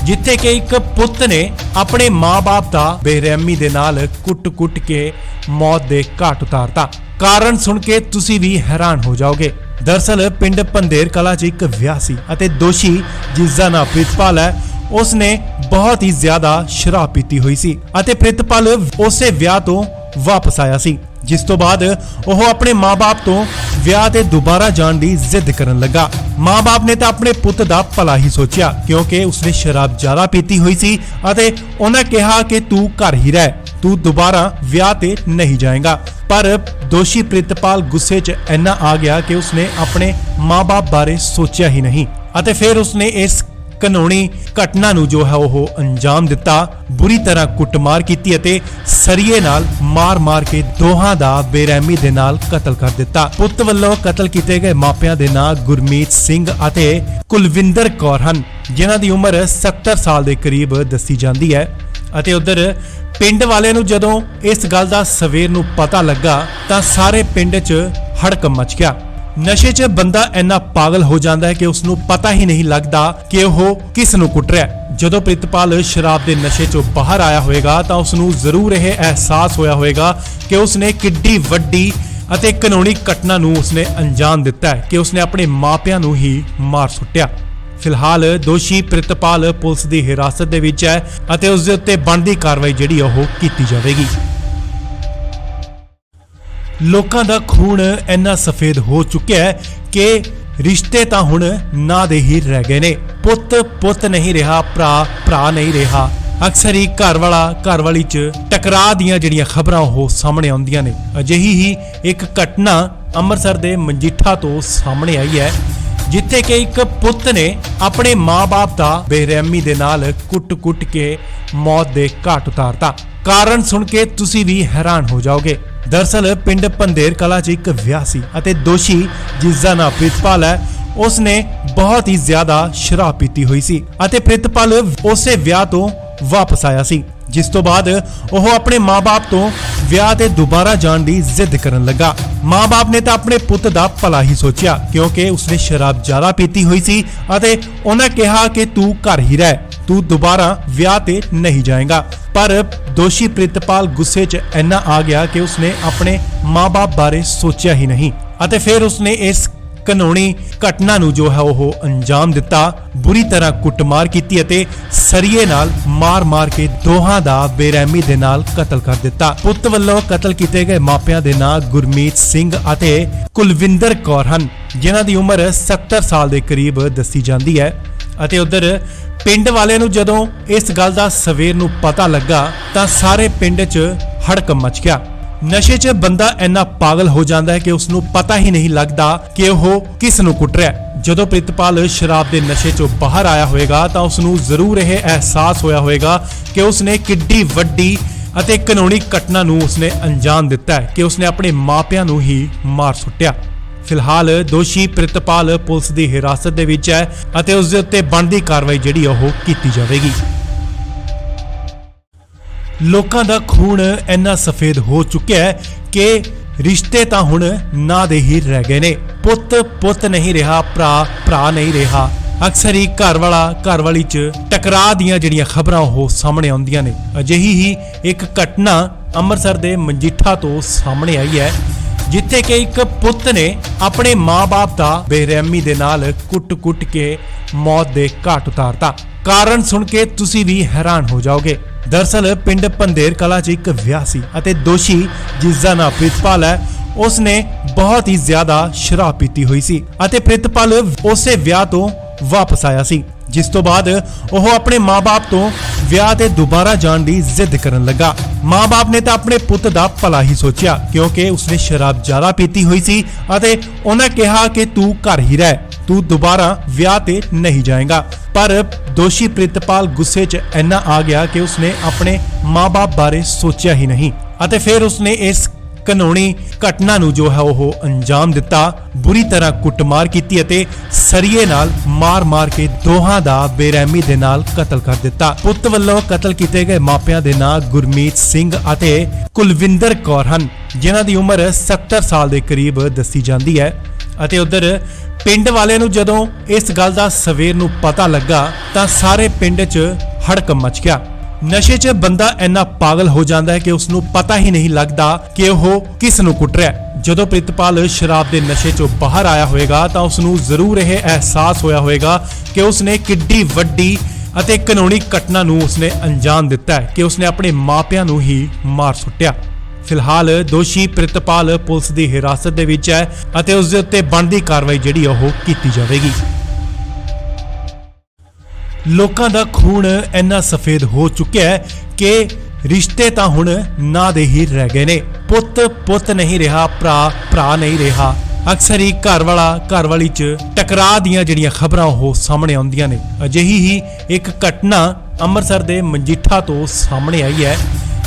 S1: ਜਿੱਥੇ ਕਿ ਇੱਕ ਪੁੱਤ ਨੇ ਆਪਣੇ ਮਾਂ-ਬਾਪ ਦਾ ਬੇਰਹਿਮੀ ਦੇ ਨਾਲ ਕੁੱਟ-ਕੁੱਟ ਕੇ ਮੌਤ ਦੇ ਘਾਟ ਉਤਾਰਤਾ। ਕਾਰਨ ਸੁਣ ਕੇ ਤੁਸੀਂ ਵੀ ਹੈਰਾਨ ਹੋ ਜਾਓਗੇ। ਦਰਅਸਲ ਪਿੰਡ ਪੰਧੇਰ ਕਲਾਂ 'ਚ ਇੱਕ ਵਿਆਹ ਸੀ ਅਤੇ ਦੋਸ਼ੀ ਜਿਸ ਦਾ ਨਾਮ ਪ੍ਰਿਤਪਾਲ ਹੈ, ਉਸਨੇ ਬਹੁਤ ਹੀ ਜ਼ਿਆਦਾ ਸ਼ਰਾਬ ਪੀਤੀ ਹੋਈ ਸੀ ਅਤੇ ਪ੍ਰਿਤਪਾਲ ਉਸੇ ਵਿਆਹ ਤੋਂ ਵਾਪਸ ਆਇਆ ਸੀ, ਜਿਸ ਤੋਂ ਬਾਅਦ ਉਹ ਆਪਣੇ ਮਾਂ-ਬਾਪ ਤੋਂ ਵਿਆਹ ਤੇ ਦੁਬਾਰਾ ਜਾਣ ਦੀ ਜ਼ਿੱਦ ਕਰਨ ਲੱਗਾ। ਮਾਂ-ਬਾਪ ਨੇ ਤਾਂ ਆਪਣੇ ਪੁੱਤ ਦਾ ਭਲਾ ਹੀ ਸੋਚਿਆ, ਕਿਉਂਕਿ ਉਸਨੇ ਸ਼ਰਾਬ ਜ਼ਿਆਦਾ ਪੀਤੀ ਹੋਈ ਸੀ ਅਤੇ ਉਹਨਾਂ ਕਿਹਾ ਕਿ ਤੂੰ ਘਰ ਹੀ ਰਹਿ, ਤੂੰ ਦੁਬਾਰਾ ਵਿਆਹ ਤੇ ਨਹੀਂ ਜਾਏਗਾ। ਪਰ ਦੋਸ਼ੀ ਪ੍ਰਿਤਪਾਲ ਗੁੱਸੇ 'ਚ ਇੰਨਾ ਆ ਗਿਆ ਕਿ ਉਸਨੇ ਆਪਣੇ ਮਾਂ-ਬਾਪ ਬਾਰੇ ਸੋਚਿਆ ਹੀ ਨਹੀਂ ਅਤੇ ਫਿਰ ਉਸਨੇ ਇਸ ਕਾਨੂੰਨੀ ਘਟਨਾ ਨੂੰ ਜੋ ਹੈ ਉਹ ਅੰਜਾਮ ਦਿੱਤਾ। ਬੁਰੀ ਤਰ੍ਹਾਂ ਕੁੱਟਮਾਰ ਕੀਤੀ ਅਤੇ ਸਰੀਏ ਨਾਲ ਮਾਰ-ਮਾਰ ਕੇ ਦੋਹਾਂ ਦਾ ਬੇਰਹਿਮੀ ਦੇ ਨਾਲ ਕਤਲ ਕਰ ਦਿੱਤਾ। ਪੁੱਤ ਵੱਲੋਂ ਕਤਲ ਕੀਤੇ ਗਏ ਮਾਪਿਆਂ ਦੇ ਨਾਂ ਗੁਰਮੀਤ ਸਿੰਘ ਅਤੇ ਕੁਲਵਿੰਦਰ ਕੌਰ ਹਨ, ਜਿਨ੍ਹਾਂ ਦੀ ਉਮਰ 70 ਸਾਲ ਦੇ ਕਰੀਬ ਦੱਸੀ ਜਾਂਦੀ ਹੈ। ਅਤੇ ਉਧਰ ਪਿੰਡ ਵਾਲਿਆਂ ਨੂੰ ਜਦੋਂ ਇਸ ਗੱਲ ਦਾ ਸਵੇਰ ਨੂੰ ਪਤਾ ਲੱਗਾ ਤਾਂ ਸਾਰੇ ਪਿੰਡ 'ਚ ਹੜਕੰਪ ਮਚ ਗਿਆ। ਨਸ਼ੇ 'ਚ ਬੰਦਾ ਇੰਨਾ ਪਾਗਲ ਹੋ ਜਾਂਦਾ ਹੈ ਕਿ ਉਸ ਨੂੰ ਪਤਾ ਹੀ ਨਹੀਂ ਲੱਗਦਾ ਕਿ ਉਹ ਕਿਸ ਨੂੰ ਕੁੱਟ ਰਿਹਾ ਹੈ। ਜਦੋਂ ਪ੍ਰਿਤਪਾਲ ਸ਼ਰਾਬ ਦੇ ਨਸ਼ੇ 'ਚੋਂ ਬਾਹਰ ਆਇਆ ਹੋਵੇਗਾ ਤਾਂ ਉਸ ਨੂੰ ਜ਼ਰੂਰ ਇਹ ਅਹਿਸਾਸ ਹੋਇਆ ਹੋਵੇਗਾ ਕਿ ਉਸਨੇ ਕਿੱਡੀ ਵੱਡੀ ਅਤੇ ਕਾਨੂੰਨੀ ਘਟਨਾ ਨੂੰ ਉਸਨੇ ਅੰਜਾਮ ਦਿੱਤਾ ਹੈ ਕਿ ਉਸਨੇ ਆਪਣੇ ਮਾਪਿਆਂ ਨੂੰ ਹੀ ਮਾਰ ਸੁੱਟਿਆ। ਫਿਲਹਾਲ ਦੋਸ਼ੀ ਪ੍ਰਿਤਪਾਲ ਪੁਲਿਸ ਦੀ ਹਿਰਾਸਤ ਦੇ ਵਿੱਚ ਹੈ ਅਤੇ ਉਸ ਦੇ ਉੱਤੇ ਬਣਦੀ ਕਾਰਵਾਈ ਜਿਹੜੀ ਉਹ ਕੀਤੀ ਜਾਵੇਗੀ। ਲੋਕਾਂ ਦਾ ਖੂਨ ਇੰਨਾ ਸਫੇਦ ਹੋ ਚੁੱਕਿਆ ਹੈ ਕਿ ਰਿਸ਼ਤੇ ਤਾਂ ਹੁਣ ਨਾਂ ਦੇ ਹੀ ਰਹਿ ਗਏ ਨੇ। ਪੁੱਤ ਨਹੀਂ ਰਿਹਾ, ਭਰਾ ਨਹੀਂ ਰਿਹਾ। ਅਕਸਰ ਹੀ ਘਰ ਵਾਲੀ 'ਚ ਟਕਰਾਅ ਦੀਆਂ ਜਿਹੜੀਆਂ ਖਬਰਾਂ ਉਹ ਸਾਹਮਣੇ ਆਉਂਦੀਆਂ ਨੇ। ਅਜਿਹੀ ਹੀ ਇੱਕ ਘਟਨਾ ਅੰਮ੍ਰਿਤਸਰ ਦੇ ਮਜੀਠਾ ਤੋਂ ਸਾਹਮਣੇ ਆਈ ਹੈ, ਜਿੱਥੇ ਕਿ ਇੱਕ ਪੁੱਤ ਨੇ ਆਪਣੇ ਮਾਂ-ਬਾਪ ਦਾ ਬੇਰਹਿਮੀ ਦੇ ਨਾਲ ਕੁੱਟ-ਕੁੱਟ ਕੇ ਮੌਤ ਦੇ ਘਾਟ ਉਤਾਰਤਾ। ਕਾਰਨ ਸੁਣ ਕੇ ਤੁਸੀਂ ਵੀ ਹੈਰਾਨ ਹੋ ਜਾਓਗੇ। ਦਰਅਸਲ ਪਿੰਡ ਪੰਧੇਰ ਕਲਾਂ 'ਚ ਇੱਕ ਵਿਆਹ ਸੀ ਅਤੇ ਦੋਸ਼ੀ ਜਿਸ ਦਾ ਨਾਮ ਪ੍ਰਿਤਪਾਲ ਹੈ, ਉਸਨੇ ਬਹੁਤ ਹੀ ਜ਼ਿਆਦਾ ਸ਼ਰਾਬ ਪੀਤੀ ਹੋਈ ਸੀ ਅਤੇ ਪ੍ਰਿਤਪਾਲ ਉਸੇ ਵਿਆਹ ਤੋਂ ਵਾਪਸ ਆਇਆ ਸੀ, ਜਿਸ ਤੋਂ ਬਾਅਦ ਉਹ ਆਪਣੇ ਮਾਂ-ਬਾਪ ਤੋਂ ਵਿਆਹ ਤੇ ਦੁਬਾਰਾ ਜਾਣ ਦੀ ਜ਼ਿੱਦ ਕਰਨ ਲੱਗਾ। ਮਾਂ-ਬਾਪ ਨੇ ਤਾਂ ਆਪਣੇ ਪੁੱਤ ਦਾ ਭਲਾ ਹੀ ਸੋਚਿਆ, ਕਿਉਂਕਿ ਉਸਨੇ ਸ਼ਰਾਬ ਜ਼ਿਆਦਾ ਪੀਤੀ ਹੋਈ ਸੀ ਅਤੇ ਉਹਨਾਂ ਕਿਹਾ ਕਿ ਤੂੰ ਘਰ ਹੀ ਰਹਿ, ਤੂੰ ਦੁਬਾਰਾ ਵਿਆਹ ਤੇ ਨਹੀਂ ਜਾਏਗਾ। ਪਰ ਦੋਸ਼ੀ ਪ੍ਰਿਤਪਾਲ ਗੁੱਸੇ 'ਚ ਇੰਨਾ ਆ ਗਿਆ ਕਿ ਉਸਨੇ ਆਪਣੇ ਮਾਂ-ਬਾਪ ਬਾਰੇ ਸੋਚਿਆ ਹੀ ਨਹੀਂ ਅਤੇ ਫਿਰ ਉਸਨੇ ਇਸ ਘਿਨਾਉਣੀ ਘਟਨਾ ਨੂੰ ਜੋ ਹੈ ਉਹ ਅੰਜਾਮ ਦਿੱਤਾ। ਬੁਰੀ ਤਰ੍ਹਾਂ ਕੁੱਟਮਾਰ ਕੀਤੀ ਅਤੇ ਸਰੀਏ ਨਾਲ ਮਾਰ-ਮਾਰ ਕੇ ਦੋਹਾਂ ਦਾ ਬੇਰਹਿਮੀ ਦੇ ਨਾਲ ਕਤਲ ਕਰ ਦਿੱਤਾ। ਪੁੱਤ ਵੱਲੋਂ ਕਤਲ ਕੀਤੇ ਗਏ ਮਾਪਿਆਂ ਦੇ ਨਾਂ ਗੁਰਮੀਤ ਸਿੰਘ ਅਤੇ ਕੁਲਵਿੰਦਰ ਕੌਰ ਹਨ, ਜਿਨ੍ਹਾਂ ਦੀ ਉਮਰ 70 ਸਾਲ ਦੇ ਕਰੀਬ ਦੱਸੀ ਜਾਂਦੀ ਹੈ। ਅਤੇ ਉਧਰ ਪਿੰਡ ਵਾਲਿਆਂ ਨੂੰ ਜਦੋਂ ਇਸ ਗੱਲ ਦਾ ਸਵੇਰ ਨੂੰ ਪਤਾ ਲੱਗਾ ਤਾਂ ਸਾਰੇ ਪਿੰਡ 'ਚ ਹੜਕੰਪ ਮਚ ਗਿਆ। ਨਸ਼ੇ 'ਚ ਬੰਦਾ ਇੰਨਾ ਪਾਗਲ ਹੋ ਜਾਂਦਾ ਹੈ ਕਿ ਉਸ ਨੂੰ ਪਤਾ ਹੀ ਨਹੀਂ ਲੱਗਦਾ ਕਿ ਉਹ ਕਿਸ ਨੂੰ ਕੁੱਟ ਰਿਹਾ ਹੈ। ਜਦੋਂ ਪ੍ਰਿਤਪਾਲ ਸ਼ਰਾਬ ਦੇ ਨਸ਼ੇ 'ਚੋਂ ਬਾਹਰ ਆਇਆ ਹੋਵੇਗਾ ਤਾਂ ਉਸ ਨੂੰ ਜ਼ਰੂਰ ਇਹ ਅਹਿਸਾਸ ਹੋਇਆ ਹੋਵੇਗਾ ਕਿ ਉਸ ਨੇ ਕਿੱਡੀ ਵੱਡੀ ਅਤੇ ਕਾਨੂੰਨੀ ਘਟਨਾ ਨੂੰ ਉਸਨੇ ਅੰਜਾਮ ਦਿੱਤਾ ਹੈ ਕਿ ਉਸਨੇ ਆਪਣੇ ਮਾਪਿਆਂ ਨੂੰ ਹੀ ਮਾਰ ਸੁੱਟਿਆ। ਫਿਲਹਾਲ ਦੋਸ਼ੀ ਪ੍ਰਿਤਪਾਲ ਪੁਲਿਸ ਦੀ ਹਿਰਾਸਤ ਦੇ ਵਿੱਚ ਹੈ ਅਤੇ ਉਸ ਦੇ ਉੱਤੇ ਬਣਦੀ ਕਾਰਵਾਈ ਜਿਹੜੀ ਉਹ ਕੀਤੀ ਜਾਵੇਗੀ। ਲੋਕਾਂ ਦਾ ਖੂਨ ਇੰਨਾ ਸਫੇਦ ਹੋ ਚੁੱਕਿਆ ਹੈ ਕਿ ਰਿਸ਼ਤੇ ਤਾਂ ਹੁਣ ਨਾਂ ਦੇ ਹੀ ਰਹਿ ਗਏ ਨੇ। ਪੁੱਤ ਨਹੀਂ ਰਿਹਾ, ਭਰਾ ਨਹੀਂ ਰਿਹਾ। ਅਕਸਰ ਹੀ ਘਰ ਵਾਲੀ 'ਚ ਟਕਰਾਅ ਦੀਆਂ ਜਿਹੜੀਆਂ ਖਬਰਾਂ ਉਹ ਸਾਹਮਣੇ ਆਉਂਦੀਆਂ ਨੇ। ਅਜਿਹੀ ਹੀ ਇੱਕ ਘਟਨਾ ਅੰਮ੍ਰਿਤਸਰ ਦੇ ਮਜੀਠਾ ਤੋਂ ਸਾਹਮਣੇ ਆਈ ਹੈ, ਜਿੱਥੇ ਕਿ ਇੱਕ ਪੁੱਤ ਨੇ ਆਪਣੇ ਮਾਂ-ਬਾਪ ਦਾ ਬੇਰਹਿਮੀ ਦੇ ਨਾਲ ਕੁੱਟ-ਕੁੱਟ ਕੇ ਮੌਤ ਦੇ ਘਾਟ ਉਤਾਰਤਾ। ਕਾਰਨ ਸੁਣ ਕੇ ਤੁਸੀਂ ਵੀ ਹੈਰਾਨ ਹੋ ਜਾਓਗੇ। ਦਰਅਸਲ ਪਿੰਡ ਪੰਧੇਰ ਕਲਾਂ 'ਚ ਇੱਕ ਵਿਆਹ ਸੀ ਅਤੇ ਦੋਸ਼ੀ ਜਿਸ ਦਾ ਨਾਮ ਪ੍ਰਿਤਪਾਲ ਹੈ, ਉਸਨੇ ਬਹੁਤ ਹੀ ਜ਼ਿਆਦਾ ਸ਼ਰਾਬ ਪੀਤੀ ਹੋਈ ਸੀ ਅਤੇ ਪ੍ਰਿਤਪਾਲ ਉਸੇ ਵਿਆਹ ਤੋਂ ਵਾਪਸ ਆਇਆ ਸੀ, ਜਿਸ ਤੋਂ ਬਾਅਦ ਉਹ ਆਪਣੇ ਮਾਂ-ਬਾਪ ਤੋਂ ਵਿਆਹ ਤੇ ਦੁਬਾਰਾ ਜਾਣ ਦੀ ਜ਼ਿੱਦ ਕਰਨ ਲੱਗਾ। ਮਾਂ-ਬਾਪ ਨੇ ਤਾਂ ਆਪਣੇ ਪੁੱਤ ਦਾ ਭਲਾ ਹੀ ਸੋਚਿਆ, ਕਿਉਂਕਿ ਉਸਨੇ ਸ਼ਰਾਬ ਜ਼ਿਆਦਾ ਪੀਤੀ ਹੋਈ ਸੀ ਅਤੇ ਉਹਨਾਂ ਕਿਹਾ ਕਿ ਤੂੰ ਘਰ ਹੀ ਰਹਿ, ਤੂੰ ਦੁਬਾਰਾ ਵਿਆਹ ਤੇ ਨਹੀਂ ਜਾਏਗਾ। ਪਰ ਦੋਸ਼ੀ ਪ੍ਰਿਤਪਾਲ ਗੁੱਸੇ 'ਚ ਇੰਨਾ ਆ ਗਿਆ ਕਿ ਉਸਨੇ ਆਪਣੇ ਮਾਂ-ਬਾਪ ਬਾਰੇ ਸੋਚਿਆ ਹੀ ਨਹੀਂ ਅਤੇ ਫਿਰ ਉਸਨੇ ਇਸ ਕਾਨੂੰਨੀ ਘਟਨਾ ਨੂੰ ਜੋ ਹੈ ਉਹ ਅੰਜਾਮ ਦਿੱਤਾ। ਬੁਰੀ ਤਰ੍ਹਾਂ ਕੁੱਟਮਾਰ ਕੀਤੀ ਅਤੇ ਸਰੀਏ ਨਾਲ ਮਾਰ-ਮਾਰ ਕੇ ਦੋਹਾਂ ਦਾ ਬੇਰਹਿਮੀ ਦੇ ਨਾਲ ਕਤਲ ਕਰ ਦਿੱਤਾ। ਪੁੱਤ ਵੱਲੋਂ ਕਤਲ ਕੀਤੇ ਗਏ ਮਾਪਿਆਂ ਦੇ ਨਾਂ ਗੁਰਮੀਤ ਸਿੰਘ ਅਤੇ ਕੁਲਵਿੰਦਰ ਕੌਰ ਹਨ, ਜਿਨ੍ਹਾਂ ਦੀ ਉਮਰ 70 ਸਾਲ ਦੇ ਕਰੀਬ ਦੱਸੀ ਜਾਂਦੀ ਹੈ। ਅਤੇ ਉਧਰ ਪਿੰਡ ਵਾਲਿਆਂ ਨੂੰ ਜਦੋਂ ਇਸ ਗੱਲ ਦਾ ਸਵੇਰ ਨੂੰ ਪਤਾ ਲੱਗਾ ਤਾਂ ਸਾਰੇ ਪਿੰਡ 'ਚ ਹੜਕੰਪ ਮਚ ਗਿਆ। ਨਸ਼ੇ 'ਚ ਬੰਦਾ ਇੰਨਾ ਪਾਗਲ ਹੋ ਜਾਂਦਾ ਹੈ ਕਿ ਉਸ ਨੂੰ ਪਤਾ ਹੀ ਨਹੀਂ ਲੱਗਦਾ ਕਿ ਉਹ ਕਿਸ ਨੂੰ ਕੁੱਟ ਰਿਹਾ ਹੈ। ਜਦੋਂ ਪ੍ਰਿਤਪਾਲ ਸ਼ਰਾਬ ਦੇ ਨਸ਼ੇ 'ਚੋਂ ਬਾਹਰ ਆਇਆ ਹੋਵੇਗਾ ਤਾਂ ਉਸ ਨੂੰ ਜ਼ਰੂਰ ਇਹ ਅਹਿਸਾਸ ਹੋਇਆ ਹੋਵੇਗਾ ਕਿ ਉਸ ਨੇ ਕਿੱਡੀ ਵੱਡੀ ਅਤੇ ਕਾਨੂੰਨੀ ਘਟਨਾ ਨੂੰ ਉਸਨੇ ਅੰਜਾਮ ਦਿੱਤਾ ਹੈ ਕਿ ਉਸਨੇ ਆਪਣੇ ਮਾਪਿਆਂ ਨੂੰ ਹੀ ਮਾਰ ਸੁੱਟਿਆ। ਫਿਲਹਾਲ ਦੋਸ਼ੀ ਪ੍ਰਿਤਪਾਲ ਪੁਲਿਸ ਦੀ ਹਿਰਾਸਤ ਦੇ ਵਿੱਚ ਹੈ ਅਤੇ ਉਸ ਦੇ ਉੱਤੇ ਬਣਦੀ ਕਾਰਵਾਈ ਜਿਹੜੀ ਉਹ ਕੀਤੀ ਜਾਵੇਗੀ। ਲੋਕਾਂ ਦਾ ਖੂਨ ਇੰਨਾ ਸਫੇਦ ਹੋ ਚੁੱਕਿਆ ਹੈ ਕਿ ਰਿਸ਼ਤੇ ਤਾਂ ਹੁਣ ਨਾਂ ਦੇ ਹੀ ਰਹਿ ਗਏ ਨੇ। ਪੁੱਤ ਨਹੀਂ ਰਿਹਾ, ਭਰਾ ਨਹੀਂ ਰਿਹਾ। ਅਕਸਰ ਹੀ ਘਰ ਵਾਲੀ 'ਚ ਟਕਰਾਅ ਦੀਆਂ ਜਿਹੜੀਆਂ ਖਬਰਾਂ ਉਹ ਸਾਹਮਣੇ ਆਉਂਦੀਆਂ ਨੇ। ਅਜਿਹੀ ਹੀ ਇੱਕ ਘਟਨਾ ਅੰਮ੍ਰਿਤਸਰ ਦੇ ਮਜੀਠਾ ਤੋਂ ਸਾਹਮਣੇ ਆਈ ਹੈ,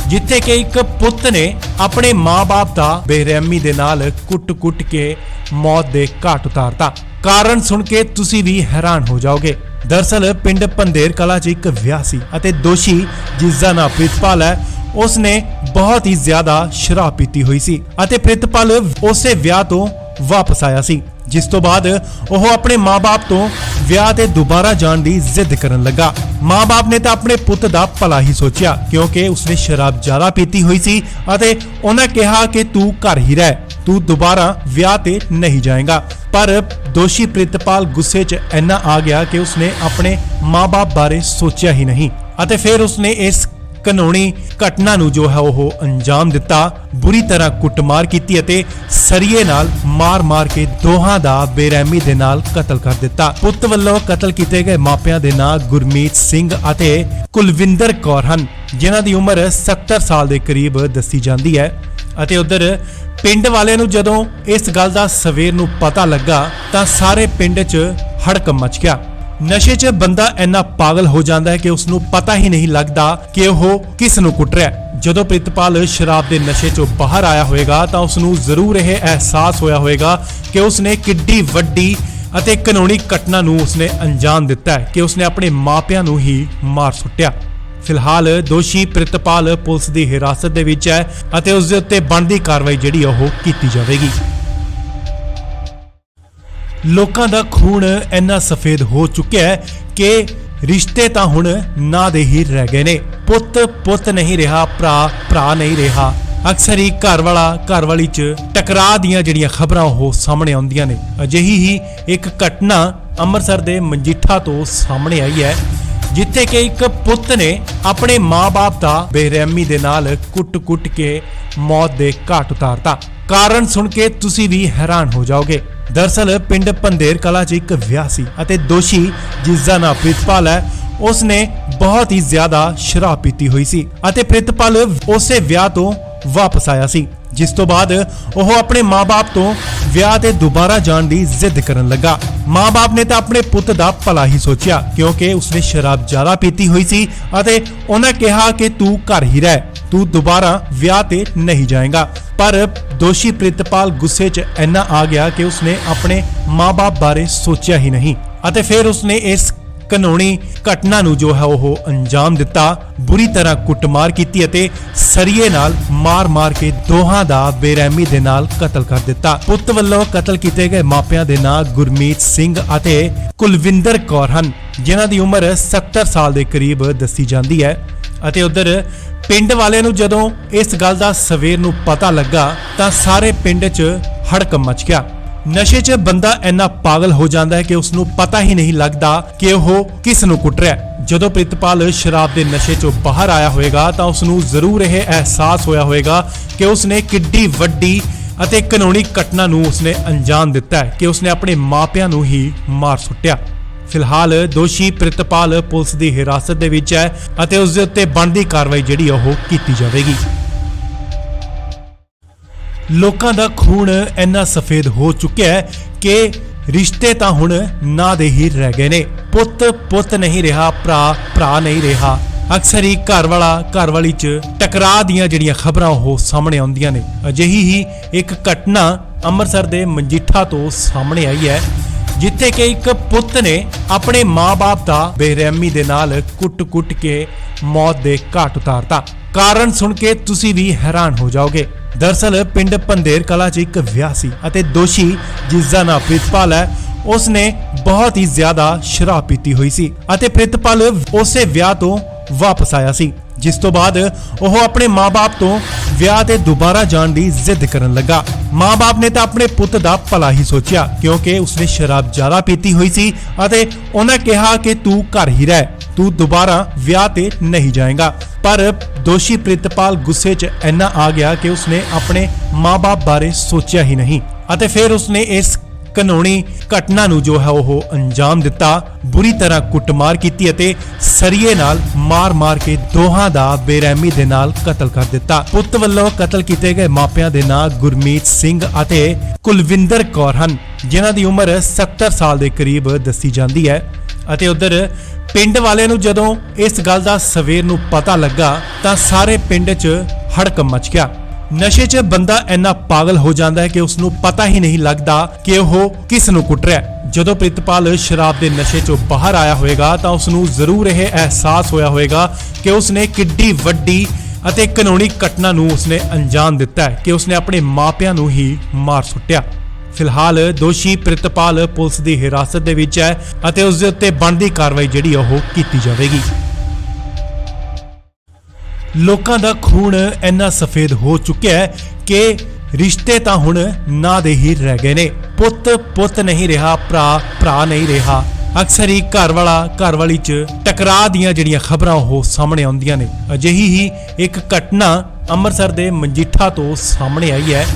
S1: ਜਿੱਥੇ ਕਿ ਇੱਕ ਪੁੱਤ ਨੇ ਆਪਣੇ ਮਾਂ-ਬਾਪ ਦਾ ਬੇਰਹਿਮੀ ਦੇ ਨਾਲ ਕੁੱਟ-ਕੁੱਟ ਕੇ ਮੌਤ ਦੇ ਘਾਟ ਉਤਾਰਤਾ। ਕਾਰਨ ਸੁਣ ਕੇ ਤੁਸੀਂ ਵੀ ਹੈਰਾਨ ਹੋ ਜਾਓਗੇ। ਦਰਅਸਲ ਪਿੰਡ ਪੰਧੇਰ ਕਲਾਂ 'ਚ ਇੱਕ ਵਿਆਹ ਸੀ ਅਤੇ ਦੋਸ਼ੀ ਜਿਸ ਦਾ ਨਾਮ ਪ੍ਰਿਤਪਾਲ ਹੈ, ਉਸਨੇ ਬਹੁਤ ਹੀ ਜ਼ਿਆਦਾ ਸ਼ਰਾਬ ਪੀਤੀ ਹੋਈ ਸੀ ਅਤੇ ਪ੍ਰਿਤਪਾਲ ਉਸੇ ਵਿਆਹ ਤੋਂ ਵਾਪਸ ਆਇਆ ਸੀ, ਜਿਸ ਤੋਂ ਬਾਅਦ ਉਹ ਆਪਣੇ ਮਾਂ-ਬਾਪ ਤੋਂ ਵਿਆਹ ਤੇ ਦੁਬਾਰਾ ਜਾਣ ਦੀ ਜ਼ਿੱਦ ਕਰਨ ਲੱਗਾ। ਮਾਂ-ਬਾਪ ਨੇ ਤਾਂ ਆਪਣੇ ਪੁੱਤ ਦਾ ਭਲਾ ਹੀ ਸੋਚਿਆ, ਕਿਉਂਕਿ ਉਸਨੇ ਸ਼ਰਾਬ ਜ਼ਿਆਦਾ ਪੀਤੀ ਹੋਈ ਸੀ ਅਤੇ ਉਹਨਾਂ ਕਿਹਾ ਕਿ ਤੂੰ ਘਰ ਹੀ ਰਹਿ, ਤੂੰ ਦੁਬਾਰਾ ਵਿਆਹ ਤੇ ਨਹੀਂ ਜਾਏਗਾ। ਪਰ ਦੋਸ਼ੀ ਪ੍ਰਿਤਪਾਲ ਗੁੱਸੇ 'ਚ ਇੰਨਾ ਆ ਗਿਆ ਕਿ ਉਸਨੇ ਆਪਣੇ ਮਾਂ-ਬਾਪ ਬਾਰੇ ਸੋਚਿਆ ਹੀ ਨਹੀਂ ਅਤੇ ਫਿਰ ਉਸਨੇ ਇਸ ਕਾਨੂੰਨੀ ਘਟਨਾ ਨੂੰ ਜੋ ਹੈ ਉਹ ਅੰਜਾਮ ਦਿੱਤਾ। ਬੁਰੀ ਤਰ੍ਹਾਂ ਕੁੱਟਮਾਰ ਕੀਤੀ ਅਤੇ ਸਰੀਏ ਨਾਲ ਮਾਰ-ਮਾਰ ਕੇ ਦੋਹਾਂ ਦਾ ਬੇਰਹਿਮੀ ਦੇ ਨਾਲ ਕਤਲ ਕਰ ਦਿੱਤਾ। ਪੁੱਤ ਵੱਲੋਂ ਕਤਲ ਕੀਤੇ ਗਏ ਮਾਪਿਆਂ ਦੇ ਨਾਂ ਗੁਰਮੀਤ ਸਿੰਘ ਅਤੇ ਕੁਲਵਿੰਦਰ ਕੌਰ ਹਨ, ਜਿਨ੍ਹਾਂ ਦੀ ਉਮਰ 70 ਸਾਲ ਦੇ ਕਰੀਬ ਦੱਸੀ ਜਾਂਦੀ ਹੈ। ਅਤੇ ਉਧਰ ਪਿੰਡ ਵਾਲਿਆਂ ਨੂੰ ਜਦੋਂ ਇਸ ਗੱਲ ਦਾ ਸਵੇਰ ਨੂੰ ਪਤਾ ਲੱਗਾ ਤਾਂ ਸਾਰੇ ਪਿੰਡ 'ਚ ਹੜਕੰਪ ਮਚ ਗਿਆ। ਨਸ਼ੇ 'ਚ ਬੰਦਾ ਇੰਨਾ ਪਾਗਲ ਹੋ ਜਾਂਦਾ ਹੈ ਕਿ ਉਸ ਨੂੰ ਪਤਾ ਹੀ ਨਹੀਂ ਲੱਗਦਾ ਕਿ ਉਹ ਕਿਸ ਨੂੰ ਕੁੱਟ ਰਿਹਾ ਹੈ। ਜਦੋਂ ਪ੍ਰਿਤਪਾਲ ਸ਼ਰਾਬ ਦੇ ਨਸ਼ੇ 'ਚੋਂ ਬਾਹਰ ਆਇਆ ਹੋਵੇਗਾ ਤਾਂ ਉਸ ਨੂੰ ਜ਼ਰੂਰ ਇਹ ਅਹਿਸਾਸ ਹੋਇਆ ਹੋਵੇਗਾ ਕਿ ਉਸ ਨੇ ਕਿੱਡੀ ਵੱਡੀ ਅਤੇ ਕਾਨੂੰਨੀ ਘਟਨਾ ਨੂੰ ਉਸਨੇ ਅੰਜਾਮ ਦਿੱਤਾ ਹੈ ਕਿ ਉਸਨੇ ਆਪਣੇ ਮਾਪਿਆਂ ਨੂੰ ਹੀ ਮਾਰ ਸੁੱਟਿਆ। ਫਿਲਹਾਲ ਦੋਸ਼ੀ ਪ੍ਰਿਤਪਾਲ ਪੁਲਿਸ ਦੀ ਹਿਰਾਸਤ ਦੇ ਵਿੱਚ ਹੈ ਅਤੇ ਉਸ ਦੇ ਉੱਤੇ ਬਣਦੀ ਕਾਰਵਾਈ ਜਿਹੜੀ ਉਹ ਕੀਤੀ ਜਾਵੇਗੀ। ਲੋਕਾਂ ਦਾ ਖੂਨ ਇੰਨਾ ਸਫੇਦ ਹੋ ਚੁੱਕਿਆ ਹੈ ਕਿ ਰਿਸ਼ਤੇ ਤਾਂ ਹੁਣ ਨਾਂ ਦੇ ਹੀ ਰਹਿ ਗਏ ਨੇ। ਪੁੱਤ ਨਹੀਂ ਰਿਹਾ, ਭਰਾ ਨਹੀਂ ਰਿਹਾ। ਅਕਸਰ ਹੀ ਘਰ ਵਾਲੀ 'ਚ ਟਕਰਾਅ ਦੀਆਂ ਜਿਹੜੀਆਂ ਖਬਰਾਂ ਉਹ ਸਾਹਮਣੇ ਆਉਂਦੀਆਂ ਨੇ। ਅਜਿਹੀ ਹੀ ਇੱਕ ਘਟਨਾ ਅੰਮ੍ਰਿਤਸਰ ਦੇ ਮਜੀਠਾ ਤੋਂ ਸਾਹਮਣੇ ਆਈ ਹੈ, ਜਿੱਥੇ ਕਿ ਇੱਕ ਪੁੱਤ ਨੇ ਆਪਣੇ ਮਾਂ-ਬਾਪ ਦਾ ਬੇਰਹਿਮੀ ਦੇ ਨਾਲ ਕੁੱਟ-ਕੁੱਟ ਕੇ ਮੌਤ ਦੇ ਘਾਟ ਉਤਾਰਤਾ। ਕਾਰਨ ਸੁਣ ਕੇ ਤੁਸੀਂ ਵੀ ਹੈਰਾਨ ਹੋ ਜਾਓਗੇ। ਦਰਅਸਲ ਪਿੰਡ ਪੰਧੇਰ ਕਲਾਂ 'ਚ ਇੱਕ ਵਿਆਹ ਸੀ ਅਤੇ ਦੋਸ਼ੀ ਜਿਸ ਦਾ ਨਾਮ ਪ੍ਰਿਤਪਾਲ ਹੈ, ਉਸਨੇ ਬਹੁਤ ਹੀ ਜ਼ਿਆਦਾ ਸ਼ਰਾਬ ਪੀਤੀ ਹੋਈ ਸੀ ਅਤੇ ਪ੍ਰਿਤਪਾਲ ਉਸੇ ਵਿਆਹ ਤੋਂ ਵਾਪਸ ਆਇਆ ਸੀ, ਜਿਸ ਤੋਂ ਬਾਅਦ ਉਹ ਆਪਣੇ ਮਾਂ-ਬਾਪ ਤੋਂ ਵਿਆਹ ਤੇ ਦੁਬਾਰਾ ਜਾਣ ਦੀ ਜ਼ਿੱਦ ਕਰਨ ਲੱਗਾ। ਮਾਂ-ਬਾਪ ਨੇ ਤਾਂ ਆਪਣੇ ਪੁੱਤ ਦਾ ਭਲਾ ਹੀ ਸੋਚਿਆ, ਕਿਉਂਕਿ ਉਸਨੇ ਸ਼ਰਾਬ ਜ਼ਿਆਦਾ ਪੀਤੀ ਹੋਈ ਸੀ ਅਤੇ ਉਹਨਾਂ ਕਿਹਾ ਕਿ ਤੂੰ ਘਰ ਹੀ ਰਹਿ, ਤੂੰ ਦੁਬਾਰਾ ਵਿਆਹ ਤੇ ਨਹੀਂ ਜਾਏਗਾ। ਪਰ ਦੋਸ਼ੀ ਪ੍ਰਿਤਪਾਲ ਗੁੱਸੇ 'ਚ ਇੰਨਾ ਆ ਗਿਆ ਕਿ ਉਸਨੇ ਆਪਣੇ ਮਾਂ-ਬਾਪ ਬਾਰੇ ਸੋਚਿਆ ਹੀ ਨਹੀਂ ਅਤੇ ਫਿਰ ਉਸਨੇ ਇਸ ਕਾਨੂੰਨੀ ਘਟਨਾ ਨੂੰ ਜੋ ਹੈ ਉਹ ਅੰਜਾਮ ਦਿੱਤਾ। ਬੁਰੀ ਤਰ੍ਹਾਂ ਕੁੱਟਮਾਰ ਕੀਤੀ ਅਤੇ ਸਰੀਏ ਨਾਲ ਮਾਰ-ਮਾਰ ਕੇ ਦੋਹਾਂ ਦਾ ਬੇਰਹਿਮੀ ਦੇ ਨਾਲ ਕਤਲ ਕਰ ਦਿੱਤਾ। ਪੁੱਤ ਵੱਲੋਂ ਕਤਲ ਕੀਤੇ ਗਏ ਮਾਪਿਆਂ ਦੇ ਨਾਂ ਗੁਰਮੀਤ ਸਿੰਘ ਅਤੇ ਕੁਲਵਿੰਦਰ ਕੌਰ ਹਨ, ਜਿਨ੍ਹਾਂ ਦੀ ਉਮਰ 70 ਸਾਲ ਦੇ ਕਰੀਬ ਦੱਸੀ ਜਾਂਦੀ ਹੈ। ਅਤੇ ਉਧਰ ਪਿੰਡ ਵਾਲਿਆਂ ਨੂੰ ਜਦੋਂ ਇਸ ਗੱਲ ਦਾ ਸਵੇਰ ਨੂੰ ਪਤਾ ਲੱਗਾ ਤਾਂ ਸਾਰੇ ਪਿੰਡ 'ਚ ਹੜਕੰਪ ਮਚ ਗਿਆ। ਨਸ਼ੇ 'ਚ ਬੰਦਾ ਇੰਨਾ ਪਾਗਲ ਹੋ ਜਾਂਦਾ ਹੈ ਕਿ ਉਸ ਨੂੰ ਪਤਾ ਹੀ ਨਹੀਂ ਲੱਗਦਾ ਕਿ ਉਹ ਕਿਸ ਨੂੰ ਕੁੱਟ ਰਿਹਾ। ਜਦੋਂ ਪ੍ਰਿਤਪਾਲ ਸ਼ਰਾਬ ਦੇ ਨਸ਼ੇ 'ਚੋਂ ਬਾਹਰ ਆਇਆ ਹੋਵੇਗਾ ਤਾਂ ਉਸ ਨੂੰ ਜ਼ਰੂਰ ਇਹ ਅਹਿਸਾਸ ਹੋਇਆ ਹੋਵੇਗਾ ਕਿ ਉਸਨੇ ਕਿੱਡੀ ਵੱਡੀ ਅਤੇ ਕਾਨੂੰਨੀ ਘਟਨਾ ਨੂੰ ਉਸਨੇ ਅੰਜਾਮ ਦਿੱਤਾ ਹੈ ਕਿ ਉਸਨੇ ਆਪਣੇ ਮਾਪਿਆਂ ਨੂੰ ਹੀ ਮਾਰ ਸੁੱਟਿਆ। ਫਿਲਹਾਲ ਦੋਸ਼ੀ ਪ੍ਰਿਤਪਾਲ ਪੁਲਿਸ ਦੀ ਹਿਰਾਸਤ ਦੇ ਵਿੱਚ ਹੈ ਅਤੇ ਉਸ ਦੇ ਉੱਤੇ ਬਣਦੀ ਕਾਰਵਾਈ ਜਿਹੜੀ ਉਹ ਕੀਤੀ ਜਾਵੇਗੀ। ਲੋਕਾਂ ਦਾ ਖੂਨ ਇੰਨਾ ਸਫੇਦ ਹੋ ਚੁੱਕਿਆ ਹੈ ਕਿ ਰਿਸ਼ਤੇ ਤਾਂ ਹੁਣ ਨਾਂ ਦੇ ਹੀ ਰਹਿ ਗਏ ਨੇ। ਪੁੱਤ ਨਹੀਂ ਰਿਹਾ, ਭਰਾ ਨਹੀਂ ਰਿਹਾ। ਅਕਸਰ ਹੀ ਘਰ ਵਾਲੀ 'ਚ ਟਕਰਾਅ ਦੀਆਂ ਜਿਹੜੀਆਂ ਖਬਰਾਂ ਉਹ ਸਾਹਮਣੇ ਆਉਂਦੀਆਂ ਨੇ। ਅਜਿਹੀ ਹੀ ਇੱਕ ਘਟਨਾ ਅੰਮ੍ਰਿਤਸਰ ਦੇ ਮਜੀਠਾ ਤੋਂ ਸਾਹਮਣੇ ਆਈ ਹੈ, ਜਿੱਥੇ ਕਿ ਇੱਕ ਪੁੱਤ ਨੇ ਆਪਣੇ ਮਾਂ-ਬਾਪ ਦਾ ਬੇਰਹਿਮੀ ਦੇ ਨਾਲ ਕੁੱਟ-ਕੁੱਟ ਕੇ ਮੌਤ ਦੇ ਘਾਟ ਉਤਾਰਤਾ। ਕਾਰਨ ਸੁਣ ਕੇ ਤੁਸੀਂ ਵੀ ਹੈਰਾਨ ਹੋ ਜਾਓਗੇ। ਦਰਅਸਲ ਪਿੰਡ ਪੰਧੇਰ ਕਲਾਂ 'ਚ ਇੱਕ ਵਿਆਹ ਸੀ ਅਤੇ ਦੋਸ਼ੀ ਜਿਸ ਦਾ ਨਾਮ ਪ੍ਰਿਤਪਾਲ ਹੈ, ਉਸਨੇ ਬਹੁਤ ਹੀ ਜ਼ਿਆਦਾ ਸ਼ਰਾਬ ਪੀਤੀ ਹੋਈ ਸੀ ਅਤੇ ਪ੍ਰਿਤਪਾਲ ਉਸੇ ਵਿਆਹ ਤੋਂ ਵਾਪਸ ਆਇਆ ਸੀ, ਜਿਸ ਤੋਂ ਬਾਅਦ ਉਹ ਆਪਣੇ ਮਾਂ-ਬਾਪ ਤੋਂ ਵਿਆਹ ਤੇ ਦੁਬਾਰਾ ਜਾਣ ਦੀ ਜ਼ਿੱਦ ਕਰਨ ਲੱਗਾ। ਮਾਂ-ਬਾਪ ਨੇ ਤਾਂ ਆਪਣੇ ਪੁੱਤ ਦਾ ਭਲਾ ਹੀ ਸੋਚਿਆ, ਕਿਉਂਕਿ ਉਸਨੇ ਸ਼ਰਾਬ ਜ਼ਿਆਦਾ ਪੀਤੀ ਹੋਈ ਸੀ ਅਤੇ ਉਹਨਾਂ ਕਿਹਾ ਕਿ ਤੂੰ ਘਰ ਹੀ ਰਹਿ, ਤੂੰ ਦੁਬਾਰਾ ਵਿਆਹ ਤੇ ਨਹੀਂ ਜਾਏਗਾ। ਪਰ ਦੋਸ਼ੀ ਪ੍ਰਿਤਪਾਲ ਗੁੱਸੇ 'ਚ ਇੰਨਾ ਆ ਗਿਆ ਕਿ ਉਸਨੇ ਆਪਣੇ ਮਾਂ-ਬਾਪ ਬਾਰੇ ਸੋਚਿਆ ਹੀ ਨਹੀਂ ਅਤੇ ਫਿਰ ਉਸਨੇ ਇਸ ਕਾਨੂੰਨੀ ਘਟਨਾ ਨੂੰ ਜੋ ਹੈ ਉਹ ਅੰਜਾਮ ਦਿੱਤਾ। ਬੁਰੀ ਤਰ੍ਹਾਂ ਕੁੱਟਮਾਰ ਕੀਤੀ ਅਤੇ ਸਰੀਏ ਨਾਲ ਮਾਰ-ਮਾਰ ਕੇ ਦੋਹਾਂ ਦਾ ਬੇਰਹਿਮੀ ਦੇ ਨਾਲ ਕਤਲ ਕਰ ਦਿੱਤਾ। ਪੁੱਤ ਵੱਲੋਂ ਕਤਲ ਕੀਤੇ ਗਏ ਮਾਪਿਆਂ ਦੇ ਨਾਂ ਗੁਰਮੀਤ ਸਿੰਘ ਅਤੇ ਕੁਲਵਿੰਦਰ ਕੌਰ ਹਨ, ਜਿਨ੍ਹਾਂ ਦੀ ਉਮਰ 70 ਸਾਲ ਦੇ ਕਰੀਬ ਦੱਸੀ ਜਾਂਦੀ ਹੈ। ਅਤੇ ਉਧਰ ਪਿੰਡ ਵਾਲਿਆਂ ਨੂੰ ਜਦੋਂ ਇਸ ਗੱਲ ਦਾ ਸਵੇਰ ਨੂੰ ਪਤਾ ਲੱਗਾ ਤਾਂ ਸਾਰੇ ਪਿੰਡ 'ਚ ਹੜਕੰਪ ਮਚ ਗਿਆ। ਨਸ਼ੇ 'ਚ ਬੰਦਾ ਇੰਨਾ ਪਾਗਲ ਹੋ ਜਾਂਦਾ ਹੈ ਕਿ ਉਸ ਨੂੰ ਪਤਾ ਹੀ ਨਹੀਂ ਲੱਗਦਾ ਕਿ ਉਹ ਕਿਸ ਨੂੰ ਕੁੱਟ ਰਿਹਾ। ਜਦੋਂ ਪ੍ਰਿਤਪਾਲ ਸ਼ਰਾਬ ਦੇ ਨਸ਼ੇ 'ਚੋਂ ਬਾਹਰ ਆਇਆ ਹੋਵੇਗਾ ਤਾਂ ਉਸ ਨੂੰ ਜ਼ਰੂਰ ਇਹ ਅਹਿਸਾਸ ਹੋਇਆ ਹੋਵੇਗਾ ਕਿ ਉਸਨੇ ਕਿੱਡੀ ਵੱਡੀ ਅਤੇ ਕਾਨੂੰਨੀ ਘਟਨਾ ਨੂੰ ਉਸਨੇ ਅੰਜਾਮ ਦਿੱਤਾ ਹੈ ਕਿ ਉਸਨੇ ਆਪਣੇ ਮਾਪਿਆਂ ਨੂੰ ਹੀ ਮਾਰ ਸੁੱਟਿਆ। ਫਿਲਹਾਲ ਦੋਸ਼ੀ ਪ੍ਰਿਤਪਾਲ ਪੁਲਿਸ ਦੀ ਹਿਰਾਸਤ ਦੇ ਵਿੱਚ ਹੈ ਅਤੇ ਉਸ ਦੇ ਉੱਤੇ ਬਣਦੀ ਕਾਰਵਾਈ ਜਿਹੜੀ ਉਹ ਕੀਤੀ ਜਾਵੇਗੀ। ਲੋਕਾਂ ਦਾ ਖੂਨ ਇੰਨਾ ਸਫੇਦ ਹੋ ਚੁੱਕਿਆ ਹੈ ਕਿ ਰਿਸ਼ਤੇ ਤਾਂ ਹੁਣ ਨਾਂ ਦੇ ਹੀ ਰਹਿ ਗਏ ਨੇ। ਪੁੱਤ ਨਹੀਂ ਰਿਹਾ, ਭਰਾ ਨਹੀਂ ਰਿਹਾ। ਅਕਸਰ ਹੀ ਘਰ ਵਾਲੀ 'ਚ ਟਕਰਾਅ ਦੀਆਂ ਜਿਹੜੀਆਂ ਖਬਰਾਂ ਉਹ ਸਾਹਮਣੇ ਆਉਂਦੀਆਂ ਨੇ। ਅਜਿਹੀ ਹੀ ਇੱਕ ਘਟਨਾ ਅੰਮ੍ਰਿਤਸਰ ਦੇ ਮਜੀਠਾ ਤੋਂ ਸਾਹਮਣੇ ਆਈ ਹੈ,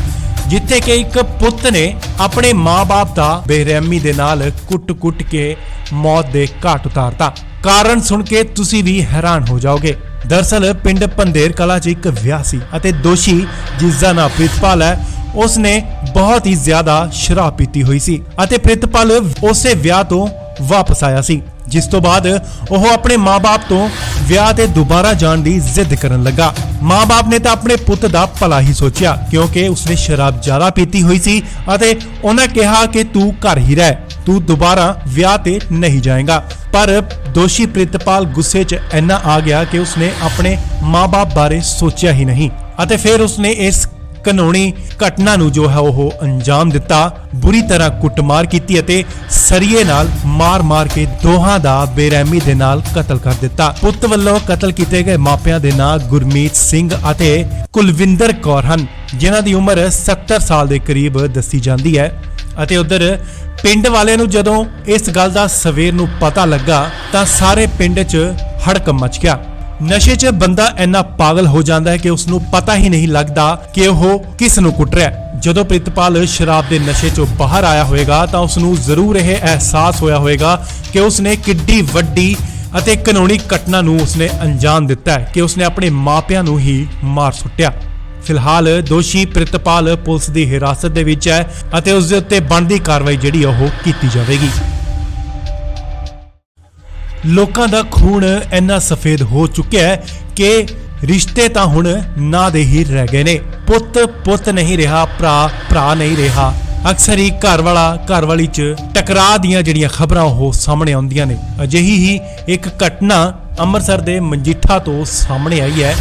S1: ਜਿੱਥੇ ਕਿ ਇੱਕ ਪੁੱਤ ਨੇ ਆਪਣੇ ਮਾਂ-ਬਾਪ ਦਾ ਬੇਰਹਿਮੀ ਦੇ ਨਾਲ ਕੁੱਟ-ਕੁੱਟ ਕੇ ਮੌਤ ਦੇ ਘਾਟ ਉਤਾਰਤਾ। ਕਾਰਨ ਸੁਣ ਕੇ ਤੁਸੀਂ ਵੀ ਹੈਰਾਨ ਹੋ ਜਾਓਗੇ। ਦਰਅਸਲ ਪਿੰਡ ਪੰਧੇਰ ਕਲਾਂ 'ਚ ਇੱਕ ਵਿਆਹ ਸੀ ਅਤੇ ਦੋਸ਼ੀ ਜਿਸ ਦਾ ਨਾਮ ਪ੍ਰਿਤਪਾਲ ਹੈ, ਉਸਨੇ ਬਹੁਤ ਹੀ ਜ਼ਿਆਦਾ ਸ਼ਰਾਬ ਪੀਤੀ ਹੋਈ ਸੀ ਅਤੇ ਪ੍ਰਿਤਪਾਲ ਉਸੇ ਵਿਆਹ ਤੋਂ ਵਾਪਸ ਆਇਆ ਸੀ, ਜਿਸ ਤੋਂ ਬਾਅਦ ਉਹ ਆਪਣੇ ਮਾਂ-ਬਾਪ ਤੋਂ ਵਿਆਹ ਤੇ ਦੁਬਾਰਾ ਜਾਣ ਦੀ ਜ਼ਿੱਦ ਕਰਨ ਲੱਗਾ। ਮਾਂ-ਬਾਪ ਨੇ ਤਾਂ ਆਪਣੇ ਪੁੱਤ ਦਾ ਭਲਾ ਹੀ ਸੋਚਿਆ, ਕਿਉਂਕਿ ਉਸਨੇ ਸ਼ਰਾਬ ਜ਼ਿਆਦਾ ਪੀਤੀ ਹੋਈ ਸੀ ਅਤੇ ਉਹਨਾਂ ਕਿਹਾ ਕਿ ਤੂੰ ਘਰ ਹੀ ਰਹਿ, ਤੂੰ ਦੁਬਾਰਾ ਵਿਆਹ ਤੇ ਨਹੀਂ ਜਾਏਗਾ। ਪਰ ਦੋਸ਼ੀ ਪ੍ਰਿਤਪਾਲ ਗੁੱਸੇ 'ਚ ਇੰਨਾ ਆ ਗਿਆ ਕਿ ਉਸਨੇ ਆਪਣੇ ਮਾਂ-ਬਾਪ ਬਾਰੇ ਸੋਚਿਆ ਹੀ ਨਹੀਂ ਅਤੇ ਫਿਰ ਉਸਨੇ ਇਸ ਕਾਨੂੰਨੀ ਘਟਨਾ ਨੂੰ ਜੋ ਹੈ ਉਹ ਅੰਜਾਮ ਦਿੱਤਾ। ਬੁਰੀ ਤਰ੍ਹਾਂ ਕੁੱਟਮਾਰ ਕੀਤੀ ਅਤੇ ਸਰੀਏ ਨਾਲ ਮਾਰ-ਮਾਰ ਕੇ ਦੋਹਾਂ ਦਾ ਬੇਰਹਿਮੀ ਦੇ ਨਾਲ ਕਤਲ ਕਰ ਦਿੱਤਾ। ਪੁੱਤ ਵੱਲੋਂ ਕਤਲ ਕੀਤੇ ਗਏ ਮਾਪਿਆਂ ਦੇ ਨਾਂ ਗੁਰਮੀਤ ਸਿੰਘ ਅਤੇ ਕੁਲਵਿੰਦਰ ਕੌਰ ਹਨ, ਜਿਨ੍ਹਾਂ ਦੀ ਉਮਰ 70 ਸਾਲ ਦੇ ਕਰੀਬ ਦੱਸੀ ਜਾਂਦੀ ਹੈ। ਅਤੇ ਉਧਰ ਪਿੰਡ ਵਾਲਿਆਂ ਨੂੰ ਜਦੋਂ ਇਸ ਗੱਲ ਦਾ ਸਵੇਰ ਨੂੰ ਪਤਾ ਲੱਗਾ ਤਾਂ ਸਾਰੇ ਪਿੰਡ 'ਚ ਹੜਕੰਪ ਮਚ ਗਿਆ। ਨਸ਼ੇ 'ਚ ਬੰਦਾ ਇੰਨਾ ਪਾਗਲ ਹੋ ਜਾਂਦਾ ਹੈ ਕਿ ਉਸ ਨੂੰ ਪਤਾ ਹੀ ਨਹੀਂ ਲੱਗਦਾ ਕਿ ਉਹ ਕਿਸ ਨੂੰ ਕੁੱਟ ਰਿਹਾ ਹੈ। ਜਦੋਂ ਪ੍ਰਿਤਪਾਲ ਸ਼ਰਾਬ ਦੇ ਨਸ਼ੇ 'ਚੋਂ ਬਾਹਰ ਆਇਆ ਹੋਵੇਗਾ ਤਾਂ ਉਸ ਨੂੰ ਜ਼ਰੂਰ ਇਹ ਅਹਿਸਾਸ ਹੋਇਆ ਹੋਵੇਗਾ ਕਿ ਉਸ ਨੇ ਕਿੱਡੀ ਵੱਡੀ ਅਤੇ ਕਾਨੂੰਨੀ ਘਟਨਾ ਨੂੰ ਉਸਨੇ ਅੰਜਾਮ ਦਿੱਤਾ ਹੈ ਕਿ ਉਸਨੇ ਆਪਣੇ ਮਾਪਿਆਂ ਨੂੰ ਹੀ ਮਾਰ ਸੁੱਟਿਆ। ਫਿਲਹਾਲ ਦੋਸ਼ੀ ਪ੍ਰਿਤਪਾਲ ਪੁਲਿਸ ਦੀ ਹਿਰਾਸਤ ਦੇ ਵਿੱਚ ਹੈ ਅਤੇ ਉਸ ਦੇ ਉੱਤੇ ਬਣਦੀ ਕਾਰਵਾਈ ਜਿਹੜੀ ਉਹ ਕੀਤੀ ਜਾਵੇਗੀ। ਲੋਕਾਂ ਦਾ ਖੂਨ ਇੰਨਾ ਸਫੇਦ ਹੋ ਚੁੱਕਿਆ ਹੈ ਕਿ ਰਿਸ਼ਤੇ ਤਾਂ ਹੁਣ ਨਾਂ ਦੇ ਹੀ ਰਹਿ ਗਏ ਨੇ। ਪੁੱਤ ਨਹੀਂ ਰਿਹਾ, ਭਰਾ ਨਹੀਂ ਰਿਹਾ। ਅਕਸਰ ਹੀ ਘਰ ਵਾਲਾ ਘਰ ਵਾਲੀ 'ਚ ਟਕਰਾਅ ਦੀਆਂ ਜਿਹੜੀਆਂ ਖਬਰਾਂ ਉਹ ਸਾਹਮਣੇ ਆਉਂਦੀਆਂ ਨੇ। ਅਜਿਹੀ ਹੀ ਇੱਕ ਘਟਨਾ ਅੰਮ੍ਰਿਤਸਰ ਦੇ ਮਜੀਠਾ ਤੋਂ ਸਾਹਮਣੇ ਆਈ ਹੈ,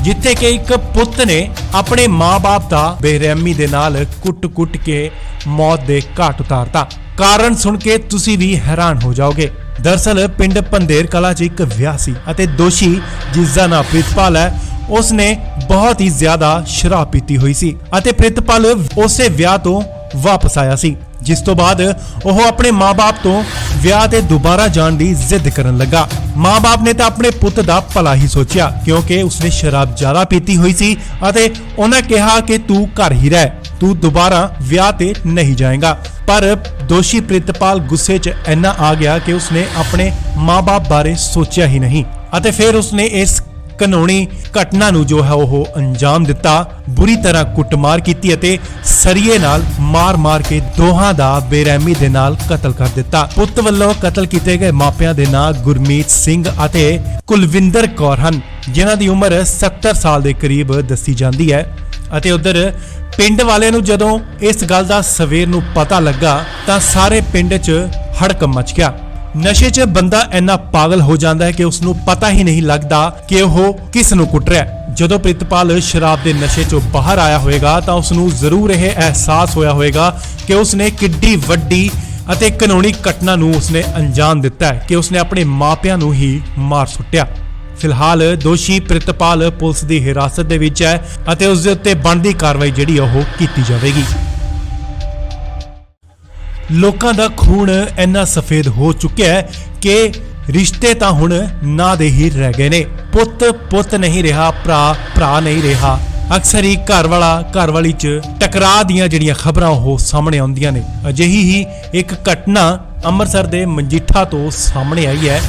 S1: ਜਿੱਥੇ ਕਿ ਇੱਕ ਪੁੱਤ ਨੇ ਆਪਣੇ ਮਾਂ-ਬਾਪ ਦਾ ਬੇਰਹਿਮੀ ਦੇ ਨਾਲ ਕੁੱਟ-ਕੁੱਟ ਕੇ ਮੌਤ ਦੇ ਘਾਟ ਉਤਾਰਤਾ। ਕਾਰਨ ਸੁਣ ਕੇ ਤੁਸੀਂ ਵੀ ਹੈਰਾਨ ਹੋ ਜਾਓਗੇ। ਦਰਅਸਲ ਪਿੰਡ ਪੰਧੇਰ ਕਲਾਂ 'ਚ ਇੱਕ ਵਿਆਹ ਸੀ ਅਤੇ ਦੋਸ਼ੀ ਜਿਸ ਦਾ ਨਾਮ ਪ੍ਰਿਤਪਾਲ ਹੈ, ਉਸਨੇ ਬਹੁਤ ਹੀ ਜ਼ਿਆਦਾ ਸ਼ਰਾਬ ਪੀਤੀ ਹੋਈ ਸੀ ਅਤੇ ਪ੍ਰਿਤਪਾਲ ਉਸੇ ਵਿਆਹ ਤੋਂ ਵਾਪਸ ਆਇਆ ਸੀ, ਜਿਸ ਤੋਂ ਬਾਅਦ ਉਹ ਆਪਣੇ ਮਾਂ-ਬਾਪ ਤੋਂ ਵਿਆਹ ਤੇ ਦੁਬਾਰਾ ਜਾਣ ਦੀ ਜ਼ਿੱਦ ਕਰਨ ਲੱਗਾ। ਮਾਂ-ਬਾਪ ਨੇ ਤਾਂ ਆਪਣੇ ਪੁੱਤ ਦਾ ਭਲਾ ਹੀ ਸੋਚਿਆ, ਕਿਉਂਕਿ ਉਸਨੇ ਸ਼ਰਾਬ ਜ਼ਿਆਦਾ ਪੀਤੀ ਹੋਈ ਸੀ ਅਤੇ ਉਹਨਾਂ ਕਿਹਾ ਕਿ ਤੂੰ ਘਰ ਹੀ ਰਹਿ, ਤੂੰ ਦੁਬਾਰਾ ਵਿਆਹ ਤੇ ਨਹੀਂ ਜਾਏਗਾ। ਪਰ ਦੋਸ਼ੀ ਪ੍ਰਿਤਪਾਲ ਗੁੱਸੇ 'ਚ ਇੰਨਾ ਆ ਗਿਆ ਕਿ ਉਸਨੇ ਆਪਣੇ ਮਾਂ-ਬਾਪ ਬਾਰੇ ਸੋਚਿਆ ਹੀ ਨਹੀਂ ਅਤੇ ਫਿਰ ਉਸਨੇ ਇਸ ਕਾਨੂੰਨੀ ਘਟਨਾ ਨੂੰ ਜੋ ਹੈ ਉਹ ਅੰਜਾਮ ਦਿੱਤਾ। ਬੁਰੀ ਤਰ੍ਹਾਂ ਕੁੱਟਮਾਰ ਕੀਤੀ ਅਤੇ ਸਰੀਏ ਨਾਲ ਮਾਰ-ਮਾਰ ਕੇ ਦੋਹਾਂ ਦਾ ਬੇਰਹਿਮੀ ਦੇ ਨਾਲ ਕਤਲ ਕਰ ਦਿੱਤਾ। ਪੁੱਤ ਵੱਲੋਂ ਕਤਲ ਕੀਤੇ ਗਏ ਮਾਪਿਆਂ ਦੇ ਨਾਂ ਗੁਰਮੀਤ ਸਿੰਘ ਅਤੇ ਕੁਲਵਿੰਦਰ ਕੌਰ ਹਨ, ਜਿਨ੍ਹਾਂ ਦੀ ਉਮਰ 70 ਸਾਲ ਦੇ ਕਰੀਬ ਦੱਸੀ ਜਾਂਦੀ ਹੈ। ਅਤੇ ਉਧਰ ਪਿੰਡ ਵਾਲਿਆਂ ਨੂੰ ਜਦੋਂ ਇਸ ਗੱਲ ਦਾ ਸਵੇਰ ਨੂੰ ਪਤਾ ਲੱਗਾ ਤਾਂ ਸਾਰੇ ਪਿੰਡ 'ਚ ਹੜਕੰਪ ਮਚ ਗਿਆ। ਨਸ਼ੇ 'ਚ ਬੰਦਾ ਇੰਨਾ ਪਾਗਲ ਹੋ ਜਾਂਦਾ ਹੈ ਕਿ ਉਸ ਨੂੰ ਪਤਾ ਹੀ ਨਹੀਂ ਲੱਗਦਾ ਕਿ ਉਹ ਕਿਸ ਨੂੰ ਕੁੱਟ ਰਿਹਾ ਹੈ। ਜਦੋਂ ਪ੍ਰਿਤਪਾਲ ਸ਼ਰਾਬ ਦੇ ਨਸ਼ੇ 'ਚੋਂ ਬਾਹਰ ਆਇਆ ਹੋਵੇਗਾ ਤਾਂ ਉਸ ਨੂੰ ਜ਼ਰੂਰ ਇਹ ਅਹਿਸਾਸ ਹੋਇਆ ਹੋਵੇਗਾ ਕਿ ਉਸ ਨੇ ਕਿੱਡੀ ਵੱਡੀ ਅਤੇ ਕਾਨੂੰਨੀ ਘਟਨਾ ਨੂੰ ਉਸਨੇ ਅੰਜਾਮ ਦਿੱਤਾ ਹੈ ਕਿ ਉਸਨੇ ਆਪਣੇ ਮਾਪਿਆਂ ਨੂੰ ਹੀ ਮਾਰ ਸੁੱਟਿਆ। ਫਿਲਹਾਲ ਦੋਸ਼ੀ ਪ੍ਰਿਤਪਾਲ ਪੁਲਿਸ ਦੀ ਹਿਰਾਸਤ ਦੇ ਵਿੱਚ ਹੈ ਅਤੇ ਉਸ ਦੇ ਉੱਤੇ ਬਣਦੀ ਕਾਰਵਾਈ ਜਿਹੜੀ ਉਹ ਕੀਤੀ ਜਾਵੇਗੀ। ਲੋਕਾਂ ਦਾ ਖੂਨ ਇੰਨਾ ਸਫੇਦ ਹੋ ਚੁੱਕਿਆ ਹੈ ਕਿ ਰਿਸ਼ਤੇ ਤਾਂ ਹੁਣ ਨਾਂ ਦੇ ਹੀ ਰਹਿ ਗਏ ਨੇ। ਪੁੱਤ ਨਹੀਂ ਰਿਹਾ, ਭਰਾ ਨਹੀਂ ਰਿਹਾ। ਅਕਸਰ ਹੀ ਘਰ ਵਾਲਾ ਘਰ ਵਾਲੀ 'ਚ ਟਕਰਾਅ ਦੀਆਂ ਜਿਹੜੀਆਂ ਖਬਰਾਂ ਉਹ ਸਾਹਮਣੇ ਆਉਂਦੀਆਂ ਨੇ। ਅਜਿਹੀ ਹੀ ਇੱਕ ਘਟਨਾ ਅੰਮ੍ਰਿਤਸਰ ਦੇ ਮਜੀਠਾ ਤੋਂ ਸਾਹਮਣੇ ਆਈ ਹੈ,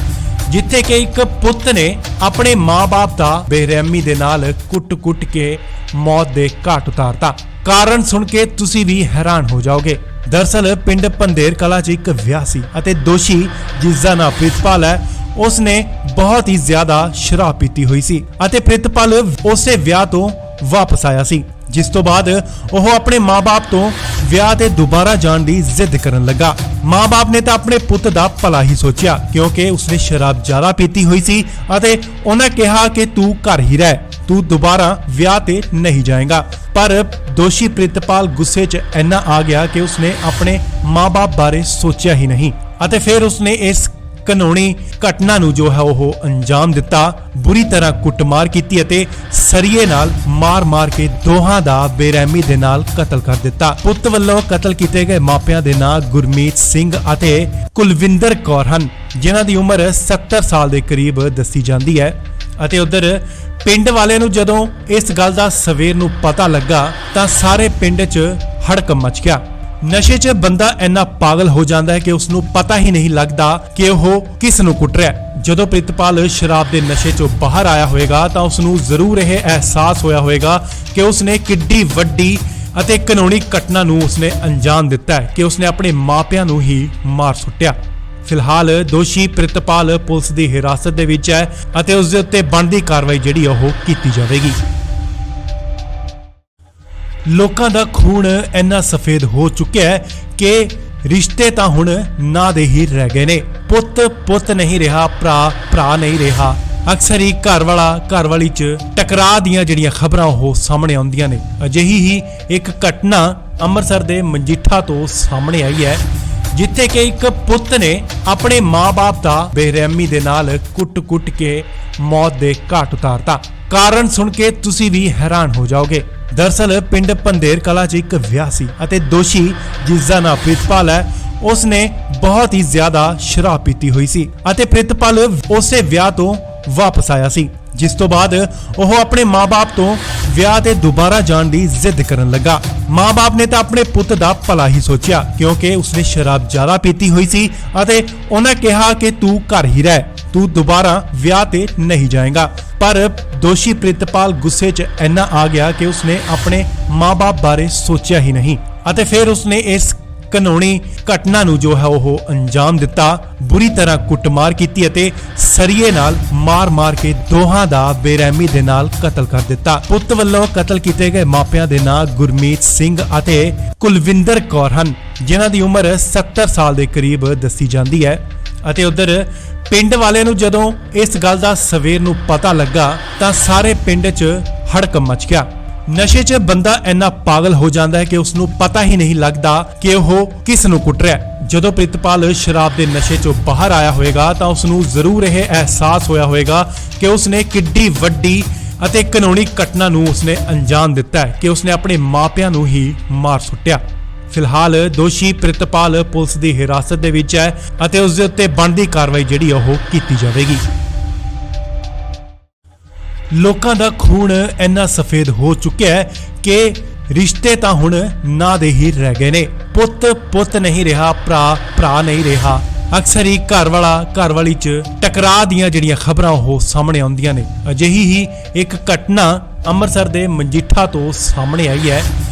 S1: ਜਿੱਥੇ ਕਿ ਇੱਕ ਪੁੱਤ ਨੇ ਆਪਣੇ ਮਾਂ-ਬਾਪ ਦਾ ਬੇਰਹਿਮੀ ਦੇ ਨਾਲ ਕੁੱਟ-ਕੁੱਟ ਕੇ ਮੌਤ ਦੇ ਘਾਟ ਉਤਾਰਤਾ। ਕਾਰਨ ਸੁਣ ਕੇ ਤੁਸੀਂ ਵੀ ਹੈਰਾਨ ਹੋ ਜਾਓਗੇ। ਦਰਅਸਲ ਪਿੰਡ ਪੰਧੇਰ ਕਲਾਂ 'ਚ ਇੱਕ ਵਿਆਹ ਸੀ ਅਤੇ ਦੋਸ਼ੀ ਜਿਸ ਦਾ ਨਾਮ ਪ੍ਰਿਤਪਾਲ ਹੈ, ਉਸਨੇ ਬਹੁਤ ਹੀ ਜ਼ਿਆਦਾ ਸ਼ਰਾਬ ਪੀਤੀ ਹੋਈ ਸੀ ਅਤੇ ਪ੍ਰਿਤਪਾਲ ਉਸੇ ਵਿਆਹ ਤੋਂ ਵਾਪਸ ਆਇਆ ਸੀ, ਜਿਸ ਤੋਂ ਬਾਅਦ ਉਹ ਆਪਣੇ ਮਾਂ-ਬਾਪ ਤੋਂ ਵਿਆਹ ਤੇ ਦੁਬਾਰਾ ਜਾਣ ਦੀ ਜ਼ਿੱਦ ਕਰਨ ਲੱਗਾ। ਮਾਂ-ਬਾਪ ਨੇ ਤਾਂ ਆਪਣੇ ਪੁੱਤ ਦਾ ਭਲਾ ਹੀ ਸੋਚਿਆ, ਕਿਉਂਕਿ ਉਸਨੇ ਸ਼ਰਾਬ ਜ਼ਿਆਦਾ ਪੀਤੀ ਹੋਈ ਸੀ ਅਤੇ ਉਹਨਾਂ ਕਿਹਾ ਕਿ ਤੂੰ ਘਰ ਹੀ ਰਹਿ, ਤੂੰ ਦੁਬਾਰਾ ਵਿਆਹ ਤੇ ਨਹੀਂ ਜਾਏਗਾ। ਪਰ ਦੋਸ਼ੀ ਪ੍ਰਿਤਪਾਲ ਗੁੱਸੇ 'ਚ ਇੰਨਾ ਆ ਗਿਆ ਕਿ ਉਸਨੇ ਆਪਣੇ ਮਾਂ-ਬਾਪ ਬਾਰੇ ਸੋਚਿਆ ਹੀ ਨਹੀਂ ਅਤੇ ਫਿਰ ਉਸਨੇ ਇਸ ਕਾਨੂੰਨੀ ਘਟਨਾ ਨੂੰ ਜੋ ਹੈ ਉਹ ਅੰਜਾਮ ਦਿੱਤਾ। ਬੁਰੀ ਤਰ੍ਹਾਂ ਕੁੱਟਮਾਰ ਕੀਤੀ ਅਤੇ ਸਰੀਏ ਨਾਲ ਮਾਰ-ਮਾਰ ਕੇ ਦੋਹਾਂ ਦਾ ਬੇਰਹਿਮੀ ਦੇ ਨਾਲ ਕਤਲ ਕਰ ਦਿੱਤਾ। ਪੁੱਤ ਵੱਲੋਂ ਕਤਲ ਕੀਤੇ ਗਏ ਮਾਪਿਆਂ ਦੇ ਨਾਂ ਗੁਰਮੀਤ ਸਿੰਘ ਅਤੇ ਕੁਲਵਿੰਦਰ ਕੌਰ ਹਨ, ਜਿਨ੍ਹਾਂ ਦੀ ਉਮਰ 70 ਸਾਲ ਦੇ ਕਰੀਬ ਦੱਸੀ ਜਾਂਦੀ ਹੈ। ਅਤੇ ਉਧਰ ਪਿੰਡ ਵਾਲਿਆਂ ਨੂੰ ਜਦੋਂ ਇਸ ਗੱਲ ਦਾ ਸਵੇਰ ਨੂੰ ਪਤਾ ਲੱਗਾ ਤਾਂ ਸਾਰੇ ਪਿੰਡ 'ਚ ਹੜਕੰਪ ਮਚ ਗਿਆ। ਨਸ਼ੇ 'ਚ ਬੰਦਾ ਇੰਨਾ ਪਾਗਲ ਹੋ ਜਾਂਦਾ ਹੈ ਕਿ ਉਸ ਨੂੰ ਪਤਾ ਹੀ ਨਹੀਂ ਲੱਗਦਾ ਕਿ ਉਹ ਕਿਸ ਨੂੰ ਕੁੱਟ ਰਿਹਾ ਹੈ। ਜਦੋਂ ਪ੍ਰਿਤਪਾਲ ਸ਼ਰਾਬ ਦੇ ਨਸ਼ੇ 'ਚੋਂ ਬਾਹਰ ਆਇਆ ਹੋਵੇਗਾ ਤਾਂ ਉਸ ਨੂੰ ਜ਼ਰੂਰ ਇਹ ਅਹਿਸਾਸ ਹੋਇਆ ਹੋਵੇਗਾ ਕਿ ਉਸ ਨੇ ਕਿੱਡੀ ਵੱਡੀ ਅਤੇ ਕਾਨੂੰਨੀ ਘਟਨਾ ਨੂੰ ਉਸਨੇ ਅੰਜਾਮ ਦਿੱਤਾ ਹੈ ਕਿ ਉਸਨੇ ਆਪਣੇ ਮਾਪਿਆਂ ਨੂੰ ਹੀ ਮਾਰ ਸੁੱਟਿਆ। ਫਿਲਹਾਲ ਦੋਸ਼ੀ ਪ੍ਰਿਤਪਾਲ ਪੁਲਿਸ ਦੀ ਹਿਰਾਸਤ ਦੇ ਵਿੱਚ ਹੈ ਅਤੇ ਉਸ ਦੇ ਉੱਤੇ ਬਣਦੀ ਕਾਰਵਾਈ ਜਿਹੜੀ ਉਹ ਕੀਤੀ ਜਾਵੇਗੀ। ਲੋਕਾਂ ਦਾ ਖੂਨ ਇੰਨਾ ਸਫੇਦ ਹੋ ਚੁੱਕਿਆ ਹੈ ਕਿ ਰਿਸ਼ਤੇ ਤਾਂ ਹੁਣ ਨਾਂ ਦੇ ਹੀ ਰਹਿ ਗਏ ਨੇ। ਪੁੱਤ ਨਹੀਂ ਰਿਹਾ, ਭਰਾ ਨਹੀਂ ਰਿਹਾ। ਅਕਸਰ ਹੀ ਘਰ ਵਾਲੀ 'ਚ ਟਕਰਾਅ ਦੀਆਂ ਜਿਹੜੀਆਂ ਖਬਰਾਂ ਉਹ ਸਾਹਮਣੇ ਆਉਂਦੀਆਂ ਨੇ। ਅਜਿਹੀ ਹੀ ਇੱਕ ਘਟਨਾ ਅੰਮ੍ਰਿਤਸਰ ਦੇ ਮਜੀਠਾ ਤੋਂ ਸਾਹਮਣੇ ਆਈ ਹੈ, ਜਿੱਥੇ ਕਿ ਇੱਕ ਪੁੱਤ ਨੇ ਆਪਣੇ ਮਾਂ-ਬਾਪ ਦਾ ਬੇਰਹਿਮੀ ਦੇ ਨਾਲ ਕੁੱਟ-ਕੁੱਟ ਕੇ ਮੌਤ ਦੇ ਘਾਟ ਉਤਾਰਤਾ। ਕਾਰਨ ਸੁਣ ਕੇ ਤੁਸੀਂ ਵੀ ਹੈਰਾਨ ਹੋ ਜਾਓਗੇ। ਦਰਅਸਲ ਪਿੰਡ ਪੰਧੇਰ ਕਲਾਂ 'ਚ ਇੱਕ ਵਿਆਹ ਸੀ ਅਤੇ ਦੋਸ਼ੀ ਜਿਸ ਦਾ ਨਾਮ ਪ੍ਰਿਤਪਾਲ ਹੈ, ਉਸਨੇ ਬਹੁਤ ਹੀ ਜ਼ਿਆਦਾ ਸ਼ਰਾਬ ਪੀਤੀ ਹੋਈ ਸੀ ਅਤੇ ਪ੍ਰਿਤਪਾਲ ਉਸੇ ਵਿਆਹ ਤੋਂ ਵਾਪਸ ਆਇਆ ਸੀ, ਜਿਸ ਤੋਂ ਬਾਅਦ ਉਹ ਆਪਣੇ ਮਾਂ-ਬਾਪ ਤੋਂ ਵਿਆਹ ਤੇ ਦੁਬਾਰਾ ਜਾਣ ਦੀ ਜ਼ਿੱਦ ਕਰਨ ਲੱਗਾ। ਮਾਂ-ਬਾਪ ਨੇ ਤਾਂ ਆਪਣੇ ਪੁੱਤ ਦਾ ਭਲਾ ਹੀ ਸੋਚਿਆ, ਕਿਉਂਕਿ ਉਸਨੇ ਸ਼ਰਾਬ ਜ਼ਿਆਦਾ ਪੀਤੀ ਹੋਈ ਸੀ ਅਤੇ ਉਹਨਾਂ ਕਿਹਾ ਕਿ ਤੂੰ ਘਰ ਹੀ ਰਹਿ, ਤੂੰ ਦੁਬਾਰਾ ਵਿਆਹ ਤੇ ਨਹੀਂ ਜਾਏਗਾ। ਪਰ ਦੋਸ਼ੀ ਪ੍ਰਿਤਪਾਲ ਗੁੱਸੇ 'ਚ ਇੰਨਾ ਆ ਗਿਆ ਕਿ ਉਸਨੇ ਆਪਣੇ ਮਾਂ-ਬਾਪ ਬਾਰੇ ਸੋਚਿਆ ਹੀ ਨਹੀਂ ਅਤੇ ਫਿਰ ਉਸਨੇ ਇਸ ਕਾਨੂੰਨੀ ਘਟਨਾ ਨੂੰ ਜੋ ਹੈ ਉਹ ਅੰਜਾਮ ਦਿੱਤਾ। ਬੁਰੀ ਤਰ੍ਹਾਂ ਕੁੱਟਮਾਰ ਕੀਤੀ ਅਤੇ ਸਰੀਏ ਨਾਲ ਮਾਰ-ਮਾਰ ਕੇ ਦੋਹਾਂ ਦਾ ਬੇਰਹਿਮੀ ਦੇ ਨਾਲ ਕਤਲ ਕਰ ਦਿੱਤਾ। ਪੁੱਤ ਵੱਲੋਂ ਕਤਲ ਕੀਤੇ ਗਏ ਮਾਪਿਆਂ ਦੇ ਨਾਂ ਗੁਰਮੀਤ ਸਿੰਘ ਅਤੇ ਕੁਲਵਿੰਦਰ ਕੌਰ ਹਨ, ਜਿਨ੍ਹਾਂ ਦੀ ਉਮਰ 70 ਸਾਲ ਦੇ ਕਰੀਬ ਦੱਸੀ ਜਾਂਦੀ ਹੈ। ਅਤੇ ਉਧਰ ਪਿੰਡ ਵਾਲਿਆਂ ਨੂੰ ਜਦੋਂ ਇਸ ਗੱਲ ਦਾ ਸਵੇਰ ਨੂੰ ਪਤਾ ਲੱਗਾ ਤਾਂ ਸਾਰੇ ਪਿੰਡ 'ਚ ਹੜਕੰਪ ਮਚ ਗਿਆ। ਨਸ਼ੇ 'ਚ ਬੰਦਾ ਇੰਨਾ ਪਾਗਲ ਹੋ ਜਾਂਦਾ ਹੈ ਕਿ ਉਸ ਨੂੰ ਪਤਾ ਹੀ ਨਹੀਂ ਲੱਗਦਾ ਕਿ ਉਹ ਕਿਸ ਨੂੰ ਕੁੱਟ ਰਿਹਾ ਹੈ। ਜਦੋਂ ਪ੍ਰਿਤਪਾਲ ਸ਼ਰਾਬ ਦੇ ਨਸ਼ੇ 'ਚੋਂ ਬਾਹਰ ਆਇਆ ਹੋਵੇਗਾ ਤਾਂ ਉਸ ਨੂੰ ਜ਼ਰੂਰ ਇਹ ਅਹਿਸਾਸ ਹੋਇਆ ਹੋਵੇਗਾ ਕਿ ਉਸਨੇ ਕਿੱਡੀ ਵੱਡੀ ਅਤੇ ਕਾਨੂੰਨੀ ਘਟਨਾ ਨੂੰ ਉਸਨੇ ਅੰਜਾਮ ਦਿੱਤਾ ਹੈ ਕਿ ਉਸਨੇ ਆਪਣੇ ਮਾਪਿਆਂ ਨੂੰ ਹੀ ਮਾਰ ਸੁੱਟਿਆ। ਫਿਲਹਾਲ ਦੋਸ਼ੀ ਪ੍ਰਿਤਪਾਲ ਪੁਲਿਸ ਦੀ ਹਿਰਾਸਤ ਦੇ ਵਿੱਚ ਹੈ ਅਤੇ ਉਸ ਦੇ ਉੱਤੇ ਬਣਦੀ ਕਾਰਵਾਈ ਜਿਹੜੀ ਉਹ ਕੀਤੀ ਜਾਵੇਗੀ। ਲੋਕਾਂ ਦਾ ਖੂਨ ਇੰਨਾ ਸਫੇਦ ਹੋ ਚੁੱਕਿਆ ਹੈ ਕਿ ਰਿਸ਼ਤੇ ਤਾਂ ਹੁਣ ਨਾਂ ਦੇ ਹੀ ਰਹਿ ਗਏ ਨੇ। ਪੁੱਤ ਨਹੀਂ ਰਿਹਾ, ਭਰਾ ਨਹੀਂ ਰਿਹਾ। ਅਕਸਰ ਹੀ ਘਰ ਵਾਲੀ 'ਚ ਟਕਰਾਅ ਦੀਆਂ ਜਿਹੜੀਆਂ ਖਬਰਾਂ ਉਹ ਸਾਹਮਣੇ ਆਉਂਦੀਆਂ ਨੇ। ਅਜਿਹੀ ਹੀ ਇੱਕ ਘਟਨਾ ਅੰਮ੍ਰਿਤਸਰ ਦੇ ਮਜੀਠਾ ਤੋਂ ਸਾਹਮਣੇ ਆਈ ਹੈ,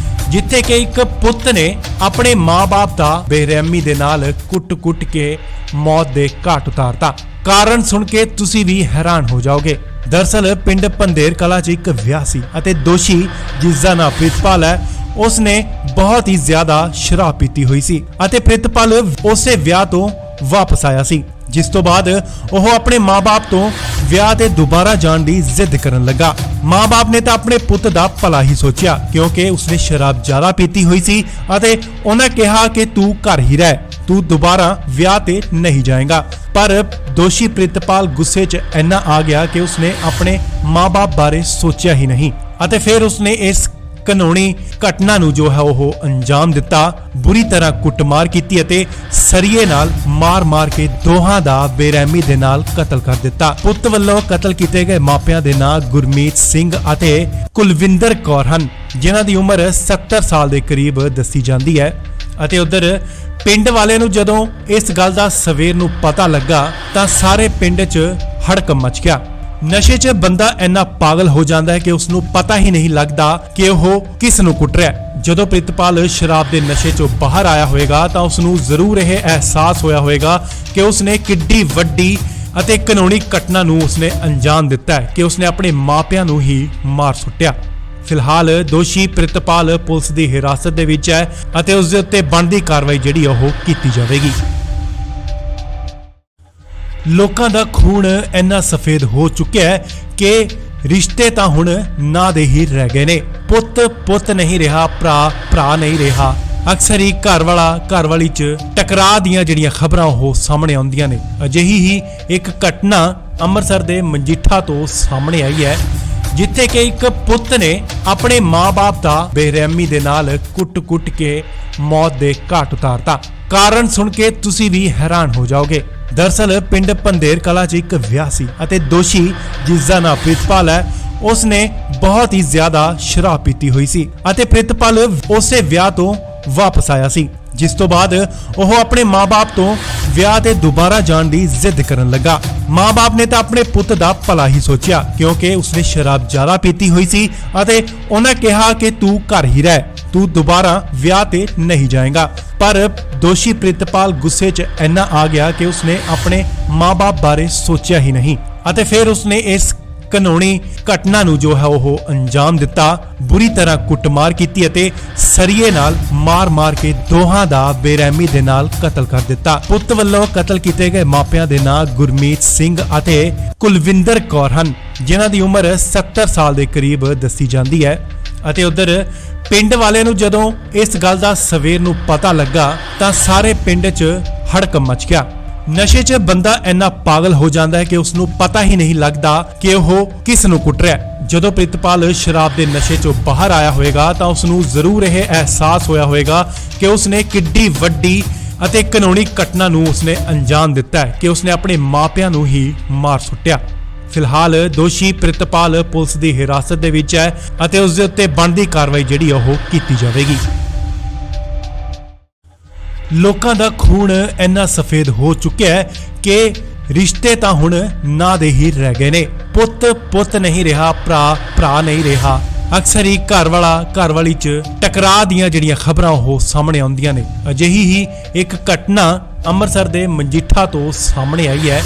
S1: ਜਿੱਥੇ ਕਿ ਇੱਕ ਪੁੱਤ ਨੇ ਆਪਣੇ ਮਾਂ-ਬਾਪ ਦਾ ਬੇਰਹਿਮੀ ਦੇ ਨਾਲ ਕੁੱਟ-ਕੁੱਟ ਕੇ ਮੌਤ ਦੇ ਘਾਟ ਉਤਾਰਤਾ। ਕਾਰਨ ਸੁਣ ਕੇ ਤੁਸੀਂ ਵੀ ਹੈਰਾਨ ਹੋ ਜਾਓਗੇ। ਦਰਅਸਲ ਪਿੰਡ ਪੰਧੇਰ ਕਲਾਂ 'ਚ ਇੱਕ ਵਿਆਹ ਸੀ ਅਤੇ ਦੋਸ਼ੀ ਜਿਸ ਦਾ ਨਾਮ ਪ੍ਰਿਤਪਾਲ ਹੈ, ਉਸਨੇ ਬਹੁਤ ਹੀ ਜ਼ਿਆਦਾ ਸ਼ਰਾਬ ਪੀਤੀ ਹੋਈ ਸੀ ਅਤੇ ਪ੍ਰਿਤਪਾਲ ਉਸੇ ਵਿਆਹ ਤੋਂ ਵਾਪਸ ਆਇਆ ਸੀ, ਜਿਸ ਤੋਂ ਬਾਅਦ ਉਹ ਆਪਣੇ ਮਾਂ-ਬਾਪ ਤੋਂ ਵਿਆਹ ਤੇ ਦੁਬਾਰਾ ਜਾਣ ਦੀ ਜ਼ਿੱਦ ਕਰਨ ਲੱਗਾ। ਮਾਂ-ਬਾਪ ਨੇ ਤਾਂ ਆਪਣੇ ਪੁੱਤ ਦਾ ਭਲਾ ਹੀ ਸੋਚਿਆ, ਕਿਉਂਕਿ ਉਸਨੇ ਸ਼ਰਾਬ ਜ਼ਿਆਦਾ ਪੀਤੀ ਹੋਈ ਸੀ ਅਤੇ ਉਹਨਾਂ ਕਿਹਾ ਕਿ ਤੂੰ ਘਰ ਹੀ ਰਹਿ, ਤੂੰ ਦੁਬਾਰਾ ਵਿਆਹ ਤੇ ਨਹੀਂ ਜਾਏਗਾ। ਪਰ ਦੋਸ਼ੀ ਪ੍ਰਿਤਪਾਲ ਗੁੱਸੇ 'ਚ ਇੰਨਾ ਆ ਗਿਆ ਕਿ ਉਸਨੇ ਆਪਣੇ ਮਾਂ-ਬਾਪ ਬਾਰੇ ਸੋਚਿਆ ਹੀ ਨਹੀਂ ਅਤੇ ਫਿਰ ਉਸਨੇ ਇਸ ਕਾਨੂੰਨੀ ਘਟਨਾ ਨੂੰ ਜੋ ਹੈ ਉਹ ਅੰਜਾਮ ਦਿੱਤਾ। ਬੁਰੀ ਤਰ੍ਹਾਂ ਕੁੱਟਮਾਰ ਕੀਤੀ ਅਤੇ ਸਰੀਏ ਨਾਲ ਮਾਰ-ਮਾਰ ਕੇ ਦੋਹਾਂ ਦਾ ਬੇਰਹਿਮੀ ਦੇ ਨਾਲ ਕਤਲ ਕਰ ਦਿੱਤਾ। ਪੁੱਤ ਵੱਲੋਂ ਕਤਲ ਕੀਤੇ ਗਏ ਮਾਪਿਆਂ ਦੇ ਨਾਂ ਗੁਰਮੀਤ ਸਿੰਘ ਅਤੇ ਕੁਲਵਿੰਦਰ ਕੌਰ ਹਨ, ਜਿਨ੍ਹਾਂ ਦੀ ਉਮਰ 70 ਸਾਲ ਦੇ ਕਰੀਬ ਦੱਸੀ ਜਾਂਦੀ ਹੈ। ਅਤੇ ਉਧਰ ਪਿੰਡ ਵਾਲਿਆਂ ਨੂੰ ਜਦੋਂ ਇਸ ਗੱਲ ਦਾ ਸਵੇਰ ਨੂੰ ਪਤਾ ਲੱਗਾ ਤਾਂ ਸਾਰੇ ਪਿੰਡ 'ਚ ਹੜਕੰਪ ਮਚ ਗਿਆ। ਨਸ਼ੇ 'ਚ ਬੰਦਾ ਇੰਨਾ ਪਾਗਲ ਹੋ ਜਾਂਦਾ ਹੈ ਕਿ ਉਸ ਨੂੰ ਪਤਾ ਹੀ ਨਹੀਂ ਲੱਗਦਾ ਕਿ ਉਹ ਕਿਸ ਨੂੰ ਕੁੱਟ ਰਿਹਾ ਹੈ। ਜਦੋਂ ਪ੍ਰਿਤਪਾਲ ਸ਼ਰਾਬ ਦੇ ਨਸ਼ੇ 'ਚੋਂ ਬਾਹਰ ਆਇਆ ਹੋਵੇਗਾ ਤਾਂ ਉਸ ਨੂੰ ਜ਼ਰੂਰ ਇਹ ਅਹਿਸਾਸ ਹੋਇਆ ਹੋਵੇਗਾ ਕਿ ਉਸਨੇ ਕਿੱਡੀ ਵੱਡੀ ਅਤੇ ਕਾਨੂੰਨੀ ਘਟਨਾ ਨੂੰ ਉਸਨੇ ਅੰਜਾਮ ਦਿੱਤਾ ਹੈ ਕਿ ਉਸਨੇ ਆਪਣੇ ਮਾਪਿਆਂ ਨੂੰ ਹੀ ਮਾਰ ਸੁੱਟਿਆ। ਫਿਲਹਾਲ ਦੋਸ਼ੀ ਪ੍ਰਿਤਪਾਲ ਪੁਲਿਸ ਦੀ ਹਿਰਾਸਤ ਦੇ ਵਿੱਚ ਹੈ ਅਤੇ ਉਸ ਦੇ ਉੱਤੇ ਬਣਦੀ ਕਾਰਵਾਈ ਜਿਹੜੀ ਉਹ ਕੀਤੀ ਜਾਵੇਗੀ। ਲੋਕਾਂ ਦਾ ਖੂਨ ਇੰਨਾ ਸਫੇਦ ਹੋ ਚੁੱਕਿਆ ਹੈ ਕਿ ਰਿਸ਼ਤੇ ਤਾਂ ਹੁਣ ਨਾਂ ਦੇ ਹੀ ਰਹਿ ਗਏ ਨੇ। ਪੁੱਤ ਨਹੀਂ ਰਿਹਾ, ਭਰਾ ਨਹੀਂ ਰਿਹਾ। ਅਕਸਰ ਹੀ ਘਰ ਵਾਲੀ 'ਚ ਟਕਰਾਅ ਦੀਆਂ ਜਿਹੜੀਆਂ ਖਬਰਾਂ ਉਹ ਸਾਹਮਣੇ ਆਉਂਦੀਆਂ ਨੇ। ਅਜਿਹੀ ਹੀ ਇੱਕ ਘਟਨਾ ਅੰਮ੍ਰਿਤਸਰ ਦੇ ਮਜੀਠਾ ਤੋਂ ਸਾਹਮਣੇ ਆਈ ਹੈ, ਜਿੱਥੇ ਕਿ ਇੱਕ ਪੁੱਤ ਨੇ ਆਪਣੇ ਮਾਂ-ਬਾਪ ਦਾ ਬੇਰਹਿਮੀ ਦੇ ਨਾਲ ਕੁੱਟ-ਕੁੱਟ ਕੇ ਮੌਤ ਦੇ ਘਾਟ ਉਤਾਰਤਾ। ਕਾਰਨ ਸੁਣ ਕੇ ਤੁਸੀਂ ਵੀ ਹੈਰਾਨ ਹੋ ਜਾਓਗੇ। ਦਰਅਸਲ ਪਿੰਡ ਪੰਧੇਰ ਕਲਾਂ 'ਚ ਇੱਕ ਵਿਆਹ ਸੀ ਅਤੇ ਦੋਸ਼ੀ ਜਿਸ ਦਾ ਨਾਮ ਪ੍ਰਿਤਪਾਲ ਹੈ, ਉਸਨੇ ਬਹੁਤ ਹੀ ਜ਼ਿਆਦਾ ਸ਼ਰਾਬ ਪੀਤੀ ਹੋਈ ਸੀ ਅਤੇ ਪ੍ਰਿਤਪਾਲ ਉਸੇ ਵਿਆਹ ਤੋਂ ਵਾਪਸ ਆਇਆ ਸੀ, ਜਿਸ ਤੋਂ ਬਾਅਦ ਉਹ ਆਪਣੇ ਮਾਂ-ਬਾਪ ਤੋਂ ਵਿਆਹ ਤੇ ਦੁਬਾਰਾ ਜਾਣ ਦੀ ਜ਼ਿੱਦ ਕਰਨ ਲੱਗਾ। ਮਾਂ-ਬਾਪ ਨੇ ਤਾਂ ਆਪਣੇ ਪੁੱਤ ਦਾ ਭਲਾ ਹੀ ਸੋਚਿਆ, ਕਿਉਂਕਿ ਉਸਨੇ ਸ਼ਰਾਬ ਜ਼ਿਆਦਾ ਪੀਤੀ ਹੋਈ ਸੀ ਅਤੇ ਉਹਨਾਂ ਕਿਹਾ ਕਿ ਤੂੰ ਘਰ ਹੀ ਰਹਿ, ਤੂੰ ਦੁਬਾਰਾ ਵਿਆਹ ਤੇ ਨਹੀਂ ਜਾਏਗਾ। ਪਰ ਦੋਸ਼ੀ ਪ੍ਰਿਤਪਾਲ ਗੁੱਸੇ 'ਚ ਇੰਨਾ ਆ ਗਿਆ ਕਿ ਉਸਨੇ ਆਪਣੇ ਮਾਂ-ਬਾਪ ਬਾਰੇ ਸੋਚਿਆ ਹੀ ਨਹੀਂ ਅਤੇ ਫਿਰ ਉਸਨੇ ਇਸ ਘਿਨੌਣੀ ਘਟਨਾ ਨੂੰ ਜੋ ਹੈ ਉਹ ਅੰਜਾਮ ਦਿੱਤਾ। ਬੁਰੀ ਤਰ੍ਹਾਂ ਕੁੱਟਮਾਰ ਕੀਤੀ ਅਤੇ ਸਰੀਏ ਨਾਲ ਮਾਰ-ਮਾਰ ਕੇ ਦੋਹਾਂ ਦਾ ਬੇਰਹਿਮੀ ਦੇ ਨਾਲ ਕਤਲ ਕਰ ਦਿੱਤਾ। ਪੁੱਤ ਵੱਲੋਂ ਕਤਲ ਕੀਤੇ ਗਏ ਮਾਪਿਆਂ ਦੇ ਨਾਂ ਗੁਰਮੀਤ ਸਿੰਘ ਅਤੇ ਕੁਲਵਿੰਦਰ ਕੌਰ ਹਨ, ਜਿਨ੍ਹਾਂ ਦੀ ਉਮਰ 70 ਸਾਲ ਦੇ ਕਰੀਬ ਦੱਸੀ ਜਾਂਦੀ ਹੈ। ਅਤੇ ਉਧਰ ਪਿੰਡ ਵਾਲਿਆਂ ਨੂੰ ਜਦੋਂ ਇਸ ਗੱਲ ਦਾ ਸਵੇਰ ਨੂੰ ਪਤਾ ਲੱਗਾ ਤਾਂ ਸਾਰੇ ਪਿੰਡ 'ਚ ਹੜਕੰਪ ਮਚ ਗਿਆ। ਨਸ਼ੇ 'ਚ ਬੰਦਾ ਇੰਨਾ ਪਾਗਲ ਹੋ ਜਾਂਦਾ ਹੈ ਕਿ ਉਸ ਨੂੰ ਪਤਾ ਹੀ ਨਹੀਂ ਲੱਗਦਾ ਕਿ ਉਹ ਕਿਸ ਨੂੰ ਕੁੱਟ ਰਿਹਾ ਹੈ। ਜਦੋਂ ਪ੍ਰਿਤਪਾਲ ਸ਼ਰਾਬ ਦੇ ਨਸ਼ੇ 'ਚੋਂ ਬਾਹਰ ਆਇਆ ਹੋਵੇਗਾ ਤਾਂ ਉਸ ਨੂੰ ਜ਼ਰੂਰ ਇਹ ਅਹਿਸਾਸ ਹੋਇਆ ਹੋਵੇਗਾ ਕਿ ਉਸ ਨੇ ਕਿੱਡੀ ਵੱਡੀ ਅਤੇ ਕਾਨੂੰਨੀ ਘਟਨਾ ਨੂੰ ਉਸਨੇ ਅੰਜਾਮ ਦਿੱਤਾ ਹੈ ਕਿ ਉਸਨੇ ਆਪਣੇ ਮਾਪਿਆਂ ਨੂੰ ਹੀ ਮਾਰ ਸੁੱਟਿਆ। ਫਿਲਹਾਲ ਦੋਸ਼ੀ ਪ੍ਰਿਤਪਾਲ ਪੁਲਿਸ ਦੀ ਹਿਰਾਸਤ ਦੇ ਵਿੱਚ ਹੈ ਅਤੇ ਉਸ ਦੇ ਉੱਤੇ ਬਣਦੀ ਕਾਰਵਾਈ ਜਿਹੜੀ ਉਹ ਕੀਤੀ ਜਾਵੇਗੀ। ਲੋਕਾਂ ਦਾ ਖੂਨ ਇੰਨਾ ਸਫੇਦ ਹੋ ਚੁੱਕਿਆ ਹੈ ਕਿ ਰਿਸ਼ਤੇ ਤਾਂ ਹੁਣ ਨਾਂ ਦੇ ਹੀ ਰਹਿ ਗਏ ਨੇ। ਪੁੱਤ ਨਹੀਂ ਰਿਹਾ, ਭਰਾ ਨਹੀਂ ਰਿਹਾ। ਅਕਸਰ ਹੀ ਘਰ ਵਾਲੀ 'ਚ ਟਕਰਾਅ ਦੀਆਂ ਜਿਹੜੀਆਂ ਖਬਰਾਂ ਉਹ ਸਾਹਮਣੇ ਆਉਂਦੀਆਂ ਨੇ। ਅਜਿਹੀ ਹੀ ਇੱਕ ਘਟਨਾ ਅੰਮ੍ਰਿਤਸਰ ਦੇ ਮਜੀਠਾ ਤੋਂ ਸਾਹਮਣੇ ਆਈ ਹੈ,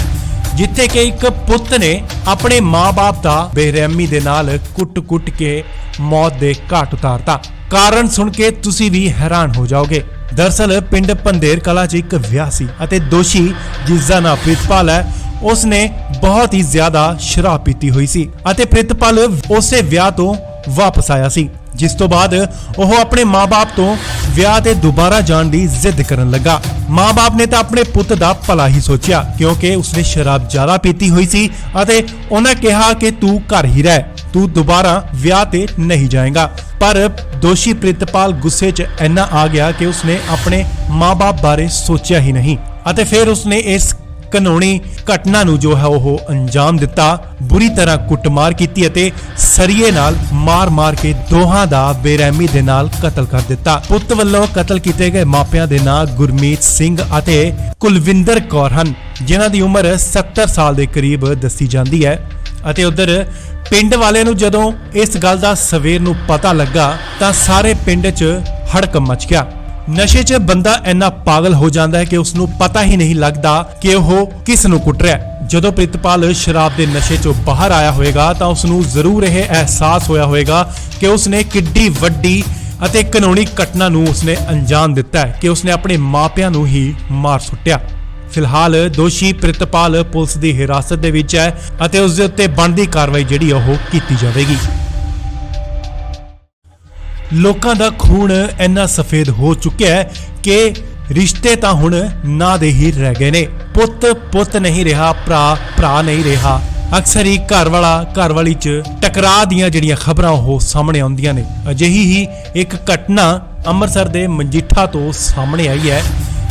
S1: ਜਿੱਥੇ ਕਿ ਇੱਕ ਪੁੱਤ ਨੇ ਆਪਣੇ ਮਾਂ-ਬਾਪ ਦਾ ਬੇਰਹਿਮੀ ਦੇ ਨਾਲ ਕੁੱਟ-ਕੁੱਟ ਕੇ ਮੌਤ ਦੇ ਘਾਟ ਉਤਾਰਤਾ। ਕਾਰਨ ਸੁਣ ਕੇ ਤੁਸੀਂ ਵੀ ਹੈਰਾਨ ਹੋ ਜਾਓਗੇ। ਦਰਅਸਲ ਪਿੰਡ ਪੰਧੇਰ ਕਲਾਂ 'ਚ ਇੱਕ ਵਿਆਹ ਸੀ ਅਤੇ ਦੋਸ਼ੀ ਜਿਸ ਦਾ ਨਾਮ ਪ੍ਰਿਤਪਾਲ ਹੈ, ਉਸ ਨੇ ਬਹੁਤ ਹੀ ਜ਼ਿਆਦਾ ਸ਼ਰਾਬ ਪੀਤੀ ਹੋਈ ਸੀ ਅਤੇ ਪ੍ਰਿਤਪਾਲ ਉਸੇ ਵਿਆਹ ਤੋਂ ਵਾਪਸ ਆਇਆ ਸੀ, ਜਿਸ ਤੋਂ ਬਾਅਦ ਉਹ ਆਪਣੇ ਮਾਂ-ਬਾਪ ਤੋਂ ਵਿਆਹ ਤੇ ਦੁਬਾਰਾ ਜਾਣ ਦੀ ਜ਼ਿੱਦ ਕਰਨ ਲੱਗਾ। ਮਾਂ-ਬਾਪ ਨੇ ਤਾਂ ਆਪਣੇ ਪੁੱਤ ਦਾ ਭਲਾ ਹੀ ਸੋਚਿਆ, ਕਿਉਂਕਿ ਉਸਨੇ ਸ਼ਰਾਬ ਜ਼ਿਆਦਾ ਪੀਤੀ ਹੋਈ ਸੀ ਅਤੇ ਉਹਨਾਂ ਕਿਹਾ ਕਿ ਤੂੰ ਘਰ ਹੀ ਰਹਿ, ਤੂੰ ਦੁਬਾਰਾ ਵਿਆਹ ਤੇ ਨਹੀਂ ਜਾਏਗਾ। ਪਰ ਦੋਸ਼ੀ ਪ੍ਰਿਤਪਾਲ ਗੁੱਸੇ 'ਚ ਇੰਨਾ ਆ ਗਿਆ ਕਿ ਉਸਨੇ ਆਪਣੇ ਮਾਂ-ਬਾਪ ਬਾਰੇ ਸੋਚਿਆ ਹੀ ਨਹੀਂ ਅਤੇ ਫਿਰ ਉਸਨੇ ਇਸ ਕਾਨੂੰਨੀ ਘਟਨਾ ਨੂੰ ਜੋ ਹੈ ਉਹ ਅੰਜਾਮ ਦਿੱਤਾ। ਬੁਰੀ ਤਰ੍ਹਾਂ ਕੁੱਟਮਾਰ ਕੀਤੀ ਅਤੇ ਸਰੀਏ ਨਾਲ ਮਾਰ-ਮਾਰ ਕੇ ਦੋਹਾਂ ਦਾ ਬੇਰਹਿਮੀ ਦੇ ਨਾਲ ਕਤਲ ਕਰ ਦਿੱਤਾ। ਪੁੱਤ ਵੱਲੋਂ ਕਤਲ ਕੀਤੇ ਗਏ ਮਾਪਿਆਂ ਦੇ ਨਾਂ ਗੁਰਮੀਤ ਸਿੰਘ ਅਤੇ ਕੁਲਵਿੰਦਰ ਕੌਰ ਹਨ, ਜਿਨ੍ਹਾਂ ਦੀ ਉਮਰ 70 ਸਾਲ ਦੇ ਕਰੀਬ ਦੱਸੀ ਜਾਂਦੀ ਹੈ। ਅਤੇ ਉਧਰ ਪਿੰਡ ਵਾਲਿਆਂ ਨੂੰ ਜਦੋਂ ਇਸ ਗੱਲ ਦਾ ਸਵੇਰ ਨੂੰ ਪਤਾ ਲੱਗਾ ਤਾਂ ਸਾਰੇ ਪਿੰਡ 'ਚ ਹੜਕੰਪ ਮਚ ਗਿਆ। ਨਸ਼ੇ 'ਚ ਬੰਦਾ ਇੰਨਾ ਪਾਗਲ ਹੋ ਜਾਂਦਾ ਹੈ ਕਿ ਉਸ ਨੂੰ ਪਤਾ ਹੀ ਨਹੀਂ ਲੱਗਦਾ ਕਿ ਉਹ ਕਿਸ ਨੂੰ ਕੁੱਟ ਰਿਹਾ ਹੈ। ਜਦੋਂ ਪ੍ਰਿਤਪਾਲ ਸ਼ਰਾਬ ਦੇ ਨਸ਼ੇ 'ਚੋਂ ਬਾਹਰ ਆਇਆ ਹੋਵੇਗਾ ਤਾਂ ਉਸ ਨੂੰ ਜ਼ਰੂਰ ਇਹ ਅਹਿਸਾਸ ਹੋਇਆ ਹੋਵੇਗਾ ਕਿ ਉਸ ਨੇ ਕਿੱਡੀ ਵੱਡੀ ਅਤੇ ਕਾਨੂੰਨੀ ਘਟਨਾ ਨੂੰ ਉਸਨੇ ਅੰਜਾਮ ਦਿੱਤਾ ਹੈ ਕਿ ਉਸਨੇ ਆਪਣੇ ਮਾਪਿਆਂ ਨੂੰ ਹੀ ਮਾਰ ਸੁੱਟਿਆ। ਫਿਲਹਾਲ ਦੋਸ਼ੀ ਪ੍ਰਿਤਪਾਲ ਪੁਲਿਸ ਦੀ ਹਿਰਾਸਤ ਦੇ ਵਿੱਚ ਹੈ ਅਤੇ ਉਸ ਦੇ ਉੱਤੇ ਬਣਦੀ ਕਾਰਵਾਈ ਜਿਹੜੀ ਉਹ ਕੀਤੀ ਜਾਵੇਗੀ। ਲੋਕਾਂ ਦਾ ਖੂਨ ਇੰਨਾ ਸਫੇਦ ਹੋ ਚੁੱਕਿਆ ਹੈ ਕਿ ਰਿਸ਼ਤੇ ਤਾਂ ਹੁਣ ਨਾਂ ਦੇ ਹੀ ਰਹਿ ਗਏ ਨੇ। ਪੁੱਤ ਨਹੀਂ ਰਿਹਾ, ਭਰਾ ਨਹੀਂ ਰਿਹਾ। ਅਕਸਰ ਹੀ ਘਰ ਵਾਲੀ 'ਚ ਟਕਰਾਅ ਦੀਆਂ ਜਿਹੜੀਆਂ ਖਬਰਾਂ ਉਹ ਸਾਹਮਣੇ ਆਉਂਦੀਆਂ ਨੇ। ਅਜਿਹੀ ਹੀ ਇੱਕ ਘਟਨਾ ਅੰਮ੍ਰਿਤਸਰ ਦੇ ਮਜੀਠਾ ਤੋਂ ਸਾਹਮਣੇ ਆਈ ਹੈ,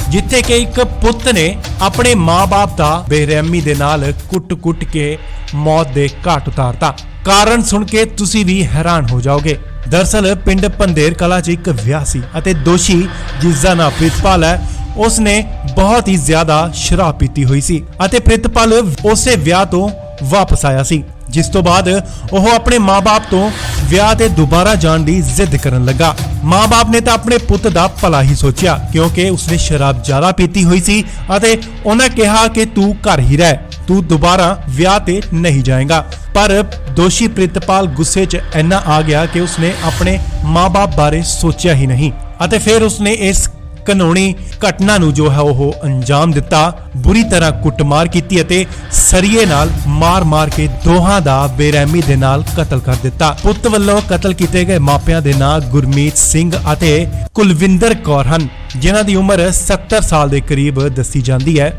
S1: ਜਿੱਥੇ ਕਿ ਇੱਕ ਪੁੱਤ ਨੇ ਆਪਣੇ ਮਾਂ-ਬਾਪ ਦਾ ਬੇਰਹਿਮੀ ਦੇ ਨਾਲ ਕੁੱਟ-ਕੁੱਟ ਕੇ ਮੌਤ ਦੇ ਘਾਟ ਉਤਾਰਤਾ। ਕਾਰਨ ਸੁਣ ਕੇ ਤੁਸੀਂ ਵੀ ਹੈਰਾਨ ਹੋ ਜਾਓਗੇ। ਦਰਅਸਲ ਪਿੰਡ ਪੰਧੇਰ ਕਲਾਂ 'ਚ ਇੱਕ ਵਿਆਹ ਸੀ ਅਤੇ ਦੋਸ਼ੀ ਜਿਸ ਦਾ ਨਾਮ ਪ੍ਰਿਤਪਾਲ ਹੈ, ਉਸ ਨੇ ਬਹੁਤ ਹੀ ਜ਼ਿਆਦਾ ਸ਼ਰਾਬ ਪੀਤੀ ਹੋਈ ਸੀ ਅਤੇ ਪ੍ਰਿਤਪਾਲ ਉਸੇ ਵਿਆਹ ਤੋਂ ਵਾਪਸ ਆਇਆ ਸੀ, ਜਿਸ ਤੋਂ ਬਾਅਦ ਉਹ ਆਪਣੇ ਮਾਂ-ਬਾਪ ਤੋਂ ਵਿਆਹ ਤੇ ਦੁਬਾਰਾ ਜਾਣ ਦੀ ਜ਼ਿੱਦ ਕਰਨ ਲੱਗਾ। ਮਾਂ-ਬਾਪ ਨੇ ਤਾਂ ਆਪਣੇ ਪੁੱਤ ਦਾ ਭਲਾ ਹੀ ਸੋਚਿਆ, ਕਿਉਂਕਿ ਉਸਨੇ ਸ਼ਰਾਬ ਜ਼ਿਆਦਾ ਪੀਤੀ ਹੋਈ ਸੀ ਅਤੇ ਉਹਨਾਂ ਕਿਹਾ ਕਿ ਤੂੰ ਘਰ ਹੀ ਰਹਿ, ਤੂੰ ਦੁਬਾਰਾ ਵਿਆਹ ਤੇ ਨਹੀਂ ਜਾਏਗਾ। ਪਰ ਦੋਸ਼ੀ ਪ੍ਰਿਤਪਾਲ ਗੁੱਸੇ 'ਚ ਇੰਨਾ ਆ ਗਿਆ ਕਿ ਉਸਨੇ ਆਪਣੇ ਮਾਂ-ਬਾਪ ਬਾਰੇ ਸੋਚਿਆ ਹੀ ਨਹੀਂ ਅਤੇ ਫਿਰ ਉਸਨੇ ਇਸ ਕਾਨੂੰਨੀ ਘਟਨਾ ਨੂੰ ਜੋ ਹੈ ਉਹ ਅੰਜਾਮ ਦਿੱਤਾ। ਬੁਰੀ ਤਰ੍ਹਾਂ ਕੁੱਟਮਾਰ ਕੀਤੀ ਅਤੇ ਸਰੀਏ ਨਾਲ ਮਾਰ-ਮਾਰ ਕੇ ਦੋਹਾਂ ਦਾ ਬੇਰਹਿਮੀ ਦੇ ਨਾਲ ਕਤਲ ਕਰ ਦਿੱਤਾ। ਪੁੱਤ ਵੱਲੋਂ ਕਤਲ ਕੀਤੇ ਗਏ ਮਾਪਿਆਂ ਦੇ ਨਾਂ ਗੁਰਮੀਤ ਸਿੰਘ ਅਤੇ ਕੁਲਵਿੰਦਰ ਕੌਰ ਹਨ, ਜਿਨ੍ਹਾਂ ਦੀ ਉਮਰ 70 ਸਾਲ ਦੇ ਕਰੀਬ ਦੱਸੀ ਜਾਂਦੀ ਹੈ।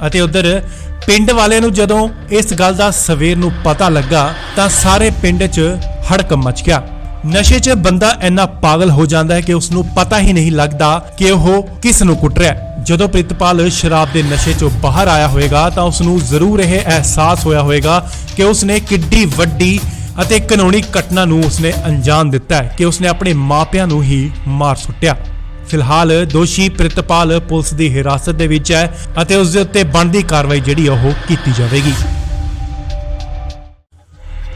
S1: ਅਤੇ ਉਧਰ ਪਿੰਡ ਵਾਲਿਆਂ ਨੂੰ ਜਦੋਂ ਇਸ ਗੱਲ ਦਾ ਸਵੇਰ ਨੂੰ ਪਤਾ ਲੱਗਾ ਤਾਂ ਸਾਰੇ ਪਿੰਡ 'ਚ ਹੜਕੰਪ ਮਚ ਗਿਆ। ਨਸ਼ੇ 'ਚ ਬੰਦਾ ਇੰਨਾ ਪਾਗਲ ਹੋ ਜਾਂਦਾ ਹੈ ਕਿ ਉਸ ਨੂੰ ਪਤਾ ਹੀ ਨਹੀਂ ਲੱਗਦਾ ਕਿ ਉਹ ਕਿਸ ਨੂੰ ਕੁੱਟ ਰਿਹਾ ਹੈ। ਜਦੋਂ ਪ੍ਰਿਤਪਾਲ ਸ਼ਰਾਬ ਦੇ ਨਸ਼ੇ 'ਚੋਂ ਬਾਹਰ ਆਇਆ ਹੋਵੇਗਾ ਤਾਂ ਉਸ ਨੂੰ ਜ਼ਰੂਰ ਇਹ ਅਹਿਸਾਸ ਹੋਇਆ ਹੋਵੇਗਾ ਕਿ ਉਸ ਨੇ ਕਿੱਡੀ ਵੱਡੀ ਅਤੇ ਕਾਨੂੰਨੀ ਘਟਨਾ ਨੂੰ ਉਸਨੇ ਅੰਜਾਮ ਦਿੱਤਾ ਹੈ ਕਿ ਉਸਨੇ ਆਪਣੇ ਮਾਪਿਆਂ ਨੂੰ ਹੀ ਮਾਰ ਸੁੱਟਿਆ। ਫਿਲਹਾਲ ਦੋਸ਼ੀ ਪ੍ਰਿਤਪਾਲ ਪੁਲਿਸ ਦੀ ਹਿਰਾਸਤ ਦੇ ਵਿੱਚ ਹੈ ਅਤੇ ਉਸ ਦੇ ਉੱਤੇ ਬਣਦੀ ਕਾਰਵਾਈ ਜਿਹੜੀ ਉਹ ਕੀਤੀ ਜਾਵੇਗੀ।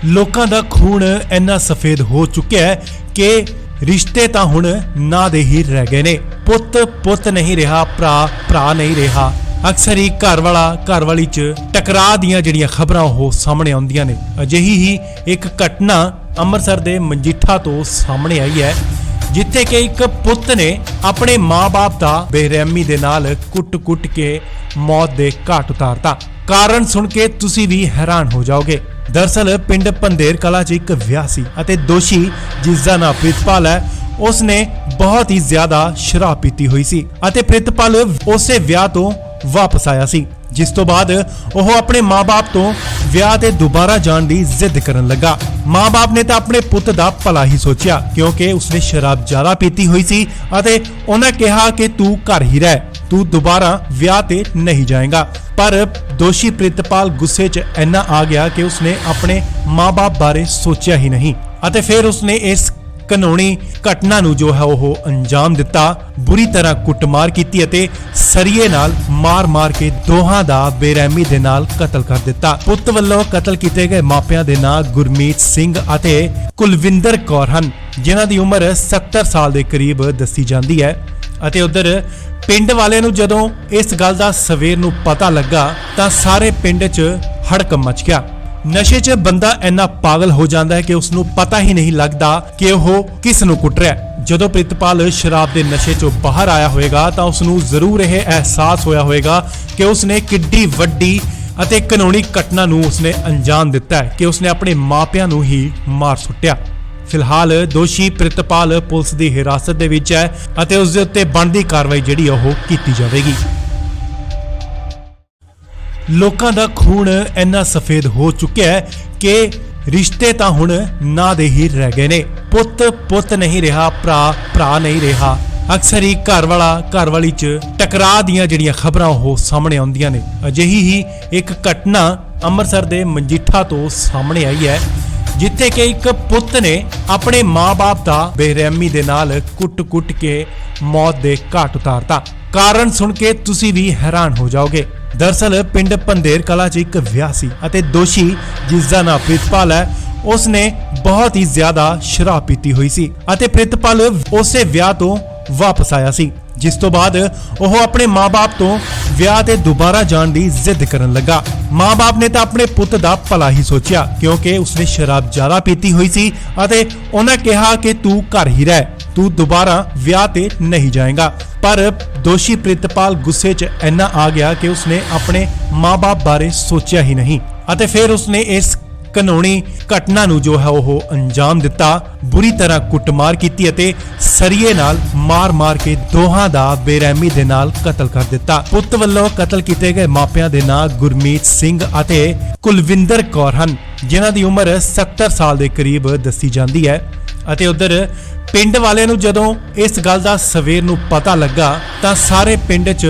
S1: ਲੋਕਾਂ ਦਾ ਖੂਨ ਇੰਨਾ ਸਫੇਦ ਹੋ ਚੁੱਕਿਆ ਹੈ ਕਿ ਰਿਸ਼ਤੇ ਤਾਂ ਹੁਣ ਨਾਂ ਦੇ ਹੀ ਰਹਿ ਗਏ ਨੇ। ਪੁੱਤ ਨਹੀਂ ਰਿਹਾ, ਭਰਾ ਨਹੀਂ ਰਿਹਾ। ਅਕਸਰ ਹੀ ਘਰ ਵਾਲੀ 'ਚ ਟਕਰਾਅ ਦੀਆਂ ਜਿਹੜੀਆਂ ਖਬਰਾਂ ਉਹ ਸਾਹਮਣੇ ਆਉਂਦੀਆਂ ਨੇ। ਅਜਿਹੀ ਹੀ ਇੱਕ ਘਟਨਾ ਅੰਮ੍ਰਿਤਸਰ ਦੇ ਮਜੀਠਾ ਤੋਂ ਸਾਹਮਣੇ ਆਈ ਹੈ, ਜਿੱਥੇ ਕਿ ਇੱਕ ਪੁੱਤ ਨੇ ਆਪਣੇ ਮਾਂ-ਬਾਪ ਦਾ ਬੇਰਹਿਮੀ ਦੇ ਨਾਲ ਕੁੱਟ-ਕੁੱਟ ਕੇ ਮੌਤ ਦੇ ਘਾਟ ਉਤਾਰਤਾ। ਕਾਰਨ ਸੁਣ ਕੇ ਤੁਸੀਂ ਵੀ ਹੈਰਾਨ ਹੋ ਜਾਓਗੇ। ਦਰਅਸਲ ਪਿੰਡ ਪੰਧੇਰ ਕਲਾਂ 'ਚ ਇੱਕ ਵਿਆਹ ਸੀ ਅਤੇ ਦੋਸ਼ੀ, ਜਿਸ ਦਾ ਨਾਮ ਪ੍ਰਿਤਪਾਲ ਹੈ, ਉਸਨੇ ਬਹੁਤ ਹੀ ਜ਼ਿਆਦਾ ਸ਼ਰਾਬ ਪੀਤੀ ਹੋਈ ਸੀ ਅਤੇ ਪ੍ਰਿਤਪਾਲ ਉਸੇ ਵਿਆਹ ਤੋਂ ਵਾਪਸ ਆਇਆ ਸੀ, ਜਿਸ ਤੋਂ ਬਾਅਦ ਉਹ ਆਪਣੇ ਮਾਂ-ਬਾਪ ਤੋਂ ਵਿਆਹ ਤੇ ਦੁਬਾਰਾ ਜਾਣ ਦੀ ਜ਼ਿੱਦ ਕਰਨ ਲੱਗਾ। ਮਾਂ-ਬਾਪ ਨੇ ਤਾਂ ਆਪਣੇ ਪੁੱਤ ਦਾ ਭਲਾ ਹੀ ਸੋਚਿਆ, ਕਿਉਂਕਿ ਉਸਨੇ ਸ਼ਰਾਬ ਜ਼ਿਆਦਾ ਪੀਤੀ ਹੋਈ ਸੀ ਅਤੇ ਉਹਨਾਂ ਕਿਹਾ ਕਿ ਤੂੰ ਘਰ ਹੀ ਰਹਿ, ਤੂੰ ਦੁਬਾਰਾ ਵਿਆਹ ਤੇ ਨਹੀਂ ਜਾਏਗਾ। ਪਰ ਦੋਸ਼ੀ ਪ੍ਰਿਤਪਾਲ ਗੁੱਸੇ 'ਚ ਇੰਨਾ ਆ ਗਿਆ ਕਿ ਉਸਨੇ ਆਪਣੇ ਮਾਂ-ਬਾਪ ਬਾਰੇ ਸੋਚਿਆ ਹੀ ਨਹੀਂ ਅਤੇ ਫਿਰ ਉਸਨੇ ਇਸ ਕਾਨੂੰਨੀ ਘਟਨਾ ਨੂੰ ਜੋ ਹੈ ਉਹ ਅੰਜਾਮ ਦਿੱਤਾ। ਬੁਰੀ ਤਰ੍ਹਾਂ ਕੁੱਟਮਾਰ ਕੀਤੀ ਅਤੇ ਸਰੀਏ ਨਾਲ ਮਾਰ-ਮਾਰ ਕੇ ਦੋਹਾਂ ਦਾ ਬੇਰਹਿਮੀ ਦੇ ਨਾਲ ਕਤਲ ਕਰ ਦਿੱਤਾ। ਪੁੱਤ ਵੱਲੋਂ ਕਤਲ ਕੀਤੇ ਗਏ ਮਾਪਿਆਂ ਦੇ ਨਾਂ ਗੁਰਮੀਤ ਸਿੰਘ ਅਤੇ ਕੁਲਵਿੰਦਰ ਕੌਰ ਹਨ, ਜਿਨ੍ਹਾਂ ਦੀ ਉਮਰ 70 ਸਾਲ ਦੇ ਕਰੀਬ ਦੱਸੀ ਜਾਂਦੀ ਹੈ। ਅਤੇ ਉਧਰ ਪਿੰਡ ਵਾਲਿਆਂ ਨੂੰ ਜਦੋਂ ਇਸ ਗੱਲ ਦਾ ਸਵੇਰ ਨੂੰ ਪਤਾ ਲੱਗਾ ਤਾਂ ਸਾਰੇ ਪਿੰਡ 'ਚ ਹੜਕੰਪ ਮਚ ਗਿਆ। ਨਸ਼ੇ 'ਚ ਬੰਦਾ ਇੰਨਾ ਪਾਗਲ ਹੋ ਜਾਂਦਾ ਹੈ ਕਿ ਉਸ ਨੂੰ ਪਤਾ ਹੀ ਨਹੀਂ ਲੱਗਦਾ ਕਿ ਉਹ ਕਿਸ ਨੂੰ ਕੁੱਟ ਰਿਹਾ ਹੈ। ਜਦੋਂ ਪ੍ਰਿਤਪਾਲ ਸ਼ਰਾਬ ਦੇ ਨਸ਼ੇ 'ਚੋਂ ਬਾਹਰ ਆਇਆ ਹੋਵੇਗਾ ਤਾਂ ਉਸ ਨੂੰ ਜ਼ਰੂਰ ਇਹ ਅਹਿਸਾਸ ਹੋਇਆ ਹੋਵੇਗਾ ਕਿ ਉਸਨੇ ਕਿੱਡੀ ਵੱਡੀ ਅਤੇ ਕਾਨੂੰਨੀ ਘਟਨਾ ਨੂੰ ਉਸਨੇ ਅੰਜਾਮ ਦਿੱਤਾ ਹੈ ਕਿ ਉਸਨੇ ਆਪਣੇ ਮਾਪਿਆਂ ਨੂੰ ਹੀ ਮਾਰ ਸੁੱਟਿਆ। ਫਿਲਹਾਲ ਦੋਸ਼ੀ ਪ੍ਰਿਤਪਾਲ ਪੁਲਿਸ ਦੀ ਹਿਰਾਸਤ ਦੇ ਵਿੱਚ ਹੈ ਅਤੇ ਉਸ ਦੇ ਉੱਤੇ ਬਣਦੀ ਕਾਰਵਾਈ ਜਿਹੜੀ ਉਹ ਕੀਤੀ ਜਾਵੇਗੀ। ਲੋਕਾਂ ਦਾ ਖੂਨ ਇੰਨਾ ਸਫੇਦ ਹੋ ਚੁੱਕਿਆ ਹੈ ਕਿ ਰਿਸ਼ਤੇ ਤਾਂ ਹੁਣ ਨਾਂ ਦੇ ਹੀ ਰਹਿ ਗਏ ਨੇ। ਪੁੱਤ ਨਹੀਂ ਰਿਹਾ, ਭਰਾ ਨਹੀਂ ਰਿਹਾ। ਅਕਸਰ ਹੀ ਘਰ ਵਾਲੀ 'ਚ ਟਕਰਾਅ ਦੀਆਂ ਜਿਹੜੀਆਂ ਖਬਰਾਂ ਉਹ ਸਾਹਮਣੇ ਆਉਂਦੀਆਂ ਨੇ। ਅਜਿਹੀ ਹੀ ਇੱਕ ਘਟਨਾ ਅੰਮ੍ਰਿਤਸਰ ਦੇ ਮਜੀਠਾ ਤੋਂ ਸਾਹਮਣੇ ਆਈ ਹੈ, ਜਿੱਥੇ ਕਿ ਇੱਕ ਪੁੱਤ ਨੇ ਆਪਣੇ ਮਾਂ-ਬਾਪ ਦਾ ਬੇਰਹਿਮੀ ਦੇ ਨਾਲ ਕੁੱਟ-ਕੁੱਟ ਕੇ ਮੌਤ ਦੇ ਘਾਟ ਉਤਾਰਤਾ। ਕਾਰਨ ਸੁਣ ਕੇ ਤੁਸੀਂ ਵੀ ਹੈਰਾਨ ਹੋ ਜਾਓਗੇ। ਦਰਅਸਲ ਪਿੰਡ ਪੰਧੇਰ ਕਲਾਂ 'ਚ ਇੱਕ ਵਿਆਹ ਸੀ ਅਤੇ ਦੋਸ਼ੀ, ਜਿਸ ਦਾ ਨਾਮ ਪ੍ਰਿਤਪਾਲ ਹੈ, ਉਸਨੇ ਬਹੁਤ ਹੀ ਜ਼ਿਆਦਾ ਸ਼ਰਾਬ ਪੀਤੀ ਹੋਈ ਸੀ ਅਤੇ ਪ੍ਰਿਤਪਾਲ ਉਸੇ ਵਿਆਹ ਤੋਂ ਵਾਪਸ ਆਇਆ ਸੀ, ਜਿਸ ਤੋਂ ਬਾਅਦ ਉਹ ਆਪਣੇ ਮਾਂ-ਬਾਪ ਤੋਂ ਵਿਆਹ ਤੇ ਦੁਬਾਰਾ ਜਾਣ ਦੀ ਜ਼ਿੱਦ ਕਰਨ ਲੱਗਾ। ਮਾਂ-ਬਾਪ ਨੇ ਤਾਂ ਆਪਣੇ ਪੁੱਤ ਦਾ ਭਲਾ ਹੀ ਸੋਚਿਆ, ਕਿਉਂਕਿ ਉਸਨੇ ਸ਼ਰਾਬ ਜ਼ਿਆਦਾ ਪੀਤੀ ਹੋਈ ਸੀ ਅਤੇ ਉਹਨਾਂ ਕਿਹਾ ਕਿ ਤੂੰ ਘਰ ਹੀ ਰਹਿ, ਤੂੰ ਦੁਬਾਰਾ ਵਿਆਹ ਤੇ ਨਹੀਂ ਜਾਏਗਾ। ਪਰ ਦੋਸ਼ੀ ਪ੍ਰਿਤਪਾਲ ਗੁੱਸੇ 'ਚ ਇੰਨਾ ਆ ਗਿਆ ਕਿ ਉਸਨੇ ਆਪਣੇ ਮਾਂ-ਬਾਪ ਬਾਰੇ ਸੋਚਿਆ ਹੀ ਨਹੀਂ ਅਤੇ ਫਿਰ ਉਸਨੇ ਇਸ ਕਾਨੂੰਨੀ ਘਟਨਾ ਨੂੰ ਜੋ ਹੈ ਉਹ ਅੰਜਾਮ ਦਿੱਤਾ। ਬੁਰੀ ਤਰ੍ਹਾਂ ਕੁੱਟਮਾਰ ਕੀਤੀ ਅਤੇ ਸਰੀਏ ਨਾਲ ਮਾਰ-ਮਾਰ ਕੇ ਦੋਹਾਂ ਦਾ ਬੇਰਹਿਮੀ ਦੇ ਨਾਲ ਕਤਲ ਕਰ ਦਿੱਤਾ। ਪੁੱਤ ਵੱਲੋਂ ਕਤਲ ਕੀਤੇ ਗਏ ਮਾਪਿਆਂ ਦੇ ਨਾਂ ਗੁਰਮੀਤ ਸਿੰਘ ਅਤੇ ਕੁਲਵਿੰਦਰ ਕੌਰ ਹਨ, ਜਿਨ੍ਹਾਂ ਦੀ ਉਮਰ 70 ਸਾਲ ਦੇ ਕਰੀਬ ਦੱਸੀ ਜਾਂਦੀ ਹੈ। ਅਤੇ ਉਧਰ ਪਿੰਡ ਵਾਲਿਆਂ ਨੂੰ ਜਦੋਂ ਇਸ ਗੱਲ ਦਾ ਸਵੇਰ ਨੂੰ ਪਤਾ ਲੱਗਾ ਤਾਂ ਸਾਰੇ ਪਿੰਡ 'ਚ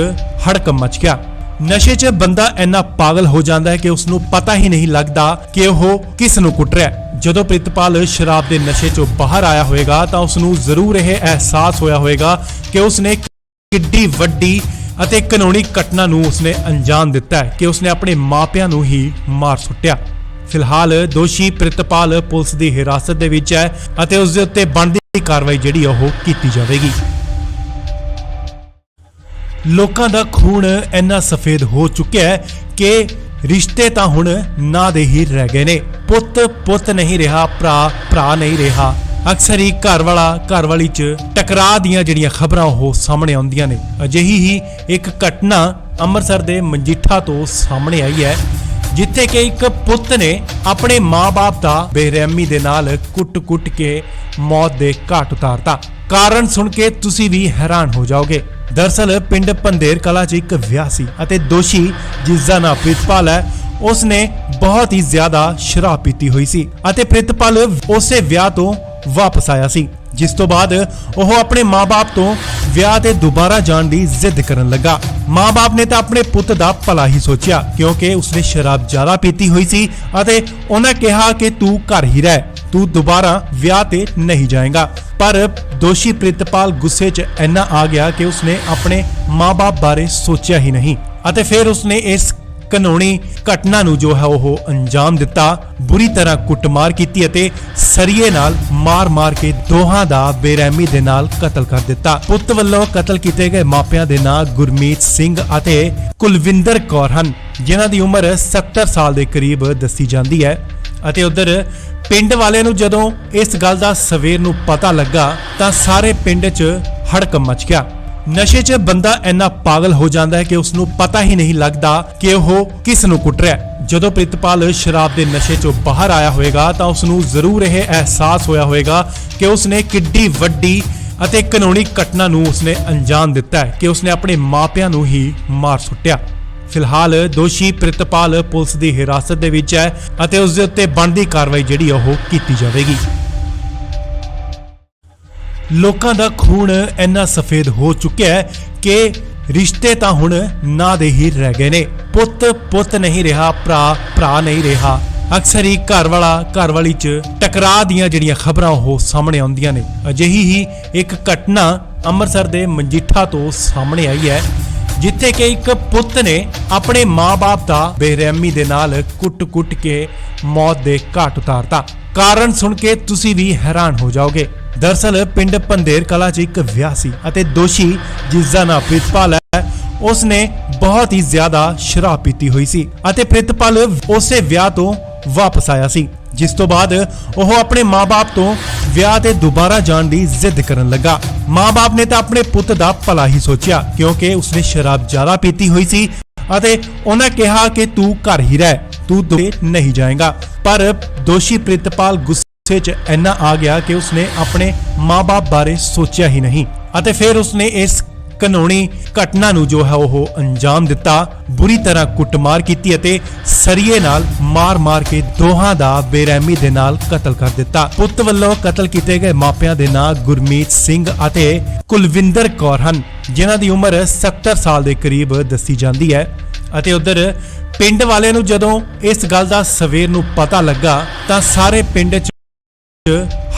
S1: ਹੜਕੰਪ ਮਚ ਗਿਆ। ਨਸ਼ੇ 'ਚ ਬੰਦਾ ਇੰਨਾ ਪਾਗਲ ਹੋ ਜਾਂਦਾ ਹੈ ਕਿ ਉਸ ਨੂੰ ਪਤਾ ਹੀ ਨਹੀਂ ਲੱਗਦਾ ਕਿ ਉਹ ਕਿਸ ਨੂੰ ਕੁੱਟ ਰਿਹਾ ਹੈ। ਜਦੋਂ ਪ੍ਰਿਤਪਾਲ ਸ਼ਰਾਬ ਦੇ ਨਸ਼ੇ 'ਚੋਂ ਬਾਹਰ ਆਇਆ ਹੋਵੇਗਾ ਤਾਂ ਉਸ ਨੂੰ ਜ਼ਰੂਰ ਇਹ ਅਹਿਸਾਸ ਹੋਇਆ ਹੋਵੇਗਾ ਕਿ ਉਸਨੇ ਕਿੱਡੀ ਵੱਡੀ ਅਤੇ ਕਾਨੂੰਨੀ ਘਟਨਾ ਨੂੰ ਉਸਨੇ ਅੰਜਾਮ ਦਿੱਤਾ ਹੈ ਕਿ ਉਸਨੇ ਆਪਣੇ ਮਾਪਿਆਂ ਨੂੰ ਹੀ ਮਾਰ ਸੁੱਟਿਆ। ਫਿਲਹਾਲ ਦੋਸ਼ੀ ਪ੍ਰਿਤਪਾਲ ਪੁਲਿਸ ਦੀ ਹਿਰਾਸਤ ਦੇ ਵਿੱਚ ਹੈ ਅਤੇ ਉਸ ਦੇ ਉੱਤੇ ਬਣਦੀ ਕਾਰਵਾਈ ਜਿਹੜੀ ਉਹ ਕੀਤੀ ਜਾਵੇਗੀ। ਲੋਕਾਂ ਦਾ ਖੂਨ ਇੰਨਾ ਸਫੇਦ ਹੋ ਚੁੱਕਿਆ ਹੈ ਕਿ ਰਿਸ਼ਤੇ ਤਾਂ ਹੁਣ ਨਾਂ ਦੇ ਹੀ ਰਹਿ ਗਏ ਨੇ। ਪੁੱਤ ਨਹੀਂ ਰਿਹਾ, ਭਰਾ ਨਹੀਂ ਰਿਹਾ। ਅਕਸਰ ਹੀ ਘਰ ਵਾਲੀ 'ਚ ਟਕਰਾਅ ਦੀਆਂ ਜਿਹੜੀਆਂ ਖਬਰਾਂ ਉਹ ਸਾਹਮਣੇ ਆਉਂਦੀਆਂ ਨੇ। ਅਜਿਹੀ ਹੀ ਇੱਕ ਘਟਨਾ ਅੰਮ੍ਰਿਤਸਰ ਦੇ ਮਜੀਠਾ ਤੋਂ ਸਾਹਮਣੇ ਆਈ ਹੈ, ਜਿੱਥੇ ਕਿ ਇੱਕ ਪੁੱਤ ਨੇ ਆਪਣੇ ਮਾਂ-ਬਾਪ ਦਾ ਬੇਰਹਿਮੀ ਦੇ ਨਾਲ ਕੁੱਟ-ਕੁੱਟ ਕੇ ਮੌਤ ਦੇ ਘਾਟ ਉਤਾਰਤਾ। ਕਾਰਨ ਸੁਣ ਕੇ ਤੁਸੀਂ ਵੀ ਹੈਰਾਨ ਹੋ ਜਾਓਗੇ। ਦਰਅਸਲ ਪਿੰਡ ਪੰਧੇਰ ਕਲਾਂ 'ਚ ਇੱਕ ਵਿਆਹ ਸੀ ਅਤੇ ਦੋਸ਼ੀ, ਜਿਸ ਦਾ ਨਾਮ ਪ੍ਰਿਤਪਾਲ ਹੈ, ਉਸਨੇ ਬਹੁਤ ਹੀ ਜ਼ਿਆਦਾ ਸ਼ਰਾਬ ਪੀਤੀ ਹੋਈ ਸੀ ਅਤੇ ਪ੍ਰਿਤਪਾਲ ਉਸੇ ਵਿਆਹ ਤੋਂ ਵਾਪਸ ਆਇਆ ਸੀ, ਜਿਸ ਤੋਂ ਬਾਅਦ ਉਹ ਆਪਣੇ ਮਾਂ-ਬਾਪ ਤੋਂ ਵਿਆਹ ਤੇ ਦੁਬਾਰਾ ਜਾਣ ਦੀ ਜ਼ਿੱਦ ਕਰਨ ਲੱਗਾ। ਮਾਂ-ਬਾਪ ਨੇ ਤਾਂ ਆਪਣੇ ਪੁੱਤ ਦਾ ਭਲਾ ਹੀ ਸੋਚਿਆ, ਕਿਉਂਕਿ ਉਸਨੇ ਸ਼ਰਾਬ ਜ਼ਿਆਦਾ ਪੀਤੀ ਹੋਈ ਸੀ ਅਤੇ ਉਹਨਾਂ ਕਿਹਾ ਕਿ ਤੂੰ ਘਰ ਹੀ ਰਹਿ, ਤੂੰ ਦੁਬਾਰਾ ਵਿਆਹ ਤੇ ਨਹੀਂ ਜਾਏਗਾ। ਪਰ ਦੋਸ਼ੀ ਪ੍ਰਿਤਪਾਲ ਗੁੱਸੇ 'ਚ ਇੰਨਾ ਆ ਗਿਆ ਕਿ ਉਸਨੇ ਆਪਣੇ ਮਾਂ-ਬਾਪ ਬਾਰੇ ਸੋਚਿਆ ਹੀ ਨਹੀਂ ਅਤੇ ਫਿਰ ਉਸਨੇ ਇਸ ਘਿਨੌਣੀ ਘਟਨਾ ਨੂੰ ਜੋ ਹੈ ਉਹ ਅੰਜਾਮ ਦਿੱਤਾ। ਬੁਰੀ ਤਰ੍ਹਾਂ ਕੁੱਟਮਾਰ ਕੀਤੀ ਅਤੇ ਸਰੀਏ ਨਾਲ ਮਾਰ-ਮਾਰ ਕੇ ਦੋਹਾਂ ਦਾ ਬੇਰਹਿਮੀ ਦੇ ਨਾਲ ਕਤਲ ਕਰ ਦਿੱਤਾ। ਪੁੱਤ ਵੱਲੋਂ ਕਤਲ ਕੀਤੇ ਗਏ ਮਾਪਿਆਂ ਦੇ ਨਾਂ ਗੁਰਮੀਤ ਸਿੰਘ ਅਤੇ ਕੁਲਵਿੰਦਰ ਕੌਰ ਹਨ, ਜਿਨ੍ਹਾਂ ਦੀ ਉਮਰ 70 ਸਾਲ ਦੇ ਕਰੀਬ ਦੱਸੀ ਜਾਂਦੀ ਹੈ। ਅਤੇ ਉਧਰ ਪਿੰਡ ਵਾਲਿਆਂ ਨੂੰ ਜਦੋਂ ਇਸ ਗੱਲ ਦਾ ਸਵੇਰ ਨੂੰ ਪਤਾ ਲੱਗਾ ਤਾਂ ਸਾਰੇ ਪਿੰਡ 'ਚ ਹੜਕੰਪ ਮਚ ਗਿਆ। ਨਸ਼ੇ 'ਚ ਬੰਦਾ ਇੰਨਾ ਪਾਗਲ ਹੋ ਜਾਂਦਾ ਹੈ ਕਿ ਉਸ ਨੂੰ ਪਤਾ ਹੀ ਨਹੀਂ ਲੱਗਦਾ ਕਿ ਉਹ ਕਿਸ ਨੂੰ ਕੁੱਟ ਰਿਹਾ ਹੈ। ਜਦੋਂ ਪ੍ਰਿਤਪਾਲ ਸ਼ਰਾਬ ਦੇ ਨਸ਼ੇ 'ਚੋਂ ਬਾਹਰ ਆਇਆ ਹੋਵੇਗਾ ਤਾਂ ਉਸ ਨੂੰ ਜ਼ਰੂਰ ਇਹ ਅਹਿਸਾਸ ਹੋਇਆ ਹੋਵੇਗਾ ਕਿ ਉਸ ਨੇ ਕਿੱਡੀ ਵੱਡੀ ਅਤੇ ਕਾਨੂੰਨੀ ਘਟਨਾ ਨੂੰ ਉਸਨੇ ਅੰਜਾਮ ਦਿੱਤਾ ਹੈ ਕਿ ਉਸਨੇ ਆਪਣੇ ਮਾਪਿਆਂ ਨੂੰ ਹੀ ਮਾਰ ਸੁੱਟਿਆ। ਫਿਲਹਾਲ ਦੋਸ਼ੀ ਪ੍ਰਿਤਪਾਲ ਪੁਲਿਸ ਦੀ ਹਿਰਾਸਤ ਦੇ ਵਿੱਚ ਹੈ ਅਤੇ ਉਸ ਦੇ ਉੱਤੇ ਬਣਦੀ ਕਾਰਵਾਈ ਜਿਹੜੀ ਉਹ ਕੀਤੀ ਜਾਵੇਗੀ। ਲੋਕਾਂ ਦਾ ਖੂਨ ਇੰਨਾ ਸਫੇਦ ਹੋ ਚੁੱਕਿਆ ਹੈ ਕਿ ਰਿਸ਼ਤੇ ਤਾਂ ਹੁਣ ਨਾਂ ਦੇ ਹੀ ਰਹਿ ਗਏ ਨੇ। ਪੁੱਤ ਨਹੀਂ ਰਿਹਾ, ਭਰਾ ਨਹੀਂ ਰਿਹਾ। ਅਕਸਰ ਹੀ ਘਰ ਵਾਲੀ 'ਚ ਟਕਰਾਅ ਦੀਆਂ ਜਿਹੜੀਆਂ ਖਬਰਾਂ ਉਹ ਸਾਹਮਣੇ ਆਉਂਦੀਆਂ ਨੇ। ਅਜਿਹੀ ਹੀ ਇੱਕ ਘਟਨਾ ਅੰਮ੍ਰਿਤਸਰ ਦੇ ਮਜੀਠਾ ਤੋਂ ਸਾਹਮਣੇ ਆਈ ਹੈ, ਜਿੱਥੇ ਕਿ ਇੱਕ ਪੁੱਤ ਨੇ ਆਪਣੇ ਮਾਂ-ਬਾਪ ਦਾ ਬੇਰਹਿਮੀ ਦੇ ਨਾਲ ਕੁੱਟ-ਕੁੱਟ ਕੇ ਮੌਤ ਦੇ ਘਾਟ ਉਤਾਰਤਾ। ਕਾਰਨ ਸੁਣ ਕੇ ਤੁਸੀਂ ਵੀ ਹੈਰਾਨ ਹੋ ਜਾਓਗੇ। ਦਰਅਸਲ ਪਿੰਡ ਪੰਧੇਰ ਕਲਾਂ 'ਚ ਇੱਕ ਵਿਆਹ ਸੀ ਅਤੇ ਦੋਸ਼ੀ ਜਿਸ ਦਾ ਨਾਮ ਪ੍ਰਿਤਪਾਲ ਹੈ, ਉਸਨੇ ਬਹੁਤ ਹੀ ਜ਼ਿਆਦਾ ਸ਼ਰਾਬ ਪੀਤੀ ਹੋਈ ਸੀ ਅਤੇ ਪ੍ਰਿਤਪਾਲ ਉਸੇ ਵਿਆਹ ਤੋਂ ਵਾਪਸ ਆਇਆ ਸੀ, ਜਿਸ ਤੋਂ ਬਾਅਦ ਉਹ ਆਪਣੇ ਮਾਂ-ਬਾਪ ਤੋਂ ਵਿਆਹ ਤੇ ਦੁਬਾਰਾ ਜਾਣ ਦੀ ਜ਼ਿੱਦ ਕਰਨ ਲੱਗਾ। ਮਾਂ-ਬਾਪ ਨੇ ਤਾਂ ਆਪਣੇ ਪੁੱਤ ਦਾ ਭਲਾ ਹੀ ਸੋਚਿਆ, ਕਿਉਂਕਿ ਉਸਨੇ ਸ਼ਰਾਬ ਜ਼ਿਆਦਾ ਪੀਤੀ ਹੋਈ ਸੀ ਅਤੇ ਉਹਨਾਂ ਕਿਹਾ ਕਿ ਤੂੰ ਘਰ ਹੀ ਰਹਿ, ਤੂੰ ਦੁਬਈ ਨਹੀਂ ਜਾਏਗਾ। ਪਰ ਦੋਸ਼ੀ ਪ੍ਰਿਤਪਾਲ ਗੁੱਸੇ 'ਚ ਇੰਨਾ ਆ ਗਿਆ ਕਿ ਉਸਨੇ ਆਪਣੇ ਮਾਂ-ਬਾਪ ਬਾਰੇ ਸੋਚਿਆ ਹੀ ਨਹੀਂ ਅਤੇ ਫਿਰ ਉਸਨੇ ਇਸ ਕਾਨੂੰਨੀ ਘਟਨਾ ਨੂੰ ਜੋ ਹੈ ਉਹ ਅੰਜਾਮ ਦਿੱਤਾ। ਬੁਰੀ ਤਰ੍ਹਾਂ ਕੁੱਟਮਾਰ ਕੀਤੀ ਅਤੇ ਸਰੀਏ ਨਾਲ ਮਾਰ-ਮਾਰ ਕੇ ਦੋਹਾਂ ਦਾ ਬੇਰਹਿਮੀ ਦੇ ਨਾਲ ਕਤਲ ਕਰ ਦਿੱਤਾ। ਪੁੱਤ ਵੱਲੋਂ ਕਤਲ ਕੀਤੇ ਗਏ ਮਾਪਿਆਂ ਦੇ ਨਾਂ ਗੁਰਮੀਤ ਸਿੰਘ ਅਤੇ ਕੁਲਵਿੰਦਰ ਕੌਰ ਹਨ, ਜਿਨ੍ਹਾਂ ਦੀ ਉਮਰ 70 ਸਾਲ ਦੇ ਕਰੀਬ ਦੱਸੀ ਜਾਂਦੀ ਹੈ। ਅਤੇ ਉਧਰ ਪਿੰਡ ਵਾਲਿਆਂ ਨੂੰ ਜਦੋਂ ਇਸ ਗੱਲ ਦਾ ਸਵੇਰ ਨੂੰ ਪਤਾ ਲੱਗਾ ਤਾਂ ਸਾਰੇ ਪਿੰਡ 'ਚ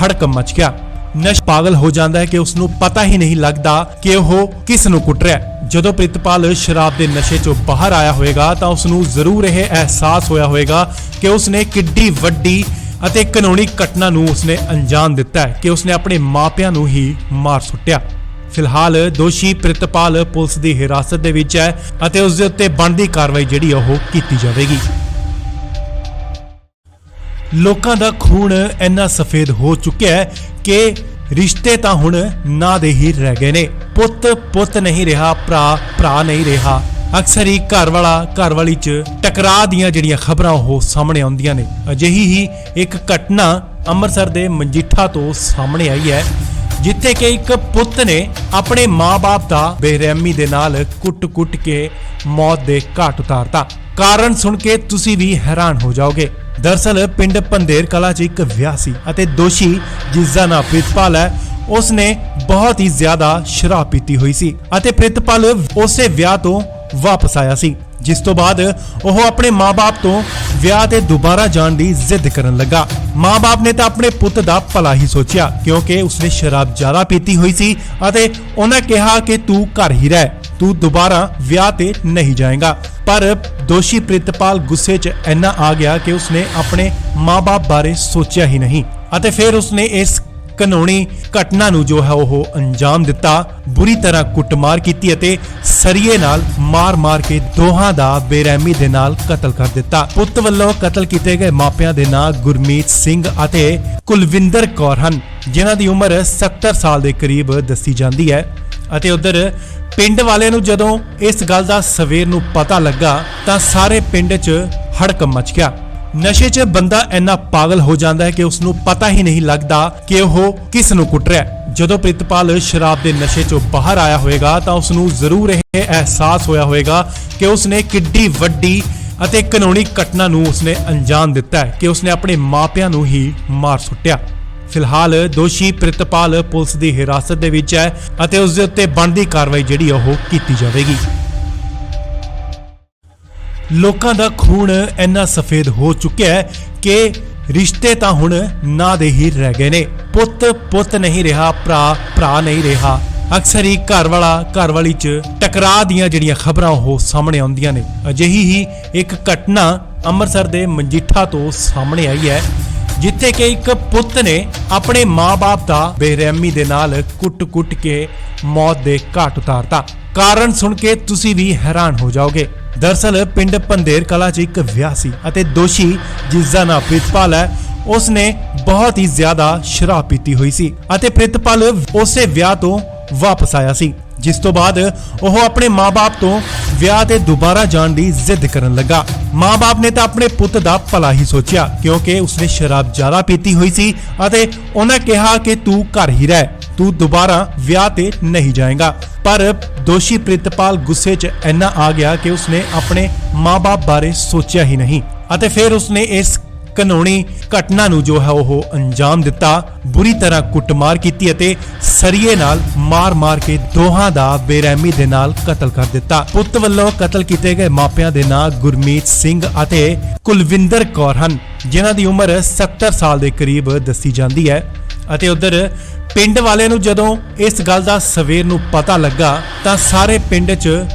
S1: ਹੜਕੰਪ ਮਚ ਗਿਆ। ਨਸ਼ਾ ਪਾਗਲ ਹੋ ਜਾਂਦਾ ਹੈ ਕਿ ਉਸ ਨੂੰ ਪਤਾ ਹੀ ਨਹੀਂ ਲੱਗਦਾ ਕਿ ਉਹ ਕਿਸ ਨੂੰ ਕੁੱਟ ਰਿਹਾ ਹੈ। ਜਦੋਂ ਪ੍ਰਿਤਪਾਲ ਸ਼ਰਾਬ ਦੇ ਨਸ਼ੇ 'ਚੋਂ ਬਾਹਰ ਆਇਆ ਹੋਵੇਗਾ ਤਾਂ ਉਸ ਨੂੰ ਜ਼ਰੂਰ ਇਹ ਅਹਿਸਾਸ ਹੋਇਆ ਹੋਵੇਗਾ ਕਿ ਉਸ ਨੇ ਕਿੱਡੀ ਵੱਡੀ ਅਤੇ ਕਾਨੂੰਨੀ ਘਟਨਾ ਨੂੰ ਉਸਨੇ ਅੰਜਾਮ ਦਿੱਤਾ ਹੈ ਕਿ ਉਸਨੇ ਆਪਣੇ ਮਾਪਿਆਂ ਨੂੰ ਹੀ ਮਾਰ ਸੁੱਟਿਆ। ਫਿਲਹਾਲ ਦੋਸ਼ੀ ਪ੍ਰਿਤਪਾਲ ਪੁਲਿਸ ਦੀ ਹਿਰਾਸਤ ਦੇ ਵਿੱਚ ਹੈ ਅਤੇ ਉਸ ਦੇ ਉੱਤੇ ਬਣਦੀ ਕਾਰਵਾਈ ਜਿਹੜੀ ਉਹ ਕੀਤੀ ਜਾਵੇਗੀ। ਲੋਕਾਂ ਦਾ ਖੂਨ ਇੰਨਾ ਸਫੇਦ ਹੋ ਚੁੱਕਿਆ ਹੈ ਕਿ ਰਿਸ਼ਤੇ ਤਾਂ ਹੁਣ ਨਾਂ ਦੇ ਹੀ ਰਹਿ ਗਏ ਨੇ। ਪੁੱਤ ਨਹੀਂ ਰਿਹਾ, ਭਰਾ ਨਹੀਂ ਰਿਹਾ। ਅਕਸਰ ਹੀ ਘਰ ਵਾਲੀ 'ਚ ਟਕਰਾਅ ਦੀਆਂ ਜਿਹੜੀਆਂ ਖਬਰਾਂ ਉਹ ਸਾਹਮਣੇ ਆਉਂਦੀਆਂ ਨੇ। ਅਜਿਹੀ ਹੀ ਇੱਕ ਘਟਨਾ ਅੰਮ੍ਰਿਤਸਰ ਦੇ ਮਜੀਠਾ ਤੋਂ ਸਾਹਮਣੇ ਆਈ ਹੈ, ਜਿੱਥੇ ਕਿ ਇੱਕ ਪੁੱਤ ਨੇ ਆਪਣੇ ਮਾਂ-ਬਾਪ ਦਾ ਬੇਰਹਿਮੀ ਦੇ ਨਾਲ ਕੁੱਟ-ਕੁੱਟ ਕੇ ਮੌਤ ਦੇ ਘਾਟ ਉਤਾਰਤਾ। ਕਾਰਨ ਸੁਣ ਕੇ ਤੁਸੀਂ ਵੀ ਹੈਰਾਨ ਹੋ ਜਾਓਗੇ। ਦਰਅਸਲ ਪਿੰਡ ਪੰਧੇਰ ਕਲਾਂ 'ਚ ਇੱਕ ਵਿਆਹ ਸੀ ਅਤੇ ਦੋਸ਼ੀ ਜਿਸ ਦਾ ਨਾਮ ਪ੍ਰਿਤਪਾਲ ਹੈ, ਉਸਨੇ ਬਹੁਤ ਹੀ ਜ਼ਿਆਦਾ ਸ਼ਰਾਬ ਪੀਤੀ ਹੋਈ ਸੀ ਅਤੇ ਪ੍ਰਿਤਪਾਲ ਉਸੇ ਵਿਆਹ ਤੋਂ ਵਾਪਸ ਆਇਆ ਸੀ, ਜਿਸ ਤੋਂ ਬਾਅਦ ਉਹ ਆਪਣੇ ਮਾਂ-ਬਾਪ ਤੋਂ ਵਿਆਹ ਤੇ ਦੁਬਾਰਾ ਜਾਣ ਦੀ ਜ਼ਿੱਦ ਕਰਨ ਲੱਗਾ। ਮਾਂ-ਬਾਪ ਨੇ ਤਾਂ ਆਪਣੇ ਪੁੱਤ ਦਾ ਭਲਾ ਹੀ ਸੋਚਿਆ, ਕਿਉਂਕਿ ਉਸਨੇ ਸ਼ਰਾਬ ਜ਼ਿਆਦਾ ਪੀਤੀ ਹੋਈ ਸੀ ਅਤੇ ਉਹਨਾਂ ਕਿਹਾ ਕਿ ਤੂੰ ਘਰ ਹੀ ਰਹਿ, ਤੂੰ ਦੁਬਾਰਾ ਵਿਆਹ ਤੇ ਨਹੀਂ ਜਾਏਗਾ। ਪਰ ਦੋਸ਼ੀ ਪ੍ਰਿਤਪਾਲ ਗੁੱਸੇ 'ਚ ਇੰਨਾ ਆ ਗਿਆ ਕਿ ਉਸਨੇ ਆਪਣੇ ਮਾਂ-ਬਾਪ ਬਾਰੇ ਸੋਚਿਆ ਹੀ ਨਹੀਂ ਅਤੇ ਫਿਰ ਉਸਨੇ ਇਸ ਕਾਨੂੰਨੀ ਘਟਨਾ ਨੂੰ ਜੋ ਹੈ ਉਹ ਅੰਜਾਮ ਦਿੱਤਾ। ਬੁਰੀ ਤਰ੍ਹਾਂ ਕੁੱਟਮਾਰ ਕੀਤੀ ਅਤੇ ਸਰੀਏ ਨਾਲ ਮਾਰ-ਮਾਰ ਕੇ ਦੋਹਾਂ ਦਾ ਬੇਰਹਿਮੀ ਦੇ ਨਾਲ ਕਤਲ ਕਰ ਦਿੱਤਾ। ਪੁੱਤ ਵੱਲੋਂ ਕਤਲ ਕੀਤੇ ਗਏ ਮਾਪਿਆਂ ਦੇ ਨਾਂ ਗੁਰਮੀਤ ਸਿੰਘ ਅਤੇ ਕੁਲਵਿੰਦਰ ਕੌਰ ਹਨ, ਜਿਨ੍ਹਾਂ ਦੀ ਉਮਰ 70 ਸਾਲ ਦੇ ਕਰੀਬ ਦੱਸੀ ਜਾਂਦੀ ਹੈ। ਅਤੇ ਉਧਰ ਪਿੰਡ ਵਾਲਿਆਂ ਨੂੰ ਜਦੋਂ ਇਸ ਗੱਲ ਦਾ ਸਵੇਰ ਨੂੰ ਪਤਾ ਲੱਗਾ ਤਾਂ ਸਾਰੇ ਪਿੰਡ 'ਚ ਹੜਕੰਪ ਮਚ ਗਿਆ। ਨਸ਼ੇ 'ਚ ਬੰਦਾ ਇੰਨਾ ਪਾਗਲ ਹੋ ਜਾਂਦਾ ਹੈ ਕਿ ਉਸ ਨੂੰ ਪਤਾ ਹੀ ਨਹੀਂ ਲੱਗਦਾ ਕਿ ਉਹ ਕਿਸ ਨੂੰ ਕੁੱਟ ਰਿਹਾ ਹੈ। ਜਦੋਂ ਪ੍ਰਿਤਪਾਲ ਸ਼ਰਾਬ ਦੇ ਨਸ਼ੇ 'ਚੋਂ ਬਾਹਰ ਆਇਆ ਹੋਵੇਗਾ ਤਾਂ ਉਸ ਨੂੰ ਜ਼ਰੂਰ ਇਹ ਅਹਿਸਾਸ ਹੋਇਆ ਹੋਵੇਗਾ ਕਿ ਉਸ ਨੇ ਕਿੱਡੀ ਵੱਡੀ ਅਤੇ ਕਾਨੂੰਨੀ ਘਟਨਾ ਨੂੰ ਉਸਨੇ ਅੰਜਾਮ ਦਿੱਤਾ ਹੈ ਕਿ ਉਸਨੇ ਆਪਣੇ ਮਾਪਿਆਂ ਨੂੰ ਹੀ ਮਾਰ ਸੁੱਟਿਆ। ਫਿਲਹਾਲ ਦੋਸ਼ੀ ਪ੍ਰਿਤਪਾਲ ਪੁਲਿਸ ਦੀ ਹਿਰਾਸਤ ਦੇ ਵਿੱਚ ਹੈ ਅਤੇ ਉਸ ਦੇ ਉੱਤੇ ਬਣਦੀ ਕਾਰਵਾਈ ਜਿਹੜੀ ਉਹ ਕੀਤੀ ਜਾਵੇਗੀ। ਲੋਕਾਂ ਦਾ ਖੂਨ ਇੰਨਾ ਸਫੇਦ ਹੋ ਚੁੱਕਿਆ ਹੈ ਕਿ ਰਿਸ਼ਤੇ ਤਾਂ ਹੁਣ ਨਾਂ ਦੇ ਹੀ ਰਹਿ ਗਏ ਨੇ। ਪੁੱਤ ਨਹੀਂ ਰਿਹਾ, ਭਰਾ ਨਹੀਂ ਰਿਹਾ। ਅਕਸਰ ਹੀ ਘਰ ਵਾਲੀ 'ਚ ਟਕਰਾਅ ਦੀਆਂ ਜਿਹੜੀਆਂ ਖਬਰਾਂ ਉਹ ਸਾਹਮਣੇ ਆਉਂਦੀਆਂ ਨੇ। ਅਜਿਹੀ ਹੀ ਇੱਕ ਘਟਨਾ ਅੰਮ੍ਰਿਤਸਰ ਦੇ ਮਜੀਠਾ ਤੋਂ ਸਾਹਮਣੇ ਆਈ ਹੈ, ਜਿੱਥੇ ਕਿ ਇੱਕ ਪੁੱਤ ਨੇ ਆਪਣੇ ਮਾਂ-ਬਾਪ ਦਾ ਬੇਰਹਿਮੀ ਦੇ ਨਾਲ ਕੁੱਟ-ਕੁੱਟ ਕੇ ਮੌਤ ਦੇ ਘਾਟ ਉਤਾਰਤਾ। ਕਾਰਨ ਸੁਣ ਕੇ ਤੁਸੀਂ ਵੀ ਹੈਰਾਨ ਹੋ ਜਾਓਗੇ। ਦਰਅਸਲ ਪਿੰਡ ਪੰਧੇਰ ਕਲਾਂ 'ਚ ਇੱਕ ਵਿਆਹ ਸੀ ਅਤੇ ਦੋਸ਼ੀ ਜਿਸ ਦਾ ਨਾਮ ਪ੍ਰਿਤਪਾਲ ਹੈ, ਉਸਨੇ ਬਹੁਤ ਹੀ ਜ਼ਿਆਦਾ ਸ਼ਰਾਬ ਪੀਤੀ ਹੋਈ ਸੀ ਅਤੇ ਪ੍ਰਿਤਪਾਲ ਉਸੇ ਵਿਆਹ ਤੋਂ ਵਾਪਸ ਆਇਆ ਸੀ, ਜਿਸ ਤੋਂ ਬਾਅਦ ਉਹ ਆਪਣੇ ਮਾਂ-ਬਾਪ ਤੋਂ ਵਿਆਹ ਤੇ ਦੁਬਾਰਾ ਜਾਣ ਦੀ ਜ਼ਿੱਦ ਕਰਨ ਲੱਗਾ। ਮਾਂ-ਬਾਪ ਨੇ ਤਾਂ ਆਪਣੇ ਪੁੱਤ ਦਾ ਭਲਾ ਹੀ ਸੋਚਿਆ, ਕਿਉਂਕਿ ਉਸਨੇ ਸ਼ਰਾਬ ਜ਼ਿਆਦਾ ਪੀਤੀ ਹੋਈ ਸੀ ਅਤੇ ਉਹਨਾਂ ਕਿਹਾ ਕਿ ਤੂੰ ਘਰ ਹੀ ਰਹਿ, ਤੂੰ ਦੁਬਾਰਾ ਵਿਆਹ ਤੇ ਨਹੀਂ ਜਾਏਗਾ। ਪਰ ਦੋਸ਼ੀ ਪ੍ਰਿਤਪਾਲ ਗੁੱਸੇ 'ਚ ਇੰਨਾ ਆ ਗਿਆ ਕਿ ਉਸਨੇ ਆਪਣੇ ਮਾਂ-ਬਾਪ ਬਾਰੇ ਸੋਚਿਆ ਹੀ ਨਹੀਂ ਅਤੇ ਫਿਰ ਉਸਨੇ ਇਸ ਕਾਨੂੰਨੀ ਘਟਨਾ ਨੂੰ ਜੋ ਹੈ ਉਹ ਅੰਜਾਮ ਦਿੱਤਾ। ਬੁਰੀ ਤਰ੍ਹਾਂ ਕੁੱਟਮਾਰ ਕੀਤੀ ਅਤੇ ਸਰੀਏ ਨਾਲ ਮਾਰ-ਮਾਰ ਕੇ ਦੋਹਾਂ ਦਾ ਬੇਰਹਿਮੀ ਦੇ ਨਾਲ ਕਤਲ ਕਰ ਦਿੱਤਾ। ਪੁੱਤ ਵੱਲੋਂ ਕਤਲ ਕੀਤੇ ਗਏ ਮਾਪਿਆਂ ਦੇ ਨਾਂ ਗੁਰਮੀਤ ਸਿੰਘ ਅਤੇ ਕੁਲਵਿੰਦਰ ਕੌਰ ਹਨ, ਜਿਨ੍ਹਾਂ ਦੀ ਉਮਰ 70 ਸਾਲ ਦੇ ਕਰੀਬ ਦੱਸੀ ਜਾਂਦੀ ਹੈ। ਅਤੇ ਉਧਰ ਪਿੰਡ ਵਾਲਿਆਂ ਨੂੰ ਜਦੋਂ ਇਸ ਗੱਲ ਦਾ ਸਵੇਰ ਨੂੰ ਪਤਾ ਲੱਗਾ ਤਾਂ ਸਾਰੇ ਪਿੰਡ 'ਚ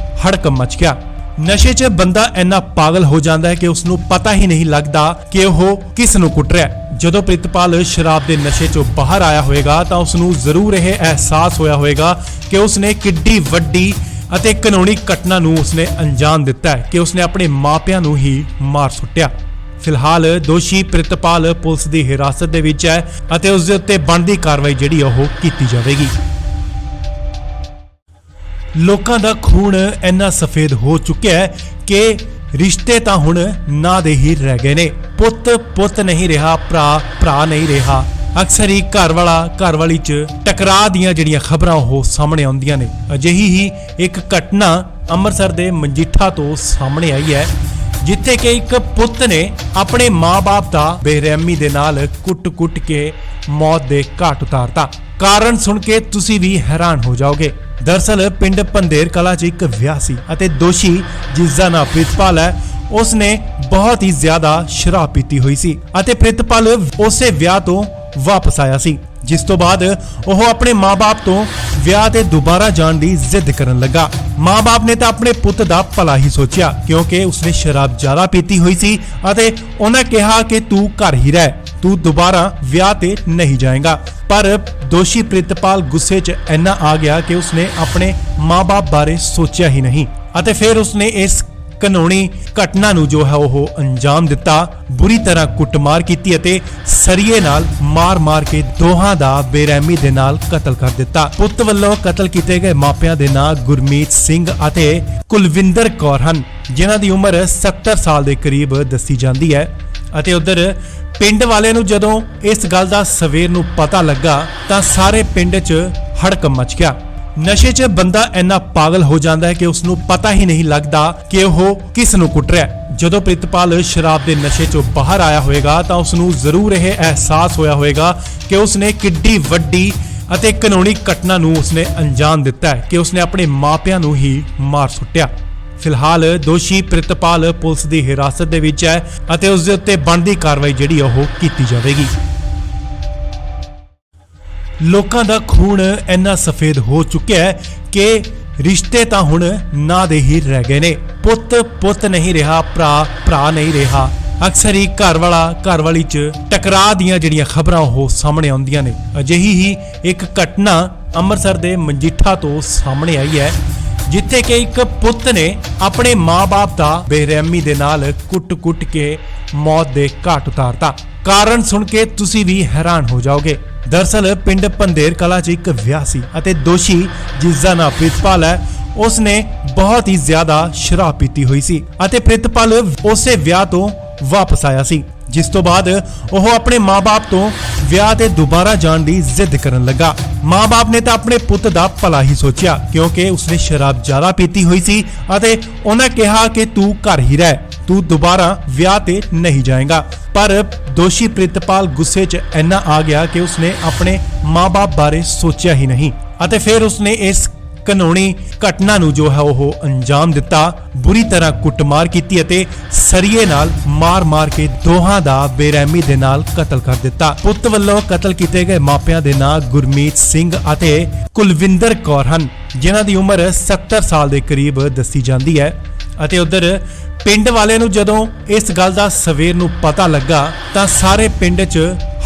S1: ਹੜਕੰਪ ਮਚ ਗਿਆ। ਨਸ਼ੇ 'ਚ ਬੰਦਾ ਇੰਨਾ ਪਾਗਲ ਹੋ ਜਾਂਦਾ ਹੈ ਕਿ ਉਸ ਨੂੰ ਪਤਾ ਹੀ ਨਹੀਂ ਲੱਗਦਾ ਕਿ ਉਹ ਕਿਸ ਨੂੰ ਕੁੱਟ ਰਿਹਾ ਹੈ। ਜਦੋਂ ਪ੍ਰਿਤਪਾਲ ਸ਼ਰਾਬ ਦੇ ਨਸ਼ੇ 'ਚੋਂ ਬਾਹਰ ਆਇਆ ਹੋਵੇਗਾ ਤਾਂ ਉਸ ਨੂੰ ਜ਼ਰੂਰ ਇਹ ਅਹਿਸਾਸ ਹੋਇਆ ਹੋਵੇਗਾ ਕਿ ਉਸਨੇ ਕਿੱਡੀ ਵੱਡੀ ਅਤੇ ਕਾਨੂੰਨੀ ਘਟਨਾ ਨੂੰ ਉਸਨੇ ਅੰਜਾਮ ਦਿੱਤਾ ਹੈ ਕਿ ਉਸਨੇ ਆਪਣੇ ਮਾਪਿਆਂ ਨੂੰ ਹੀ ਮਾਰ ਸੁੱਟਿਆ। ਫਿਲਹਾਲ ਦੋਸ਼ੀ ਪ੍ਰਿਤਪਾਲ ਪੁਲਿਸ ਦੀ ਹਿਰਾਸਤ ਦੇ ਵਿੱਚ ਹੈ ਅਤੇ ਉਸ ਦੇ ਉੱਤੇ ਬਣਦੀ ਕਾਰਵਾਈ ਜਿਹੜੀ ਉਹ ਕੀਤੀ ਜਾਵੇਗੀ। ਲੋਕਾਂ ਦਾ ਖੂਨ ਇੰਨਾ ਸਫੇਦ ਹੋ ਚੁੱਕਿਆ ਹੈ ਕਿ ਰਿਸ਼ਤੇ ਤਾਂ ਹੁਣ ਨਾਂ ਦੇ ਹੀ ਰਹਿ ਗਏ ਨੇ। ਪੁੱਤ ਨਹੀਂ ਰਿਹਾ, ਭਰਾ ਨਹੀਂ ਰਿਹਾ। ਅਕਸਰ ਹੀ ਘਰ ਵਾਲੀ 'ਚ ਟਕਰਾਅ ਦੀਆਂ ਜਿਹੜੀਆਂ ਖਬਰਾਂ ਉਹ ਸਾਹਮਣੇ ਆਉਂਦੀਆਂ ਨੇ। ਅਜਿਹੀ ਹੀ ਇੱਕ ਘਟਨਾ ਅੰਮ੍ਰਿਤਸਰ ਦੇ ਮਜੀਠਾ ਤੋਂ ਸਾਹਮਣੇ ਆਈ ਹੈ, ਜਿੱਥੇ ਕਿ ਇੱਕ ਪੁੱਤ ਨੇ ਆਪਣੇ ਮਾਂ-ਬਾਪ ਦਾ ਬੇਰਹਿਮੀ ਦੇ ਨਾਲ ਕੁੱਟ-ਕੁੱਟ ਕੇ ਮੌਤ ਦੇ ਘਾਟ ਉਤਾਰਤਾ। ਕਾਰਨ ਸੁਣ ਕੇ ਤੁਸੀਂ ਵੀ ਹੈਰਾਨ ਹੋ ਜਾਓਗੇ। ਦਰਅਸਲ ਪਿੰਡ ਪੰਧੇਰ ਕਲਾਂ 'ਚ ਇੱਕ ਵਿਆਹ ਸੀ ਅਤੇ ਦੋਸ਼ੀ ਜਿਸ ਦਾ ਨਾਮ ਪ੍ਰਿਤਪਾਲ ਹੈ, ਉਸਨੇ ਬਹੁਤ ਹੀ ਜ਼ਿਆਦਾ ਸ਼ਰਾਬ ਪੀਤੀ ਹੋਈ ਸੀ ਅਤੇ ਪ੍ਰਿਤਪਾਲ ਉਸੇ ਵਿਆਹ ਤੋਂ ਵਾਪਸ ਆਇਆ ਸੀ, ਜਿਸ ਤੋਂ ਬਾਅਦ ਉਹ ਆਪਣੇ ਮਾਂ-ਬਾਪ ਤੋਂ ਵਿਆਹ ਤੇ ਦੁਬਾਰਾ ਜਾਣ ਦੀ ਜ਼ਿੱਦ ਕਰਨ ਲੱਗਾ। ਮਾਂ-ਬਾਪ ਨੇ ਤਾਂ ਆਪਣੇ ਪੁੱਤ ਦਾ ਭਲਾ ਹੀ ਸੋਚਿਆ, ਕਿਉਂਕਿ ਉਸਨੇ ਸ਼ਰਾਬ ਜ਼ਿਆਦਾ ਪੀਤੀ ਹੋਈ ਸੀ ਅਤੇ ਉਹਨਾਂ ਕਿਹਾ ਕਿ ਤੂੰ ਘਰ ਹੀ ਰਹਿ, ਤੂੰ ਦੁਬਾਰਾ ਵਿਆਹ ਤੇ ਨਹੀਂ ਜਾਏਗਾ। ਪਰ ਦੋਸ਼ੀ ਪ੍ਰਿਤਪਾਲ ਗੁੱਸੇ 'ਚ ਇੰਨਾ ਆ ਗਿਆ ਕਿ ਉਸਨੇ ਆਪਣੇ ਮਾਂ-ਬਾਪ ਬਾਰੇ ਸੋਚਿਆ ਹੀ ਨਹੀਂ ਅਤੇ ਫਿਰ ਉਸਨੇ ਇਸ ਕਾਨੂੰਨੀ ਘਟਨਾ ਨੂੰ ਜੋ ਹੈ ਉਹ ਅੰਜਾਮ ਦਿੱਤਾ। ਬੁਰੀ ਤਰ੍ਹਾਂ ਕੁੱਟਮਾਰ ਕੀਤੀ ਅਤੇ ਸਰੀਏ ਨਾਲ ਮਾਰ-ਮਾਰ ਕੇ ਦੋਹਾਂ ਦਾ ਬੇਰਹਿਮੀ ਦੇ ਨਾਲ ਕਤਲ ਕਰ ਦਿੱਤਾ। ਪੁੱਤ ਵੱਲੋਂ ਕਤਲ ਕੀਤੇ ਗਏ ਮਾਪਿਆਂ ਦੇ ਨਾਂ ਗੁਰਮੀਤ ਸਿੰਘ ਅਤੇ ਕੁਲਵਿੰਦਰ ਕੌਰ ਹਨ, ਜਿਨ੍ਹਾਂ ਦੀ ਉਮਰ 70 ਸਾਲ ਦੇ ਕਰੀਬ ਦੱਸੀ ਜਾਂਦੀ ਹੈ। ਅਤੇ ਉਧਰ ਪਿੰਡ ਵਾਲਿਆਂ ਨੂੰ ਜਦੋਂ ਇਸ ਗੱਲ ਦਾ ਸਵੇਰ ਨੂੰ ਪਤਾ ਲੱਗਾ ਤਾਂ ਸਾਰੇ ਪਿੰਡ 'ਚ ਹੜਕੰਪ ਮਚ ਗਿਆ। ਨਸ਼ੇ 'ਚ ਬੰਦਾ ਇੰਨਾ ਪਾਗਲ ਹੋ ਜਾਂਦਾ ਹੈ ਕਿ ਉਸ ਨੂੰ ਪਤਾ ਹੀ ਨਹੀਂ ਲੱਗਦਾ ਕਿ ਉਹ ਕਿਸ ਨੂੰ ਕੁੱਟ ਰਿਹਾ ਹੈ। ਜਦੋਂ ਪ੍ਰਿਤਪਾਲ ਸ਼ਰਾਬ ਦੇ ਨਸ਼ੇ 'ਚੋਂ ਬਾਹਰ ਆਇਆ ਹੋਵੇਗਾ ਤਾਂ ਉਸ ਨੂੰ ਜ਼ਰੂਰ ਇਹ ਅਹਿਸਾਸ ਹੋਇਆ ਹੋਵੇਗਾ ਕਿ ਉਸਨੇ ਕਿੱਡੀ ਵੱਡੀ ਅਤੇ ਕਾਨੂੰਨੀ ਘਟਨਾ ਨੂੰ ਉਸਨੇ ਅੰਜਾਮ ਦਿੱਤਾ ਹੈ ਕਿ ਉਸਨੇ ਆਪਣੇ ਮਾਪਿਆਂ ਨੂੰ ਹੀ ਮਾਰ ਸੁੱਟਿਆ। ਫਿਲਹਾਲ ਦੋਸ਼ੀ ਪ੍ਰਿਤਪਾਲ ਪੁਲਿਸ ਦੀ ਹਿਰਾਸਤ ਦੇ ਵਿੱਚ ਹੈ ਅਤੇ ਉਸ ਦੇ ਉੱਤੇ ਬਣਦੀ ਕਾਰਵਾਈ ਜਿਹੜੀ ਉਹ ਕੀਤੀ ਜਾਵੇਗੀ। ਲੋਕਾਂ ਦਾ ਖੂਨ ਇੰਨਾ ਸਫੇਦ ਹੋ ਚੁੱਕਿਆ ਹੈ ਕਿ ਰਿਸ਼ਤੇ ਤਾਂ ਹੁਣ ਨਾਂ ਦੇ ਹੀ ਰਹਿ ਗਏ ਨੇ। ਪੁੱਤ ਨਹੀਂ ਰਿਹਾ, ਭਰਾ ਨਹੀਂ ਰਿਹਾ। ਅਕਸਰ ਹੀ ਘਰ ਵਾਲੀ 'ਚ ਟਕਰਾਅ ਦੀਆਂ ਜਿਹੜੀਆਂ ਖਬਰਾਂ ਉਹ ਸਾਹਮਣੇ ਆਉਂਦੀਆਂ ਨੇ। ਅਜਿਹੀ ਹੀ ਇੱਕ ਘਟਨਾ ਅੰਮ੍ਰਿਤਸਰ ਦੇ ਮਜੀਠਾ ਤੋਂ ਸਾਹਮਣੇ ਆਈ ਹੈ, ਜਿੱਥੇ ਕਿ ਇੱਕ ਪੁੱਤ ਨੇ ਆਪਣੇ ਮਾਂ-ਬਾਪ ਦਾ ਬੇਰਹਿਮੀ ਦੇ ਨਾਲ ਕੁੱਟ-ਕੁੱਟ ਕੇ ਮੌਤ ਦੇ ਘਾਟ ਉਤਾਰਤਾ। ਕਾਰਨ ਸੁਣ ਕੇ ਤੁਸੀਂ ਵੀ ਹੈਰਾਨ ਹੋ ਜਾਓਗੇ। ਦਰਅਸਲ ਪਿੰਡ ਪੰਧੇਰ ਕਲਾਂ 'ਚ ਇੱਕ ਵਿਆਹ ਸੀ ਅਤੇ ਦੋਸ਼ੀ ਜਿਸ ਦਾ ਨਾਮ ਪ੍ਰਿਤਪਾਲ ਹੈ, ਉਸਨੇ ਬਹੁਤ ਹੀ ਜ਼ਿਆਦਾ ਸ਼ਰਾਬ ਪੀਤੀ ਹੋਈ ਸੀ ਅਤੇ ਪ੍ਰਿਤਪਾਲ ਉਸੇ ਵਿਆਹ ਤੋਂ ਵਾਪਸ ਆਇਆ ਸੀ, ਜਿਸ ਤੋਂ ਬਾਅਦ ਉਹ ਆਪਣੇ ਮਾਂ-ਬਾਪ ਤੋਂ ਵਿਆਹ ਤੇ ਦੁਬਾਰਾ ਜਾਣ ਦੀ ਜ਼ਿੱਦ ਕਰਨ ਲੱਗਾ। ਮਾਂ-ਬਾਪ ਨੇ ਤਾਂ ਆਪਣੇ ਪੁੱਤ ਦਾ ਭਲਾ ਹੀ ਸੋਚਿਆ, ਕਿਉਂਕਿ ਉਸਨੇ ਸ਼ਰਾਬ ਜ਼ਿਆਦਾ ਪੀਤੀ ਹੋਈ ਸੀ ਅਤੇ ਉਹਨਾਂ ਕਿਹਾ ਕਿ ਤੂੰ ਘਰ ਹੀ ਰਹਿ, ਤੂੰ ਦੁਬਾਰਾ ਵਿਆਹ ਤੇ ਨਹੀਂ ਜਾਏਗਾ। ਪਰ ਦੋਸ਼ੀ ਪ੍ਰਿਤਪਾਲ ਗੁੱਸੇ 'ਚ ਇੰਨਾ ਆ ਗਿਆ ਕਿ ਉਸਨੇ ਆਪਣੇ ਮਾਂ-ਬਾਪ ਬਾਰੇ ਸੋਚਿਆ ਹੀ ਨਹੀਂ ਅਤੇ ਫਿਰ ਉਸਨੇ ਇਸ ਘਿਨੌਣੀ ਘਟਨਾ ਨੂੰ ਜੋ ਹੈ ਉਹ ਅੰਜਾਮ ਦਿੱਤਾ। ਬੁਰੀ ਤਰ੍ਹਾਂ ਕੁੱਟਮਾਰ ਕੀਤੀ ਅਤੇ ਸਰੀਏ ਨਾਲ ਮਾਰ-ਮਾਰ ਕੇ ਦੋਹਾਂ ਦਾ ਬੇਰਹਿਮੀ ਦੇ ਨਾਲ ਕਤਲ ਕਰ ਦਿੱਤਾ। ਪੁੱਤ ਵੱਲੋਂ ਕਤਲ ਕੀਤੇ ਗਏ ਮਾਪਿਆਂ ਦੇ ਨਾਂ ਗੁਰਮੀਤ ਸਿੰਘ ਅਤੇ ਕੁਲਵਿੰਦਰ ਕੌਰ ਹਨ, ਜਿਨ੍ਹਾਂ ਦੀ ਉਮਰ 70 ਸਾਲ ਦੇ ਕਰੀਬ ਦੱਸੀ ਜਾਂਦੀ ਹੈ। ਅਤੇ ਉਧਰ ਪਿੰਡ ਵਾਲਿਆਂ ਨੂੰ ਜਦੋਂ ਇਸ ਗੱਲ ਦਾ ਸਵੇਰ ਨੂੰ ਪਤਾ ਲੱਗਾ ਤਾਂ ਸਾਰੇ ਪਿੰਡ 'ਚ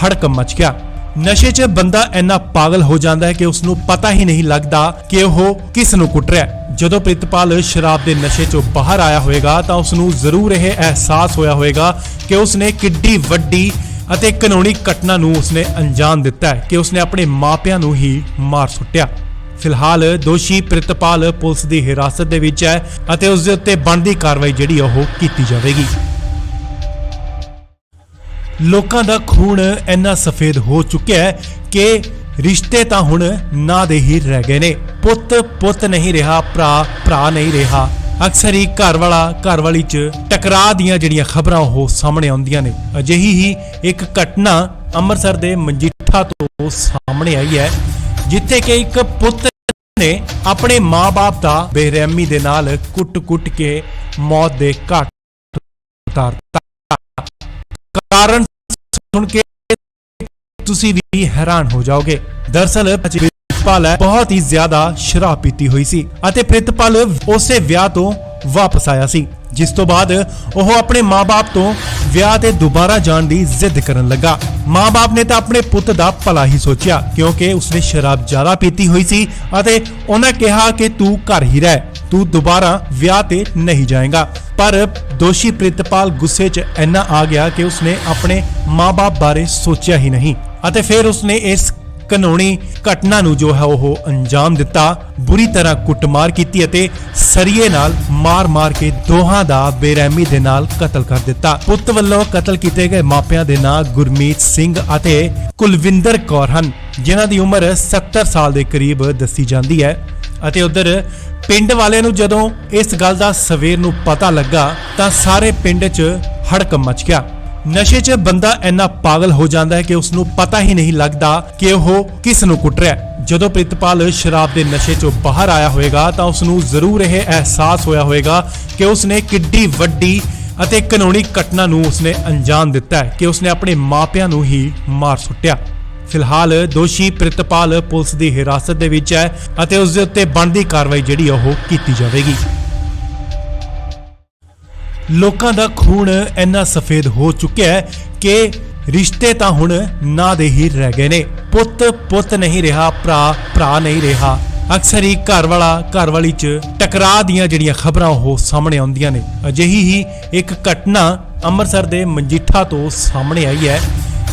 S1: ਹੜਕੰਪ ਮਚ ਗਿਆ। ਨਸ਼ੇ 'ਚ ਬੰਦਾ ਇੰਨਾ ਪਾਗਲ ਹੋ ਜਾਂਦਾ ਹੈ ਕਿ ਉਸ ਨੂੰ ਪਤਾ ਹੀ ਨਹੀਂ ਲੱਗਦਾ ਕਿ ਉਹ ਕਿਸ ਨੂੰ ਕੁੱਟ ਰਿਹਾ ਹੈ। ਜਦੋਂ ਪ੍ਰਿਤਪਾਲ ਸ਼ਰਾਬ ਦੇ ਨਸ਼ੇ 'ਚੋਂ ਬਾਹਰ ਆਇਆ ਹੋਵੇਗਾ ਤਾਂ ਉਸ ਨੂੰ ਜ਼ਰੂਰ ਇਹ ਅਹਿਸਾਸ ਹੋਇਆ ਹੋਵੇਗਾ ਕਿ ਉਸਨੇ ਕਿੱਡੀ ਵੱਡੀ ਅਤੇ ਕਾਨੂੰਨੀ ਘਟਨਾ ਨੂੰ ਉਸਨੇ ਅੰਜਾਮ ਦਿੱਤਾ ਹੈ ਕਿ ਉਸਨੇ ਆਪਣੇ ਮਾਪਿਆਂ ਨੂੰ ਹੀ ਮਾਰ ਸੁੱਟਿਆ। ਫਿਲਹਾਲ ਦੋਸ਼ੀ ਪ੍ਰਿਤਪਾਲ ਪੁਲਿਸ ਦੀ ਹਿਰਾਸਤ ਦੇ ਵਿੱਚ ਹੈ ਅਤੇ ਉਸ ਦੇ ਉੱਤੇ ਬਣਦੀ ਕਾਰਵਾਈ ਜਿਹੜੀ ਉਹ ਕੀਤੀ ਜਾਵੇਗੀ। ਲੋਕਾਂ ਦਾ ਖੂਨ ਇੰਨਾ ਸਫੇਦ ਹੋ ਚੁੱਕਿਆ ਹੈ ਕਿ ਰਿਸ਼ਤੇ ਤਾਂ ਹੁਣ ਨਾਂ ਦੇ ਹੀ ਰਹਿ ਗਏ ਨੇ। ਪੁੱਤ ਨਹੀਂ ਰਿਹਾ, ਭਰਾ ਨਹੀਂ ਰਿਹਾ। ਅਕਸਰ ਹੀ ਘਰ ਵਾਲਾ ਘਰ ਵਾਲੀ 'ਚ ਟਕਰਾਅ ਦੀਆਂ ਜਿਹੜੀਆਂ ਖਬਰਾਂ ਉਹ ਸਾਹਮਣੇ ਆਉਂਦੀਆਂ ਨੇ। ਅਜਿਹੀ ਹੀ ਇੱਕ ਘਟਨਾ ਅੰਮ੍ਰਿਤਸਰ ਦੇ ਮਜੀਠਾ ਤੋਂ ਸਾਹਮਣੇ ਆਈ ਹੈ, ਜਿੱਥੇ ਕਿ ਇੱਕ ਪੁੱਤ ਨੇ ਆਪਣੇ ਮਾਂ-ਬਾਪ ਦਾ ਬੇਰਹਿਮੀ ਦੇ ਨਾਲ ਕੁੱਟ-ਕੁੱਟ ਕੇ ਮੌਤ ਦੇ ਘਾਟ ਉਤਾਰਤਾ। ਕਾਰਨ ਸੁਣ ਕੇ ਤੁਸੀਂ ਵੀ ਹੈਰਾਨ ਹੋ ਜਾਓਗੇ। ਦਰਅਸਲ ਪ੍ਰਿਤਪਾਲ ਬਹੁਤ ਹੀ ਜ਼ਿਆਦਾ ਸ਼ਰਾਬ ਪੀਤੀ ਹੋਈ ਸੀ ਅਤੇ ਪ੍ਰਿਤਪਾਲ ਉਸੇ ਵਿਆਹ ਤੋਂ ਵਾਪਸ ਆਇਆ ਸੀ, ਜਿਸ ਤੋਂ ਬਾਅਦ ਉਹ ਆਪਣੇ ਮਾਂ-ਬਾਪ ਤੋਂ ਵਿਆਹ ਤੇ ਦੁਬਾਰਾ ਜਾਣ ਦੀ ਜ਼ਿੱਦ ਕਰਨ ਲੱਗਾ। ਮਾਂ-ਬਾਪ ਨੇ ਤਾਂ ਆਪਣੇ ਪੁੱਤ ਦਾ ਭਲਾ ਹੀ ਸੋਚਿਆ, ਕਿਉਂਕਿ ਉਸਨੇ ਸ਼ਰਾਬ ਜ਼ਿਆਦਾ ਪੀਤੀ ਹੋਈ ਸੀ ਅਤੇ ਉਹਨਾਂ ਕਿਹਾ ਕਿ ਤੂੰ ਘਰ ਹੀ ਰਹਿ, ਤੂੰ ਦੁਬਾਰਾ ਵਿਆਹ ਤੇ ਨਹੀਂ ਜਾਏਗਾ। ਪਰ ਦੋਸ਼ੀ ਪ੍ਰਿਤਪਾਲ ਗੁੱਸੇ 'ਚ ਇੰਨਾ ਆ ਗਿਆ ਕਿ ਉਸਨੇ ਆਪਣੇ ਮਾਂ-ਬਾਪ ਬਾਰੇ ਸੋਚਿਆ ਹੀ ਨਹੀਂ ਅਤੇ ਫਿਰ ਉਸਨੇ ਇਸ ਕਾਨੂੰਨੀ ਘਟਨਾ ਨੂੰ ਜੋ ਹੈ ਉਹ ਅੰਜਾਮ ਦਿੱਤਾ। ਬੁਰੀ ਤਰ੍ਹਾਂ ਕੁੱਟਮਾਰ ਕੀਤੀ ਅਤੇ ਸਰੀਏ ਨਾਲ ਮਾਰ-ਮਾਰ ਕੇ ਦੋਹਾਂ ਦਾ ਬੇਰਹਿਮੀ ਦੇ ਨਾਲ ਕਤਲ ਕਰ ਦਿੱਤਾ। ਪੁੱਤ ਵੱਲੋਂ ਕਤਲ ਕੀਤੇ ਗਏ ਮਾਪਿਆਂ ਦੇ ਨਾਂ ਗੁਰਮੀਤ ਸਿੰਘ ਅਤੇ ਕੁਲਵਿੰਦਰ ਕੌਰ ਹਨ, ਜਿਨ੍ਹਾਂ ਦੀ ਉਮਰ 70 ਸਾਲ ਦੇ ਕਰੀਬ ਦੱਸੀ ਜਾਂਦੀ ਹੈ। ਅਤੇ ਉਧਰ ਪਿੰਡ ਵਾਲਿਆਂ ਨੂੰ ਜਦੋਂ ਇਸ ਗੱਲ ਦਾ ਸਵੇਰ ਨੂੰ ਪਤਾ ਲੱਗਾ ਤਾਂ ਸਾਰੇ ਪਿੰਡ 'ਚ ਹੜਕੰਪ ਮਚ ਗਿਆ। ਨਸ਼ੇ 'ਚ ਬੰਦਾ ਇੰਨਾ ਪਾਗਲ ਹੋ ਜਾਂਦਾ ਹੈ ਕਿ ਉਸ ਨੂੰ ਪਤਾ ਹੀ ਨਹੀਂ ਲੱਗਦਾ ਕਿ ਉਹ ਕਿਸ ਨੂੰ ਕੁੱਟ ਰਿਹਾ ਹੈ। ਜਦੋਂ ਪ੍ਰਿਤਪਾਲ ਸ਼ਰਾਬ ਦੇ ਨਸ਼ੇ 'ਚੋਂ ਬਾਹਰ ਆਇਆ ਹੋਵੇਗਾ ਤਾਂ ਉਸ ਨੂੰ ਜ਼ਰੂਰ ਇਹ ਅਹਿਸਾਸ ਹੋਇਆ ਹੋਵੇਗਾ ਕਿ ਉਸਨੇ ਕਿੱਡੀ ਵੱਡੀ ਅਤੇ ਕਾਨੂੰਨੀ ਘਟਨਾ ਨੂੰ ਉਸਨੇ ਅੰਜਾਮ ਦਿੱਤਾ ਹੈ ਕਿ ਉਸਨੇ ਆਪਣੇ ਮਾਪਿਆਂ ਨੂੰ ਹੀ ਮਾਰ ਸੁੱਟਿਆ। ਫਿਲਹਾਲ ਦੋਸ਼ੀ ਪ੍ਰਿਤਪਾਲ ਪੁਲਿਸ ਦੀ ਹਿਰਾਸਤ ਦੇ ਵਿੱਚ ਹੈ ਅਤੇ ਉਸ ਦੇ ਉੱਤੇ ਬਣਦੀ ਕਾਰਵਾਈ ਜਿਹੜੀ ਉਹ ਕੀਤੀ ਜਾਵੇਗੀ। ਲੋਕਾਂ ਦਾ ਖੂਨ ਇੰਨਾ ਸਫੇਦ ਹੋ ਚੁੱਕਿਆ ਹੈ ਕਿ ਰਿਸ਼ਤੇ ਤਾਂ ਹੁਣ ਨਾਂ ਦੇ ਹੀ ਰਹਿ ਗਏ ਨੇ। ਪੁੱਤ ਨਹੀਂ ਰਿਹਾ, ਭਰਾ ਨਹੀਂ ਰਿਹਾ। ਅਕਸਰ ਹੀ ਘਰ ਵਾਲਾ ਘਰ ਵਾਲੀ 'ਚ ਟਕਰਾਅ ਦੀਆਂ ਜਿਹੜੀਆਂ ਖਬਰਾਂ ਉਹ ਸਾਹਮਣੇ ਆਉਂਦੀਆਂ ਨੇ। ਅਜਿਹੀ ਹੀ ਇੱਕ ਘਟਨਾ ਅੰਮ੍ਰਿਤਸਰ ਦੇ ਮਜੀਠਾ ਤੋਂ ਸਾਹਮਣੇ ਆਈ ਹੈ,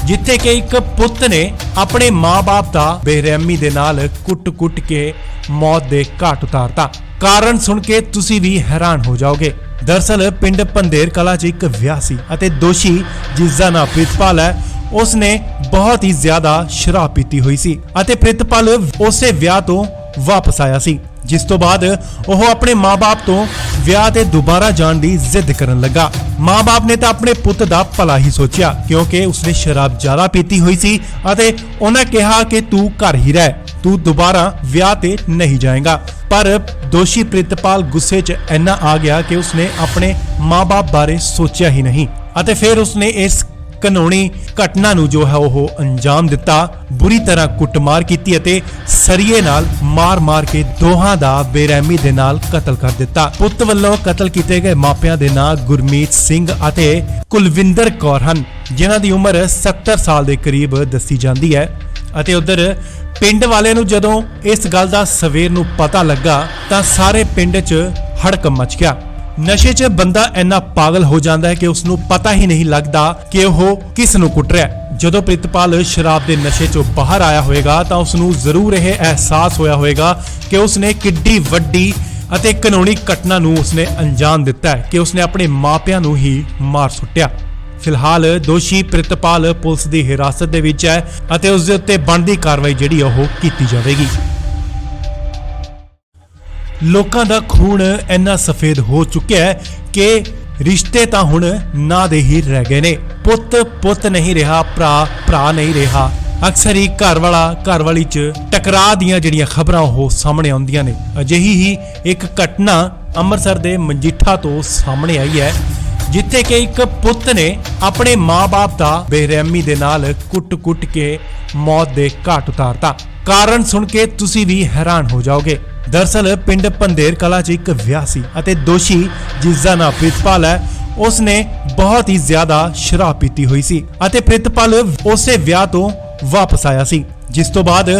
S1: ਜਿੱਥੇ ਕਿ ਇੱਕ ਪੁੱਤ ਨੇ ਆਪਣੇ ਮਾਂ-ਬਾਪ ਦਾ ਬੇਰਹਿਮੀ ਦੇ ਨਾਲ ਕੁੱਟ-ਕੁੱਟ ਕੇ ਮੌਤ ਦੇ ਘਾਟ ਉਤਾਰਤਾ। ਕਾਰਨ ਸੁਣ ਕੇ ਤੁਸੀਂ ਵੀ ਹੈਰਾਨ ਹੋ ਜਾਓਗੇ। ਦਰਅਸਲ ਪਿੰਡ ਪੰਧੇਰ ਕਲਾ 'ਚ ਇੱਕ ਵਿਆਹ ਸੀ ਅਤੇ ਦੋਸ਼ੀ, ਜਿਸ ਦਾ ਨਾਮ ਪ੍ਰਿਤਪਾਲ ਹੈ, ਉਸਨੇ ਬਹੁਤ ਹੀ ਜ਼ਿਆਦਾ ਸ਼ਰਾਬ ਪੀਤੀ ਹੋਈ ਸੀ ਅਤੇ ਪ੍ਰਿਤਪਾਲ ਉਸੇ ਵਿਆਹ ਤੋਂ ਵਾਪਸ ਆਇਆ ਸੀ, ਜਿਸ ਤੋਂ ਬਾਅਦ ਉਹ ਆਪਣੇ ਮਾਂ-ਬਾਪ ਤੋਂ ਵਿਆਹ ਤੇ ਦੁਬਾਰਾ ਜਾਣ ਦੀ ਜ਼ਿੱਦ ਕਰਨ ਲੱਗਾ। ਮਾਂ-ਬਾਪ ਨੇ ਤਾਂ ਆਪਣੇ ਪੁੱਤ ਦਾ ਭਲਾ ਹੀ ਸੋਚਿਆ, ਕਿਉਂਕਿ ਉਸਨੇ ਸ਼ਰਾਬ ਜ਼ਿਆਦਾ ਪੀਤੀ ਹੋਈ ਸੀ ਅਤੇ ਉਹਨਾਂ ਕਿਹਾ ਕਿ ਤੂੰ ਘਰ ਹੀ ਰਹਿ, ਤੂੰ ਦੁਬਾਰਾ ਵਿਆਹ ਤੇ ਨਹੀਂ ਜਾਏਗਾ। ਪਰ ਦੋਸ਼ੀ ਪ੍ਰਿਤਪਾਲ ਗੁੱਸੇ 'ਚ ਇੰਨਾ ਆ ਗਿਆ ਕਿ ਉਸਨੇ ਆਪਣੇ ਮਾਂ-ਬਾਪ ਬਾਰੇ ਸੋਚਿਆ ਹੀ ਨਹੀਂ ਅਤੇ ਫਿਰ ਉਸਨੇ ਇਸ ਕਾਨੂੰਨੀ ਘਟਨਾ ਨੂੰ ਜੋ ਹੈ ਉਹ ਅੰਜਾਮ ਦਿੱਤਾ। ਬੁਰੀ ਤਰ੍ਹਾਂ ਕੁੱਟਮਾਰ ਕੀਤੀ ਅਤੇ ਸਰੀਏ ਨਾਲ ਮਾਰ-ਮਾਰ ਕੇ ਦੋਹਾਂ ਦਾ ਬੇਰਹਿਮੀ ਦੇ ਨਾਲ ਕਤਲ ਕਰ ਦਿੱਤਾ। ਪੁੱਤ ਵੱਲੋਂ ਕਤਲ ਕੀਤੇ ਗਏ ਮਾਪਿਆਂ ਦੇ ਨਾਂ ਗੁਰਮੀਤ ਸਿੰਘ ਅਤੇ ਕੁਲਵਿੰਦਰ ਕੌਰ ਹਨ, ਜਿਨ੍ਹਾਂ ਦੀ ਉਮਰ 70 ਸਾਲ ਦੇ ਕਰੀਬ ਦੱਸੀ ਜਾਂਦੀ ਹੈ। ਅਤੇ ਉਧਰ ਪਿੰਡ ਵਾਲਿਆਂ ਨੂੰ ਜਦੋਂ ਇਸ ਗੱਲ ਦਾ ਸਵੇਰ ਨੂੰ ਪਤਾ ਲੱਗਾ ਤਾਂ ਸਾਰੇ ਪਿੰਡ 'ਚ ਹੜਕੰਪ ਮਚ ਗਿਆ। ਨਸ਼ੇ 'ਚ ਬੰਦਾ ਇੰਨਾ ਪਾਗਲ ਹੋ ਜਾਂਦਾ ਹੈ ਕਿ ਉਸ ਨੂੰ ਪਤਾ ਹੀ ਨਹੀਂ ਲੱਗਦਾ ਕਿ ਉਹ ਕਿਸ ਨੂੰ ਕੁੱਟ ਰਿਹਾ ਹੈ। ਜਦੋਂ ਪ੍ਰਿਤਪਾਲ ਸ਼ਰਾਬ ਦੇ ਨਸ਼ੇ 'ਚੋਂ ਬਾਹਰ ਆਇਆ ਹੋਵੇਗਾ ਤਾਂ ਉਸ ਨੂੰ ਜ਼ਰੂਰ ਇਹ ਅਹਿਸਾਸ ਹੋਇਆ ਹੋਵੇਗਾ ਕਿ ਉਸਨੇ ਕਿੱਡੀ ਵੱਡੀ ਅਤੇ ਕਾਨੂੰਨੀ ਘਟਨਾ ਨੂੰ ਉਸਨੇ ਅੰਜਾਮ ਦਿੱਤਾ ਹੈ ਕਿ ਉਸਨੇ ਆਪਣੇ ਮਾਪਿਆਂ ਨੂੰ ਹੀ ਮਾਰ ਸੁੱਟਿਆ। ਫਿਲਹਾਲ ਦੋਸ਼ੀ ਪ੍ਰਿਤਪਾਲ ਪੁਲਿਸ ਦੀ ਹਿਰਾਸਤ ਦੇ ਵਿੱਚ ਹੈ ਅਤੇ ਉਸ ਦੇ ਉੱਤੇ ਬਣਦੀ ਕਾਰਵਾਈ ਜਿਹੜੀ ਉਹ ਕੀਤੀ ਜਾਵੇਗੀ। ਲੋਕਾਂ ਦਾ ਖੂਨ ਇੰਨਾ ਸਫੇਦ ਹੋ ਚੁੱਕਿਆ ਹੈ ਕਿ ਰਿਸ਼ਤੇ ਤਾਂ ਹੁਣ ਨਾਂ ਦੇ ਹੀ ਰਹਿ ਗਏ ਨੇ। ਪੁੱਤ ਨਹੀਂ ਰਿਹਾ, ਭਰਾ ਨਹੀਂ ਰਿਹਾ। ਅਕਸਰ ਹੀ ਘਰ ਵਾਲੀ 'ਚ ਟਕਰਾਅ ਦੀਆਂ ਜਿਹੜੀਆਂ ਖਬਰਾਂ ਉਹ ਸਾਹਮਣੇ ਆਉਂਦੀਆਂ ਨੇ। ਅਜਿਹੀ ਹੀ ਇੱਕ ਘਟਨਾ ਅੰਮ੍ਰਿਤਸਰ ਦੇ ਮਜੀਠਾ ਤੋਂ ਸਾਹਮਣੇ ਆਈ ਹੈ, ਜਿੱਥੇ ਕਿ ਇੱਕ ਪੁੱਤ ਨੇ ਆਪਣੇ ਮਾਂ-ਬਾਪ ਦਾ ਬੇਰਹਿਮੀ ਦੇ ਨਾਲ ਕੁੱਟ-ਕੁੱਟ ਕੇ ਮੌਤ ਦੇ ਘਾਟ ਉਤਾਰਤਾ। ਕਾਰਨ ਸੁਣ ਕੇ ਤੁਸੀਂ ਵੀ ਹੈਰਾਨ ਹੋ ਜਾਓਗੇ। ਦਰਅਸਲ ਪਿੰਡ ਪੰਧੇਰ ਕਲਾਂ 'ਚ ਇੱਕ ਵਿਆਹ ਸੀ ਅਤੇ ਦੋਸ਼ੀ ਜਿਸ ਦਾ ਨਾਮ ਪ੍ਰਿਤਪਾਲ ਹੈ, ਉਸਨੇ ਬਹੁਤ ਹੀ ਜ਼ਿਆਦਾ ਸ਼ਰਾਬ ਪੀਤੀ ਹੋਈ ਸੀ ਅਤੇ ਪ੍ਰਿਤਪਾਲ ਉਸੇ ਵਿਆਹ ਤੋਂ ਵਾਪਸ ਆਇਆ ਸੀ, ਜਿਸ ਤੋਂ ਬਾਅਦ